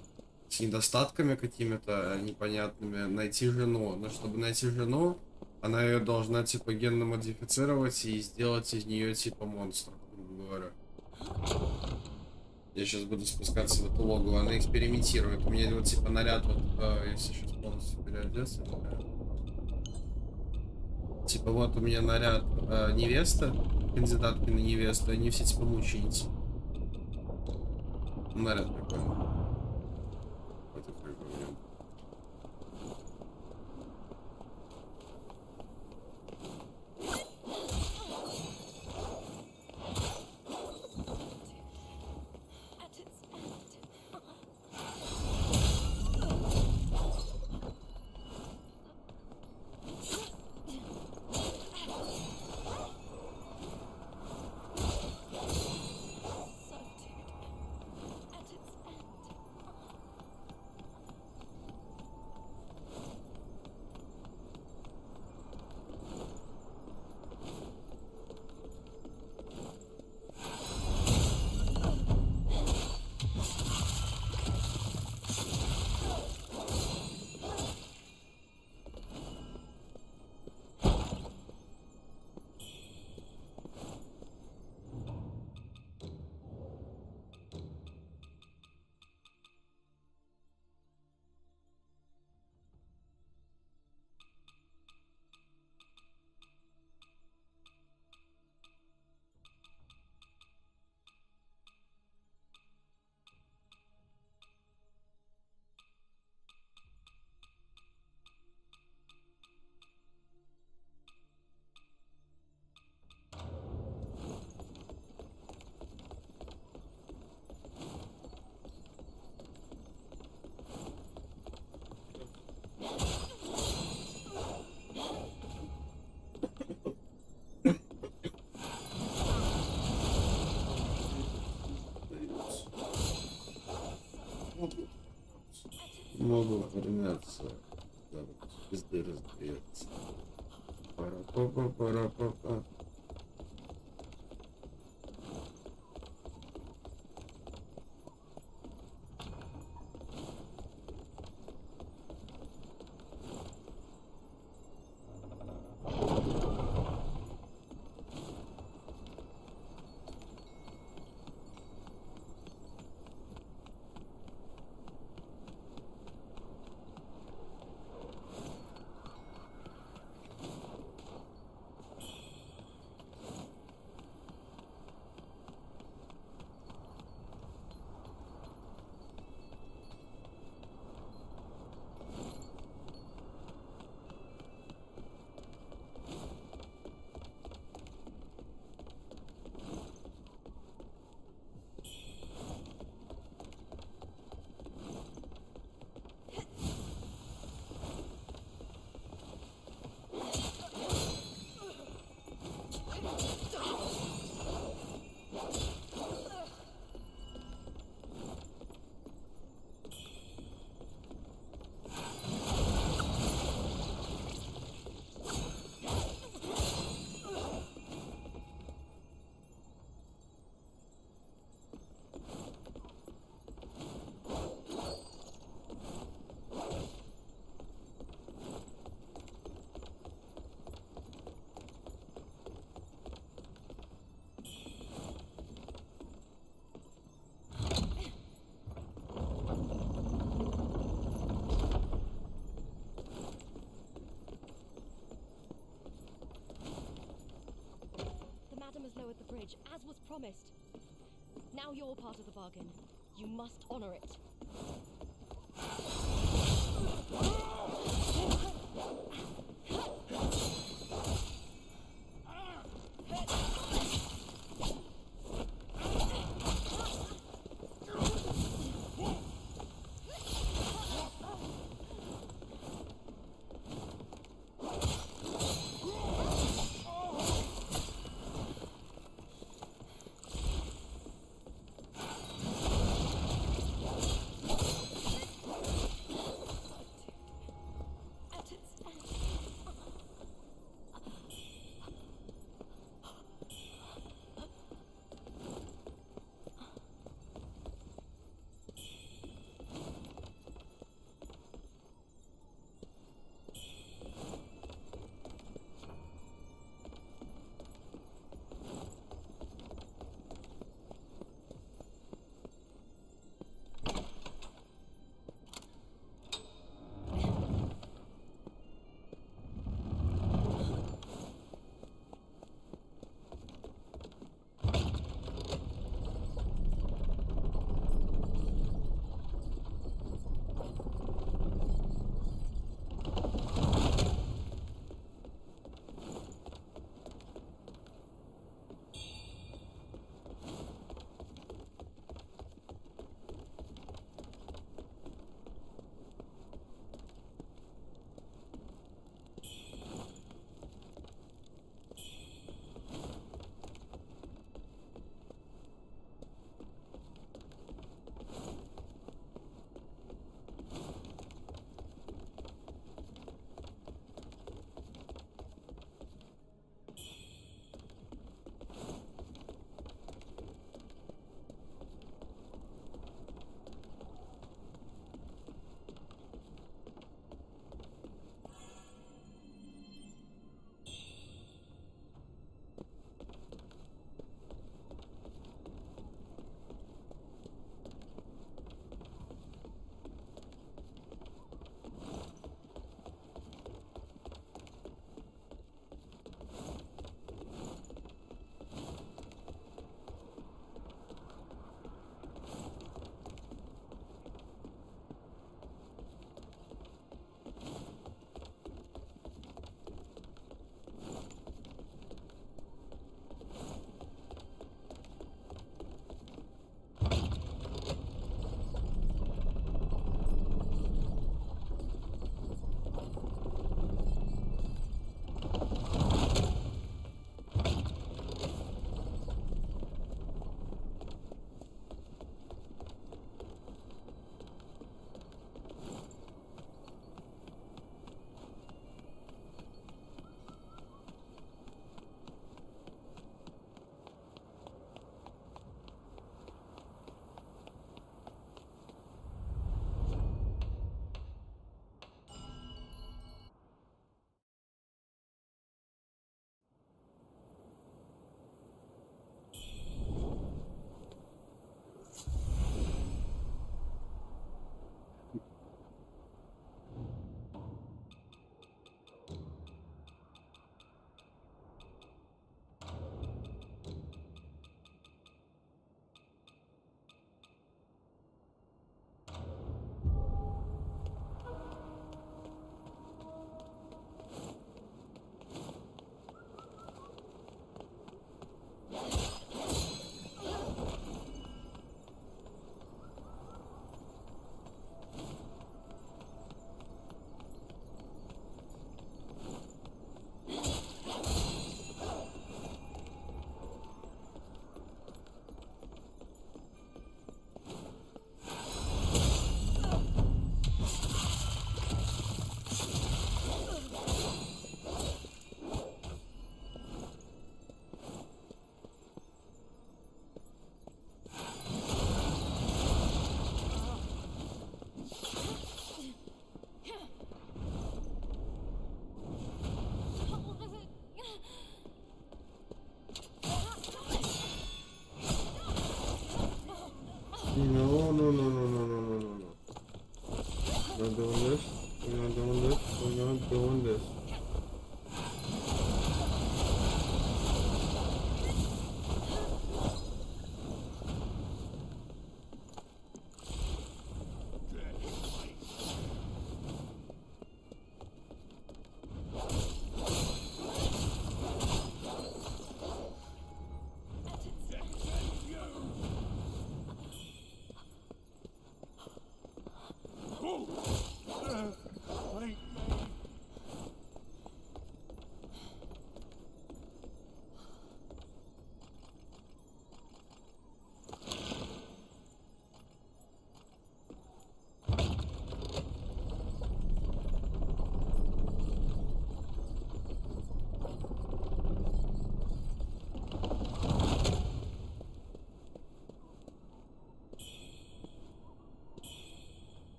с недостатками какими-то непонятными, найти жену. Но чтобы найти жену, она ее должна типа генно модифицировать и сделать из нее типа монстра, грубо говоря. Я сейчас буду спускаться в эту логу, она экспериментирует. У меня вот типа наряд, вот если сейчас полностью переодеться. Типа вот у меня наряд невеста, кандидатки на невесту, они все типа мученицы. Наряд прикольный. Вот это прикольно. Могу охраняться, да, вот пизды раздается. Пара-па-па-пара-па-па. has lowered the bridge, as was promised. Now you're part of the bargain. You must honor it.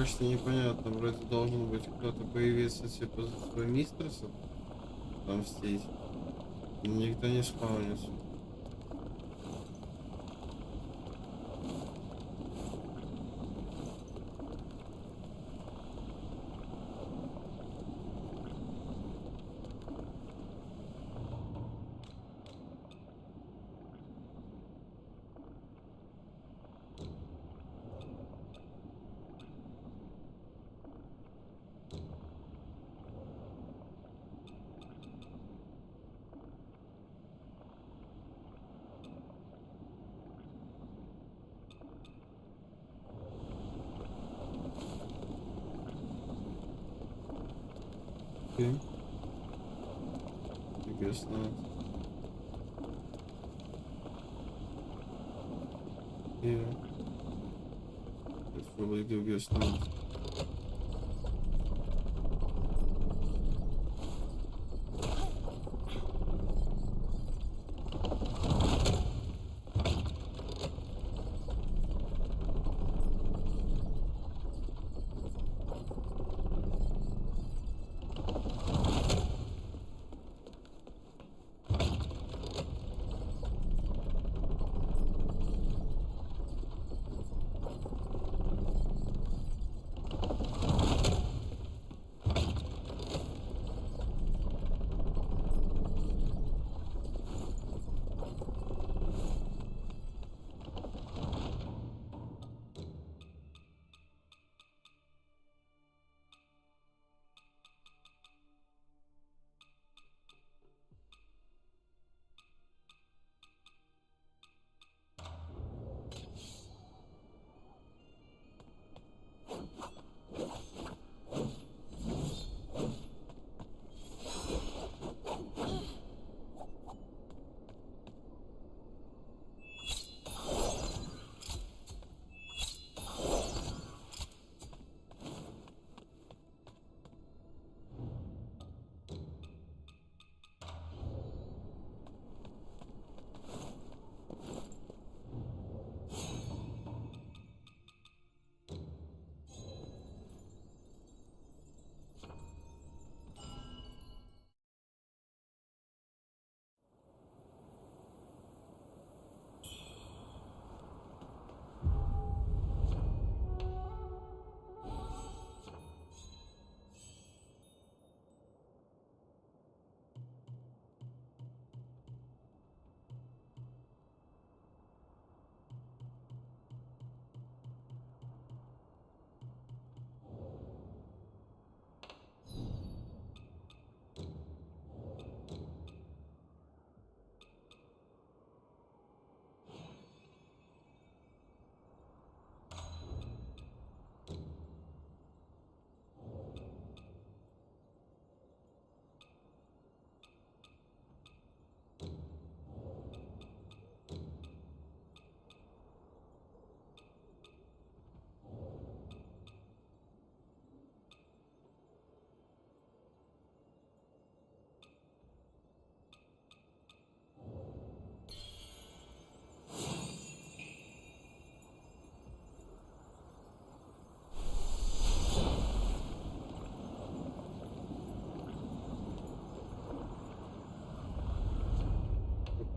пока что непонятно. Вроде должен быть кто-то появиться типа за свой мистерса. Мстить. Но никто не спаунится. Okay. I guess not. Yeah. That's probably do guess not.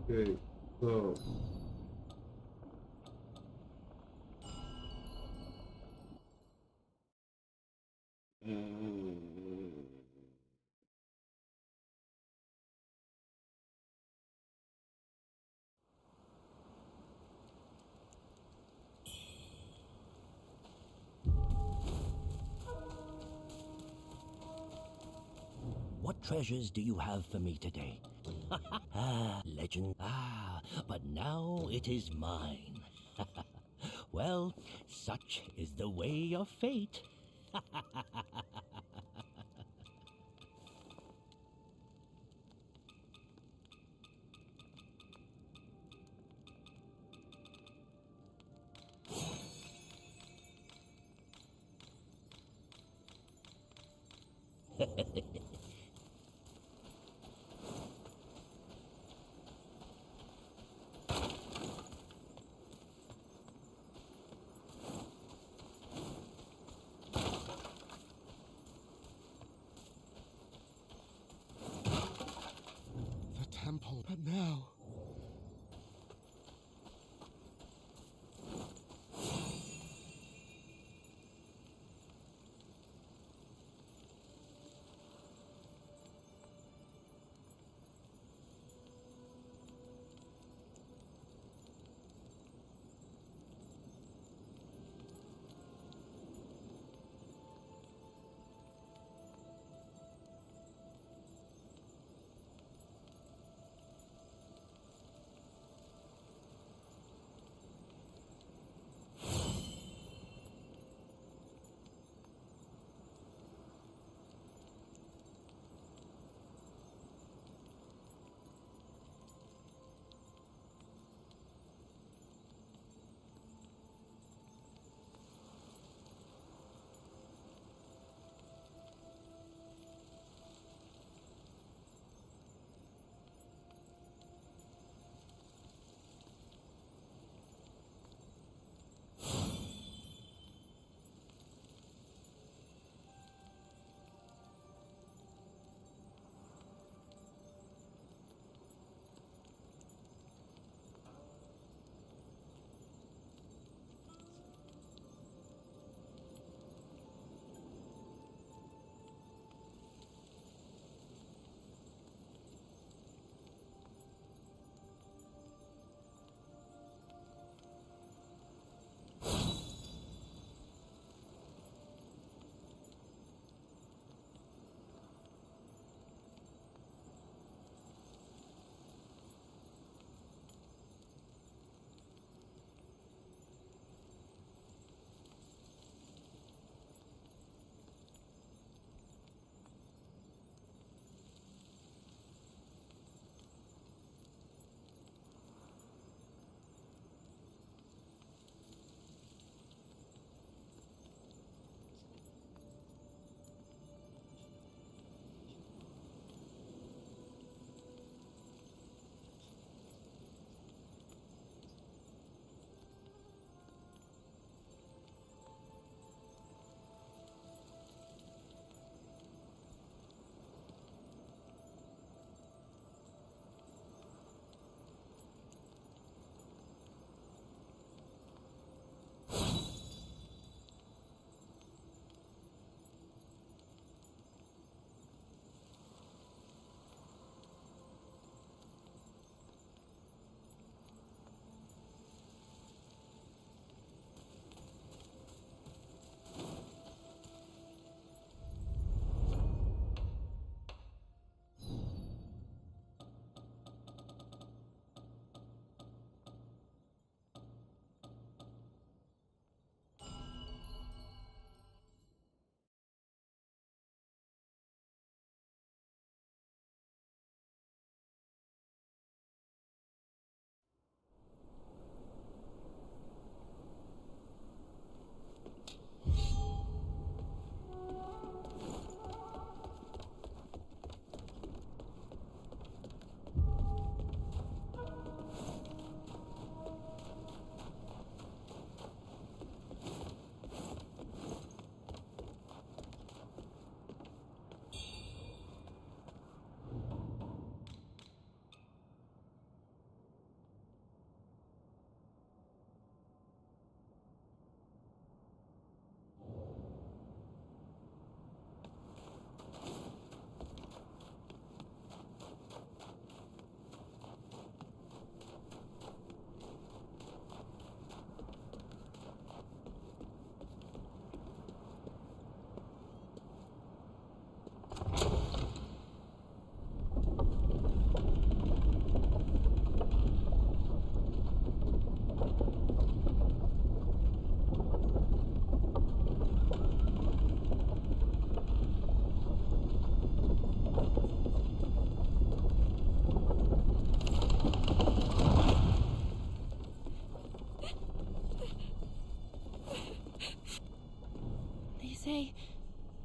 Okay, so What treasures do you have for me today? Ah, legend. Ah, but now it is mine. Well, such is the way of fate.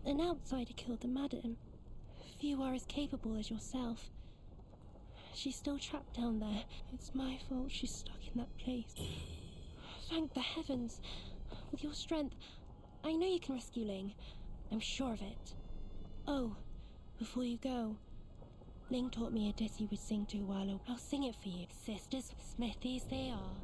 An outsider killed the madam. Few are as capable as yourself. She's still trapped down there. It's my fault she's stuck in that place. Thank the heavens. With your strength, I know you can rescue Ling. I'm sure of it. Oh, before you go, Ling taught me a ditty you would sing to a while ago. I'll sing it for you. Sisters Smithies they are.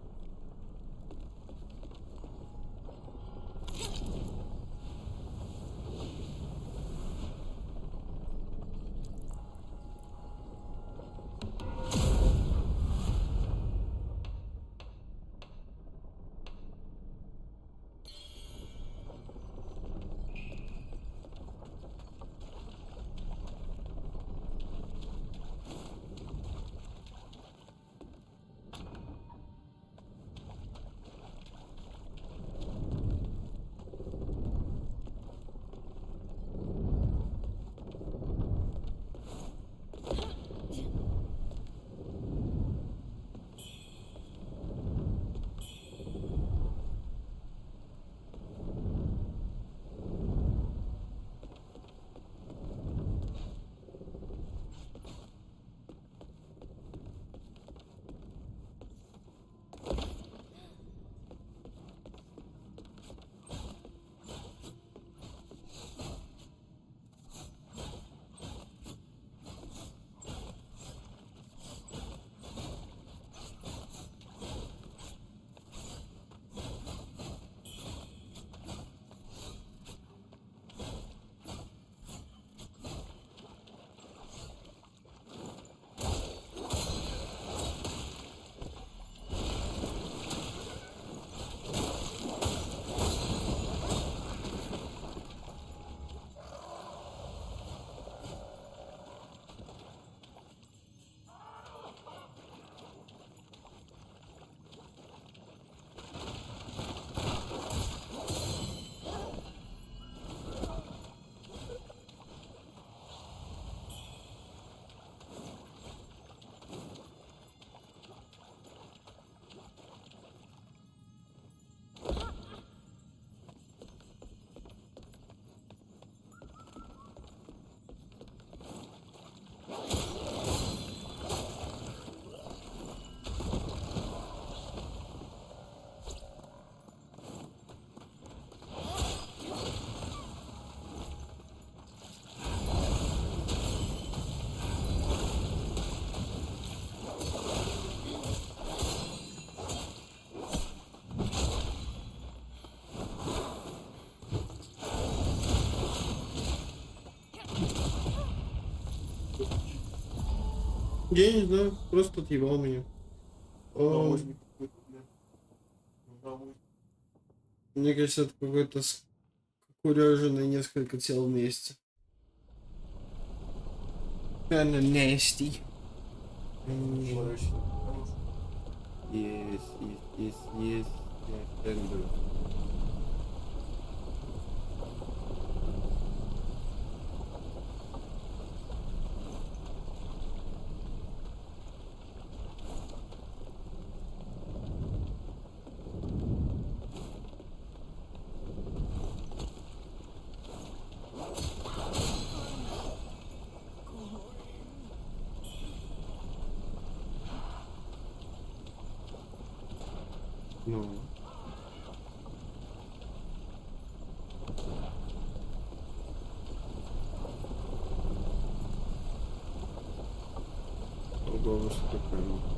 Я не знаю, просто отъебал меня. Мне кажется, это какой-то скурёженный несколько тел вместе. Kinda nasty. Yes, tender. Ну. Ого, что такое?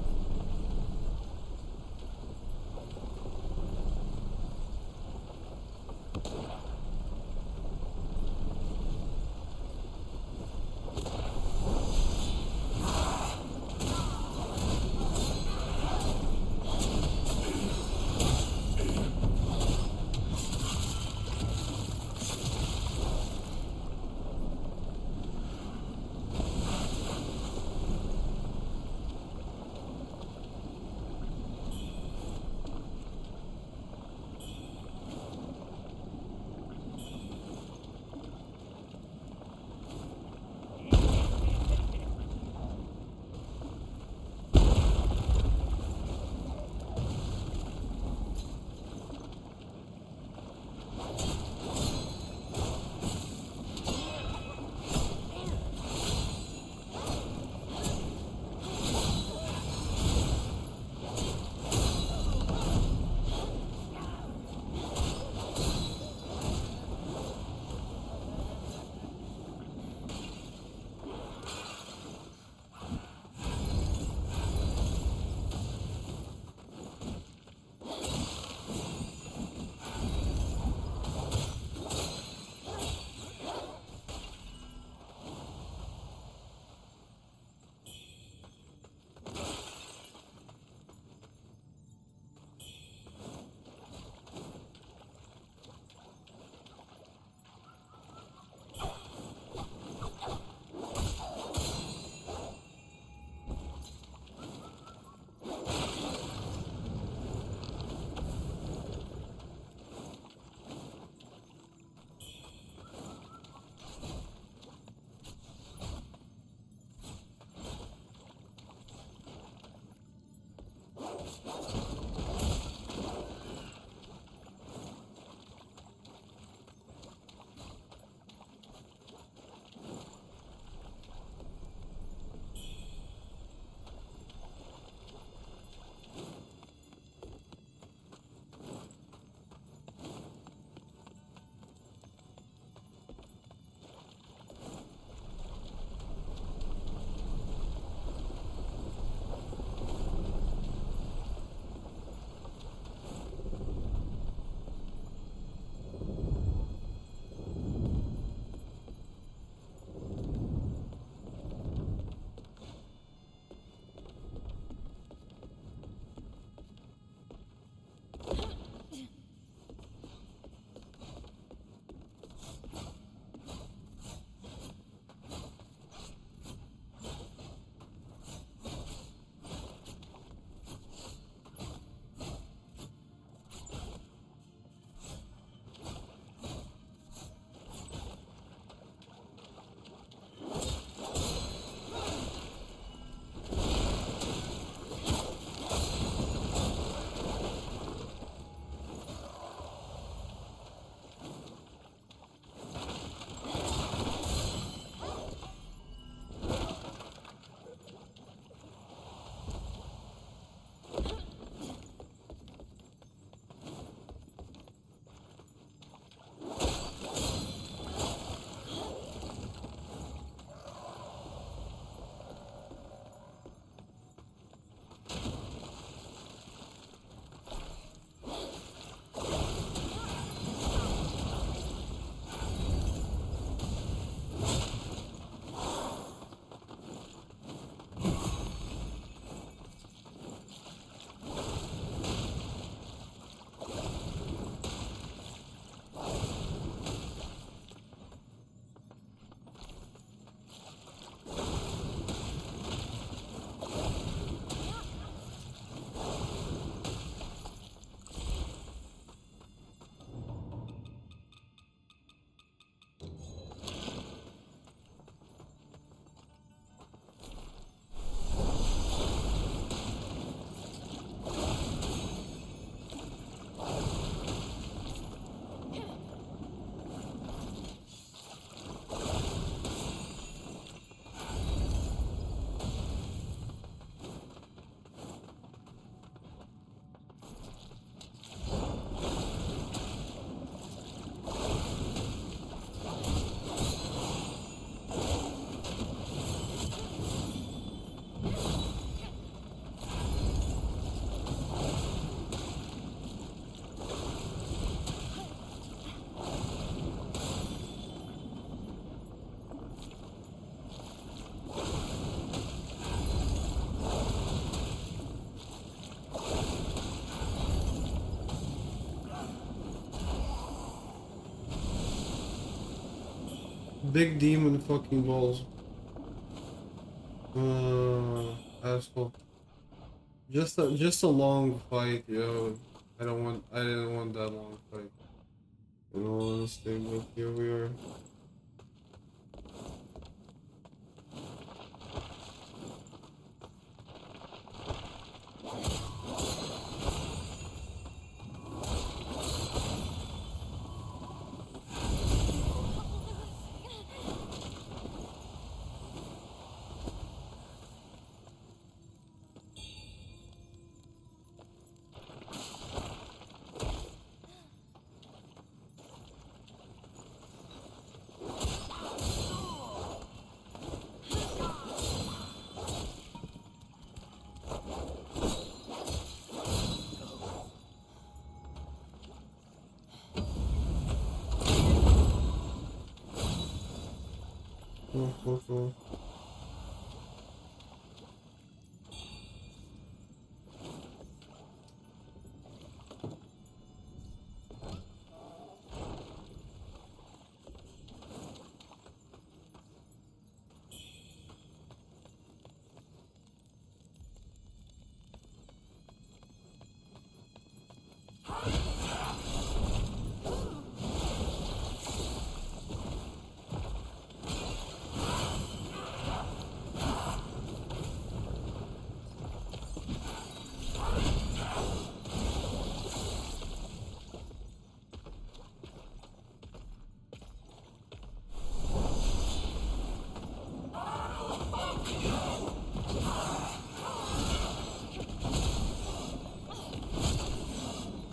Big demon fucking balls. Asshole. Just a long fight, yo. I didn't want that long fight. In all honesty, but here we are.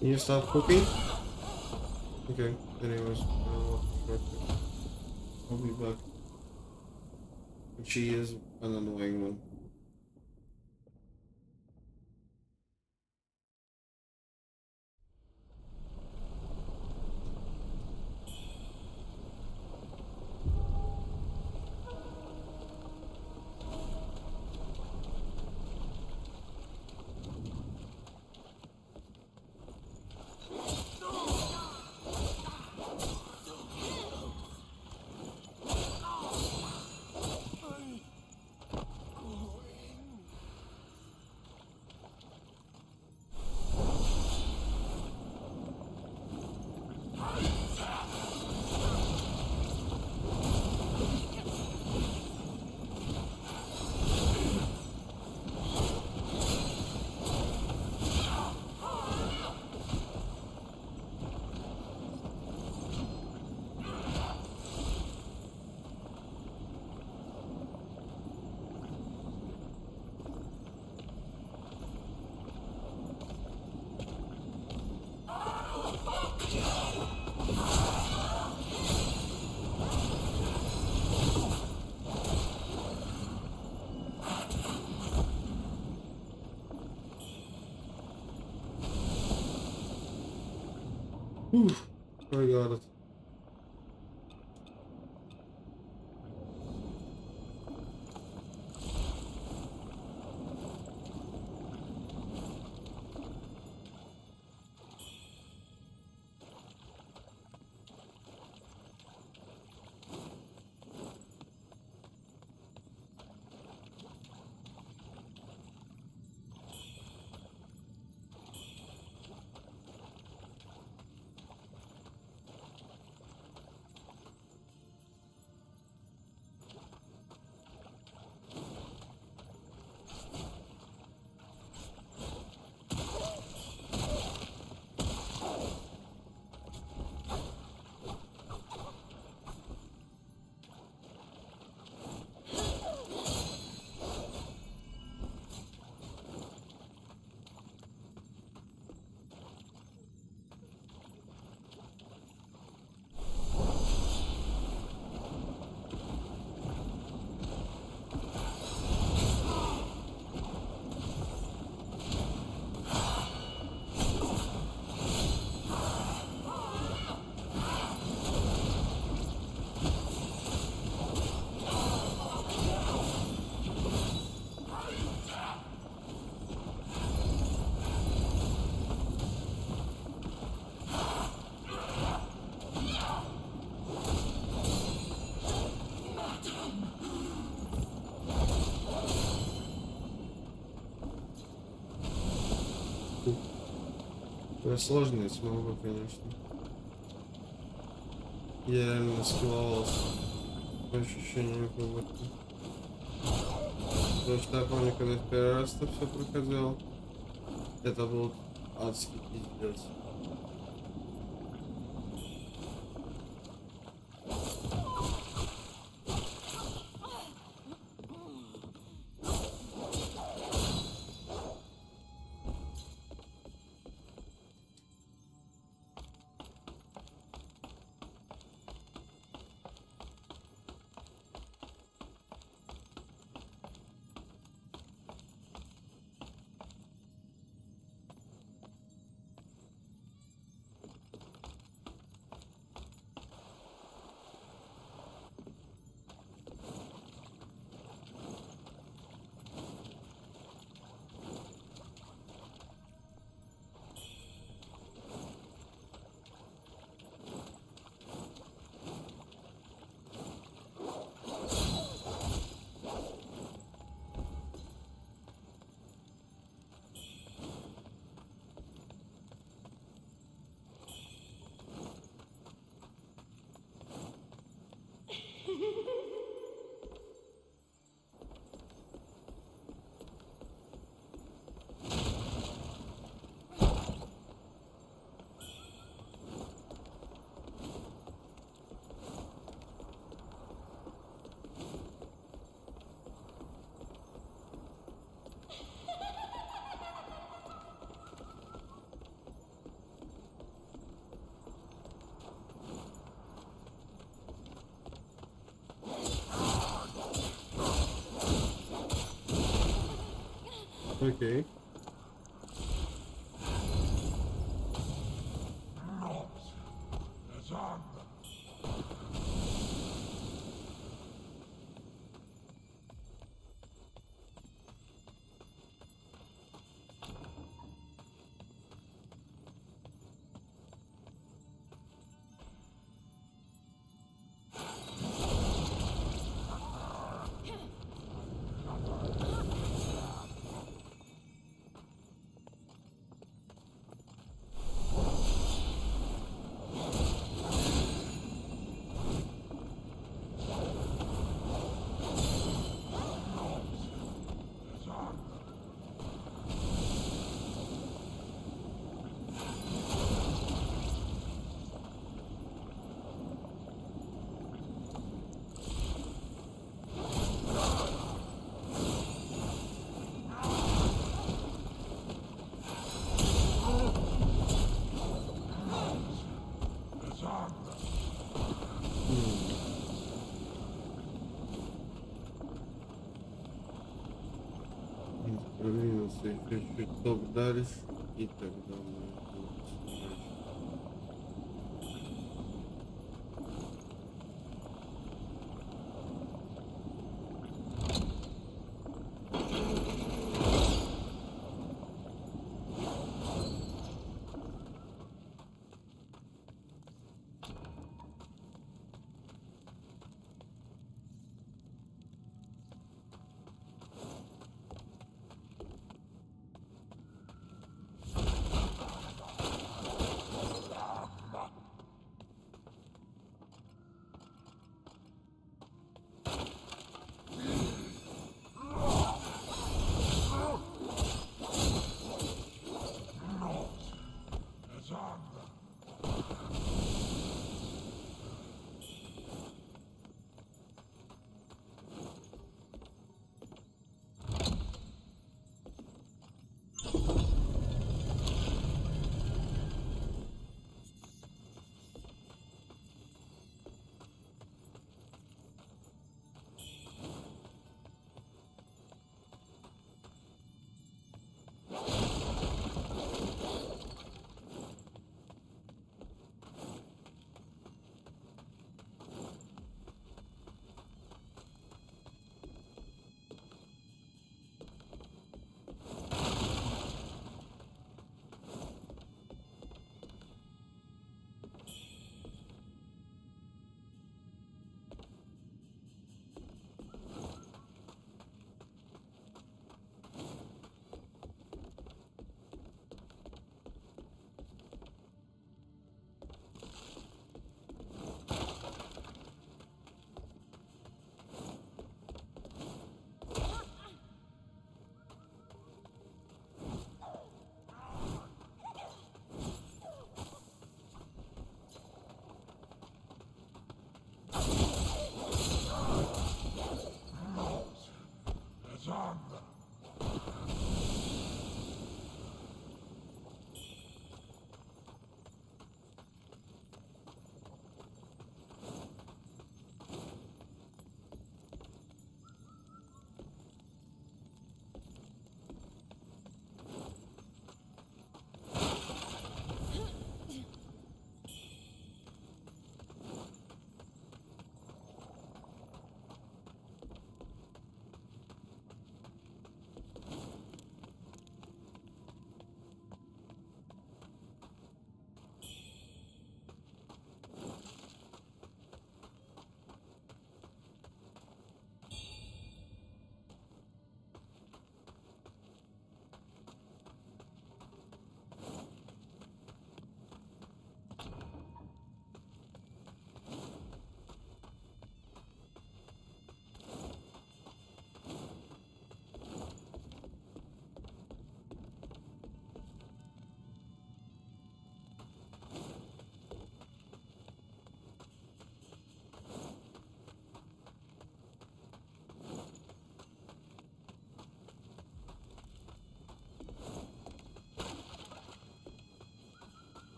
Can you stop cooking? Okay, anyways, I'll be back. But she is an annoying one. Whew, I got it. Сложные смогу, конечно. Я реально скиловался. По ощущениям как будто. Потому что я помню, когда в первый раз это все проходил, это был адский пиздец. Окей. Продвинулся чуть-чуть топ дальше и тогда мы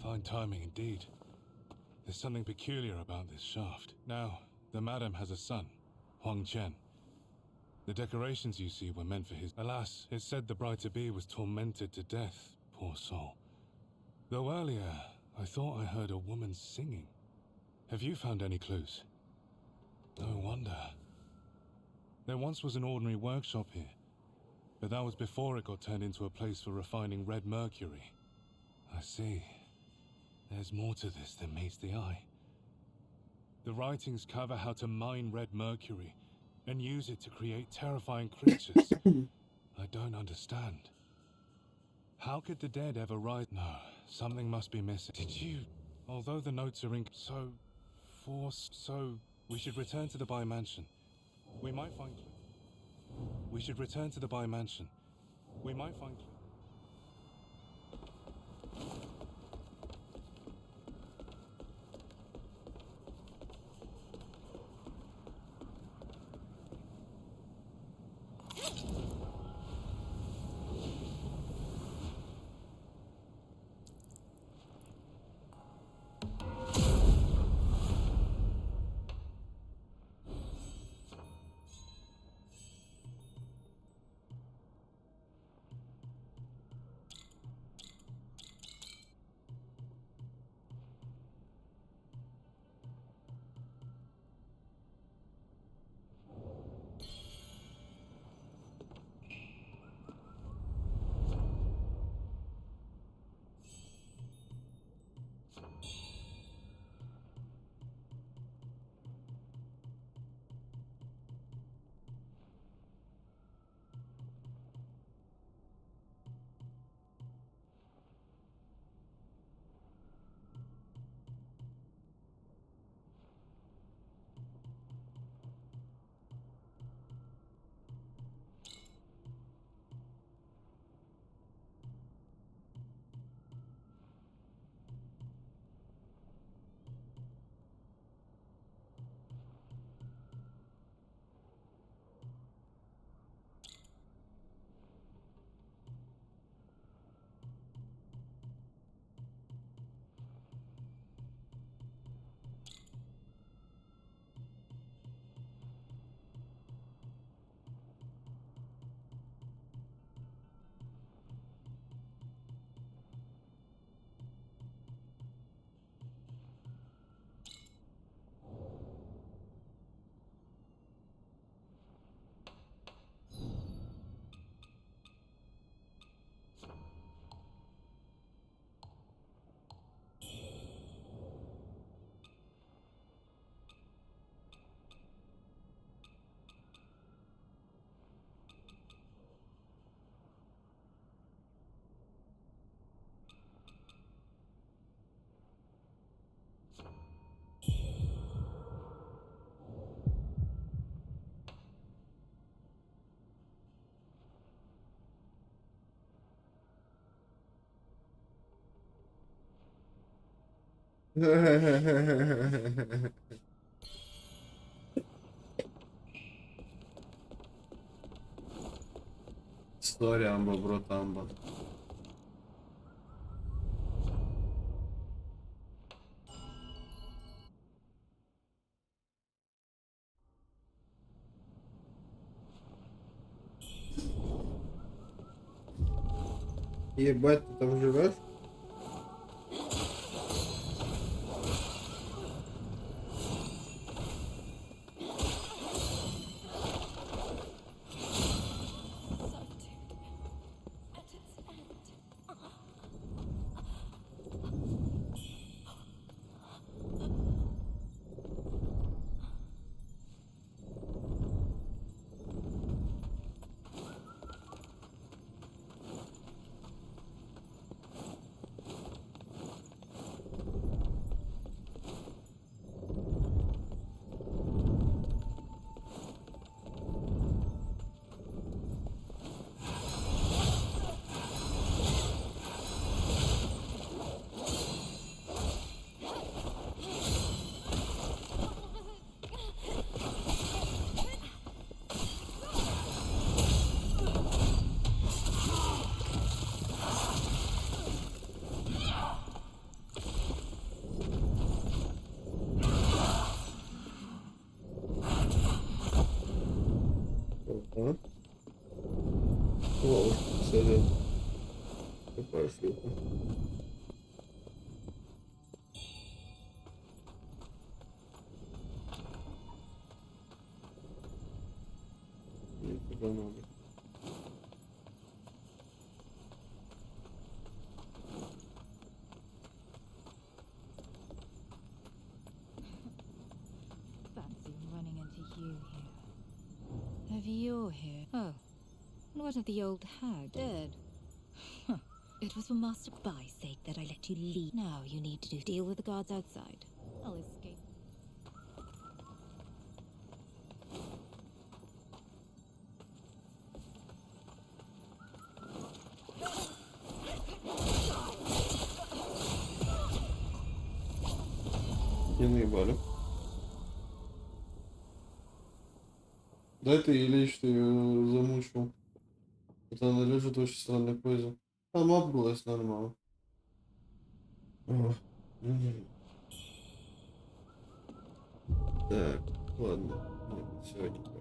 Fine timing indeed. There's something peculiar about this shaft. Now, the madam has a son, Huang Chen. The decorations you see were meant for his. Alas, it's said the bride-to-be was tormented to death, poor soul. Though earlier, I thought I heard a woman singing. Have you found any clues? No wonder. There once was an ordinary workshop here, but that was before it got turned into a place for refining red mercury. I see. There's more to this than meets the eye. The writings cover how to mine red mercury and use it to create terrifying creatures. I don't understand. How could the dead ever rise? No, something must be missing. Did you... Although the notes are in... So... We should return to the Bai Mansion. We might find... We should return to the Bai Mansion. We might find... Story ambo, bro, tambo. Ебать, ты там живешь? Кстати, такая штука. Никуда надо. Fancy running into you here. Of you here? Oh. And what of the old hag? Dead. Huh. It was for Master Bai's sake that I let you leave. Now you need to deal with the guards outside. I'll escape. Не наебали. Да ты или что ее замучил. Вот она лежит в очень странной позе. Там обылась нормально. Так, ладно. Нет, сегодня.